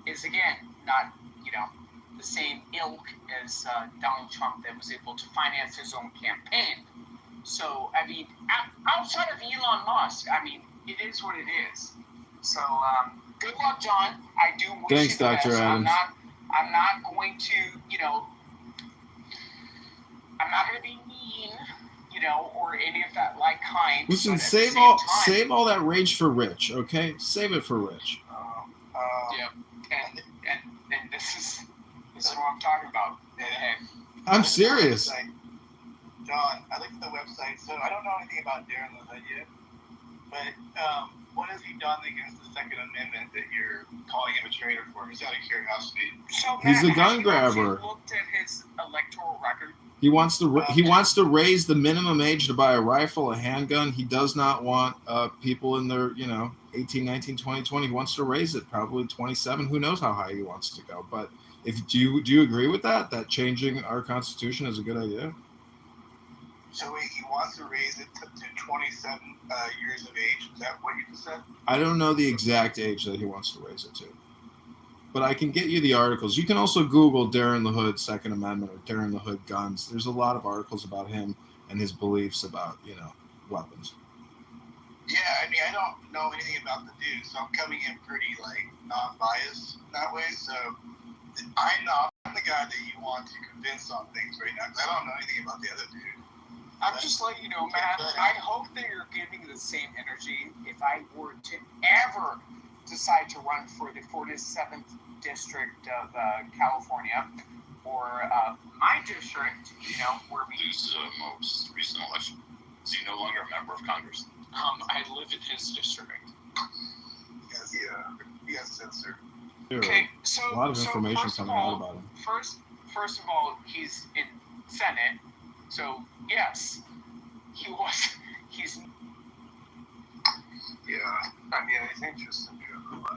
is again not, the same ilk as Donald Trump that was able to finance his own campaign. So I mean, outside of Elon Musk, I mean, it is what it is. So good luck, John. I do wish Thanks, you the Dr. best. Adams. I'm not going to, I'm not going to be mean, or any of that like kind. Listen, save all that rage for Rich, okay? Save it for Rich. Yeah, and this is what I'm talking about. I'm serious. John, I looked at the website, so I don't know anything about Darren the Hood yet, but what has he done against the Second Amendment that you're calling him a traitor for? Just out of curiosity. So, he's Matt, a gun grabber. Have you looked at his electoral record? He wants to raise the minimum age to buy a rifle, a handgun. He does not want people in their 18, 19, 20, 20. He wants to raise it probably 27. Who knows how high he wants to go? But do you agree with that? That changing our Constitution is a good idea? So wait, he wants to raise it to 27 years of age. Is that what you just said? I don't know the exact age that he wants to raise it to, but I can get you the articles. You can also Google Darren the Hood Second Amendment or Darren the Hood guns. There's a lot of articles about him and his beliefs about weapons. Yeah, I mean, I don't know anything about the dude, so I'm coming in pretty non-biased that way. So I'm the guy that you want to convince on things right now because I don't know anything about the other dude. I'm just letting you know, Matt, I hope that you're giving the same energy if I were to ever decide to run for the 47th District of California or my district, where we... This most recent election. Is he no longer a member of Congress? I live in his district. Yes, he has censored. Okay, so... A lot of information coming out about him. First of all, he's in Senate. So, yes, he's... Yeah, I mean, I think just in general,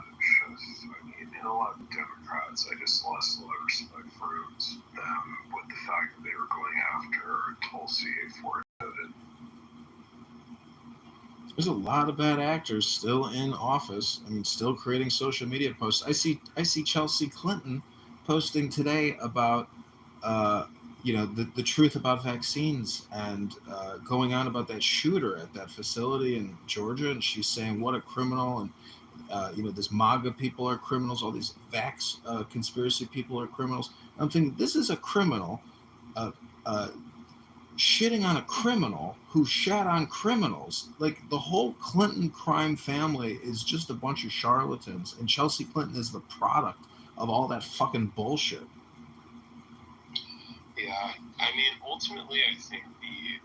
in a lot of Democrats, I just lost a lot of respect for them with the fact that they were going after Tulsi for it. There's a lot of bad actors still in office. I mean, still creating social media posts. I see Chelsea Clinton posting today about the truth about vaccines and going on about that shooter at that facility in Georgia, and she's saying what a criminal, and this MAGA people are criminals, all these vax conspiracy people are criminals. I'm thinking this is a criminal shitting on a criminal who shat on criminals. Like, the whole Clinton crime family is just a bunch of charlatans, and Chelsea Clinton is the product of all that fucking bullshit. Yeah, I mean, ultimately, I think the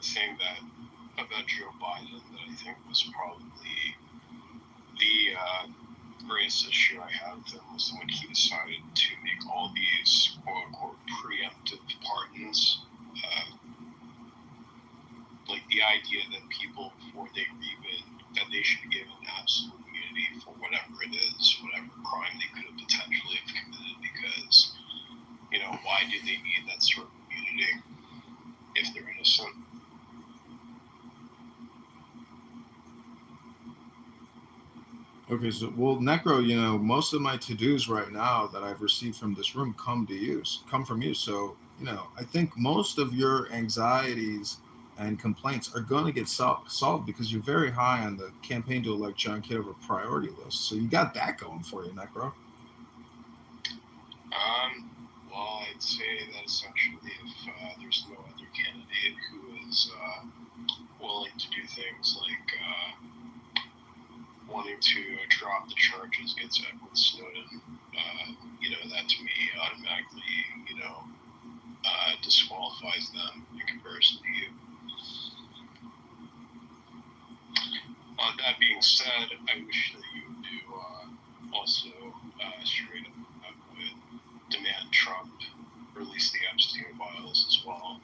thing about Joe Biden that I think was probably the greatest issue I had with him was when he decided to make all these quote-unquote preemptive pardons. Like the idea that people, before they that they should be given absolute immunity for whatever it is, whatever crime they could have potentially have committed, because why do they need that sort of immunity if they're innocent? Okay, so, Necro, most of my to-dos right now that I've received from this room come from you. So, I think most of your anxieties and complaints are going to get solved because you're very high on the campaign to elect John Kitover priority list. So you got that going for you, Necro. Well, I'd say that essentially if there's no other candidate who is willing to do things like wanting to drop the charges against Edward Snowden, that to me automatically, disqualifies them in comparison to you. That being said, I wish that you would do also straight up would demand Trump release the Epstein files as well.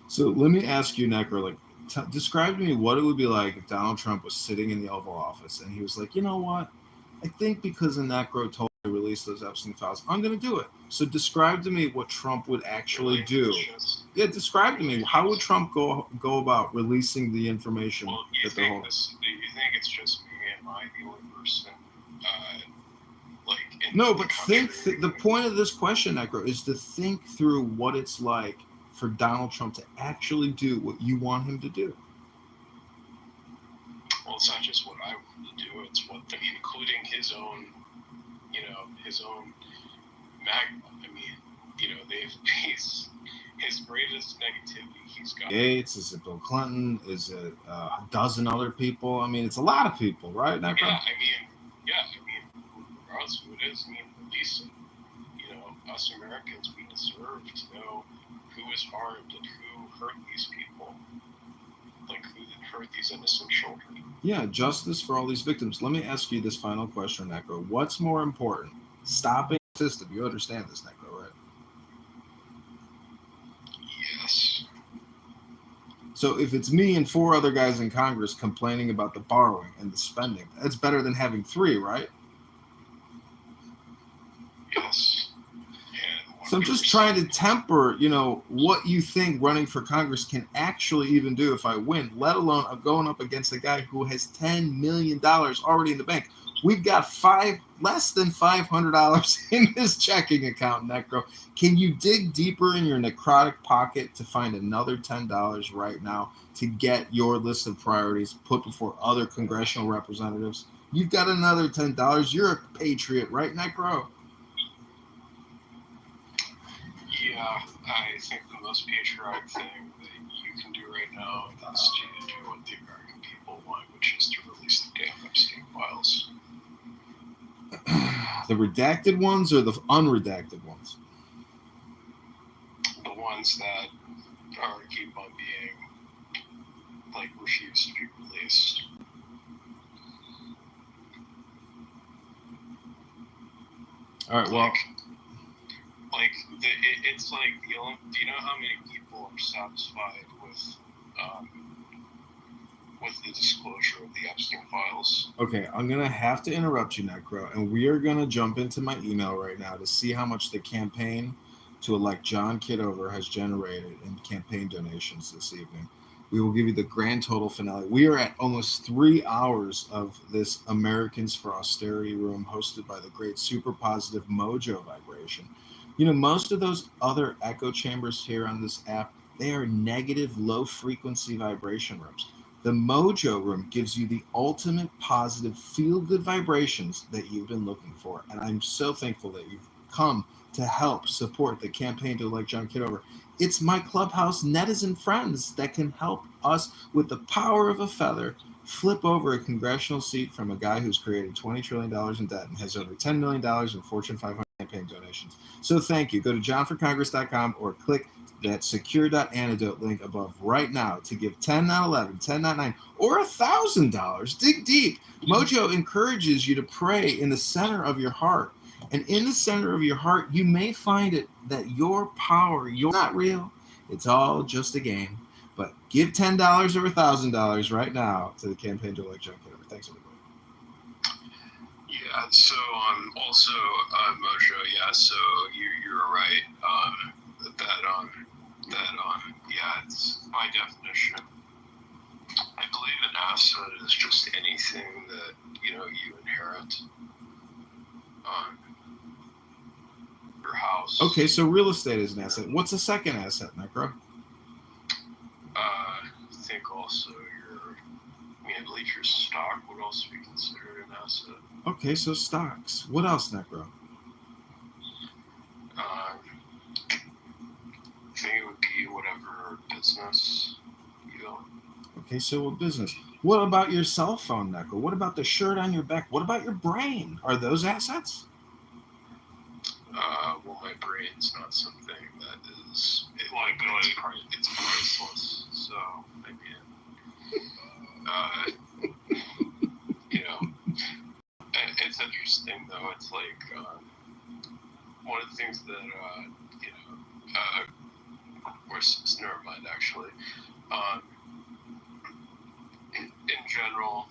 So let me ask you, Necro, describe to me what it would be like if Donald Trump was sitting in the Oval Office and he was like, you know what? I think because a Necro told me to release those Epstein files, I'm going to do it. So describe to me what Trump would actually do. Yeah, describe to me, how would Trump go about releasing the information that they're holding? You think it's just me? Am I the only person? No, but the point of this question, Necro, is to think through what it's like for Donald Trump to actually do what you want him to do. Well, it's not just what I want to do; it's what, including his own, his own magma. I mean, his greatest negativity he's got. Gates, is it Bill Clinton? Is it a dozen other people? I mean, it's a lot of people, right, Necro? Regardless of who it is, release it. Us Americans, we deserve to know who is harmed and who hurt these people. Who hurt these innocent children. Yeah, justice for all these victims. Let me ask you this final question, Necro. What's more important? Stopping the system. You understand this, Necro, right? Yes. So if it's me and 4 other guys in Congress complaining about the borrowing and the spending, that's better than having 3, right? Yes. So I'm just trying to temper, what you think running for Congress can actually even do if I win, let alone I'm going up against a guy who has $10 million already in the bank. We've got less than $500 in his checking account, Necro. Can you dig deeper in your necrotic pocket to find another $10 right now to get your list of priorities put before other congressional representatives? You've got another $10. You're a patriot, right, Necro? Yeah, I think the most patriotic thing that you can do right now is to do what the American people want, which is to release the damn Epstein files. The redacted ones or the unredacted ones? The ones that keep on being, refused to be released. All right, well... It's like, do you know how many people are satisfied with the disclosure of the Epstein files? Okay, I'm going to have to interrupt you, Necro, and we are going to jump into my email right now to see how much the campaign to elect John Kitover has generated in campaign donations this evening. We will give you the grand total finale. We are at almost 3 hours of this Americans for Austerity room hosted by the great super positive Mojo Vibration. Most of those other echo chambers here on this app, they are negative, low-frequency vibration rooms. The Mojo room gives you the ultimate positive, feel-good vibrations that you've been looking for. And I'm so thankful that you've come to help support the campaign to elect John Kitover. It's my Clubhouse netizen friends that can help us with the power of a feather flip over a congressional seat from a guy who's created $20 trillion in debt and has over $10 million in Fortune 500 campaign donations. So thank you. Go to johnforcongress.com or click that secure.antidote link above right now to give $10, not $11, $10, not $9, or $1,000. Dig deep. Mojo encourages you to pray in the center of your heart. And in the center of your heart, you may find it that your power, you're not real. It's all just a game. But give $10 or $1,000 right now to the campaign to elect John Kitover. Thanks, everybody. Yeah, so also, Mojo, yeah, so you're right. Yeah, it's by definition. I believe an asset is just anything that, you inherit. Your house. Okay, so real estate is an asset. What's a second asset, Necro? Okay, so stocks. What else, Necro? I think it would be whatever business you own. Okay, so what business? What about your cell phone, Necro? What about the shirt on your back? What about your brain? Are those assets? Well, my brain's not something that is it's priceless. So I mean, you know, it's interesting though. It's like one of the things that never mind actually. In general.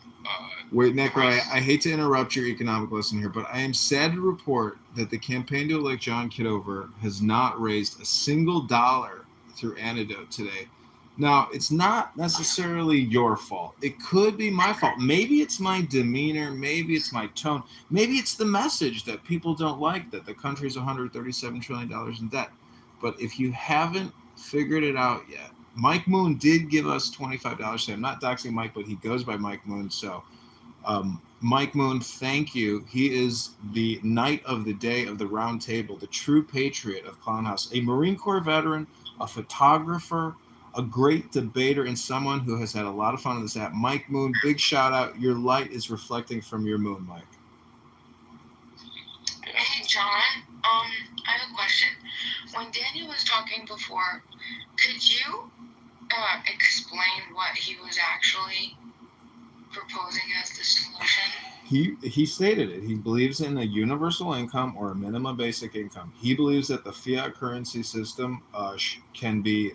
Wait, Necro, I hate to interrupt your economic lesson here, but I am sad to report that the campaign to elect John Kitover has not raised a single dollar through Antidote today. Now, it's not necessarily your fault. It could be my fault. Maybe it's my demeanor. Maybe it's my tone. Maybe it's the message that people don't like, that the country's $137 trillion in debt. But if you haven't figured it out yet, Mike Moon did give us $25 today. I'm not doxing Mike, but he goes by Mike Moon. So, Mike Moon, thank you. He is the knight of the day of the round table, the true patriot of Clown House, a Marine Corps veteran, a photographer, a great debater, and someone who has had a lot of fun on this app. Mike Moon, big shout out. Your light is reflecting from your moon, Mike. Hey, John. I have a question. When Daniel was talking before, could you explain what he was actually proposing as the solution? He stated it. He believes in a universal income or a minimum basic income. He believes that the fiat currency system can be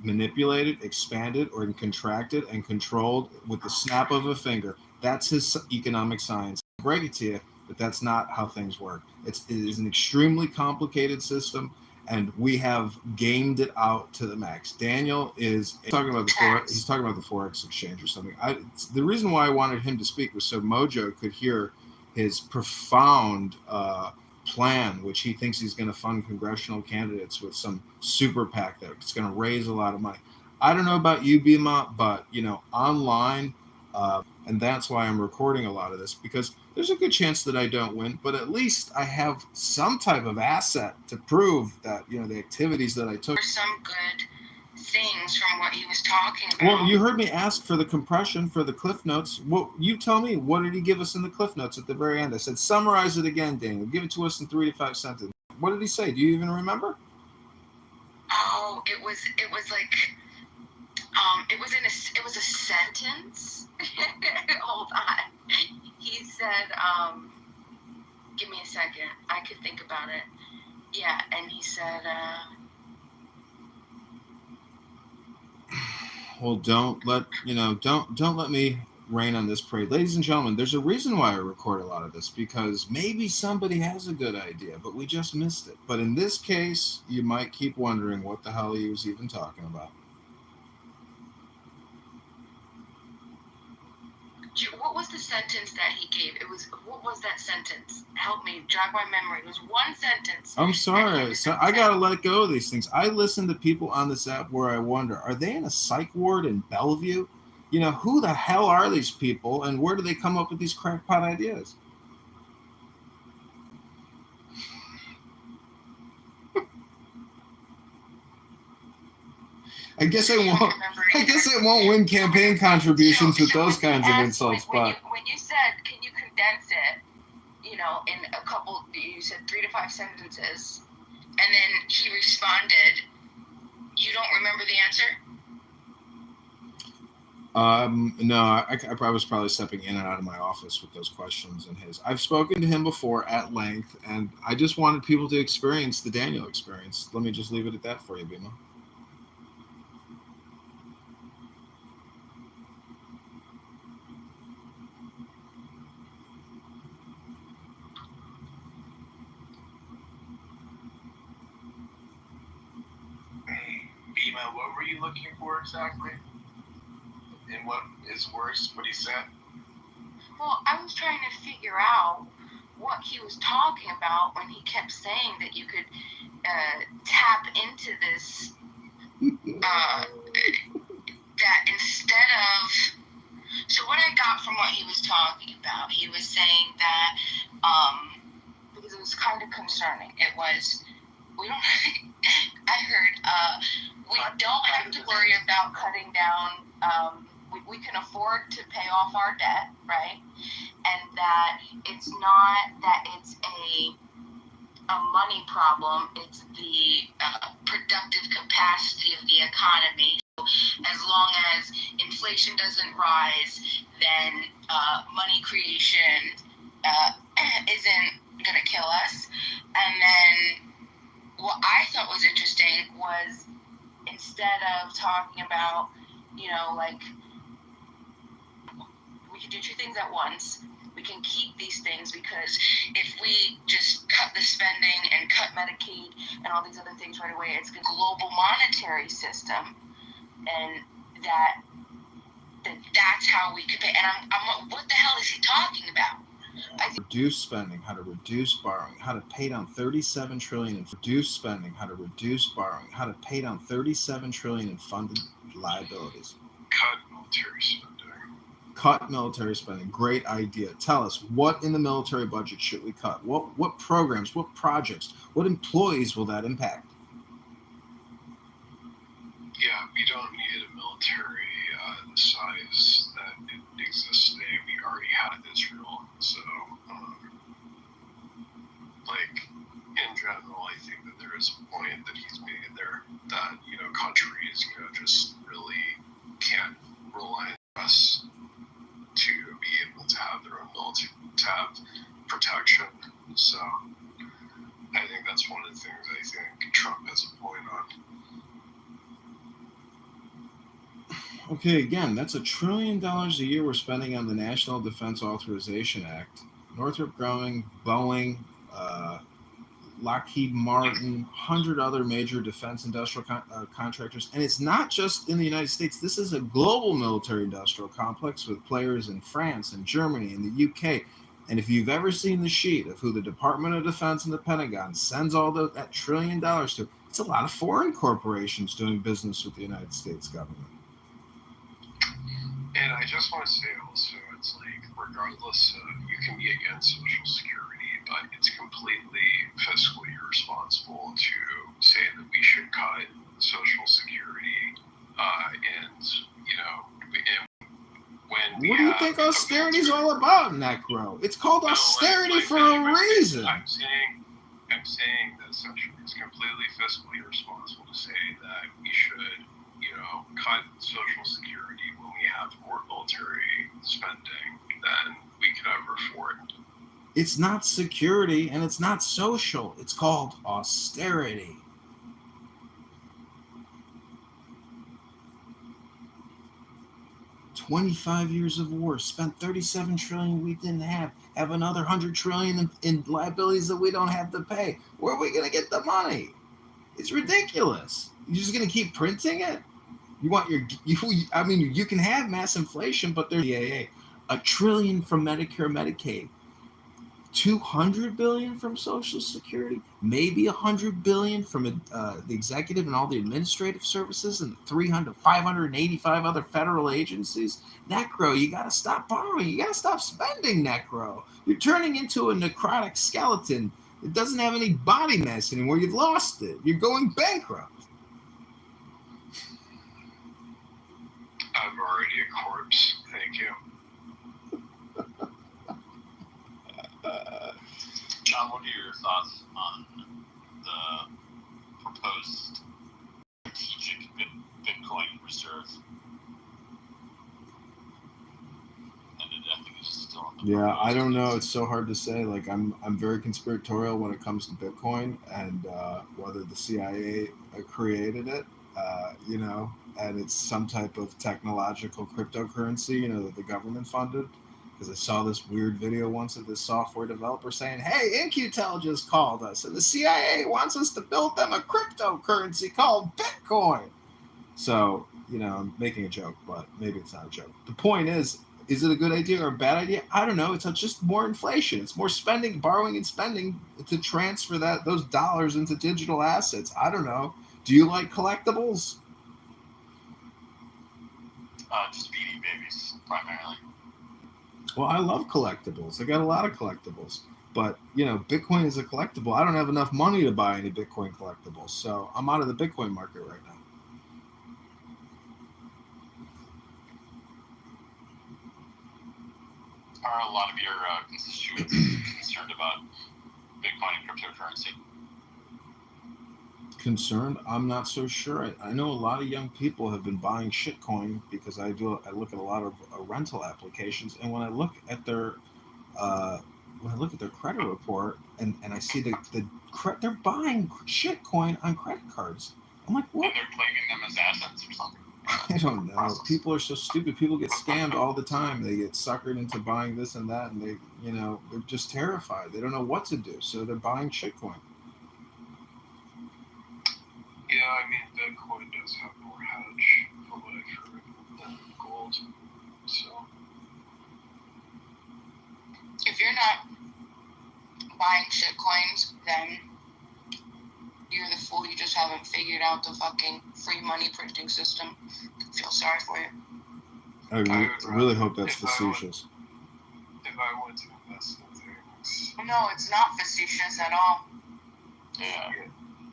manipulated, expanded, or contracted and controlled with the snap of a finger. That's his economic science. I break it to you, but that's not how things work. It is an extremely complicated system, and we have gamed it out to the max. Daniel is talking about the forex. He's talking about the forex exchange or something. The reason why I wanted him to speak was so Mojo could hear his profound plan, which he thinks he's going to fund congressional candidates with some super PAC that's going to raise a lot of money. I don't know about you, Bima, but online, and that's why I'm recording a lot of this, because there's a good chance that I don't win, but at least I have some type of asset to prove that, the activities that I took. There's some good things from what he was talking about. Well, you heard me ask for the compression for the Cliff Notes. Well, you tell me, what did he give us in the Cliff Notes at the very end? I said, summarize it again, Daniel. Give it to us in 3 to 5 sentences. What did he say? Do you even remember? Oh, it was like, it was a sentence. Hold on. He said, give me a second. I could think about it. Yeah, and he said, well, don't let me rain on this parade. Ladies and gentlemen, there's a reason why I record a lot of this, because maybe somebody has a good idea, but we just missed it. But in this case, you might keep wondering what the hell he was even talking about. what was the sentence that he gave? What was that sentence? Help me jog my memory. It was one sentence. I'm sorry. So I got to let go of these things. I listen to people on this app where I wonder, are they in a psych ward in Bellevue? Who the hell are these people, and where do they come up with these crackpot ideas? I guess I won't win campaign contributions with those kinds of insults. When you said, can you condense it, in a couple, you said 3 to 5 sentences, and then he responded, you don't remember the answer? No, I was probably stepping in and out of my office with those questions and his. I've spoken to him before at length, and I just wanted people to experience the Daniel experience. Let me just leave it at that for you, Bima. Bima, what were you looking for exactly? And what is worse, what he said? Well, I was trying to figure out what he was talking about when he kept saying that you could tap into this, that instead of So what I got from what he was talking about, he was saying that, because it was kind of concerning. It was, we don't, I heard, we don't have to worry about cutting down, we can afford to pay off our debt, right? And that it's not that it's a money problem, it's the productive capacity of the economy. As long as inflation doesn't rise, then money creation isn't going to kill us. And then what I thought was interesting was, instead of talking about, like, we can do two things at once. We can keep these things, because if we just cut the spending and cut Medicaid and all these other things right away, it's a global monetary system, and that's how we could pay. And I'm what the hell is he talking about? Reduce spending, how to reduce borrowing, how to pay down $37 trillion in reduce spending, how to reduce borrowing, how to pay down $37 trillion in funded liabilities. Cut military spending. Cut military spending. Great idea. Tell us, what in the military budget should we cut? What programs, what projects, what employees will that impact? Yeah, we don't need a military the size that it exists today. We already had Israel. So, in general, I think that there is a point that he's made there that, countries, just really can't rely on us to be able to have their own military, to have protection. So, I think that's one of the things I think Trump has a point on. Okay, again, that's $1 trillion a year we're spending on the National Defense Authorization Act. Northrop Grumman, Boeing, Lockheed Martin, 100 other major defense industrial contractors. And it's not just in the United States. This is a global military-industrial complex with players in France and Germany and the UK. And if you've ever seen the sheet of who the Department of Defense and the Pentagon sends all that $1 trillion to, it's a lot of foreign corporations doing business with the United States government. And I just want to say also, it's regardless of, you can be against Social Security, but it's completely fiscally irresponsible to say that we should cut Social Security, when what do you think austerity is all about, Necro? It's called austerity for a reason. I'm saying that essentially it's completely fiscally irresponsible to say that we should, cut Social Security when we have more military spending than we could ever afford. It's not security and it's not social. It's called austerity. $25 years of war, spent $37 trillion we didn't have another $100 trillion in liabilities that we don't have to pay. Where are we going to get the money? It's ridiculous. You're just going to keep printing it? You can have mass inflation, but there's $1 trillion from Medicare, Medicaid, $200 billion from Social Security, maybe $100 billion from the executive and all the administrative services, and 585 other federal agencies. Necro, you got to stop borrowing. You got to stop spending, Necro. You're turning into a necrotic skeleton. It doesn't have any body mass anymore. You've lost it. You're going bankrupt. I'm already a corpse. Thank you. John, what are your thoughts on the proposed strategic Bitcoin reserve? I think it's still on the Yeah, I don't know. It's so hard to say. I'm very conspiratorial when it comes to Bitcoin and whether the CIA created it, and it's some type of technological cryptocurrency, that the government funded. Because I saw this weird video once of this software developer saying, hey, InQtel just called us, and the CIA wants us to build them a cryptocurrency called Bitcoin. So, I'm making a joke, but maybe it's not a joke. The point is it a good idea or a bad idea? I don't know. It's just more inflation. It's more spending, borrowing and spending to transfer those dollars into digital assets. I don't know. Do you like collectibles? just Beanie Babies primarily. Well, I love collectibles. I got a lot of collectibles. But, you know, Bitcoin is a collectible. I don't have enough money to buy any Bitcoin collectibles. So I'm out of the Bitcoin market right now. Are a lot of your constituents concerned about Bitcoin and cryptocurrency? Concerned? I'm not so sure. I know a lot of young people have been buying shitcoin because I look at a lot of rental applications, and when I look at their credit report and I see they're buying shitcoin on credit cards. I'm like, what? And they're claiming them as assets or something. I don't know. People are so stupid. People get scammed all the time. They get suckered into buying this and that, and they're just terrified. They don't know what to do, so they're buying shitcoin. Yeah, I mean, Bitcoin does have more hedge for what I've heard than gold. So, If you're not buying shit coins, then you're the fool. You just haven't figured out the fucking free money printing system. I feel sorry for you. I really hope that's facetious. if I want to invest in things. No, it's not facetious at all. Yeah.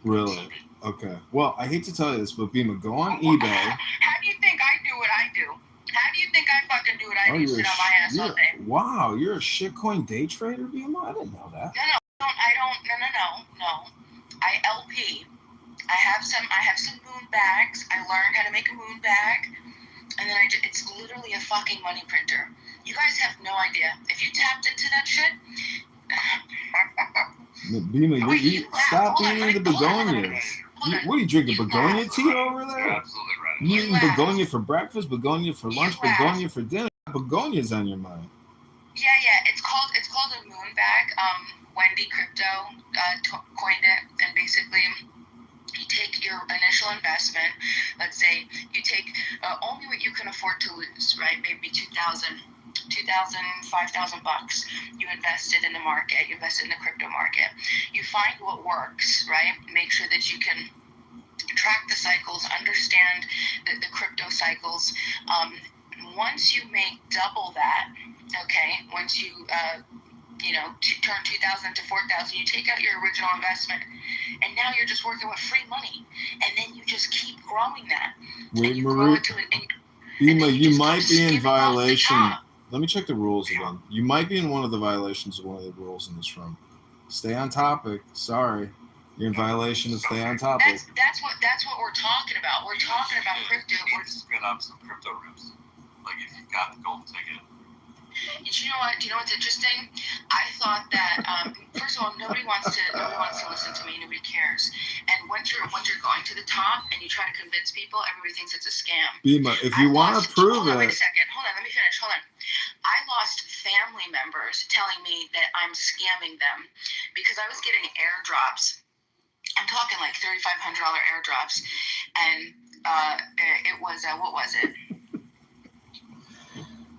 Really? Okay. Well, I hate to tell you this, but Bima, go on eBay. How do you think I do what I do? How do you think I fucking do what I do? Sit on my ass all day. Wow, you're a shitcoin day trader, Bima? I didn't know that. No. I LP. I have some moon bags. I learned how to make a moon bag, and then it's literally a fucking money printer. You guys have no idea. If you tapped into that shit. Bima, you stop eating the begonias. What are you drinking, begonia tea over there? You're absolutely right. You eating begonia for breakfast, begonia for lunch, begonia for dinner. Begonias on your mind. Yeah. It's called a moon bag. Wendy Crypto coined it, and basically you take your initial investment. Let's say you take only what you can afford to lose, right? Maybe $2,000, $5,000. You invested in the market. You invested in the crypto market. You find what works, right? Make sure that you can track the cycles, understand the crypto cycles. Once you make double that, okay, once you turn 2,000 to 4,000, you take out your original investment, and now you're just working with free money, and then you just keep growing that. Wait, Marie, Bima, you might be in violation. Let me check the rules again. You might be in one of the violations of one of the rules in this room. Stay on topic. Sorry, you're in violation of stay on topic. That's what we're talking about. We're talking about crypto. We're spin up some crypto rooms. Like if you've got the golden ticket. Do you know what? Do you know what's interesting? I thought that first of all, nobody wants to listen to me. Nobody cares. And once you're going to the top and you try to convince people, everybody thinks it's a scam. Bima, if you want to prove it. Wait a second. Hold on. Let me finish. Hold on. I lost family members telling me that I'm scamming them because I was getting airdrops. I'm talking like $3,500 airdrops, and it was what was it?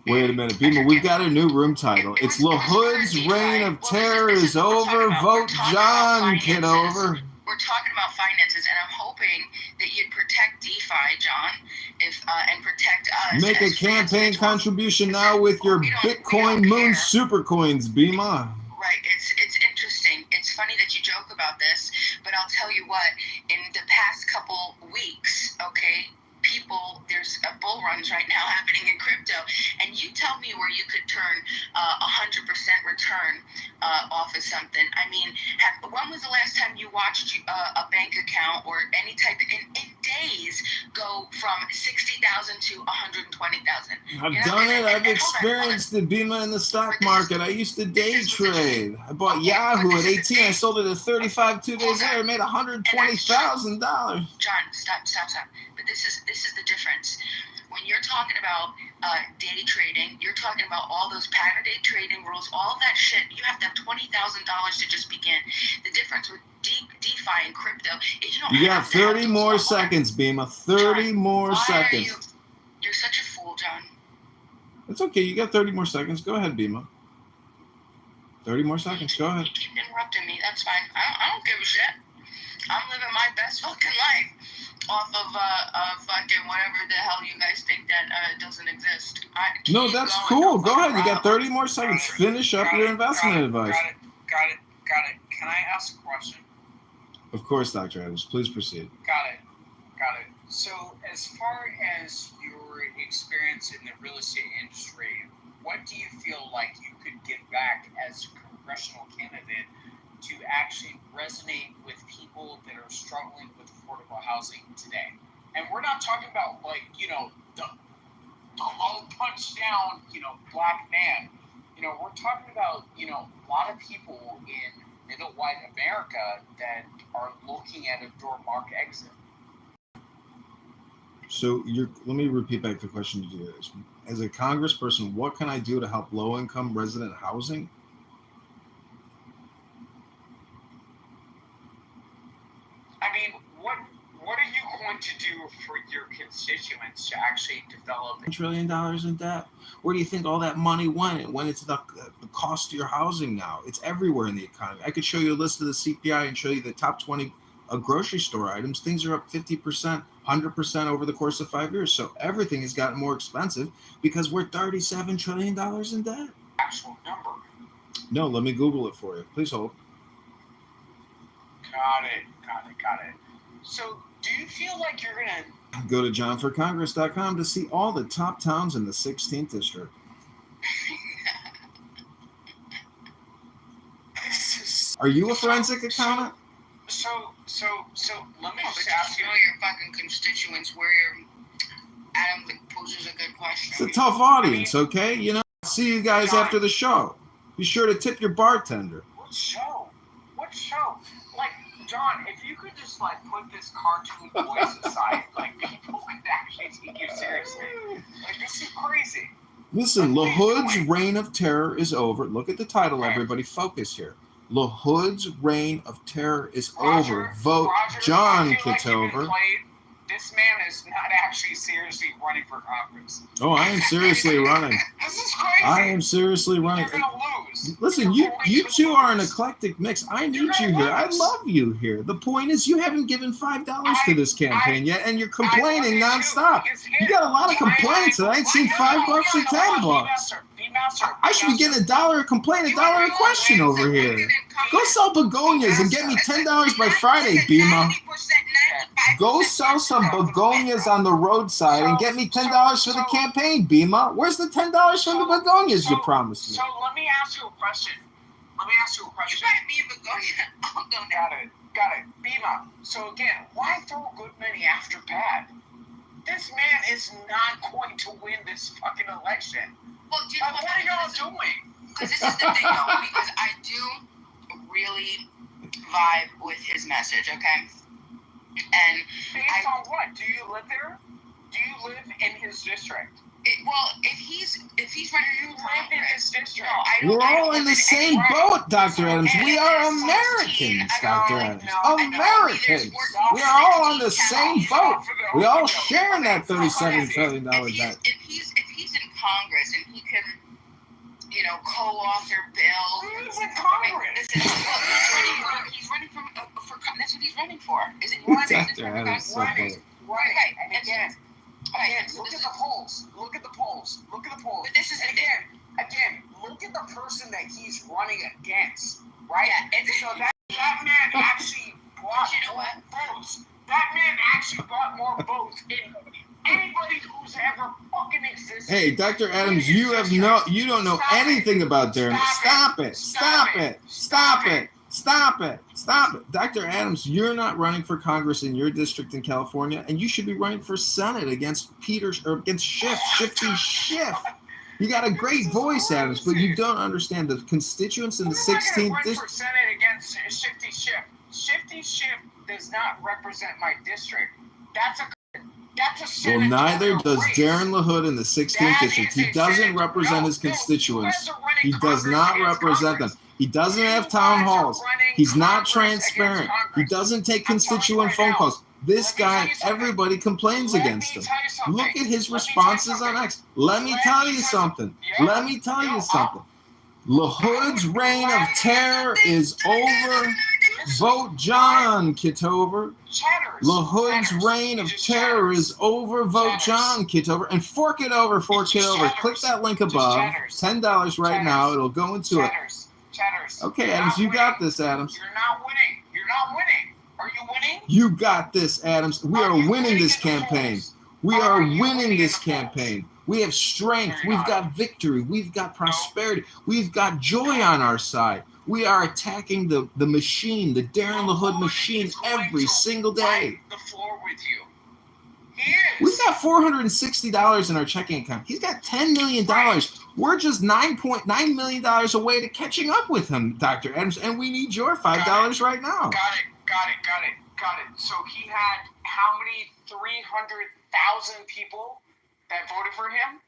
Wait a minute, Bima, we've got a new room title. It's LaHood's Reign of Terror is over. Vote John, Kitover. We're talking about finances, and I'm hoping that you'd protect DeFi, John, and protect us. Make a campaign contribution now with your Bitcoin Moon Supercoins, Bima. Right, it's interesting. It's funny that you joke about this, but I'll tell you what, in the past couple weeks, okay, there's bull runs right now happening in crypto, and you tell me where you could turn 100% return off of something. I mean, when was the last time you watched a bank account or any type of, in days go from 60,000 to 120,000? I've done it. I've experienced it, Bima, in the stock market. I used to day trade. I bought Yahoo at 18. I sold it at 35 2 days later. I made $120,000. John, stop. But this is the difference. When you're talking about day trading, you're talking about all those pattern day trading rules, all of that shit. You have to have $20,000 to just begin. The difference with DeFi and crypto is you got 30 more seconds, Bima. 30 more seconds. You're such a fool, John. It's okay. You got 30 more seconds. Go ahead, Bima. 30 more seconds. Go ahead. You keep interrupting me. That's fine. I don't give a shit. I'm living my best fucking life. off of fucking whatever the hell you guys think that doesn't exist. No, that's cool. Go ahead. You got 30 more seconds. Finish up your investment advice. Got it. Can I ask a question? Of course, Dr. Adams. Please proceed. Got it. So, as far as your experience in the real estate industry, what do you feel like you could give back as a congressional candidate to actually resonate with people that are struggling with affordable housing today? And we're not talking about, like, the low punch down, black man. We're talking about, a lot of people in middle white America that are looking at a door mark exit. So let me repeat back the question to you. As a congressperson, what can I do to help low-income resident housing? I mean, what are you going to do for your constituents to actually develop $1 trillion in debt? Where do you think all that money went? It went into the cost of your housing now. It's everywhere in the economy. I could show you a list of the CPI and show you the top 20 grocery store items. Things are up 50%, 100% over the course of 5 years. So everything has gotten more expensive because we're $37 trillion in debt. Actual number. No, let me Google it for you. Please hold. Got it. So, do you feel like you're gonna go to johnforcongress.com to see all the top towns in the 16th district? Are you a forensic accountant? So let me just ask you. Know your fucking constituents where you're. Adam poses a good question. It's a tough audience, okay? See you guys after the show. Be sure to tip your bartender. What show? Like, John, if you could just, put this cartoon voice aside, people would actually take you seriously. This is crazy. Listen, LaHood's reign of terror is over. Look at the title, everybody. Focus here. LaHood's reign of terror is over. Vote John Kitover. This man is not actually seriously running for Congress. Oh, I am seriously running. This is crazy. I am seriously running. You're gonna lose. Listen, you two are an eclectic mix. I need you here. I love you here. The point is, you haven't given $5 to this campaign yet, and you're complaining nonstop. You got a lot of complaints, and I ain't seen $5 or $10. I should be getting $1 a complaint, $1 a question over here. Go sell begonias and get me $10 by Friday, Bima. Go sell some begonias on the roadside and get me $10 for the campaign, Bima. Where's the $10 from the begonias you promised me? So let me ask you a question. You better be a begonia. Got it. Bima. So again, why throw good money after bad? This man is not going to win this fucking election. Well, what are y'all doing? Because this is the thing, though. Because I do really vibe with his message, okay? And based on what? Do you live there? Do you live in his district? If he's running to live in his district. No, I don't. We're all in the same boat, Dr. Adams. We are Americans, Dr. Adams. Americans. We are all on the same boat. We all share in that $37 trillion debt. If he's in Congress and he can, co-author bills. He's in Congress. He's running for. That's what he's running for. Is it running? Dr. Adams, so funny. Right. And again, look at the polls. Look at the polls. But this is again, look at the person that he's running against, right? Yeah, so that man actually brought more votes. That man actually brought more votes in anybody who's ever fucking existed. Hey, Dr. Adams, you don't know anything about Durham. Stop it. Dr. Adams, you're not running for Congress in your district in California, and you should be running for Senate against Shifty Schiff. You got a great voice, Adams, but you don't understand the constituents in the 16th district. For Senate against Shifty Schiff. Shifty Schiff does not represent my district. That's a Well, neither does Darren LaHood in the 16th district. He doesn't represent his constituents. He does not represent them. He doesn't have town halls. He's not transparent. He doesn't take constituent phone calls. This guy, everybody complains against him. Look at his responses on X. Let me tell you something. LaHood's reign of terror is over. Vote John Kitover. Chatters. LaHood's reign of terror is over. Vote John Kitover. And fork it over, fork it over. Click that link above. $10 right now. It'll go into it. Chatters. Okay, Adams, you got this, Adams. You're not winning. You're not winning. Are you winning? You got this, Adams. We are winning this campaign. We are winning this campaign. We have strength. We've got victory. We've got prosperity. We've got joy on our side. We are attacking the machine, the Darren LaHood machine, every single day. The floor with you. He is. We've got $460 in our checking account. He's got $10 million. We're just $9.9 million away to catching up with him, Dr. Adams, and we need your $5 right now. Got it. So he had how many 300,000 people that voted for him?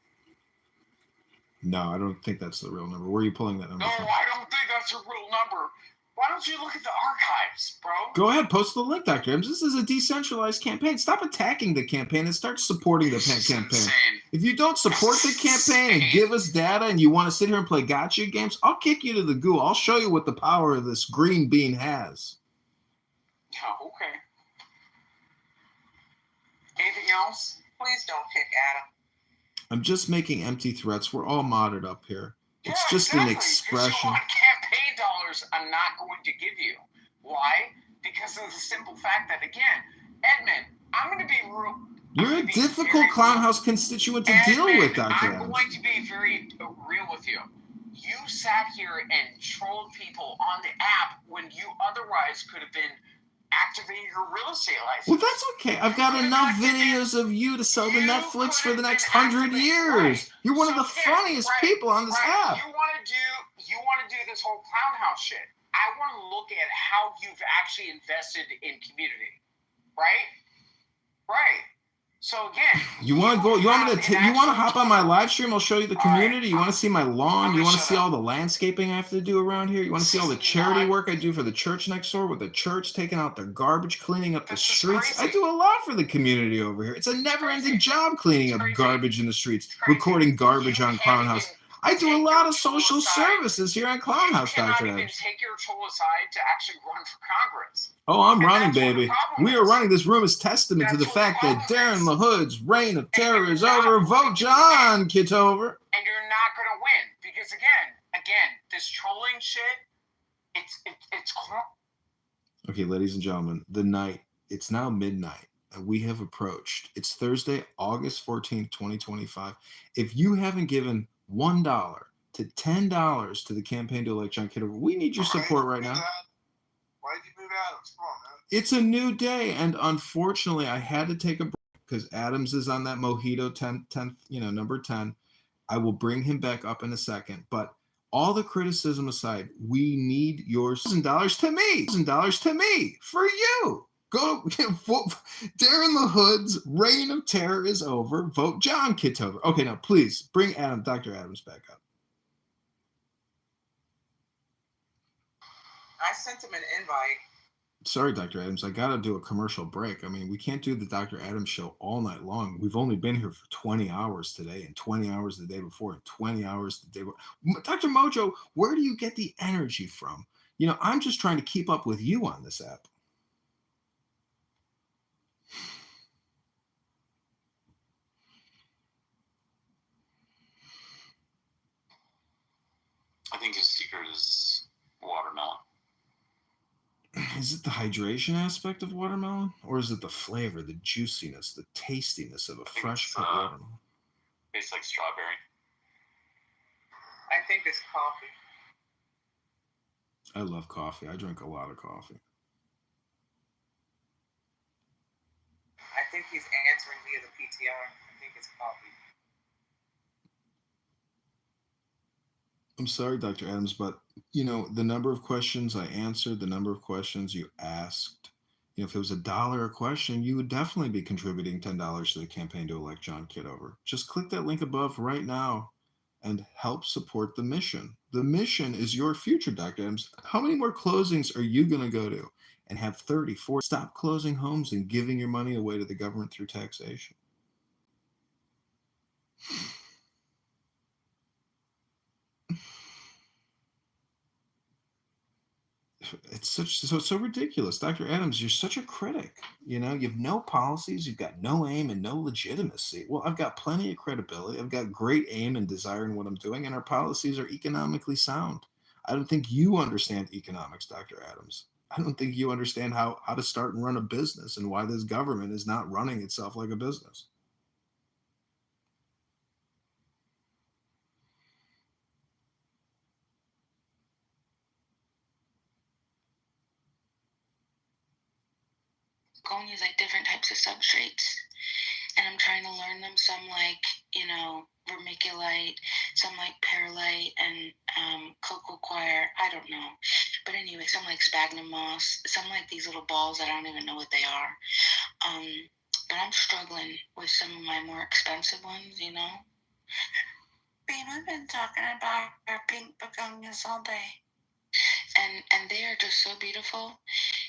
No, I don't think that's the real number. Where are you pulling that number from? No, I don't think that's a real number. Why don't you look at the archives, bro? Go ahead, post the link, Dr. Adams. This is a decentralized campaign. Stop attacking the campaign and start supporting the campaign. Insane. If you don't support the campaign and give us data and you want to sit here and play gotcha games, I'll kick you to the goo. I'll show you what the power of this green bean has. Oh, okay. Anything else? Please don't kick Adam. I'm just making empty threats. We're all modded up here. It's Yeah, just exactly. an expression. You want campaign dollars I'm not going to give you. Why? Because of the simple fact that, again, Edmund, I'm going to be real. You're a difficult clown house constituent to deal with, Dr. I'm Adams. going to be very real with you. You sat here and trolled people on the app when you otherwise could have been activating your real estate license. Well, that's okay. I've got enough videos of you to sell to Netflix for the next 100 years. You're one of the funniest people on this app. You want to do this whole clown house shit. I want to look at how you've actually invested in community. Right? So again, You want to go? You want me to? You want to hop on my live stream? I'll show you the community. You want to see my lawn? You want to see all the landscaping I have to do around here? You want to see all the charity work I do for the church next door, with the church taking out their garbage, cleaning up the streets? I do a lot for the community over here. It's a never-ending job cleaning up garbage in the streets, recording garbage on Clown House. I do a lot of social services here on Clown House, Dr. You cannot even Adams. take your tool aside to actually run for Congress. Oh, I'm running, baby. We are running. This room is testament to the fact that Darren LaHood's reign of terror is over. Vote John Kitover. And you're not going to win because again, this trolling shit, it's Okay, ladies and gentlemen, it's now midnight, and we have approached. It's Thursday, August 14th, 2025. If you haven't given $1 to $10 to the campaign to elect John Kitover, we need your support right now. Why did you move Adams? Come on, man. It's a new day, and unfortunately, I had to take a break because Adams is on that mojito 10th, number 10. I will bring him back up in a second, but all the criticism aside, we need your $1,000 to me. $1,000 to me for you. Go vote. Darren LaHood's reign of terror is over. Vote John Kitover. Okay, now please bring Dr. Adams back up. I sent him an invite. Sorry, Dr. Adams, I got to do a commercial break. I mean, we can't do the Dr. Adams show all night long. We've only been here for 20 hours today, and 20 hours the day before, and 20 hours the day before. Dr. Mojo, where do you get the energy from? I'm just trying to keep up with you on this app. I think his secret is watermelon. Is it the hydration aspect of watermelon, or is it the flavor, the juiciness, the tastiness of a fresh cut watermelon? Tastes like strawberry. I think it's coffee. I love coffee. I drink a lot of coffee. I think he's answering via the PTR. I think it's coffee. I'm sorry, Dr. Adams, but the number of questions I answered, the number of questions you asked, if it was $1 a question, you would definitely be contributing $10 to the campaign to elect John Kitover. Just click that link above right now and help support the mission. The mission is your future, Dr. Adams. How many more closings are you going to go to and have 30, 40? Stop closing homes and giving your money away to the government through taxation. it's so ridiculous. Dr. Adams, you're such a critic. You know, you have no policies, you've got no aim and no legitimacy. Well, I've got plenty of credibility. I've got great aim and desire in what I'm doing, and our policies are economically sound. I don't think you understand economics, Dr. Adams. I don't think you understand how to start and run a business and why this government is not running itself like a business. Begonias like different types of substrates, and I'm trying to learn them. Some like, vermiculite, some like perlite and cocoa coir. I don't know, but anyway, some like sphagnum moss, some like these little balls that I don't even know what they are. But I'm struggling with some of my more expensive ones. Babe, I've been talking about our pink begonias all day. And they are just so beautiful.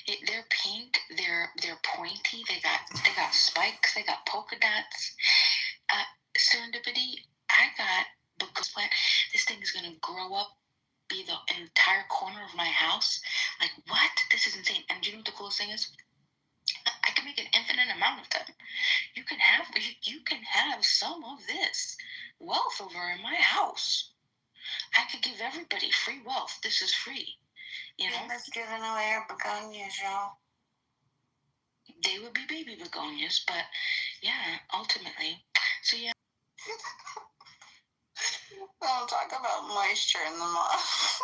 They're pink. They're pointy. They got spikes. They got polka dots. Serendipity. I got because plant. This thing is gonna grow up, be the entire corner of my house. Like what? This is insane. And do you know what the coolest thing is? I can make an infinite amount of them. You can have some of this wealth over in my house. I could give everybody free wealth. This is free. Let's give away our begonias, y'all. They would be baby begonias, but yeah, ultimately. So yeah. I'll talk about moisture in the moss.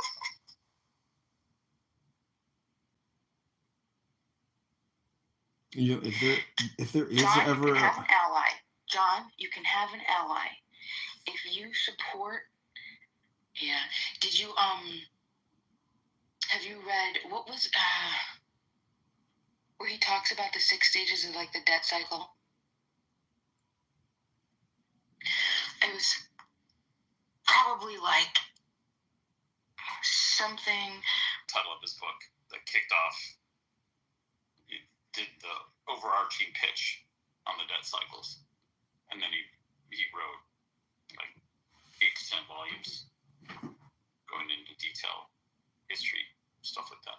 If there is John, ever you can have an ally. John, you can have an ally. If you support, yeah. Did you have you read what was where he talks about the 6 stages of like the debt cycle? It was probably like something. Title of his book that kicked off. He did the overarching pitch on the debt cycles, and then he wrote like 8 to 10 volumes going into detail, history, stuff like that.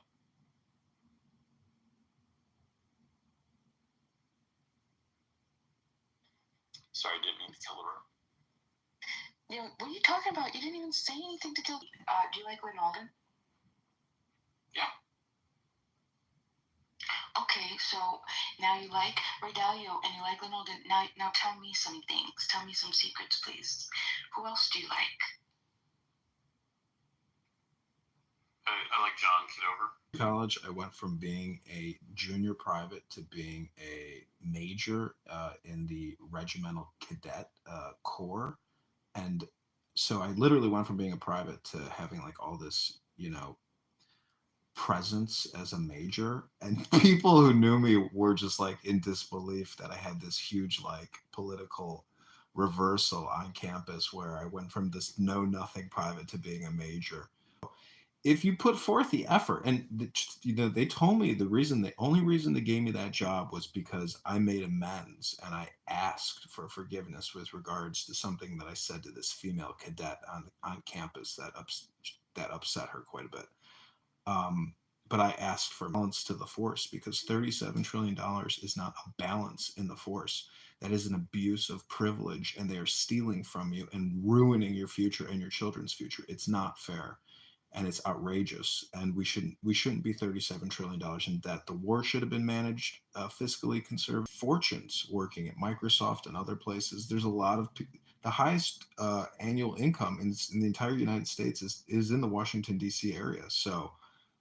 Sorry, I didn't mean to kill the room. Yeah, what are you talking about? You didn't even say anything to kill. Do you like Ronaldo? Yeah. Okay, so now you like Redalio and you like Ronaldo. Now tell me some things. Tell me some secrets, please. Who else do you like? I like John Kitover. College, I went from being a junior private to being a major in the regimental cadet corps. And so I literally went from being a private to having like all this, presence as a major. And people who knew me were just like in disbelief that I had this huge like political reversal on campus where I went from this know nothing private to being a major. If you put forth the effort, and they told me the only reason they gave me that job was because I made amends and I asked for forgiveness with regards to something that I said to this female cadet on campus that upset her quite a bit. But I asked for balance to the force because $37 trillion is not a balance in the force. That is an abuse of privilege, and they are stealing from you and ruining your future and your children's future. It's not fair. And it's outrageous, and we shouldn't be $37 trillion in debt. The war should have been managed fiscally conservative. Fortunes working at Microsoft and other places. There's a lot of the highest annual income in the entire United States is in the Washington D.C. area. So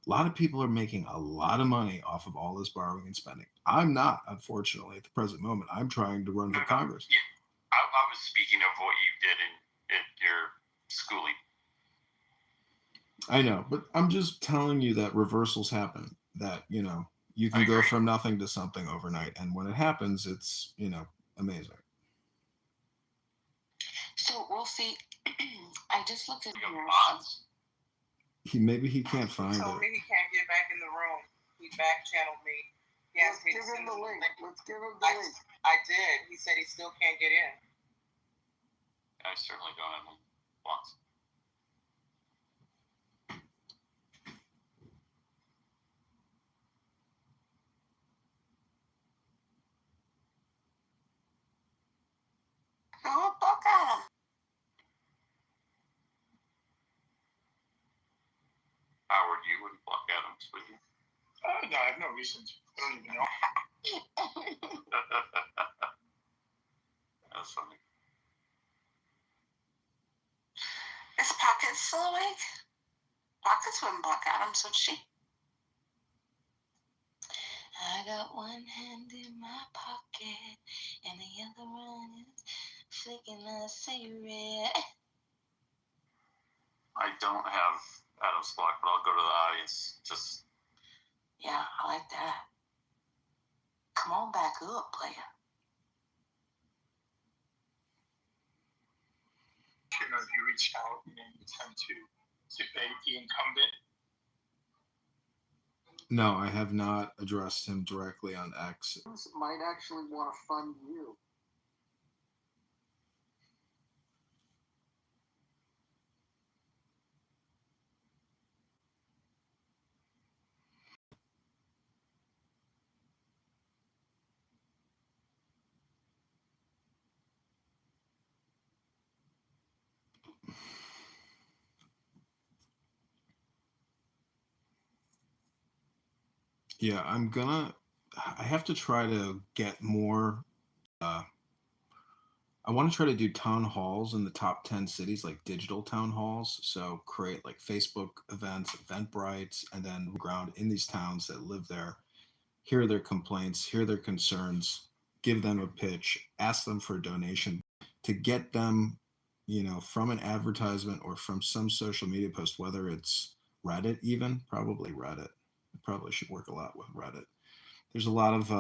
a lot of people are making a lot of money off of all this borrowing and spending. I'm not, unfortunately, at the present moment. I'm trying to run for Congress. Yeah, I was speaking of what you did in your schooling. I know, but I'm just telling you that reversals happen. That you can go from nothing to something overnight, and when it happens, it's amazing. So we'll see. I just looked at your Maybe he can't find He told it. me he can't get back in the room. He back channeled me. He asked me to send him the link. Let's give him the link. I did. He said he still can't get in. I certainly don't have him once. Howard, you wouldn't block Adams, would you? No, I have no reason to. I don't even know. That's funny. Is Pockets still awake? Pockets wouldn't block Adams, would she? I got one hand in my pocket, and the other one is flicking a cigarette. I don't have Adams blocked, but I'll go to the audience. Just Yeah, I like that. Come on back up, player. You know, if you reached out in an attempt to debate the incumbent. No, I have not addressed him directly on X. Might actually want to fund you. Yeah, I have to try to get more. I want to try to do town halls in the top 10 cities, like digital town halls. So create like Facebook events, Eventbrites, and then ground in these towns that live there, hear their complaints, hear their concerns, give them a pitch, ask them for a donation to get them, from an advertisement or from some social media post, whether it's Reddit, even probably Reddit. I probably should work a lot with Reddit. There's a lot of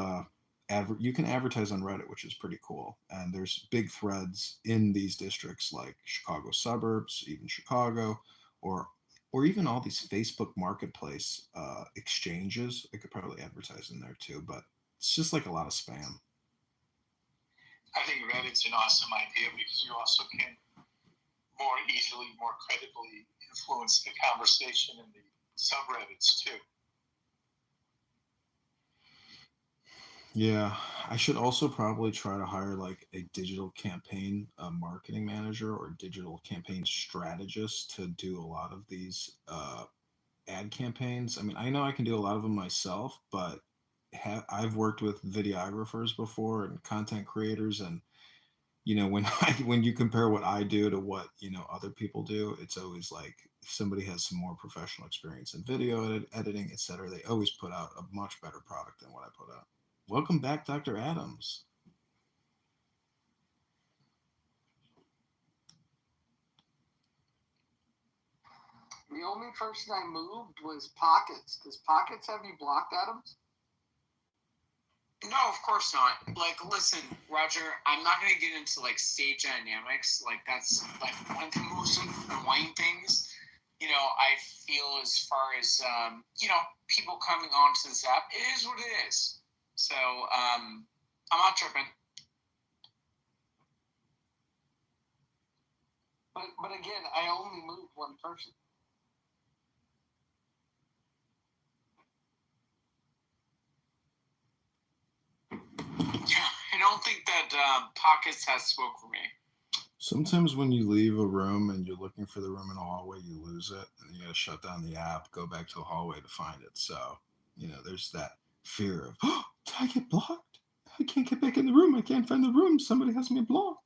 you can advertise on Reddit, which is pretty cool. And there's big threads in these districts like Chicago suburbs, even Chicago, or even all these Facebook marketplace exchanges. I could probably advertise in there too, but it's just like a lot of spam. I think Reddit's an awesome idea because you also can more easily, more credibly influence the conversation in the subreddits too. Yeah, I should also probably try to hire like a digital campaign marketing manager or digital campaign strategist to do a lot of these ad campaigns. I mean, I know I can do a lot of them myself, but I've worked with videographers before and content creators, and when when you compare what I do to what other people do, it's always like if somebody has some more professional experience in video editing, etc. They always put out a much better product than what I put out. Welcome back, Dr. Adams. The only person I moved was Pockets. Does Pockets have you blocked, Adams? No, of course not. Like, listen, Roger, I'm not going to get into, like, stage dynamics. Like, that's, like, one of the most annoying things, I feel as far as, people coming onto this app. It is what it is. So, I'm not tripping. But again, I only moved one person. I don't think that Pockets has spoke for me. Sometimes when you leave a room and you're looking for the room in a hallway, you lose it, and you got to shut down the app, go back to the hallway to find it. So, there's that fear of, oh, did I get blocked? I can't get back in the room. I can't find the room. Somebody has me blocked.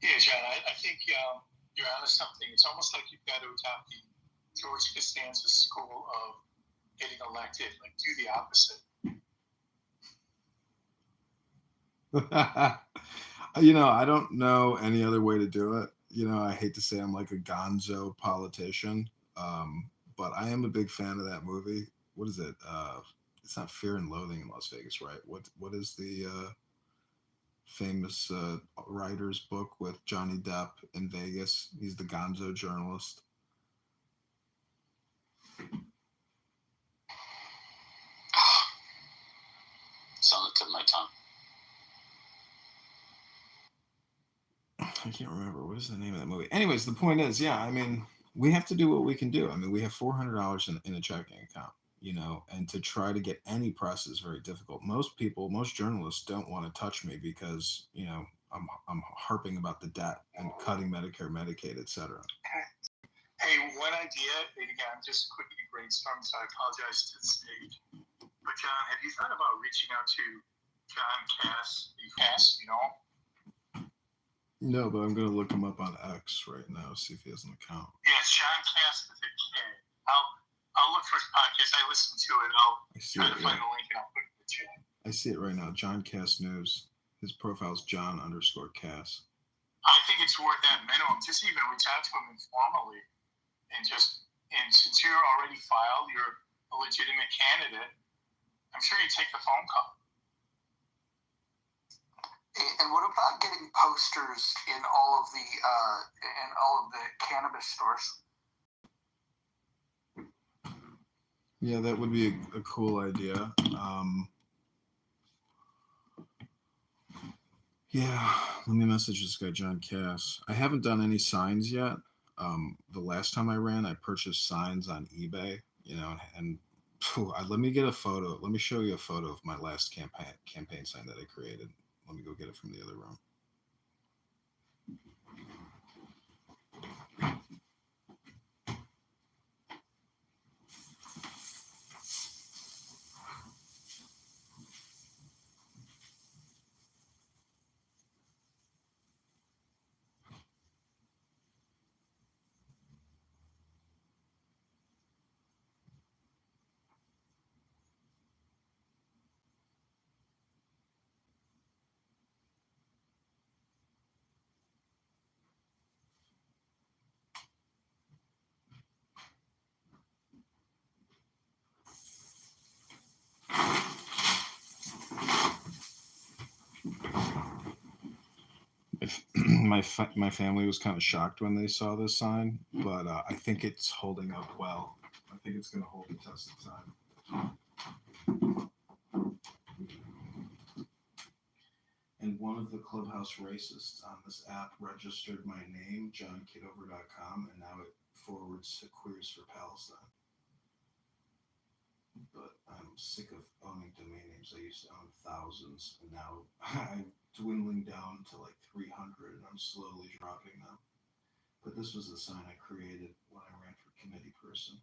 Yeah, John, I think you're onto something. It's almost like you've got to adopt the George Costanza school of getting elected. Like, do the opposite. I don't know any other way to do it. I hate to say I'm like a gonzo politician, but I am a big fan of that movie. What is it? It's not Fear and Loathing in Las Vegas, right? What is the famous writer's book with Johnny Depp in Vegas? He's the gonzo journalist. It's on the tip of my tongue. I can't remember. What is the name of that movie? Anyways, the point is, yeah, I mean, we have to do what we can do. I mean, we have $400 in a checking account. and to try to get any press is very difficult. Most journalists don't want to touch me because, I'm harping about the debt and cutting Medicare, Medicaid, etc. Hey, one idea, and again, I'm just quickly brainstorming, so I apologize to the stage. But John, have you thought about reaching out to John Cass? No, but I'm going to look him up on X right now, see if he has an account. Yes, John Cass with a K. I'll look for his podcast. I listened to it. I see Try it, to find the link and I'll put it in the chat. I see it right now. John Cass News. His profile's John_Cass. I think it's worth that minimum. Just even reach out to him informally, and since you're already filed, you're a legitimate candidate. I'm sure you take the phone call. And what about getting posters in all of the cannabis stores? Yeah, that would be a cool idea. Yeah, let me message this guy, John Cass. I haven't done any signs yet. The last time I ran, I purchased signs on eBay, and let me get a photo. Let me show you a photo of my last campaign sign that I created. Let me go get it from the other room. My family was kind of shocked when they saw this sign, but I think it's holding up well. I think it's going to hold the test of time. And one of the clubhouse racists on this app registered my name, johnkitover.com, and now it forwards to Queers for Palestine. But I'm sick of owning domain names. I used to own thousands, and now I'm dwindling down to like 300, and I'm slowly dropping them. But this was the sign I created when I ran for committee person.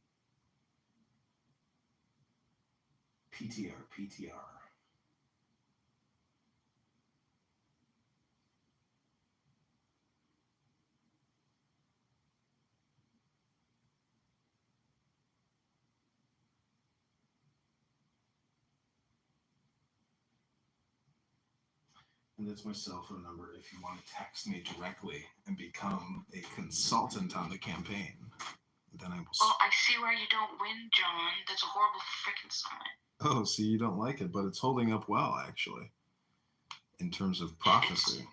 PTR, PTR. And that's my cell phone number if you want to text me directly and become a consultant on the campaign. Then I will. Well, I see why you don't win, John. That's a horrible freaking sign. Oh, see, you don't like it, but it's holding up well, actually, in terms of prophecy.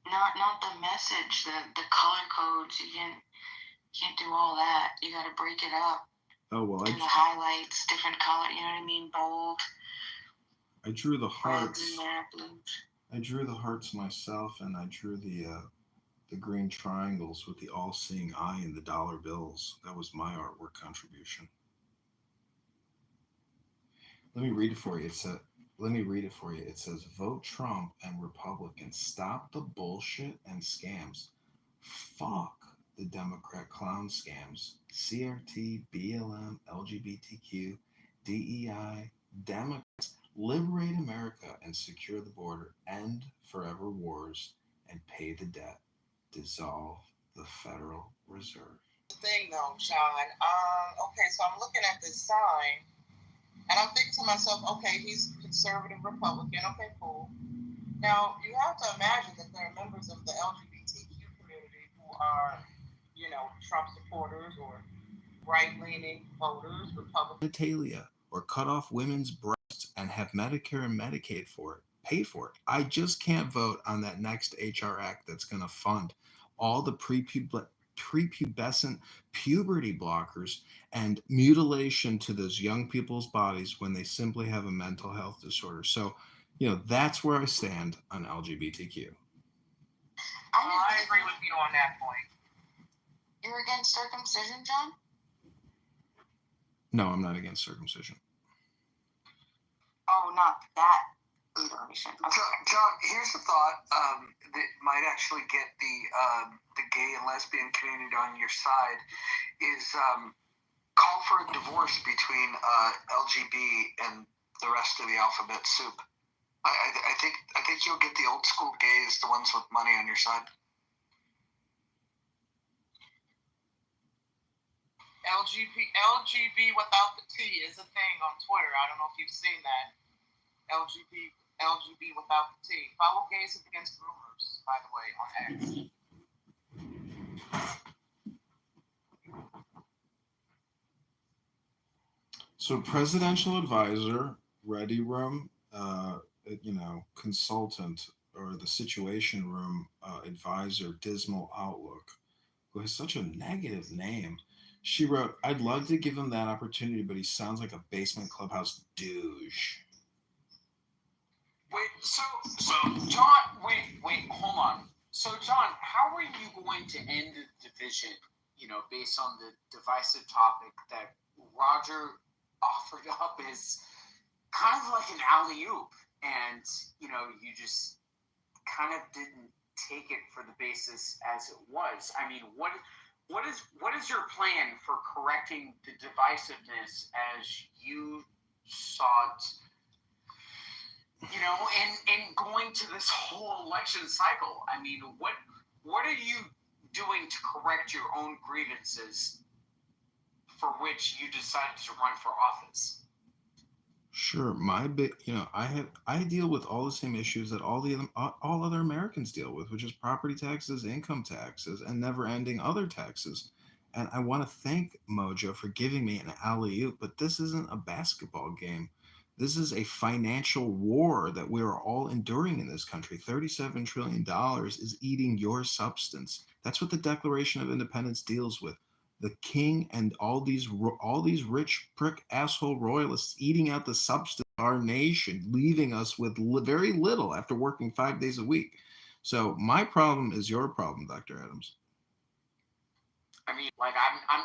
Not the message, the color codes. You can't do all that. You got to break it up. Oh well, do the highlights, different color. You know what I mean? Bold. I drew the hearts. Blues. I drew the hearts myself, and I drew the green triangles with the all-seeing eye and the dollar bills. That was my artwork contribution. Let me read it for you. It says, vote Trump and Republicans. Stop the bullshit and scams. Fuck the Democrat clown scams. CRT, BLM, LGBTQ, DEI, Democrats. Liberate America and secure the border. End forever wars and pay the debt. Dissolve the Federal Reserve. Thing though, John. Okay, so I'm looking at this sign, and I'm thinking to myself, okay, he's conservative Republican. Okay, cool. Now you have to imagine that there are members of the LGBTQ community who are, Trump supporters or right-leaning voters, Republicans. Genitalia, or cut off women's breasts and have Medicare and Medicaid for it. Pay for it. I just can't vote on that next HR act that's going to fund all the prepubescent puberty blockers and mutilation to those young people's bodies when they simply have a mental health disorder. So, that's where I stand on LGBTQ. I agree with you on that point. You're against circumcision, John? No, I'm not against circumcision. Oh, not that mutilation. Okay. John, here's a thought that might actually get the gay and lesbian community on your side is call for a divorce between LGB and the rest of the alphabet soup. I think you'll get the old school gays, the ones with money, on your side. LGB without the T is a thing on Twitter. I don't know if you've seen that. LGB without the T. Follow Gays Against Rumors, by the way, on X. So presidential advisor, Ready Room, consultant, or the Situation Room advisor, Dismal Outlook, who has such a negative name. She wrote, "I'd love to give him that opportunity, but he sounds like a basement clubhouse douche." Wait, so John, wait, hold on. So John, how are you going to end the division, based on the divisive topic that Roger offered up as kind of like an alley-oop, and, you just kind of didn't take it for the basis as it was? I mean, what is your plan for correcting the divisiveness as you sought, and going to this whole election cycle? I mean, what are you doing to correct your own grievances for which you decided to run for office? Sure, I deal with all the same issues that all other Americans deal with, which is property taxes, income taxes, and never-ending other taxes. And I want to thank Mojo for giving me an alley-oop, but this isn't a basketball game. This is a financial war that we are all enduring in this country. $37 trillion is eating your substance. That's what the Declaration of Independence deals with. The king and all these rich prick asshole royalists eating out the substance of our nation, leaving us with very little after working 5 days a week. So my problem is your problem, Dr. Adams. I mean, like,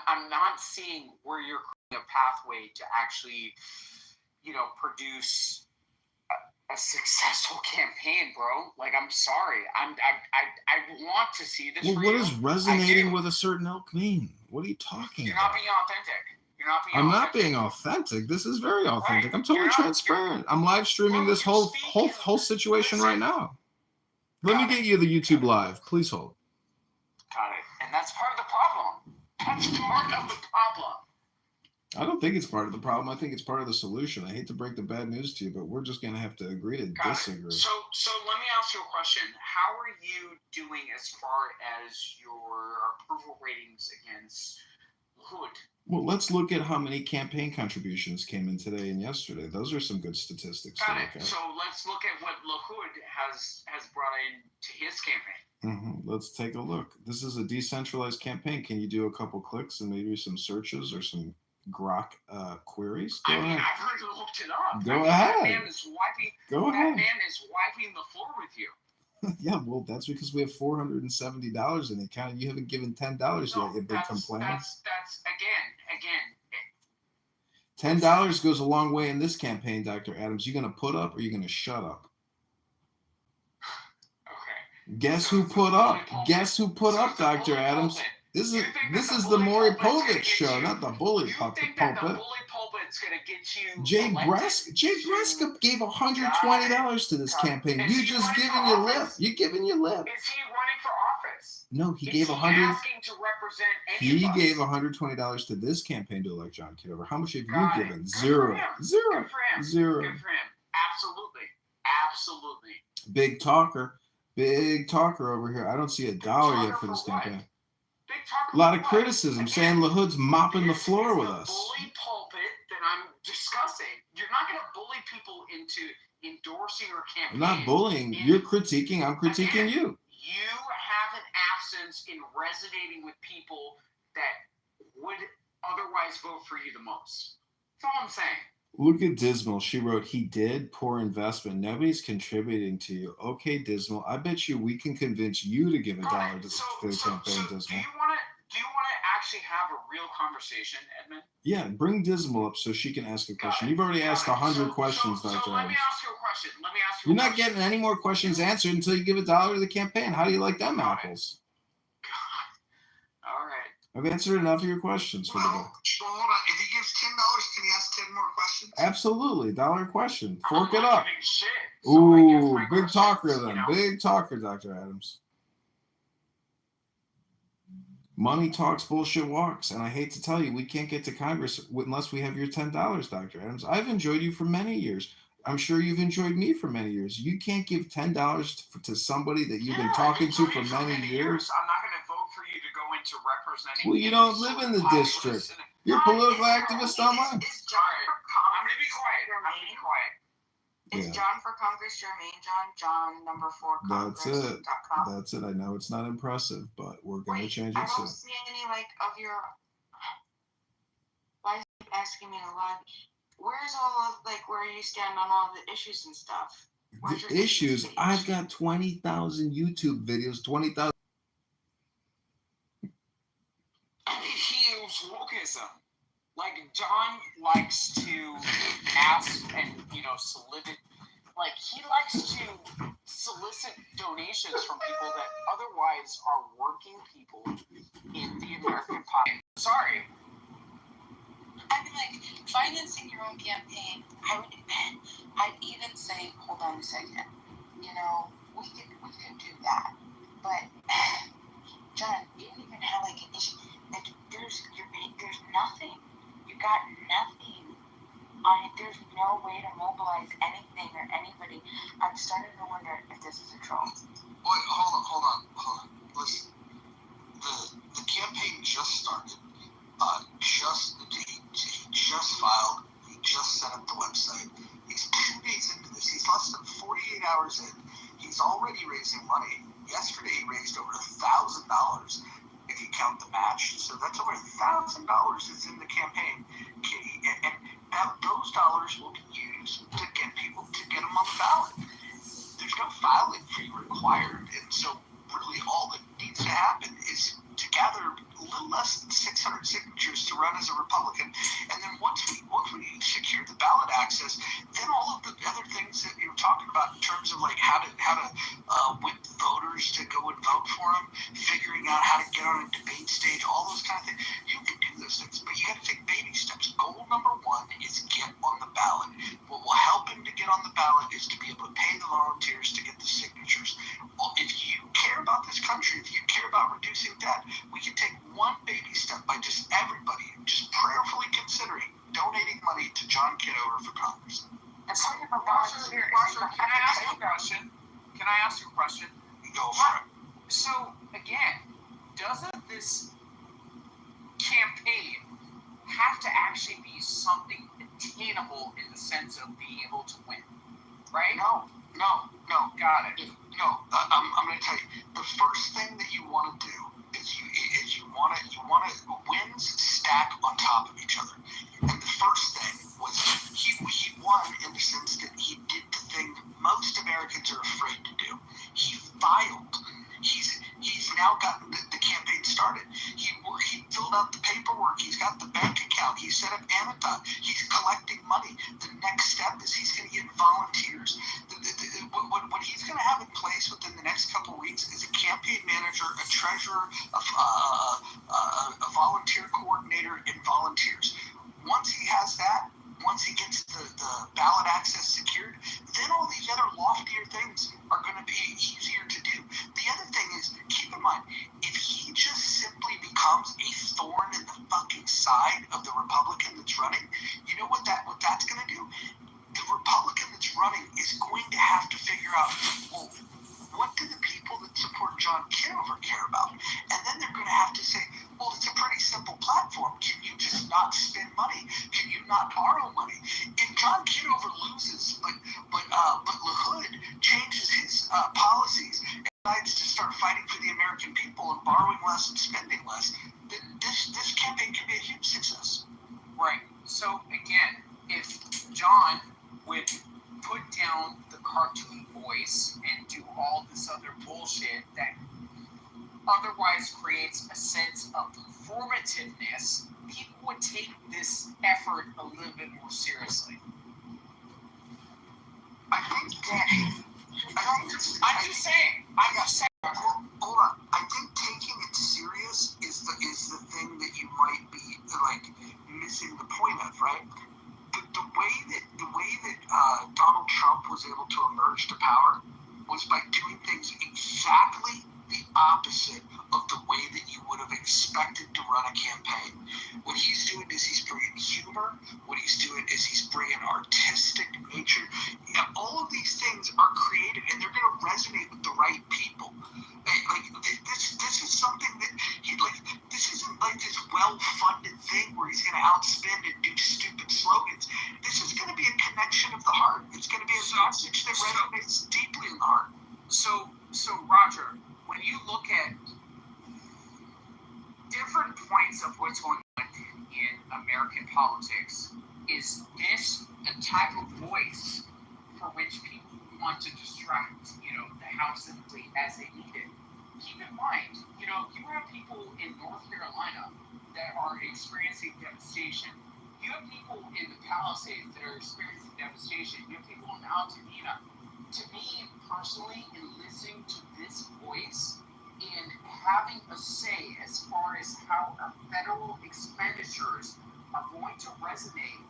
I'm not seeing where you're creating a pathway to actually, produce a successful campaign, bro. Like, I'm sorry. I want to see this. Well, for what you. does resonating with a certain ilk mean? What are you talking You're about? not being authentic. I'm not being authentic. This is very authentic. I'm totally transparent. I'm live streaming this whole situation right now. Let me get you the YouTube live. Please hold. Got it. And that's part of the problem. That's part of the problem. I don't think it's part of the problem. I think it's part of the solution. I hate to break the bad news to you, but we're just going to have to agree to disagree. So let me ask you a question. How are you doing as far as your approval ratings against Hood? Well, let's look at how many campaign contributions came in today and yesterday. Those are some good statistics to look at. So let's look at what LaHood has brought in to his campaign. Mm-hmm. Let's take a look. This is a decentralized campaign. Can you do a couple clicks and maybe some searches or some Grok queries? Go ahead. I've already looked it up. Go ahead. That man is wiping the floor with you. Yeah, well, that's because we have $470 in the account. You haven't given $10 yet, you big complainer. That's again. $10 goes a long way in this campaign, Dr. Adams. You gonna put up or you gonna shut up? Okay. Guess who put up? Guess who put up, Dr. Adams? This is the Maury Povich show, not the bully pulpit. The bully pulpit's gonna get you. Jay Breska gave $120 to this campaign. You just giving your lip. You're giving your lip. Is he running for office? No, he gave $100. Asking to represent any of us? He gave $120 to this campaign to elect John Kitover. How much have you given? Good Zero. Good for him. Zero. Good for him. Absolutely. Big talker over here. I don't see $1 yet for this campaign. A lot of criticism saying LaHood's mopping the floor with us. Bully pulpit that I'm discussing. You're not going to bully people into endorsing your campaign. I'm not bullying. You're critiquing. I'm critiquing you. You have an absence in resonating with people that would otherwise vote for you the most. That's all I'm saying. Look at Dismal. She wrote, "He did. Poor investment. Nobody's contributing to you." Okay, Dismal. I bet you we can convince you to give $1 to the campaign, Dismal. Do you want to actually have a real conversation, Edmund? Yeah, bring Dismal up so she can ask a question. You've already asked 100 questions, Dr. So let me Adams. ask you a question. You're not getting any more questions answered until you give $1 to the campaign. How do you like them apples? All right. I've answered enough of your questions for the day. Well, hold on. If he gives $10, can he ask 10 more questions? Absolutely. $1 question. Fork it I'm not up. giving shit. So I guess Ooh, my big questions, talker then. you know. Big talker, Dr. Adams. Money talks, bullshit walks. And I hate to tell you, we can't get to Congress unless we have your $10, Dr. Adams. I've enjoyed you for many years. I'm sure you've enjoyed me for many years. You can't give $10 to somebody that you've been talking to for many years. I'm not going to vote for you to go into representing. Well, you don't live in the district. You're a political activist online. Is John for Congress? I'm going to be quiet. I'm going to be quiet. Is Yeah. John for Congress your main John? That's it. John4Congress.com. That's it. I know it's not impressive, but we're going to change I it don't soon. see any of your. Why is he asking me a lot? Where's all of where you stand on all the issues and stuff? Where's The issues, page? I've got 20,000 YouTube videos, 20,000. He is wokeism. John likes to ask and, solicit. He likes to solicit donations from people that otherwise are working people in the American population. Sorry. I mean, financing your own campaign. I'd even say, hold on a second. We could do that, but John, you don't even have an issue. There's nothing. You got nothing. There's no way to mobilize anything or anybody. I'm starting to wonder if this is a troll. Wait, hold on. Listen, the campaign just started. He just filed. He just set up the website. He's 2 days into this. He's less than 48 hours in. He's already raising money. Yesterday he raised over $1,000 if you count the match. So that's over $1,000 that's in the campaign. And those dollars will be used to get people to get them on the ballot. There's no filing fee required, and so really all that needs to happen is to gather a little less than 600 signatures to run as a Republican, and then once we secure the ballot access, then all of the other things that you're talking about in terms of how to whip voters to go and vote for him, figuring out how to get on a debate stage, all those kind of things. You can do those things, but you got to take baby steps. Goal number one is get on the ballot. What will help him to get on the ballot is to be able to pay the volunteers to get the signatures. Well, if you care about this country, if you care about reducing debt, we can take one baby step by just everybody just prayerfully considering donating money to John Kitover for Congress. And so, Marshall, can I ask you a question? Go for it. So, again, doesn't this campaign have to actually be something attainable in the sense of being able to win? Right? No. Got it. No, I'm going to tell you. The first thing that you want to do is you want to wins stack on top of each other. And the first thing was he won in the sense that he did the thing most Americans are afraid to do. He filed. He's now gotten the campaign started. He filled out the paperwork. He's got the bank account. He set up Amazon. He's collecting money. The next step is he's going to get volunteers. What he's going to have in place within the next couple of weeks is a campaign manager, a treasurer, a volunteer coordinator, and volunteers. Once he has that, once he gets the ballot access secured, then all these other loftier things are going to be easier to do. The other thing is, keep in mind, if he just simply becomes a thorn in the fucking side of the Republican that's running, you know what that's going to do? The Republican that's running is going to have to figure out, well, what do the people that support John Kitover care about? And then they're going to have to say, well, it's a pretty simple platform. Can you just not spend money? Can you not borrow money? If John Kitover loses, but LaHood changes his policies and decides to start fighting for the American people and borrowing less and spending less, then this campaign can be a huge success. Right. So, again, if John would put down the cartoon voice and do all this other bullshit that otherwise creates a sense of performativeness, people would take this effort a little bit more seriously. I think I'm just saying. Hold on. I think taking it serious is the thing that you might be like missing the point of, right? The way that Donald Trump was able to emerge to power was by doing things exactly the opposite of the way that you would have expected to run a campaign. What he's doing is he's bringing humor. What he's doing is he's bringing artistic nature. Yeah, all of these things are creative, and they're going to resonate with the right people. This is something that this isn't like this well-funded thing where he's going to outspend and do stupid slogans. This is going to be a connection of the heart. It's going to be a message that resonates deeply in the heart. So Roger, when you look at different points of what's going on in American politics, is this the type of voice for which people want to distract, the House and the Senate as they need it? Keep in mind, you have people in North Carolina that are experiencing devastation. You have people in the Palisades that are experiencing devastation. You have people in Altadena. To me, personally, in listening to this voice and having a say as far as how our federal expenditures are going to resonate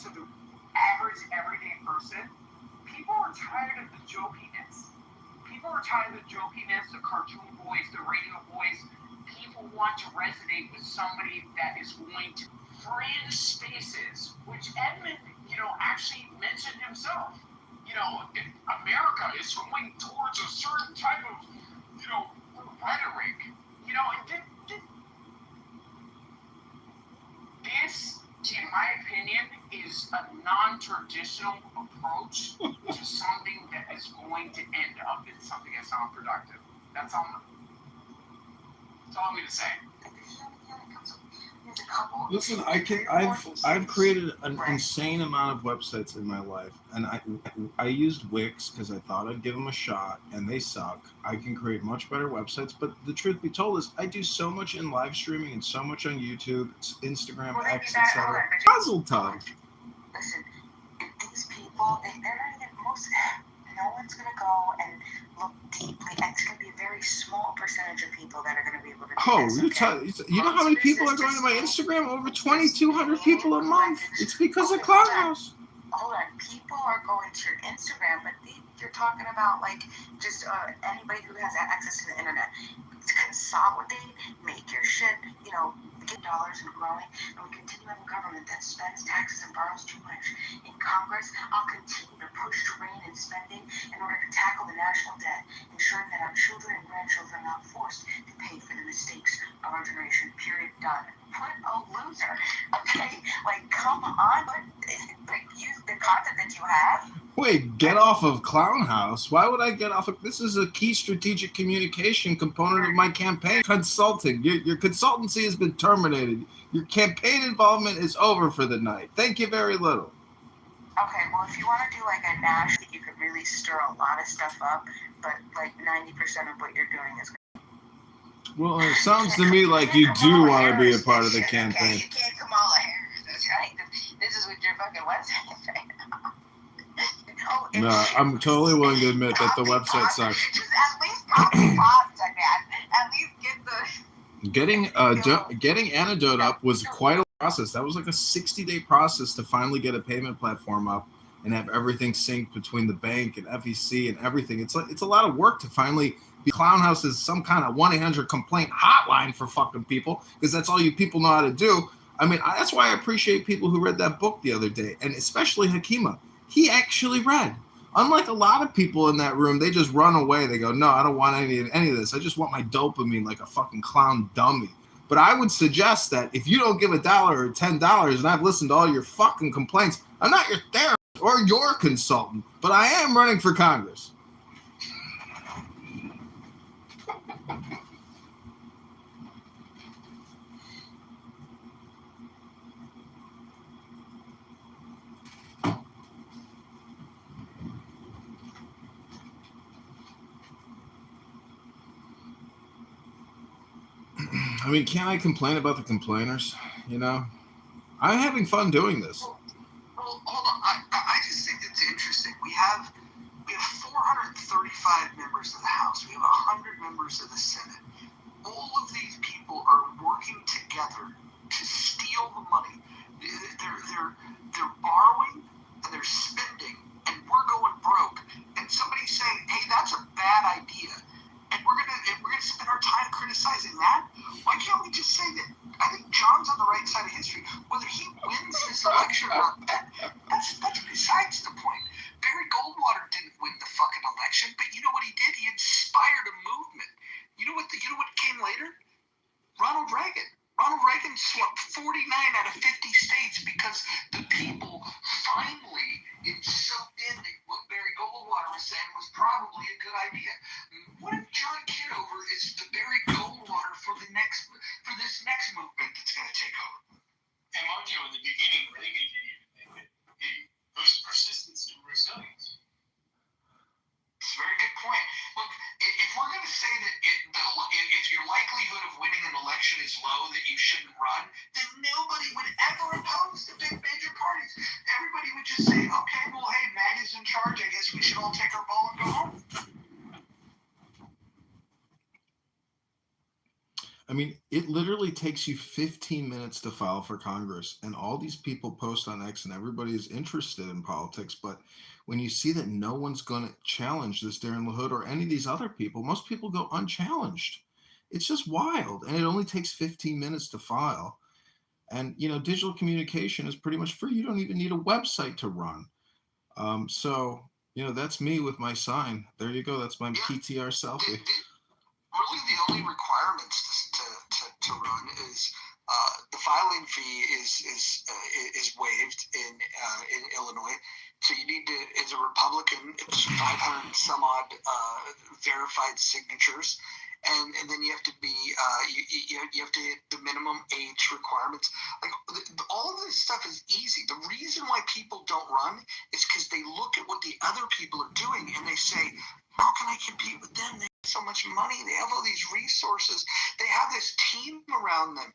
to the average, everyday person, people are tired of the jokiness. People are tired of the jokiness, the cartoon voice, the radio voice. People want to resonate with somebody that is going to fringe spaces, which Edmund, actually mentioned himself. America is going towards a certain type of, rhetoric. And this, in my opinion, is a non-traditional approach to something that is going to end up in something that's non-productive. That's all I'm going to say. Listen, I've created an insane amount of websites in my life, and I used Wix because I thought I'd give them a shot, and they suck. I can create much better websites, but the truth be told is I do so much in live streaming and so much on YouTube, Instagram, X, etc. Puzzle tough. Listen, these people, they're not even no one's going to go and look deeply. It's going to be a very small percentage of people that are going to be able to do this. You know how many people are going to my Instagram? Over 2,200 people a month. It's because of Clown House. Hold on. People are going to your Instagram, but you're talking about just anybody who has access to the internet. Consolidate, make your shit, get dollars and growing, and we continue to have a government that spends taxes and borrows too much. In Congress, I'll continue to push to rein in spending in order to tackle the national debt, ensuring that our children and grandchildren are not forced to pay for the mistakes of our generation. Period. Done. What a loser. Okay? Come on. Use the content that you have. Wait, get off of Clown House? Why would I get off of... This is a key strategic communication component of my campaign. Consulting. Your consultancy has been terminated. Your campaign involvement is over for the night. Thank you very little. Okay, well, if you want to do a national, you could really stir a lot of stuff up, but 90% of what you're doing is... Well, it sounds to me like you do want to be a part of the campaign. Okay, you can't Kamala Harris. That's right. This is what your fucking website is right now. No, I'm totally willing to admit that the website sucks. Just at least copy pasta, man. At least get the... Getting Antidote up was quite a process. That was a 60-day process to finally get a payment platform up and have everything synced between the bank and FEC and everything. It's a lot of work to finally be... Clown House is some kind of 1-800 complaint hotline for fucking people, because that's all you people know how to do. I mean, that's why I appreciate people who read that book the other day, and especially Hakima. He actually read. Unlike a lot of people in that room, they just run away. They go, no, I don't want any of this. I just want my dopamine like a fucking clown dummy. But I would suggest that if you don't give $1 or $10, and I've listened to all your fucking complaints, I'm not your therapist or your consultant, but I am running for Congress. I mean, can't I complain about the complainers? You know, I'm having fun doing this. Well, hold on. I just think it's interesting. We have 435 members of the House. We have 100 members of the Senate. All of these people are working together to steal the money. They're borrowing and they're spending, and we're going broke. And somebody's saying, "Hey, that's a bad idea," and we're gonna spend our time criticizing that. Why can't we just say that? I think John's on the right side of history. Whether he wins this election or not, that's besides the point. Barry Goldwater didn't win the fucking election, but you know what he did? He inspired a movement. You know what came later? Ronald Reagan. Ronald Reagan swept 49 out of 50 states because the people finally soaked in that what Barry Goldwater was saying was probably a good idea. What if John Kitover is the Barry Goldwater for this next movement that's going to take over? And Mojo, in the beginning, Reagan didn't even think it. It was persistence and resilience. It's a very good point. Look, if we're going to say that if your likelihood of winning an election is low, that you shouldn't run, then nobody would ever oppose the big major parties. Everybody would just say, okay, well, hey, MAGA's in charge. I guess we should all take our ball and go home. I mean, it literally takes you 15 minutes to file for Congress, and all these people post on X, and everybody is interested in politics. But when you see that no one's going to challenge this Darren LaHood or any of these other people, most people go unchallenged. It's just wild, and it only takes 15 minutes to file. And you know, digital communication is pretty much free. You don't even need a website to run. So you know, that's me with my sign. There you go. That's my PTR selfie. Really, the only requirements to run is the filing fee is waived in Illinois. So you need to, as a Republican, it's 500 and some odd verified signatures, and then you have to be you have to hit the minimum age requirements. Like all of this stuff is easy. The reason why people don't run is because they look at what the other people are doing and they say, how can I compete with them? They have so much money. They have all these resources. They have this team around them.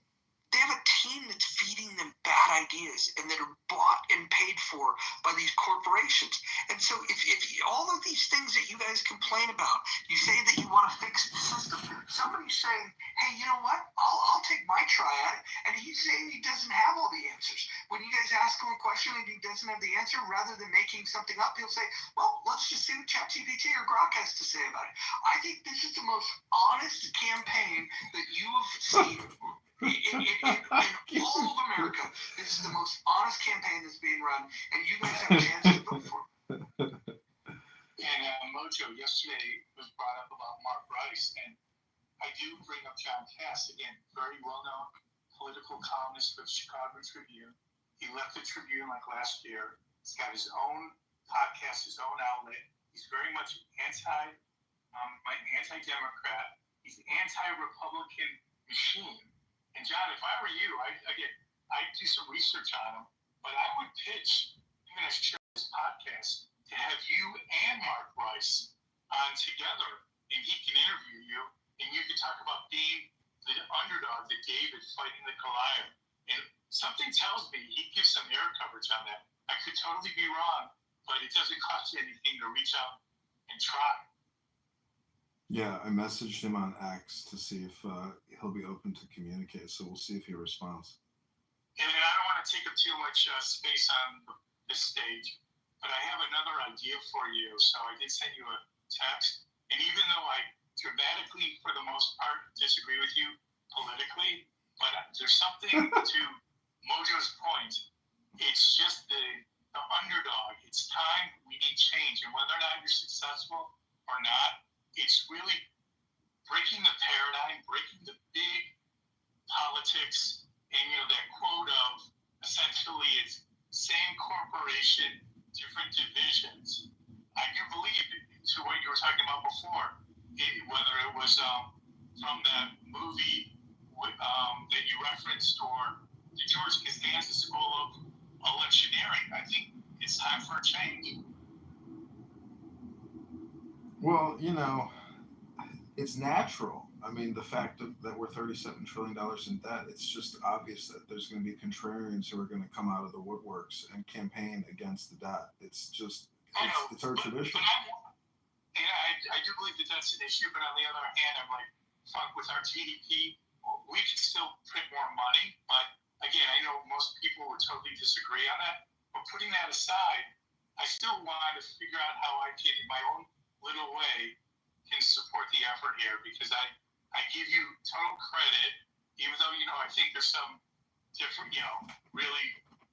They have a team that's feeding them bad ideas and that are bought and paid for by these corporations. And so if all of these things that you guys complain about, you say that you want to fix the system, somebody's saying, hey, you know what? I'll take my try at it. And he's saying he doesn't have all the answers. When you guys ask him a question and he doesn't have the answer, rather than making something up, he'll say, well, let's just see what ChatGPT or Grok has to say about it. I think this is the most honest campaign that you have seen in all of America. This is the most honest campaign that's being run, and you guys have a chance to vote for it. And Mojo, yesterday was brought up about Mark Rice, and I do bring up John Cass, again, very well-known political columnist for the Chicago Tribune. He left the Tribune like last year. He's got his own podcast, his own outlet. He's very much anti-Democrat. He's an anti-Republican machine. And John, if I were you, I'd do some research on him, but I would pitch, even a show this podcast, to have you and Mark Rice on together, and he can interview you, and you can talk about being the underdog, the David fighting the Goliath. And something tells me he'd give some air coverage on that. I could totally be wrong, but it doesn't cost you anything to reach out and try. Yeah, I messaged him on X to see if he'll be open to communicate, so we'll see if he responds. And I don't want to take up too much space on this stage, but I have another idea for you. So I did send you a text, and even though I dramatically, for the most part, disagree with you politically, but there's something to Mojo's point. It's just the underdog. It's time. We need change, and whether or not you're successful or not, it's really breaking the paradigm, breaking the big politics, and that quote of essentially it's same corporation, different divisions. I do believe, to what you were talking about before, whether it was from that movie that you referenced or the George Costanza School of Electioneering, I think it's time for a change. Well, it's natural. I mean, the fact that we're $37 trillion in debt, it's just obvious that there's going to be contrarians who are going to come out of the woodworks and campaign against the debt. It's just, it's our tradition. I do believe that that's an issue, but on the other hand, I'm like, fuck, with our GDP, we can still print more money. But again, I know most people would totally disagree on that. But putting that aside, I still want to figure out how I can, in my own little way, can support the effort here, because I give you total credit, even though, I think there's some different, really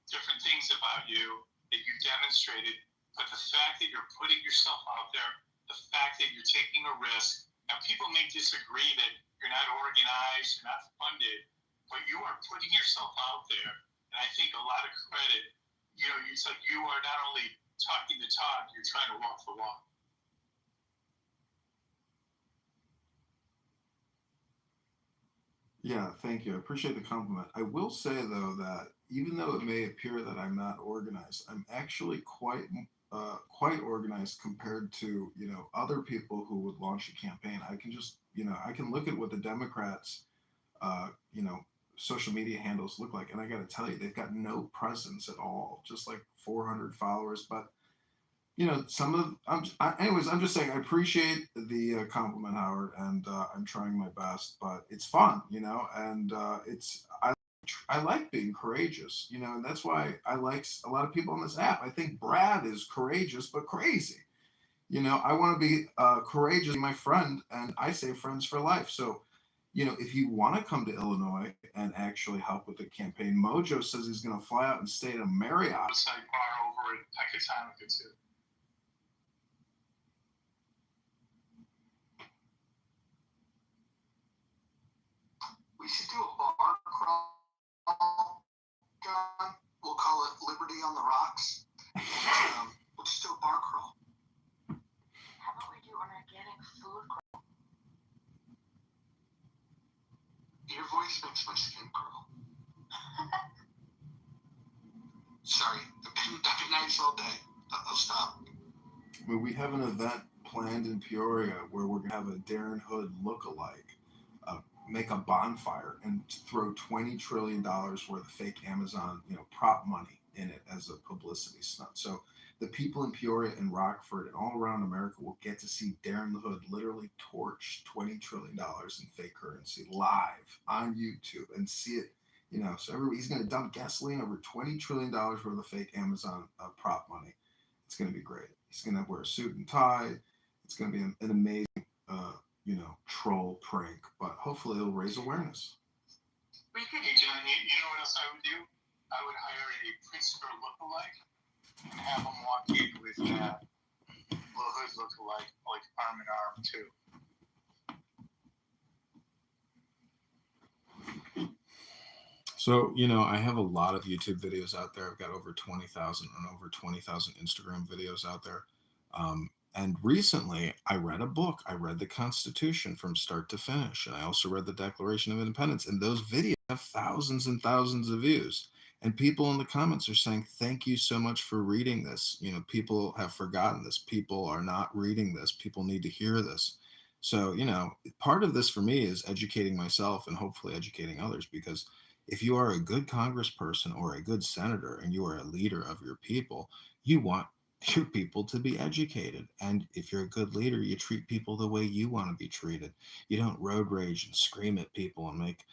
different things about you that you've demonstrated. But the fact that you're putting yourself out there, the fact that you're taking a risk, now people may disagree that you're not organized, you're not funded, but you are putting yourself out there. And I think a lot of credit, it's like you are not only talking the talk, you're trying to walk the walk. Yeah, thank you. I appreciate the compliment. I will say though that even though it may appear that I'm not organized, I'm actually quite organized compared to other people who would launch a campaign. I can just I can look at what the Democrats uh, you know social media handles look like, and I got to tell you, they've got no presence at all, just like 400 followers. But some of anyways, I'm just saying I appreciate the compliment, Howard, and I'm trying my best, but it's fun, and it's I like being courageous, and that's why I like a lot of people on this app. I think Brad is courageous but crazy. I want to be courageous, my friend, and I say friends for life. So if you want to come to Illinois and actually help with the campaign, Mojo says he's going to fly out and stay at a Marriott. It's like bar over at Pecatonica too. We should do a bar crawl, John. We'll call it Liberty on the Rocks. And, we'll just do a bar crawl. How about we do an organic food crawl? Your voice makes my skin crawl. Sorry, I've been nice all day. I'll stop. Well, we have an event planned in Peoria where we're going to have a Darren Hood look-alike make a bonfire and throw $20 trillion worth of fake Amazon, prop money in it as a publicity stunt. So the people in Peoria and Rockford and all around America will get to see Darren the Hood literally torch $20 trillion in fake currency live on YouTube and see it. So he's going to dump gasoline over $20 trillion worth of fake Amazon prop money. It's going to be great. He's going to wear a suit and tie. It's going to be an amazing, troll prank, but hopefully it'll raise awareness. Hey, John, you know what else I would do? I would hire a Pritzker lookalike and have him walk in with Little Hood lookalike, like arm in arm too. So, I have a lot of YouTube videos out there. I've got over 20,000 and over 20,000 Instagram videos out there. And recently, I read a book. I read the Constitution from start to finish. And I also read the Declaration of Independence. And those videos have thousands and thousands of views. And people in the comments are saying, thank you so much for reading this. People have forgotten this. People are not reading this. People need to hear this. So, part of this for me is educating myself and hopefully educating others, because if you are a good congressperson or a good senator and you are a leader of your people, you want your people to be educated. And if you're a good leader, you treat people the way you want to be treated. You don't road rage and scream at people and make,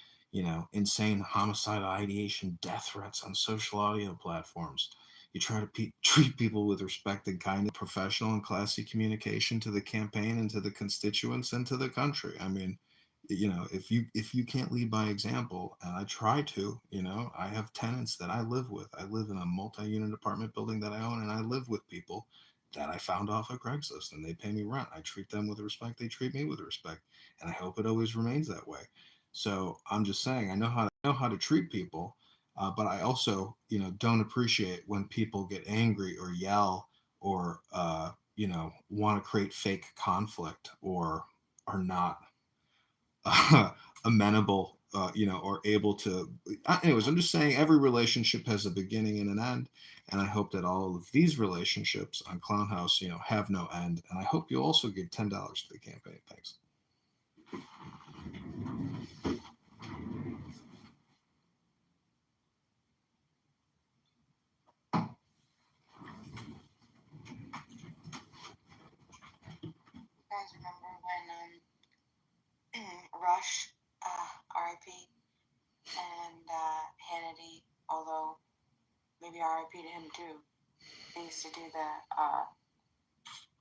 insane homicidal ideation death threats on social audio platforms. You try to treat people with respect and kindness, professional and classy communication to the campaign and to the constituents and to the country. I mean, if you can't lead by example, and I try to, I have tenants that I live with. I live in a multi-unit apartment building that I own, and I live with people that I found off of Craigslist, and they pay me rent. I treat them with respect. They treat me with respect, and I hope it always remains that way. So I'm just saying, I know how to treat people, but I also, don't appreciate when people get angry or yell or want to create fake conflict or are not amenable, or able to. Anyways, I'm just saying every relationship has a beginning and an end, and I hope that all of these relationships on Clown House, have no end. And I hope you also give $10 to the campaign. Thanks. Bush, R.I.P., and Hannity, although maybe R.I.P. to him too. They used to do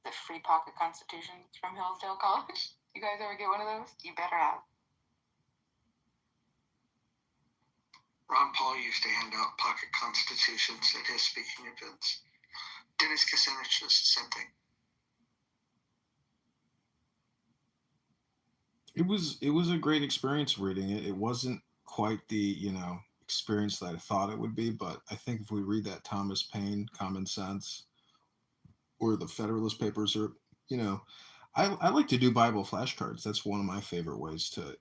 the free pocket constitutions from Hillsdale College. You guys ever get one of those? You better have. Ron Paul used to hand out pocket constitutions at his speaking events. Dennis Kucinich does the same thing. It was a great experience reading it. It wasn't quite the experience that I thought it would be, but I think if we read that Thomas Paine Common Sense or the Federalist Papers, or I like to do Bible flashcards. That's one of my favorite ways to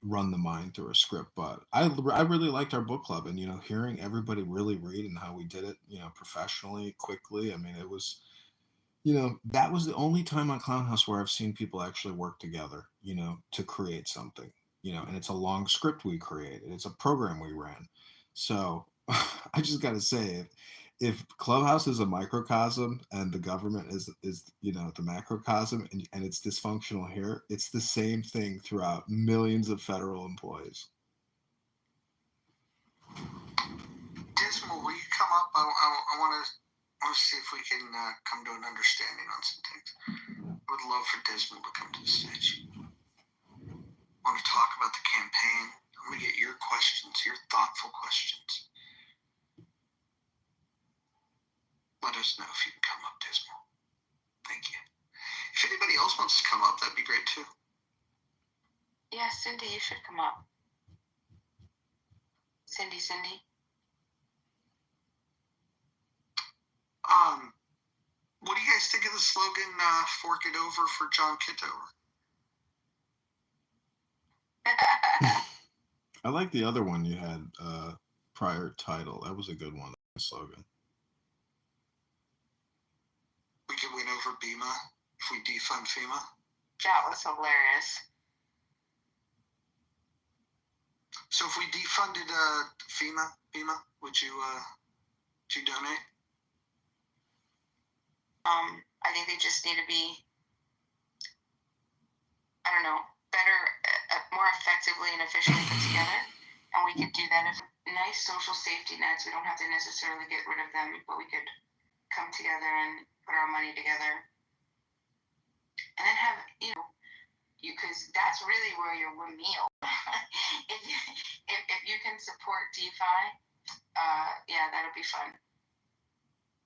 run the mind through a script. But I really liked our book club, and hearing everybody really read and how we did it professionally, quickly. I mean, it was that was the only time on Clown House where I've seen people actually work together, to create something, and it's a long script we created. It's a program we ran. So I just got to say, if Clubhouse is a microcosm and the government is the macrocosm, and it's dysfunctional here, it's the same thing throughout millions of federal employees. Dismal, will you come up? I want to see if we can come to an understanding on some things. I would love for Dismal to come to the stage. I want to talk about the campaign. I want to get your questions, your thoughtful questions. Let us know if you can come up, Dismal. Thank you. If anybody else wants to come up, that'd be great too. Yeah, Cindy, you should come up. Cindy. What do you guys think of the slogan, fork it over for John Kitover? I like the other one you had, prior title. That was a good one, the slogan. We could win over BEMA if we defund FEMA. That was hilarious. So if we defunded FEMA, would you donate? I think they just need to be, I don't know, better, more effectively and efficiently put together. And we could do that if nice social safety nets. We don't have to necessarily get rid of them, but we could come together and put our money together. And then have, because that's really where your meal. if you can support DeFi, yeah, that'll be fun.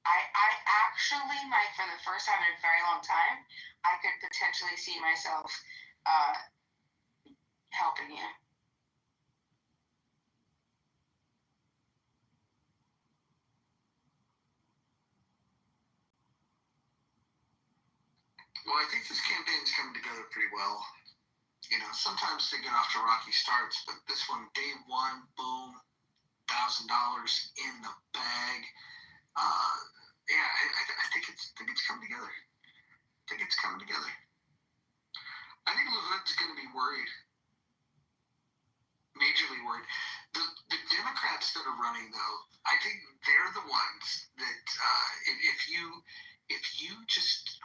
I actually, Mike, for the first time in a very long time, I could potentially see myself helping you. Well, I think this campaign's coming together pretty well. Sometimes they get off to rocky starts, but this one, day one, boom, $1,000 in the bag. Yeah, I think it's coming together. I think LeHood's going to be worried, majorly worried. The Democrats that are running, though, I think they're the ones that if you just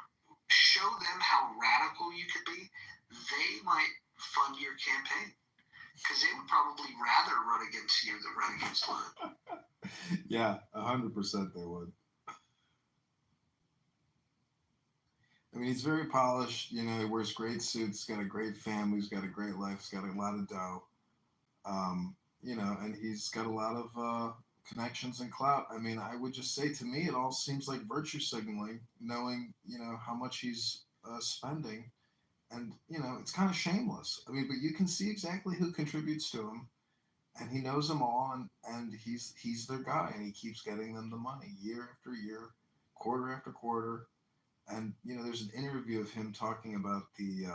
show them how radical you could be, they might fund your campaign, because they would probably rather run against you than run against LeHood. Yeah, 100% they would. I mean, he's very polished. He wears great suits. He's got a great family. He's got a great life. He's got a lot of dough. And he's got a lot of connections and clout. I mean, I would just say, to me, it all seems like virtue signaling, knowing, how much he's spending. And, it's kind of shameless. I mean, but you can see exactly who contributes to him. And he knows them all, and he's their guy, and he keeps getting them the money year after year, quarter after quarter. And, there's an interview of him talking about the,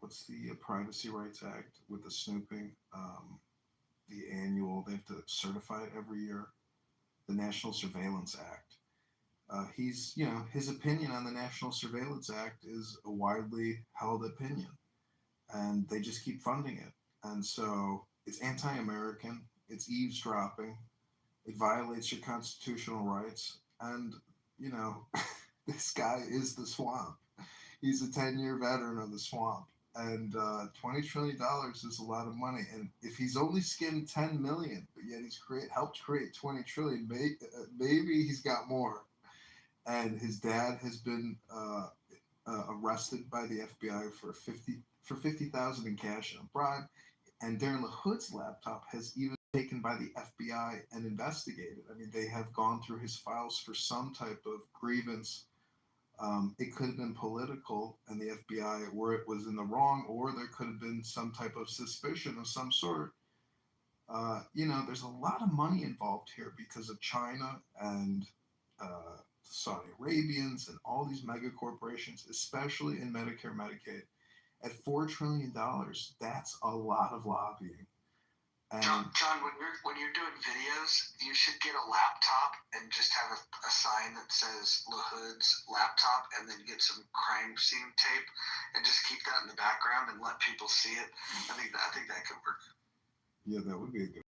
what's the Privacy Rights Act with the snooping, the annual, they have to certify it every year, the National Surveillance Act. He's, his opinion on the National Surveillance Act is a widely held opinion, and they just keep funding it. And so it's anti-American, it's eavesdropping, it violates your constitutional rights, and, this guy is the swamp. He's a 10-year veteran of the swamp. And $20 trillion is a lot of money. And if he's only skimmed 10 million, but yet he's helped create 20 trillion, maybe he's got more. And his dad has been arrested by the FBI for 50,000 in cash and a bribe. And Darren LaHood's laptop has even taken by the FBI and investigated. I mean, they have gone through his files for some type of grievance. It could have been political, and the FBI where it was in the wrong, or there could have been some type of suspicion of some sort. There's a lot of money involved here because of China and Saudi Arabians and all these mega corporations, especially in Medicare, Medicaid. At $4 trillion, that's a lot of lobbying. And John, when you're doing videos, you should get a laptop and just have a sign that says LaHood's laptop, and then get some crime scene tape and just keep that in the background and let people see it. I think that could work. Yeah, that would be a good.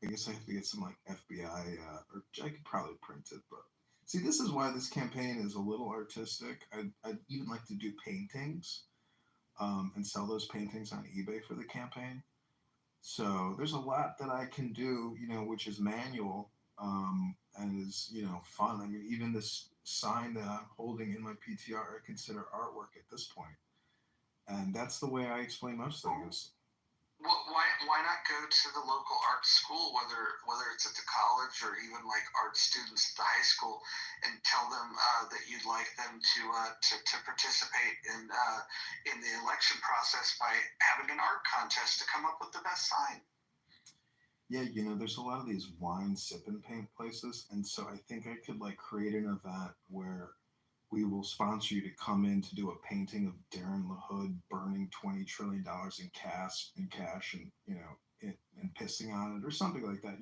I guess I have to get some like FBI, or I could probably print it. But see, this is why this campaign is a little artistic. I'd even like to do paintings, and sell those paintings on eBay for the campaign. So there's a lot that I can do, which is manual, and is, fun. I mean, even this sign that I'm holding in my PTR, I consider artwork at this point. And that's the way I explain most things. Well, why not go to the local art school, whether it's at the college or even like art students at the high school, and tell them that you'd like them to participate in the election process by having an art contest to come up with the best sign. Yeah, there's a lot of these wine sip and paint places, and so I think I could like create an event where we will sponsor you to come in to do a painting of Darren LaHood burning $20 trillion in cash, and and pissing on it or something like that.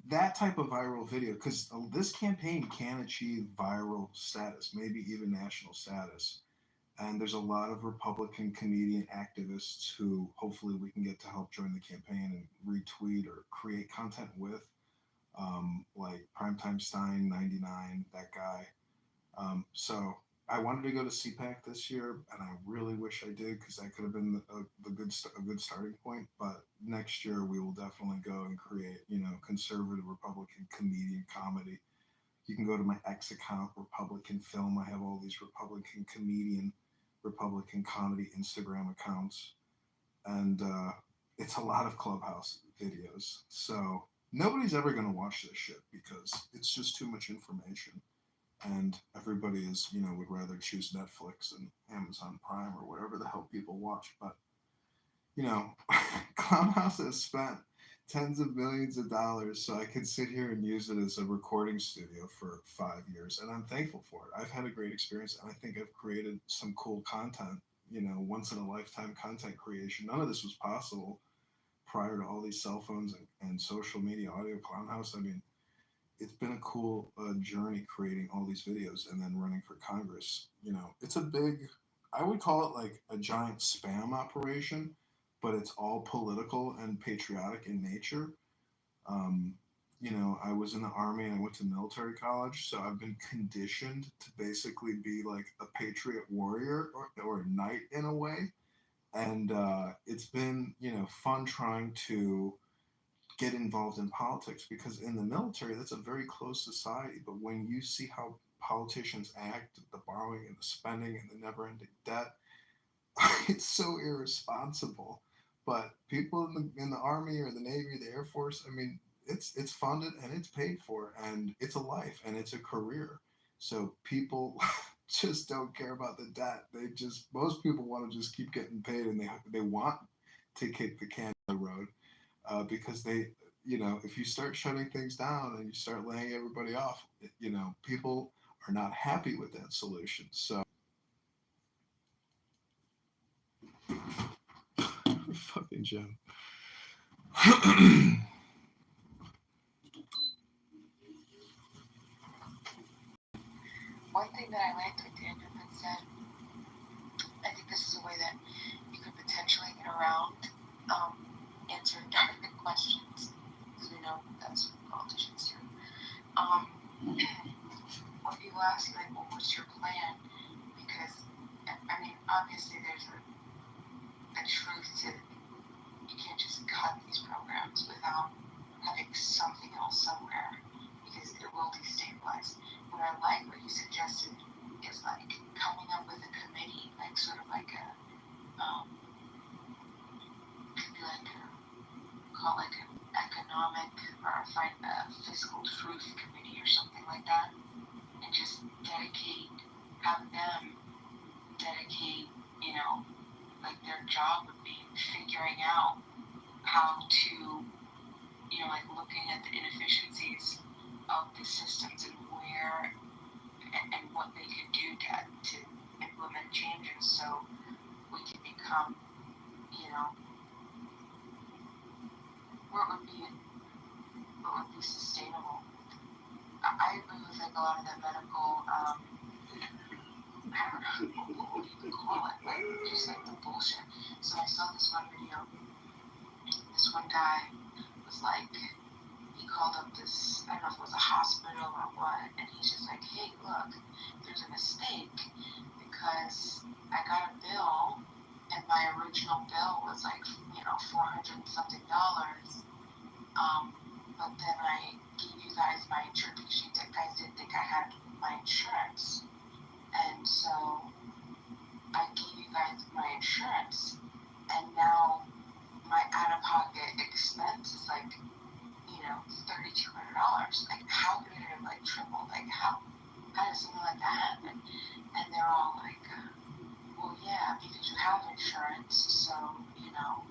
That type of viral video, because this campaign can achieve viral status, maybe even national status. And there's a lot of Republican comedian activists who hopefully we can get to help join the campaign and retweet or create content with. Like Primetime Stein 99, that guy. So I wanted to go to CPAC this year, and I really wish I did, because that could have been a good starting point. But next year we will definitely go and create, conservative Republican comedian comedy. You can go to my X account, Republican Film. I have all these Republican comedian, Republican comedy Instagram accounts, and it's a lot of Clubhouse videos. So nobody's ever going to watch this shit because it's just too much information, and everybody would rather choose Netflix and Amazon Prime or whatever the hell people watch. But Clubhouse has spent tens of millions of dollars so I could sit here and use it as a recording studio for 5 years, and I'm thankful for it. I've had a great experience, and I think I've created some cool content, once in a lifetime content creation. None of this was possible prior to all these cell phones and social media, audio, Clownhouse. I mean, it's been a cool journey creating all these videos and then running for Congress. It's a big, I would call it like a giant spam operation, but it's all political and patriotic in nature. I was in the Army and I went to military college, so I've been conditioned to basically be like a patriot warrior or a knight in a way. And it's been, fun trying to get involved in politics, because in the military, that's a very closed society. But when you see how politicians act, the borrowing and the spending and the never-ending debt, it's so irresponsible. But people in the Army or the Navy or the Air Force, I mean, it's funded and it's paid for, and it's a life and it's a career. So people just don't care about the debt. Most people want to just keep getting paid, and they want to kick the can down the road, because if you start shutting things down and you start laying everybody off, people are not happy with that solution. So fucking Jim. One thing that I liked what Daniel had said, I think this is a way that you could potentially get around answering different questions, because we know that's what politicians do. When people ask you, like, well, what's your plan? obviously there's a truth to, you can't just cut these programs without having something else somewhere, because it will destabilize. What I like, what you suggested, is like coming up with a committee, like sort of like a, could be like a, call it like an economic or a fiscal truth committee or something like that, and just have them dedicate, like their job would be figuring out how to, like looking at the inefficiencies of the systems and where and what they could do to implement changes so we can become, what would be sustainable. I agree with like a lot of the medical, I don't know, what would you even call it, like just like the bullshit. So I saw this one video, this one guy was like, he called up this, I don't know if it was a hospital or what, and he's just like, hey, look, there's a mistake, because I got a bill, and my original bill was like, $400 and something, but then I gave you guys my insurance, because you guys didn't think I had my insurance, and so I gave you guys my insurance, and now my out-of-pocket expense is like, $3,200. Like, how could it have like tripled? Like, how does something like that happen? And they're all like, well, yeah, because you have insurance, so now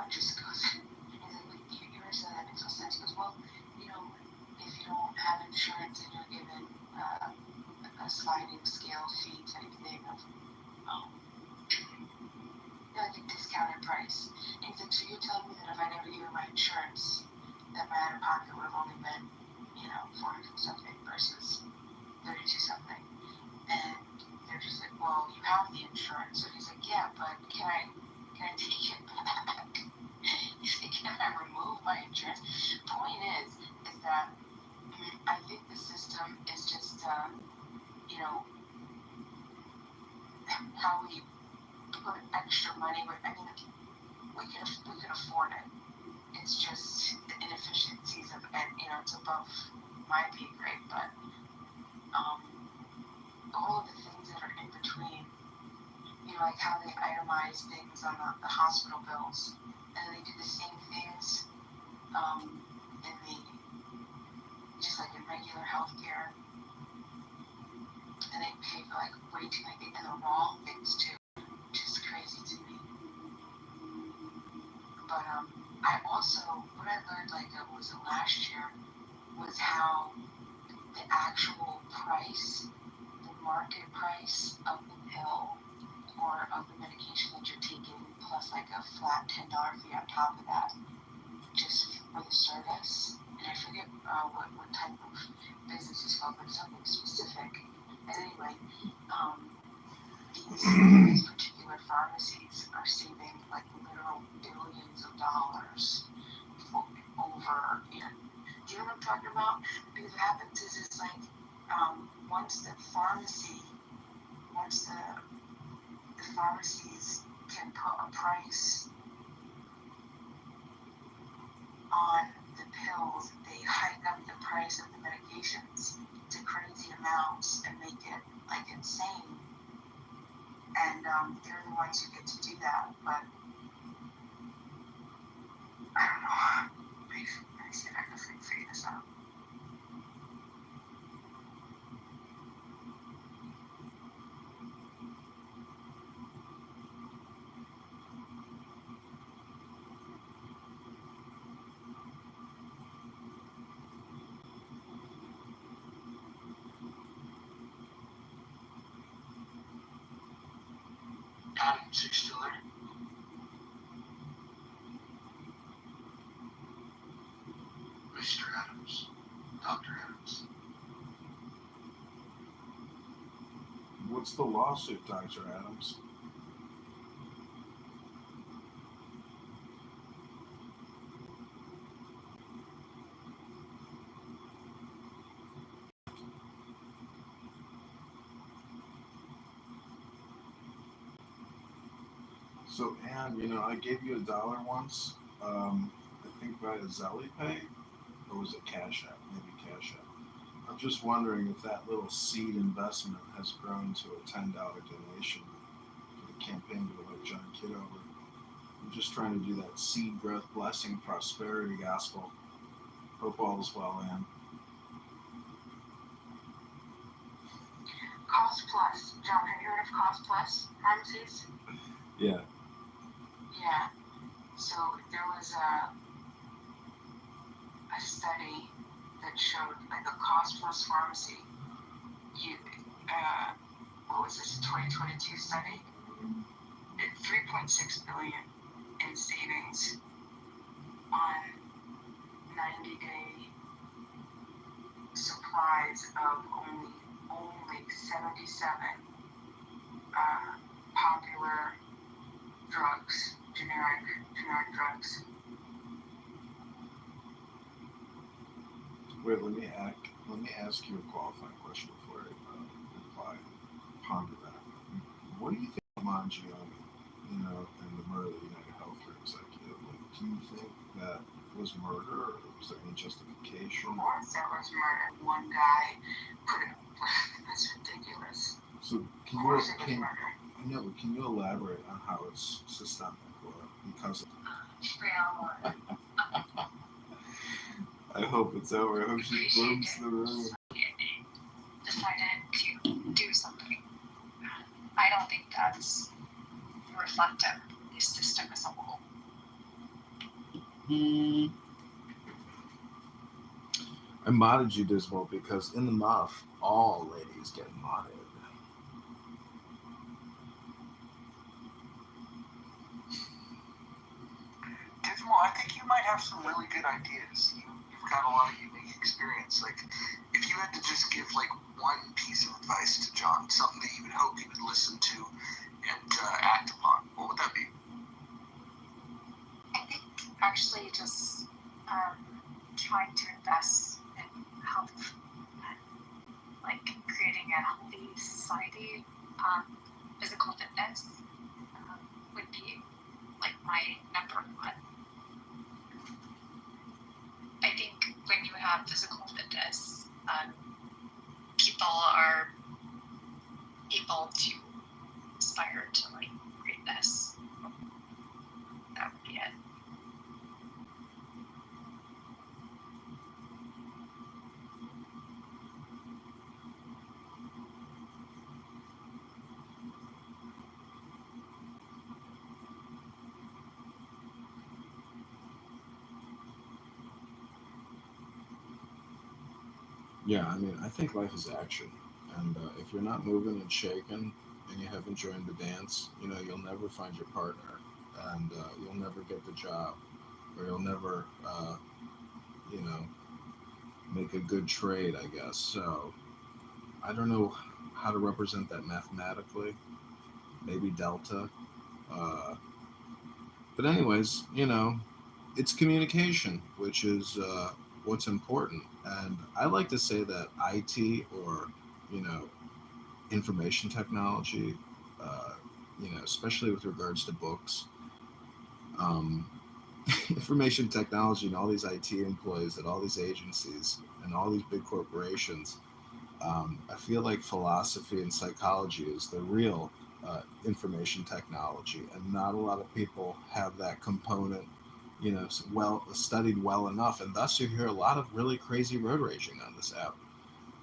it just goes. And then you understand that makes no sense. He goes, well, if you don't have insurance and you're given a sliding scale fee type thing of like a discounted price. And he's like, so you're telling me that if I never gave you my insurance, that my out of pocket would have only been, 400 something versus 32 something. And they're just like, well, you have the insurance. So he's like, yeah, but can I take it back? He's like, can I remove my insurance? Point is that I think the system is just, how we put extra money. I mean, we can afford it. It's just the inefficiencies of, and it's above my pay grade, but all of the things that are in between, like how they itemize things on the hospital bills, and they do the same things in just like in regular healthcare, and they pay for like way too many, and the wrong things too, which is crazy to me. But I also, what I learned was last year, was how the actual price, the market price of the pill or of the medication that you're taking, plus like a flat $10 fee on top of that, just for the service. And I forget what type of business it's called, but something specific. And anyway, these particular pharmacies are saving like literal billions of dollars over, do you know what I'm talking about? Because what happens is like, once the pharmacies can put a price on the pills, they hike up the price of the medications to crazy amounts and make it like insane. And they're the ones who get to do that. But I don't know. I see if I can figure this out. Adams, you still there? Mr. Adams. Dr. Adams. What's the lawsuit, Dr. Adams? So, Anne, I gave you $1 once. I think via Zelly Pay, or was it Cash App? Maybe Cash App. I'm just wondering if that little seed investment has grown to a $10 donation for the campaign to elect John Kitover. I'm just trying to do that seed growth, blessing, prosperity gospel. Hope all is well, Anne. Cost Plus. John, have you heard of Cost Plus pharmacies? Yeah. Yeah. So there was a study that showed like a Cost Plus pharmacy. What was this? 2022 study. 3.6 billion in savings on 90-day supplies of only 77 popular drugs, generic drugs. Wait, let me ask you a qualifying question before I reply and ponder that. What do you think of Mangione, and the murder of the United Healthcare executive? Like, do you think that was murder, or was there any justification? Of course there was murder. One guy put it. That's ridiculous. So can you elaborate on how it's systemic or because of I hope it's over. I hope she blooms the room. Decided to do something. I don't think that's reflective of the system as a whole. I modded you, Dismal, because in the muff, all ladies get modded. Dismal, I think you might have some really good ideas. You've got a lot of unique experience. Like, if you had to just give like one piece of advice to John, something that you would hope he would listen to and act upon, what would that be? I think actually just trying to invest in health and like creating a healthy society, physical fitness would be like my number one. I think when you have physical fitness, people are able to aspire to like greatness. That would be it. Yeah, I mean, I think life is action. And if you're not moving and shaking and you haven't joined the dance, you'll never find your partner. And you'll never get the job. Or you'll never, make a good trade, I guess. So I don't know how to represent that mathematically. Maybe delta. But anyways, it's communication, which is what's important. And I like to say that IT or, information technology, especially with regards to books, information technology and all these IT employees at all these agencies and all these big corporations, I feel like philosophy and psychology is the real information technology, and not a lot of people have that component, studied well enough, and thus you hear a lot of really crazy road raging on this app.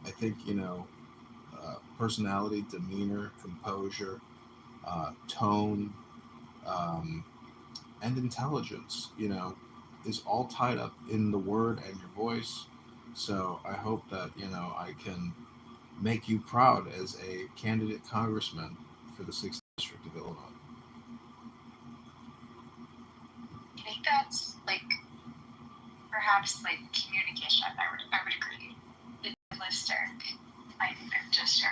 I think personality, demeanor, composure, tone, and intelligence, is all tied up in the word and your voice. So I hope that I can make you proud as a candidate congressman for the 6th District of Illinois. I think that's like perhaps like communication. I would agree. The lister, I think they're just your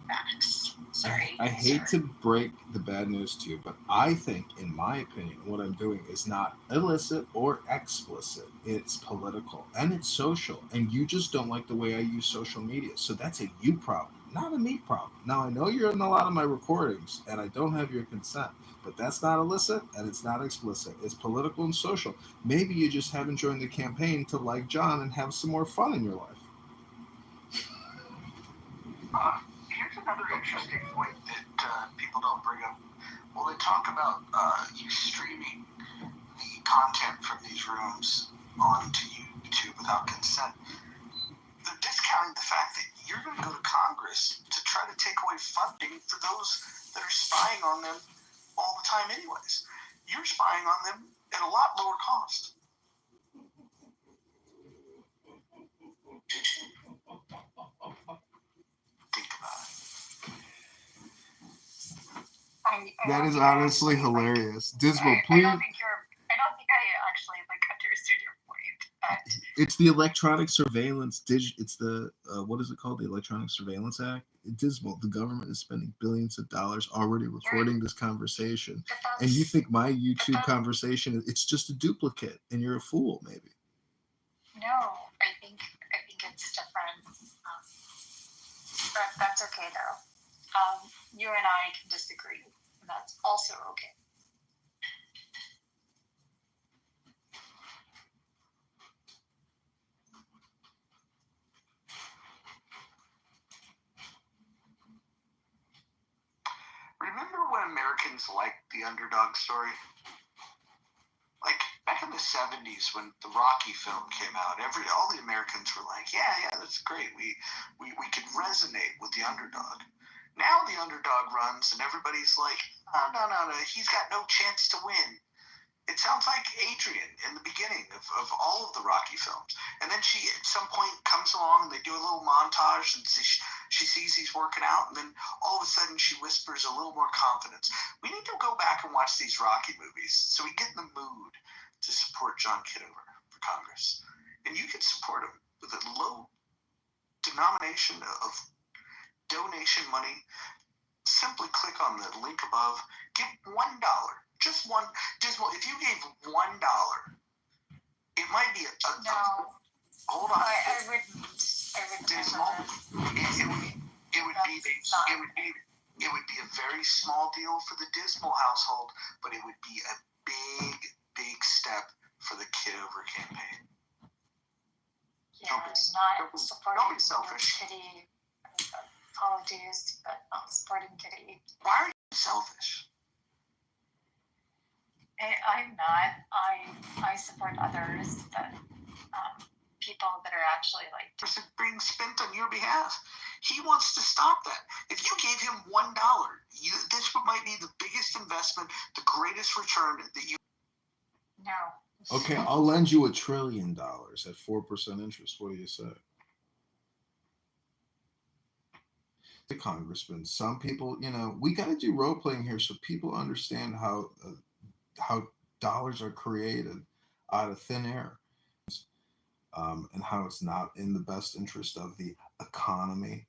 facts. Sorry. I hate to break the bad news to you, but I think, in my opinion, what I'm doing is not illicit or explicit. It's political and it's social, and you just don't like the way I use social media. So that's a you problem, not a me problem. Now, I know you're in a lot of my recordings, and I don't have your consent, but that's not illicit, and it's not explicit. It's political and social. Maybe you just haven't joined the campaign to like John and have some more fun in your life. Here's another interesting point that people don't bring up. Well, they talk about you streaming the content from these rooms onto YouTube without consent. They're discounting the fact that you're going to go to Congress to try to take away funding for those that are spying on them all the time anyways. You're spying on them at a lot lower cost. Think about it. That is honestly hilarious. Dismal, please. I don't think I actually understood your point. It's the electronic surveillance. It's the what is it called? The Electronic Surveillance Act. Dismal. The government is spending billions of dollars already recording this conversation, and you think my YouTube conversation it's just a duplicate, and you're a fool, maybe. No, I think it's different. But that's okay though. You and I can disagree. And that's also okay. Remember when Americans liked the underdog story? Like back in the 70s when the Rocky film came out, all the Americans were like, yeah, that's great. We could resonate with the underdog. Now the underdog runs and everybody's like, no, he's got no chance to win. It sounds like Adrian in the beginning of all of the Rocky films. And then she at some point comes along and they do a little montage and she sees he's working out, and then all of a sudden she whispers a little more confidence. We need to go back and watch these Rocky movies so we get in the mood to support John Kitover for Congress. And you can support him with a low denomination of donation money. Simply click on the link above. Give $1. Just one. Dismal, if you gave $1, it might be no. Hold on. I wouldn't. Dismal. It would be a very small deal for the Dismal household, but it would be a big step for the Kitover campaign. Yeah, not supporting don't be selfish. Kitty. Apologies, but not supporting Kitty. Why are you selfish? I'm not. I support others, but people that are actually being spent on your behalf. He wants to stop that. If you gave him $1, this might be the biggest investment, the greatest return that you. No. Okay, I'll lend you $1 trillion at 4% interest. What do you say? The Congressman, some people, we got to do role playing here so people understand how dollars are created out of thin air, and how it's not in the best interest of the economy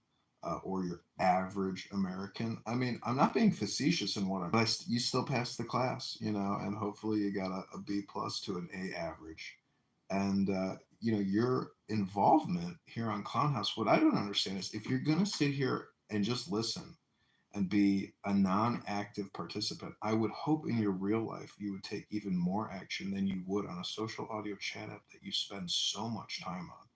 or your average American. I mean, I'm not being facetious in what I'm, but you still passed the class, and hopefully you got a B+ to an A average. And, your involvement here on Clownhouse, what I don't understand is if you're going to sit here and just listen and be a non-active participant, I would hope in your real life you would take even more action than you would on a social audio chat app that you spend so much time on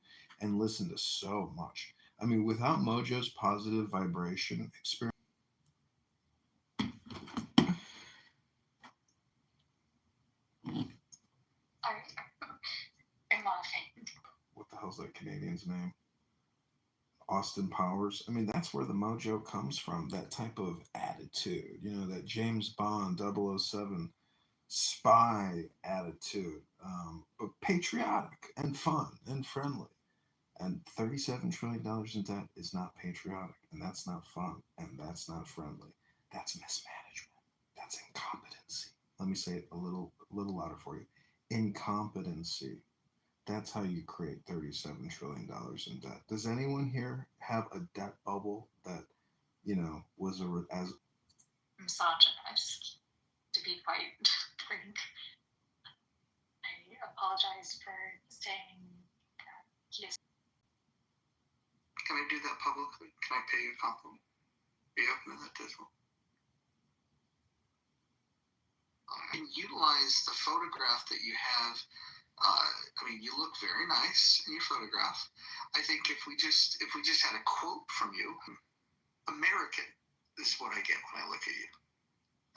and listen to so much. I mean, without Mojo's positive vibration experience. I'm laughing. What the hell's that Canadian's name? Austin Powers. I mean, that's where the mojo comes from, that type of attitude, that James Bond 007 spy attitude, but patriotic and fun and friendly. And $37 trillion in debt is not patriotic, and that's not fun, and that's not friendly. That's mismanagement. That's incompetency. Let me say it a little louder for you. Incompetency. That's how you create $37 trillion in debt. Does anyone here have a debt bubble that, was as misogynist, to be quite frank? I apologize for saying that he is. Can I do that publicly? Can I pay you a compliment? Be open to that, Dismal. And utilize the photograph that you have. I mean, you look very nice in your photograph. I think if we just had a quote from you, American, this is what I get when I look at you.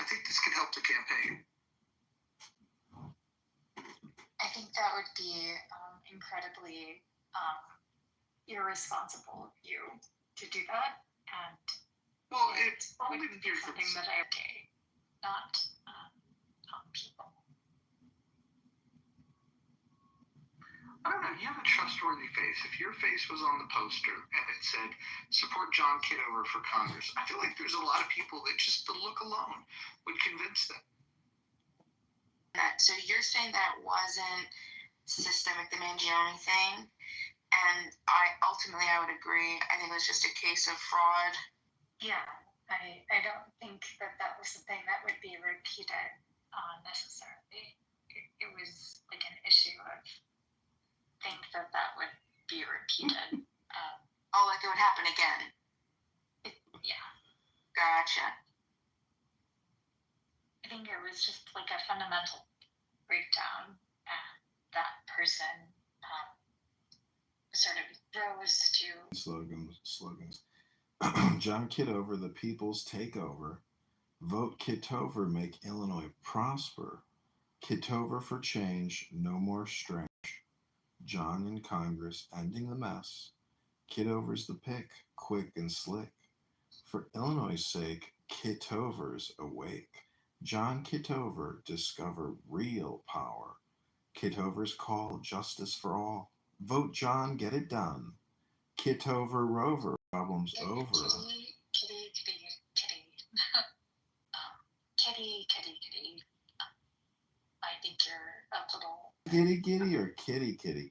I think this could help the campaign. I think that would be incredibly irresponsible of you to do that, and well, it's only would be something that I okay, not people. I don't know, you have a trustworthy face. If your face was on the poster and it said, support John Kitover for Congress, I feel like there's a lot of people that just the look alone would convince them. So you're saying that wasn't systemic, the Mangione thing? And I would agree. I think it was just a case of fraud. Yeah, I don't think that was something that would be repeated necessarily. It was like an issue of think that would be repeated. Like it would happen again. Yeah. Gotcha. I think it was just like a fundamental breakdown, and that person sort of rose to slogans. John Kitover, the people's takeover. Vote Kitover, make Illinois prosper. Kitover for change, no more strange. John in Congress, ending the mess. Kitover's the pick, quick and slick. For Illinois' sake, Kitover's awake. John Kitover, discover real power. Kitover's call, justice for all. Vote John, get it done. Kitover Rover, problems over. Kitty. I think you're a little... Giddy or kitty? Kitty.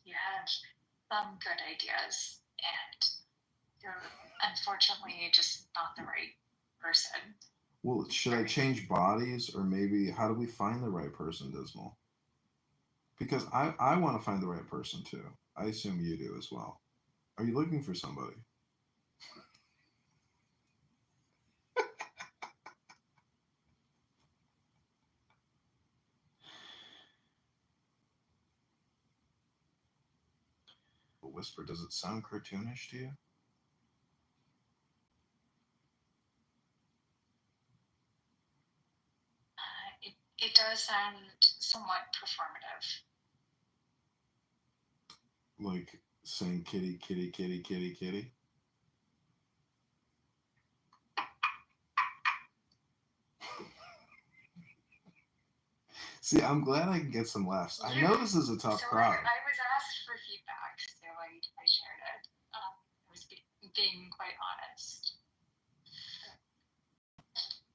You had some good ideas, and you're unfortunately just not the right person. Well, should I change bodies, or maybe how do we find the right person, Dismal? Because I want to find the right person too. I assume you do as well. Are you looking for somebody? Whisper, does it sound cartoonish to you? It does sound somewhat performative. Like saying kitty. See, I'm glad I can get some laughs. I know this is a tough crowd. I was asked for feedback, so I shared it. I was being quite honest.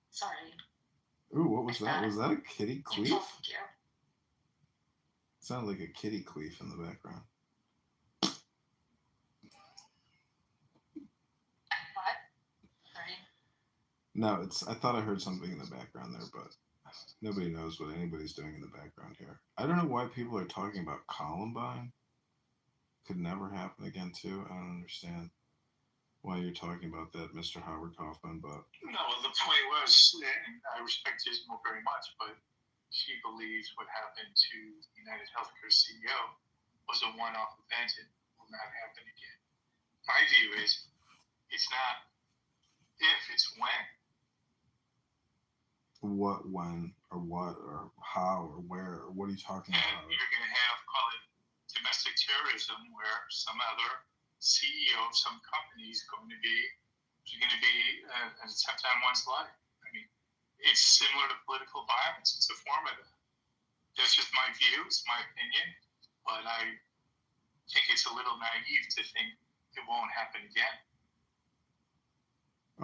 Sorry. Ooh, what was that? Was that a kitty queef? Thank you. Sounded like a kitty queef in the background. What? Sorry. No, I thought I heard something in the background there, but nobody knows what anybody's doing in the background here. I don't know why people are talking about Columbine. Could never happen again, too. I don't understand why you're talking about that, Mr. Howard Kaufman, but... No, the point was, and I respect Isabel very much, but she believes what happened to United Healthcare CEO was a one-off event and will not happen again. My view is, it's not if, it's when. What, when, or what, or how, or where, or what are you talking about? You're going to have, call it domestic terrorism, where some other CEO of some company is going to be an attempt on one's life. I mean, it's similar to political violence. It's a form of that. That's just my view. It's my opinion. But I think it's a little naive to think it won't happen again.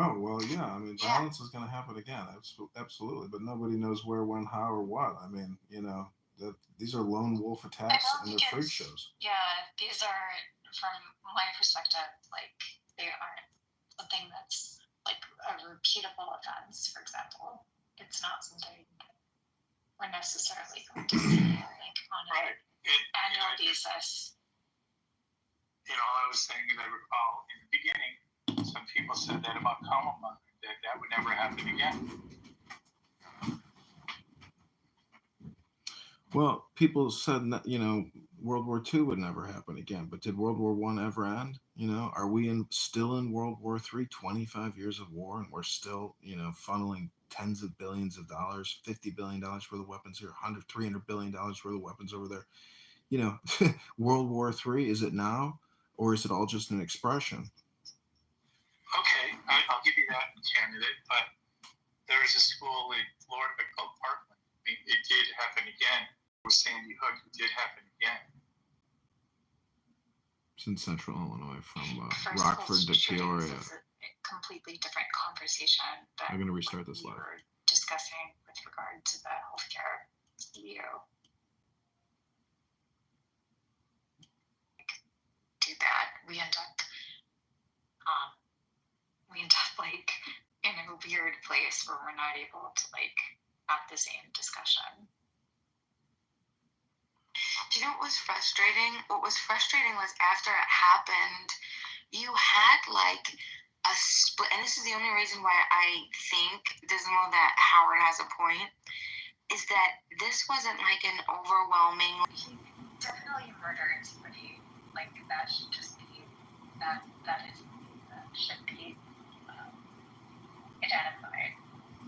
Oh, well, yeah. I mean, violence is going to happen again. Absolutely. But nobody knows where, when, how, or what. I mean, these are lone wolf attacks and they're freak shows. Yeah, these are, from my perspective, like, they aren't something that's like a repeatable offense, for example. It's not something that we're necessarily going to see like on an annual basis. basis. You know, I was thinking, I recall in the beginning, some people said that about Columbine, that would never happen again. Well, people said that, World War II would never happen again, but did World War I ever end? Are we still in World War III, 25 years of war, and we're still, funneling tens of billions of dollars, $50 billion worth of weapons here, $300 billion worth of weapons over there? World War III, is it now, or is it all just an expression? Okay, I'll give you that candidate, but there's a school in Florida called Parkland. I mean, it did happen again. With Sandy Hook, it did happen again. It's in Central Illinois, from First Rockford to shootings Peoria. is a completely different conversation I'm than going to restart this we live. were discussing with regard to the healthcare CEO. Do that, we end up like in a weird place where we're not able to like have the same discussion. Do you know what was frustrating? What was frustrating was after it happened, you had like a split, and this is the only reason why I think, Dismal, that Howard has a point, is that this wasn't like an overwhelming. He definitely murdered somebody. Like that should just be that should be identified.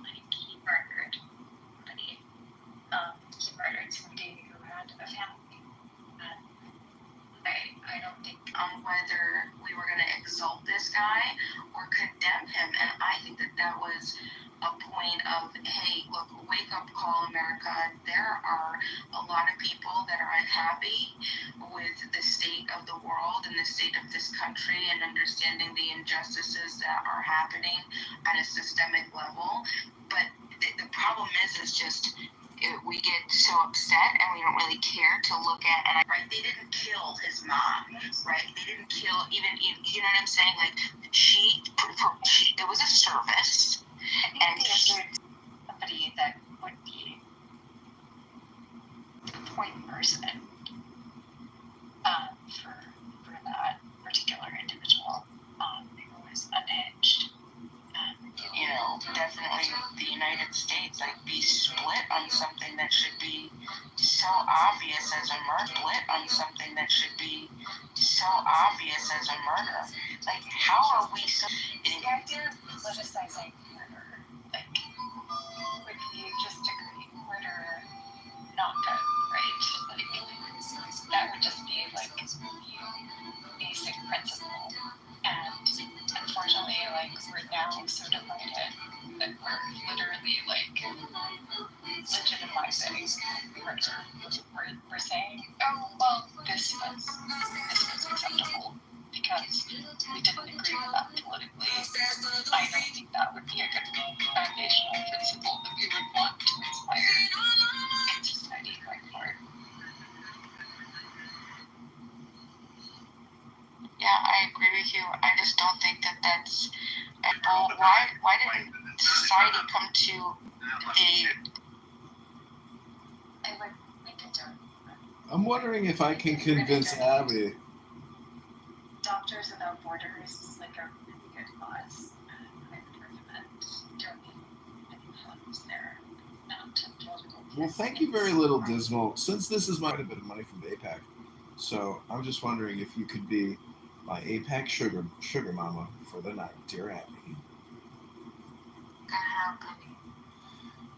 Like he murdered somebody. He murdered somebody who had a family. And I don't think on whether we were going to exalt this guy or condemn him, and I think that was a point of, hey, look, wake up call, America. There are a lot of people that are unhappy with the state of the world and the state of this country, and understanding the injustices that are happening at a systemic level. But the problem is just we get so upset and we don't really care to look at, and right, they didn't kill his mom, right? They didn't kill even, you know what I'm saying? Like there was a service. And somebody that would be the point person for that particular individual who was unhinged. You know, definitely the United States, like, be split on something that should be so obvious as a murder. Split on something that should be so obvious as a murder. Like, how are we so... The idea of politicizing murder, like, would be just agree murder, not good, right? Like, that would just be, like, basic principle. And unfortunately, like, we're now so divided that we're literally, like, legitimizing murder. We're saying, oh, well, this was acceptable because we didn't agree with that politically. I don't think that would be a good foundational principle that we would want to inspire in society going forward. Yeah, I agree with you. I just don't think that that's... Well, why didn't society come to the... I would make it done. I'm wondering if I can convince Abby. Doctors Without Borders is like a really good cause. I would recommend donating any funds there to political. Well, thank you very little, Dismal. Since this is quite a bit of money from the APAC, so I'm just wondering if you could be my APAC sugar mama for the night, dear Abby.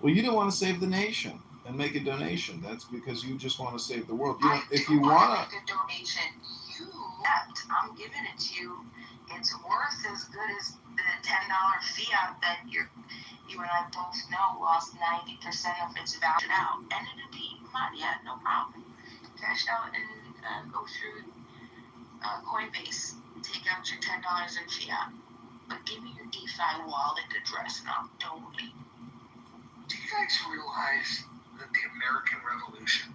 Well, you don't want to save the nation and make a donation. That's because you just want to save the world. You know, if you want to make a donation, you left. I'm giving it to you. It's worth as good as the $10 fiat that you and I both know lost 90% of its value out. And it'd be money, yeah, no problem. Cash out and go through Coinbase, take out your $10 in fiat. But give me your DeFi wallet address and I'll donate. Do you guys realize that the American Revolution,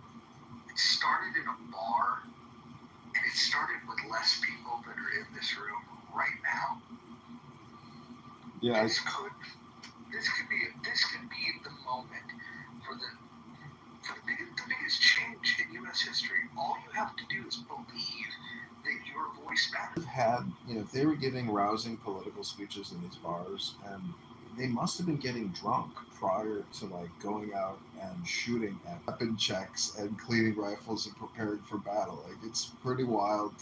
it started in a bar, and it started with less people that are in this room right now? Yeah. This could be the moment for the biggest change in U.S. history. All you have to do is believe that your voice matters. Had, if they were giving rousing political speeches in these bars, and they must have been getting drunk prior to like going out and shooting at weapon checks and cleaning rifles and preparing for battle. Like, it's pretty wild,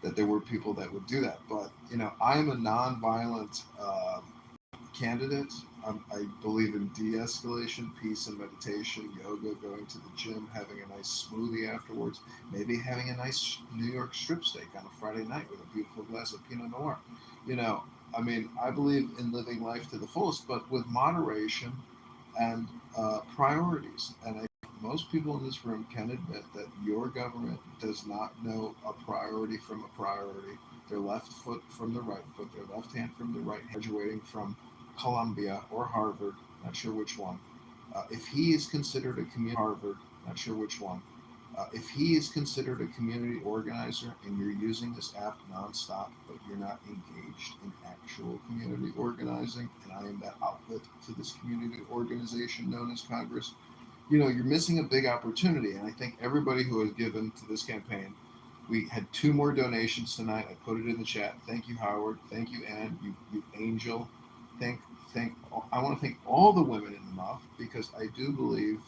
that there were people that would do that. But I'm a nonviolent candidate. I believe in de-escalation, peace and meditation, yoga, going to the gym, having a nice smoothie afterwards, maybe having a nice New York strip steak on a Friday night with a beautiful glass of Pinot Noir. I believe in living life to the fullest, but with moderation and priorities. And I think most people in this room can admit that your government does not know a priority from a priority. Their left foot from the right foot, their left hand from the right hand, graduating from Columbia or Harvard, not sure which one. If he is considered a community Harvard, not sure which one. If he is considered a community organizer and you're using this app nonstop, but you're not engaged in actual community organizing, and I am that outlet to this community organization known as Congress, you're missing a big opportunity. And I think everybody who has given to this campaign, we had 2 more donations tonight. I put it in the chat. Thank you, Howard. Thank you, Ann. You angel. I want to thank all the women in the muff, because I do believe,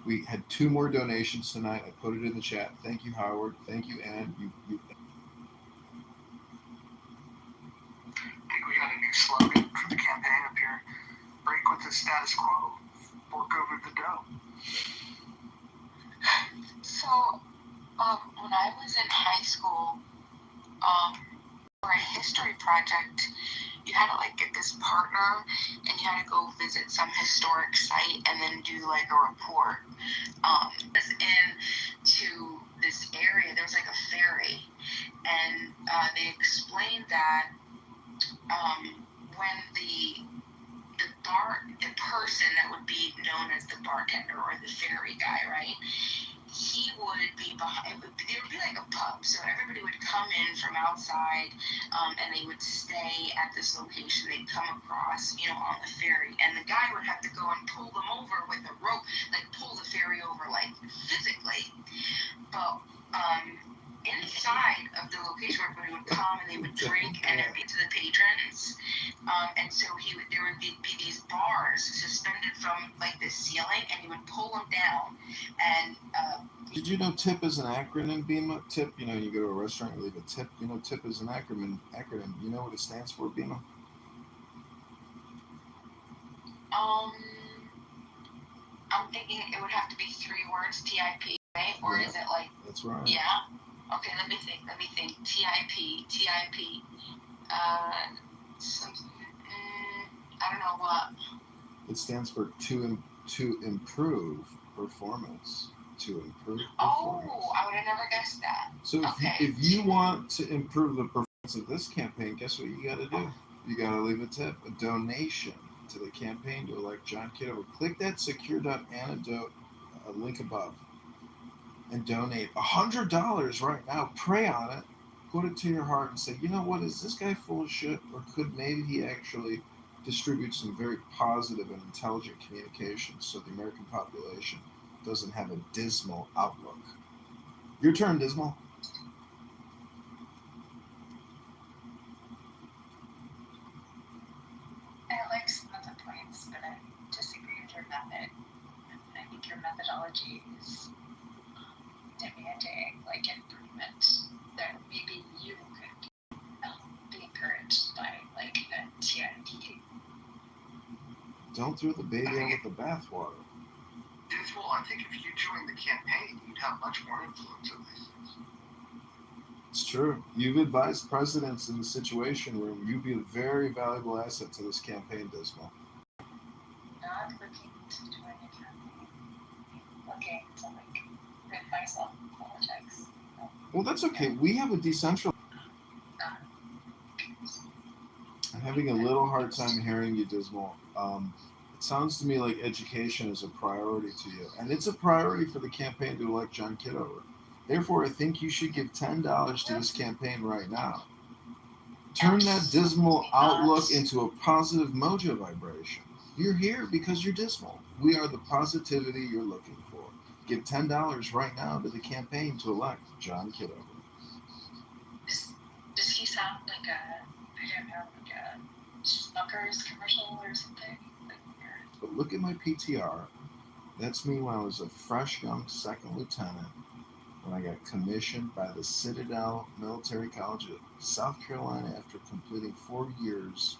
we had 2 more donations tonight. I put it in the chat. Thank you, Howard. Thank you, Ann. I think we got a new slogan for the campaign up here. Break with the status quo. Fork over the dough. So, when I was in high school, for a history project, you had to get this partner, and you had to go visit some historic site and then do a report. I was into this area. There was a ferry, and they explained that when the person that would be known as the bartender or the ferry guy, right? He would be behind. There would be a pub, so everybody would come in from outside, and they would stay at this location. They'd come across, on the ferry, and the guy would have to go and pull them over with a rope, pull the ferry over, physically. But inside of the location where everybody would come and they would drink and it'd be to the patrons, and so there would be these bars suspended from the ceiling, and he would pull them down. And did you know TIP is an acronym, Bima? TIP, you go to a restaurant and leave a tip. TIP is an acronym. You know what it stands for, Bima? I'm thinking it would have to be 3 words, TIP, right? Or Yeah, is it that's right. yeah? Okay, let me think. TIP. I don't know what. It stands for to improve performance. To improve performance. Oh, I would have never guessed that. So if you want to improve the performance of this campaign, guess what you got to do? You got to leave a tip, a donation to the campaign to elect John Kitover. Click that secure.antidote link above and donate $100 right now. Pray on it. Put it to your heart and say, you know what, is this guy full of shit? Or could maybe he actually distribute some very positive and intelligent communications so the American population doesn't have a dismal outlook? Your turn, Dismal. I like some of the points, but I disagree with your method. I think your methodology is demanding improvement that maybe you could be encouraged by a TIP. Don't throw the baby out with the bathwater. Well, I think if you joined the campaign, you'd have much more influence over these things. It's true. You've advised presidents in the Situation Room. You'd be a very valuable asset to this campaign, Dismal. Not looking to join a campaign. Looking to rid myself of politics. Well, that's okay. We have a decentralized. I'm having a little hard time hearing you, Dismal. It sounds to me like education is a priority to you, and it's a priority for the campaign to elect John Kitover. Therefore, I think you should give $10 to this campaign right now. Turn that dismal outlook into a positive mojo vibration. You're here because you're dismal. We are the positivity you're looking for. Give $10 right now to the campaign to elect John Kitover. Does he sound like I don't know, like a Smucker's commercial or something? But look at my PTR. That's me when I was a fresh young second lieutenant, when I got commissioned by the Citadel Military College of South Carolina after completing 4 years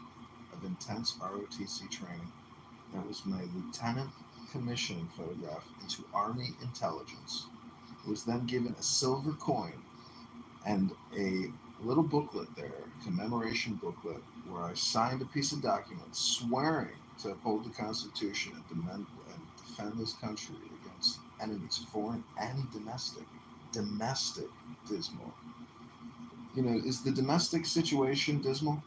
of intense ROTC training. That was my lieutenant commissioning photograph into Army intelligence. I was then given a silver coin and a little booklet there, a commemoration booklet, where I signed a piece of document swearing to uphold the Constitution and defend this country against enemies, foreign and domestic. Domestic, dismal. You know, is the domestic situation dismal?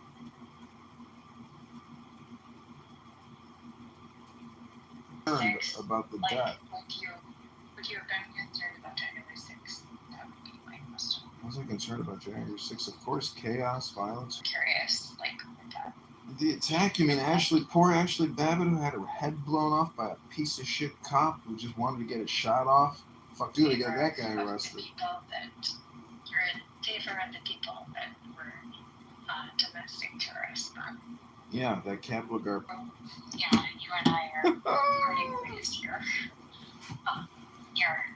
About the debt. Would you have been concerned about January 6th? That would be my question. Was I concerned about January 6th? Of course, chaos, violence. Curious, like that. The attack, you mean poor Ashley Babbitt, who had her head blown off by a piece of shit cop who just wanted to get his shot off? Fuck you, they got that guy arrested. You're in favor of the people that were domestic terrorists, but... Yeah, that Capitol Guard. Yeah, you and I are parting ways here.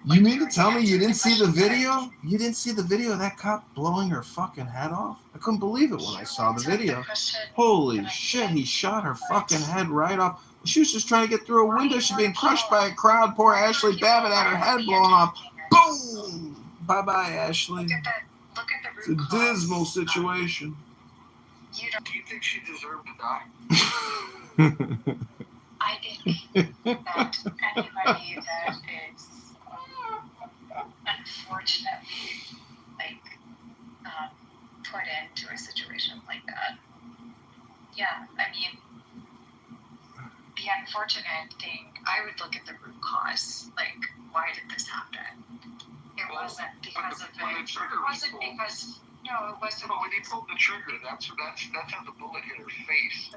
You mean to tell me you didn't see the video? You didn't see the video of that cop blowing her fucking head off? I couldn't believe it when I saw the video. Holy shit, he shot her fucking head right off. She was just trying to get through a window. She's being crushed by a crowd. Poor Ashley Babbitt had her head blown off. Boom! Bye-bye, Ashley. Look at the It's a dismal situation. Do you think she deserved to die? I think that anybody that is unfortunately put into a situation like that, yeah, I mean, the unfortunate thing, I would look at the root cause, like, why did this happen? It wasn't because of it. It wasn't because, no, it wasn't. But when he pulled the trigger, that's how the bullet hit her face.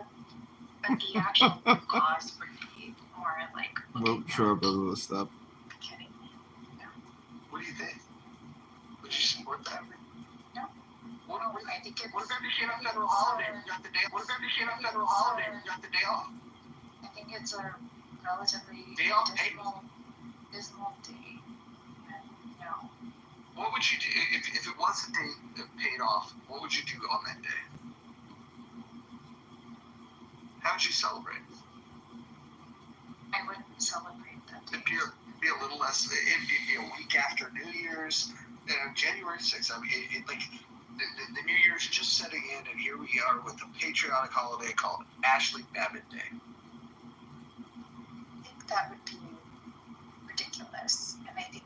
But the actual root cause would be more like. Well, sure, brother, let's stop. Kidding. No. What do you think? Would you support that? No. I think it's. What about the shit on federal holiday? You got the day. What about the shit on federal holiday? You got the day off. I think it's a relatively day off, dismal day. No. What would you do if it was a day that paid off? What would you do on that day? How would you celebrate? I wouldn't celebrate that day. It'd be a little less. It'd be a week after New Year's, January 6th. I mean, the New Year's just setting in, and here we are with a patriotic holiday called Ashley Babbitt Day. I think that would be ridiculous, and I think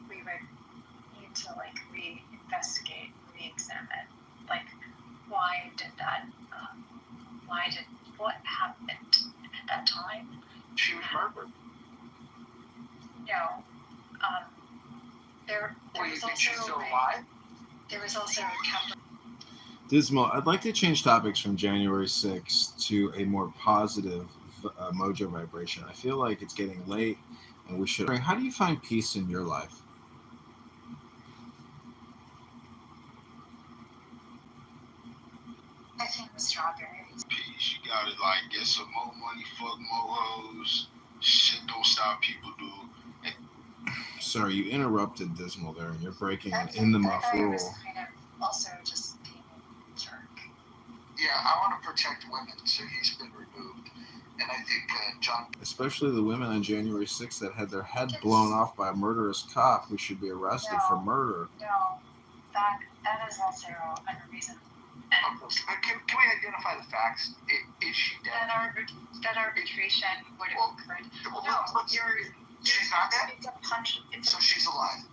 we would need to reinvestigate, re-examine, why did that? What happened at that time? She was murdered. No. There was also she's still alive? There was also a capital. Dismal, I'd like to change topics from January 6th to a more positive mojo vibration. I feel like it's getting late and we should. How do you find peace in your life? I think the strawberries. Peace. You gotta get some more money, fuck more hoes. Shit don't stop people do. Sorry, you interrupted Dismal there, and you're breaking an in the muff rule. Kind of also just being a jerk. Yeah, I want to protect women, so he's been removed. And I think John... Especially the women on January 6th that had their head blown off by a murderous cop who should be arrested for murder. No, that is also unreasonable. Can we identify the facts? Is she dead? That arbitration would have occurred. She's not dead? It's a punch. So she's alive?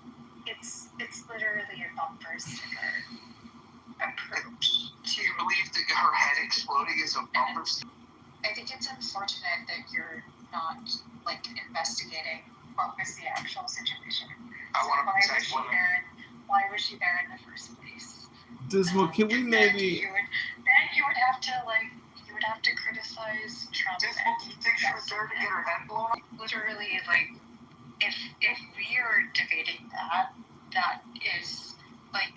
It's literally a bumper sticker approach. Do you believe that her head exploding is a bumper sticker? I think it's unfortunate that you're not investigating what was the actual situation. I want to protect women. Why was she there in the first place? Dismal, can we maybe? Then you would have to criticize Trump. Dismal, do you think she was there to get her head blown off? Literally, if we are debating that, that is like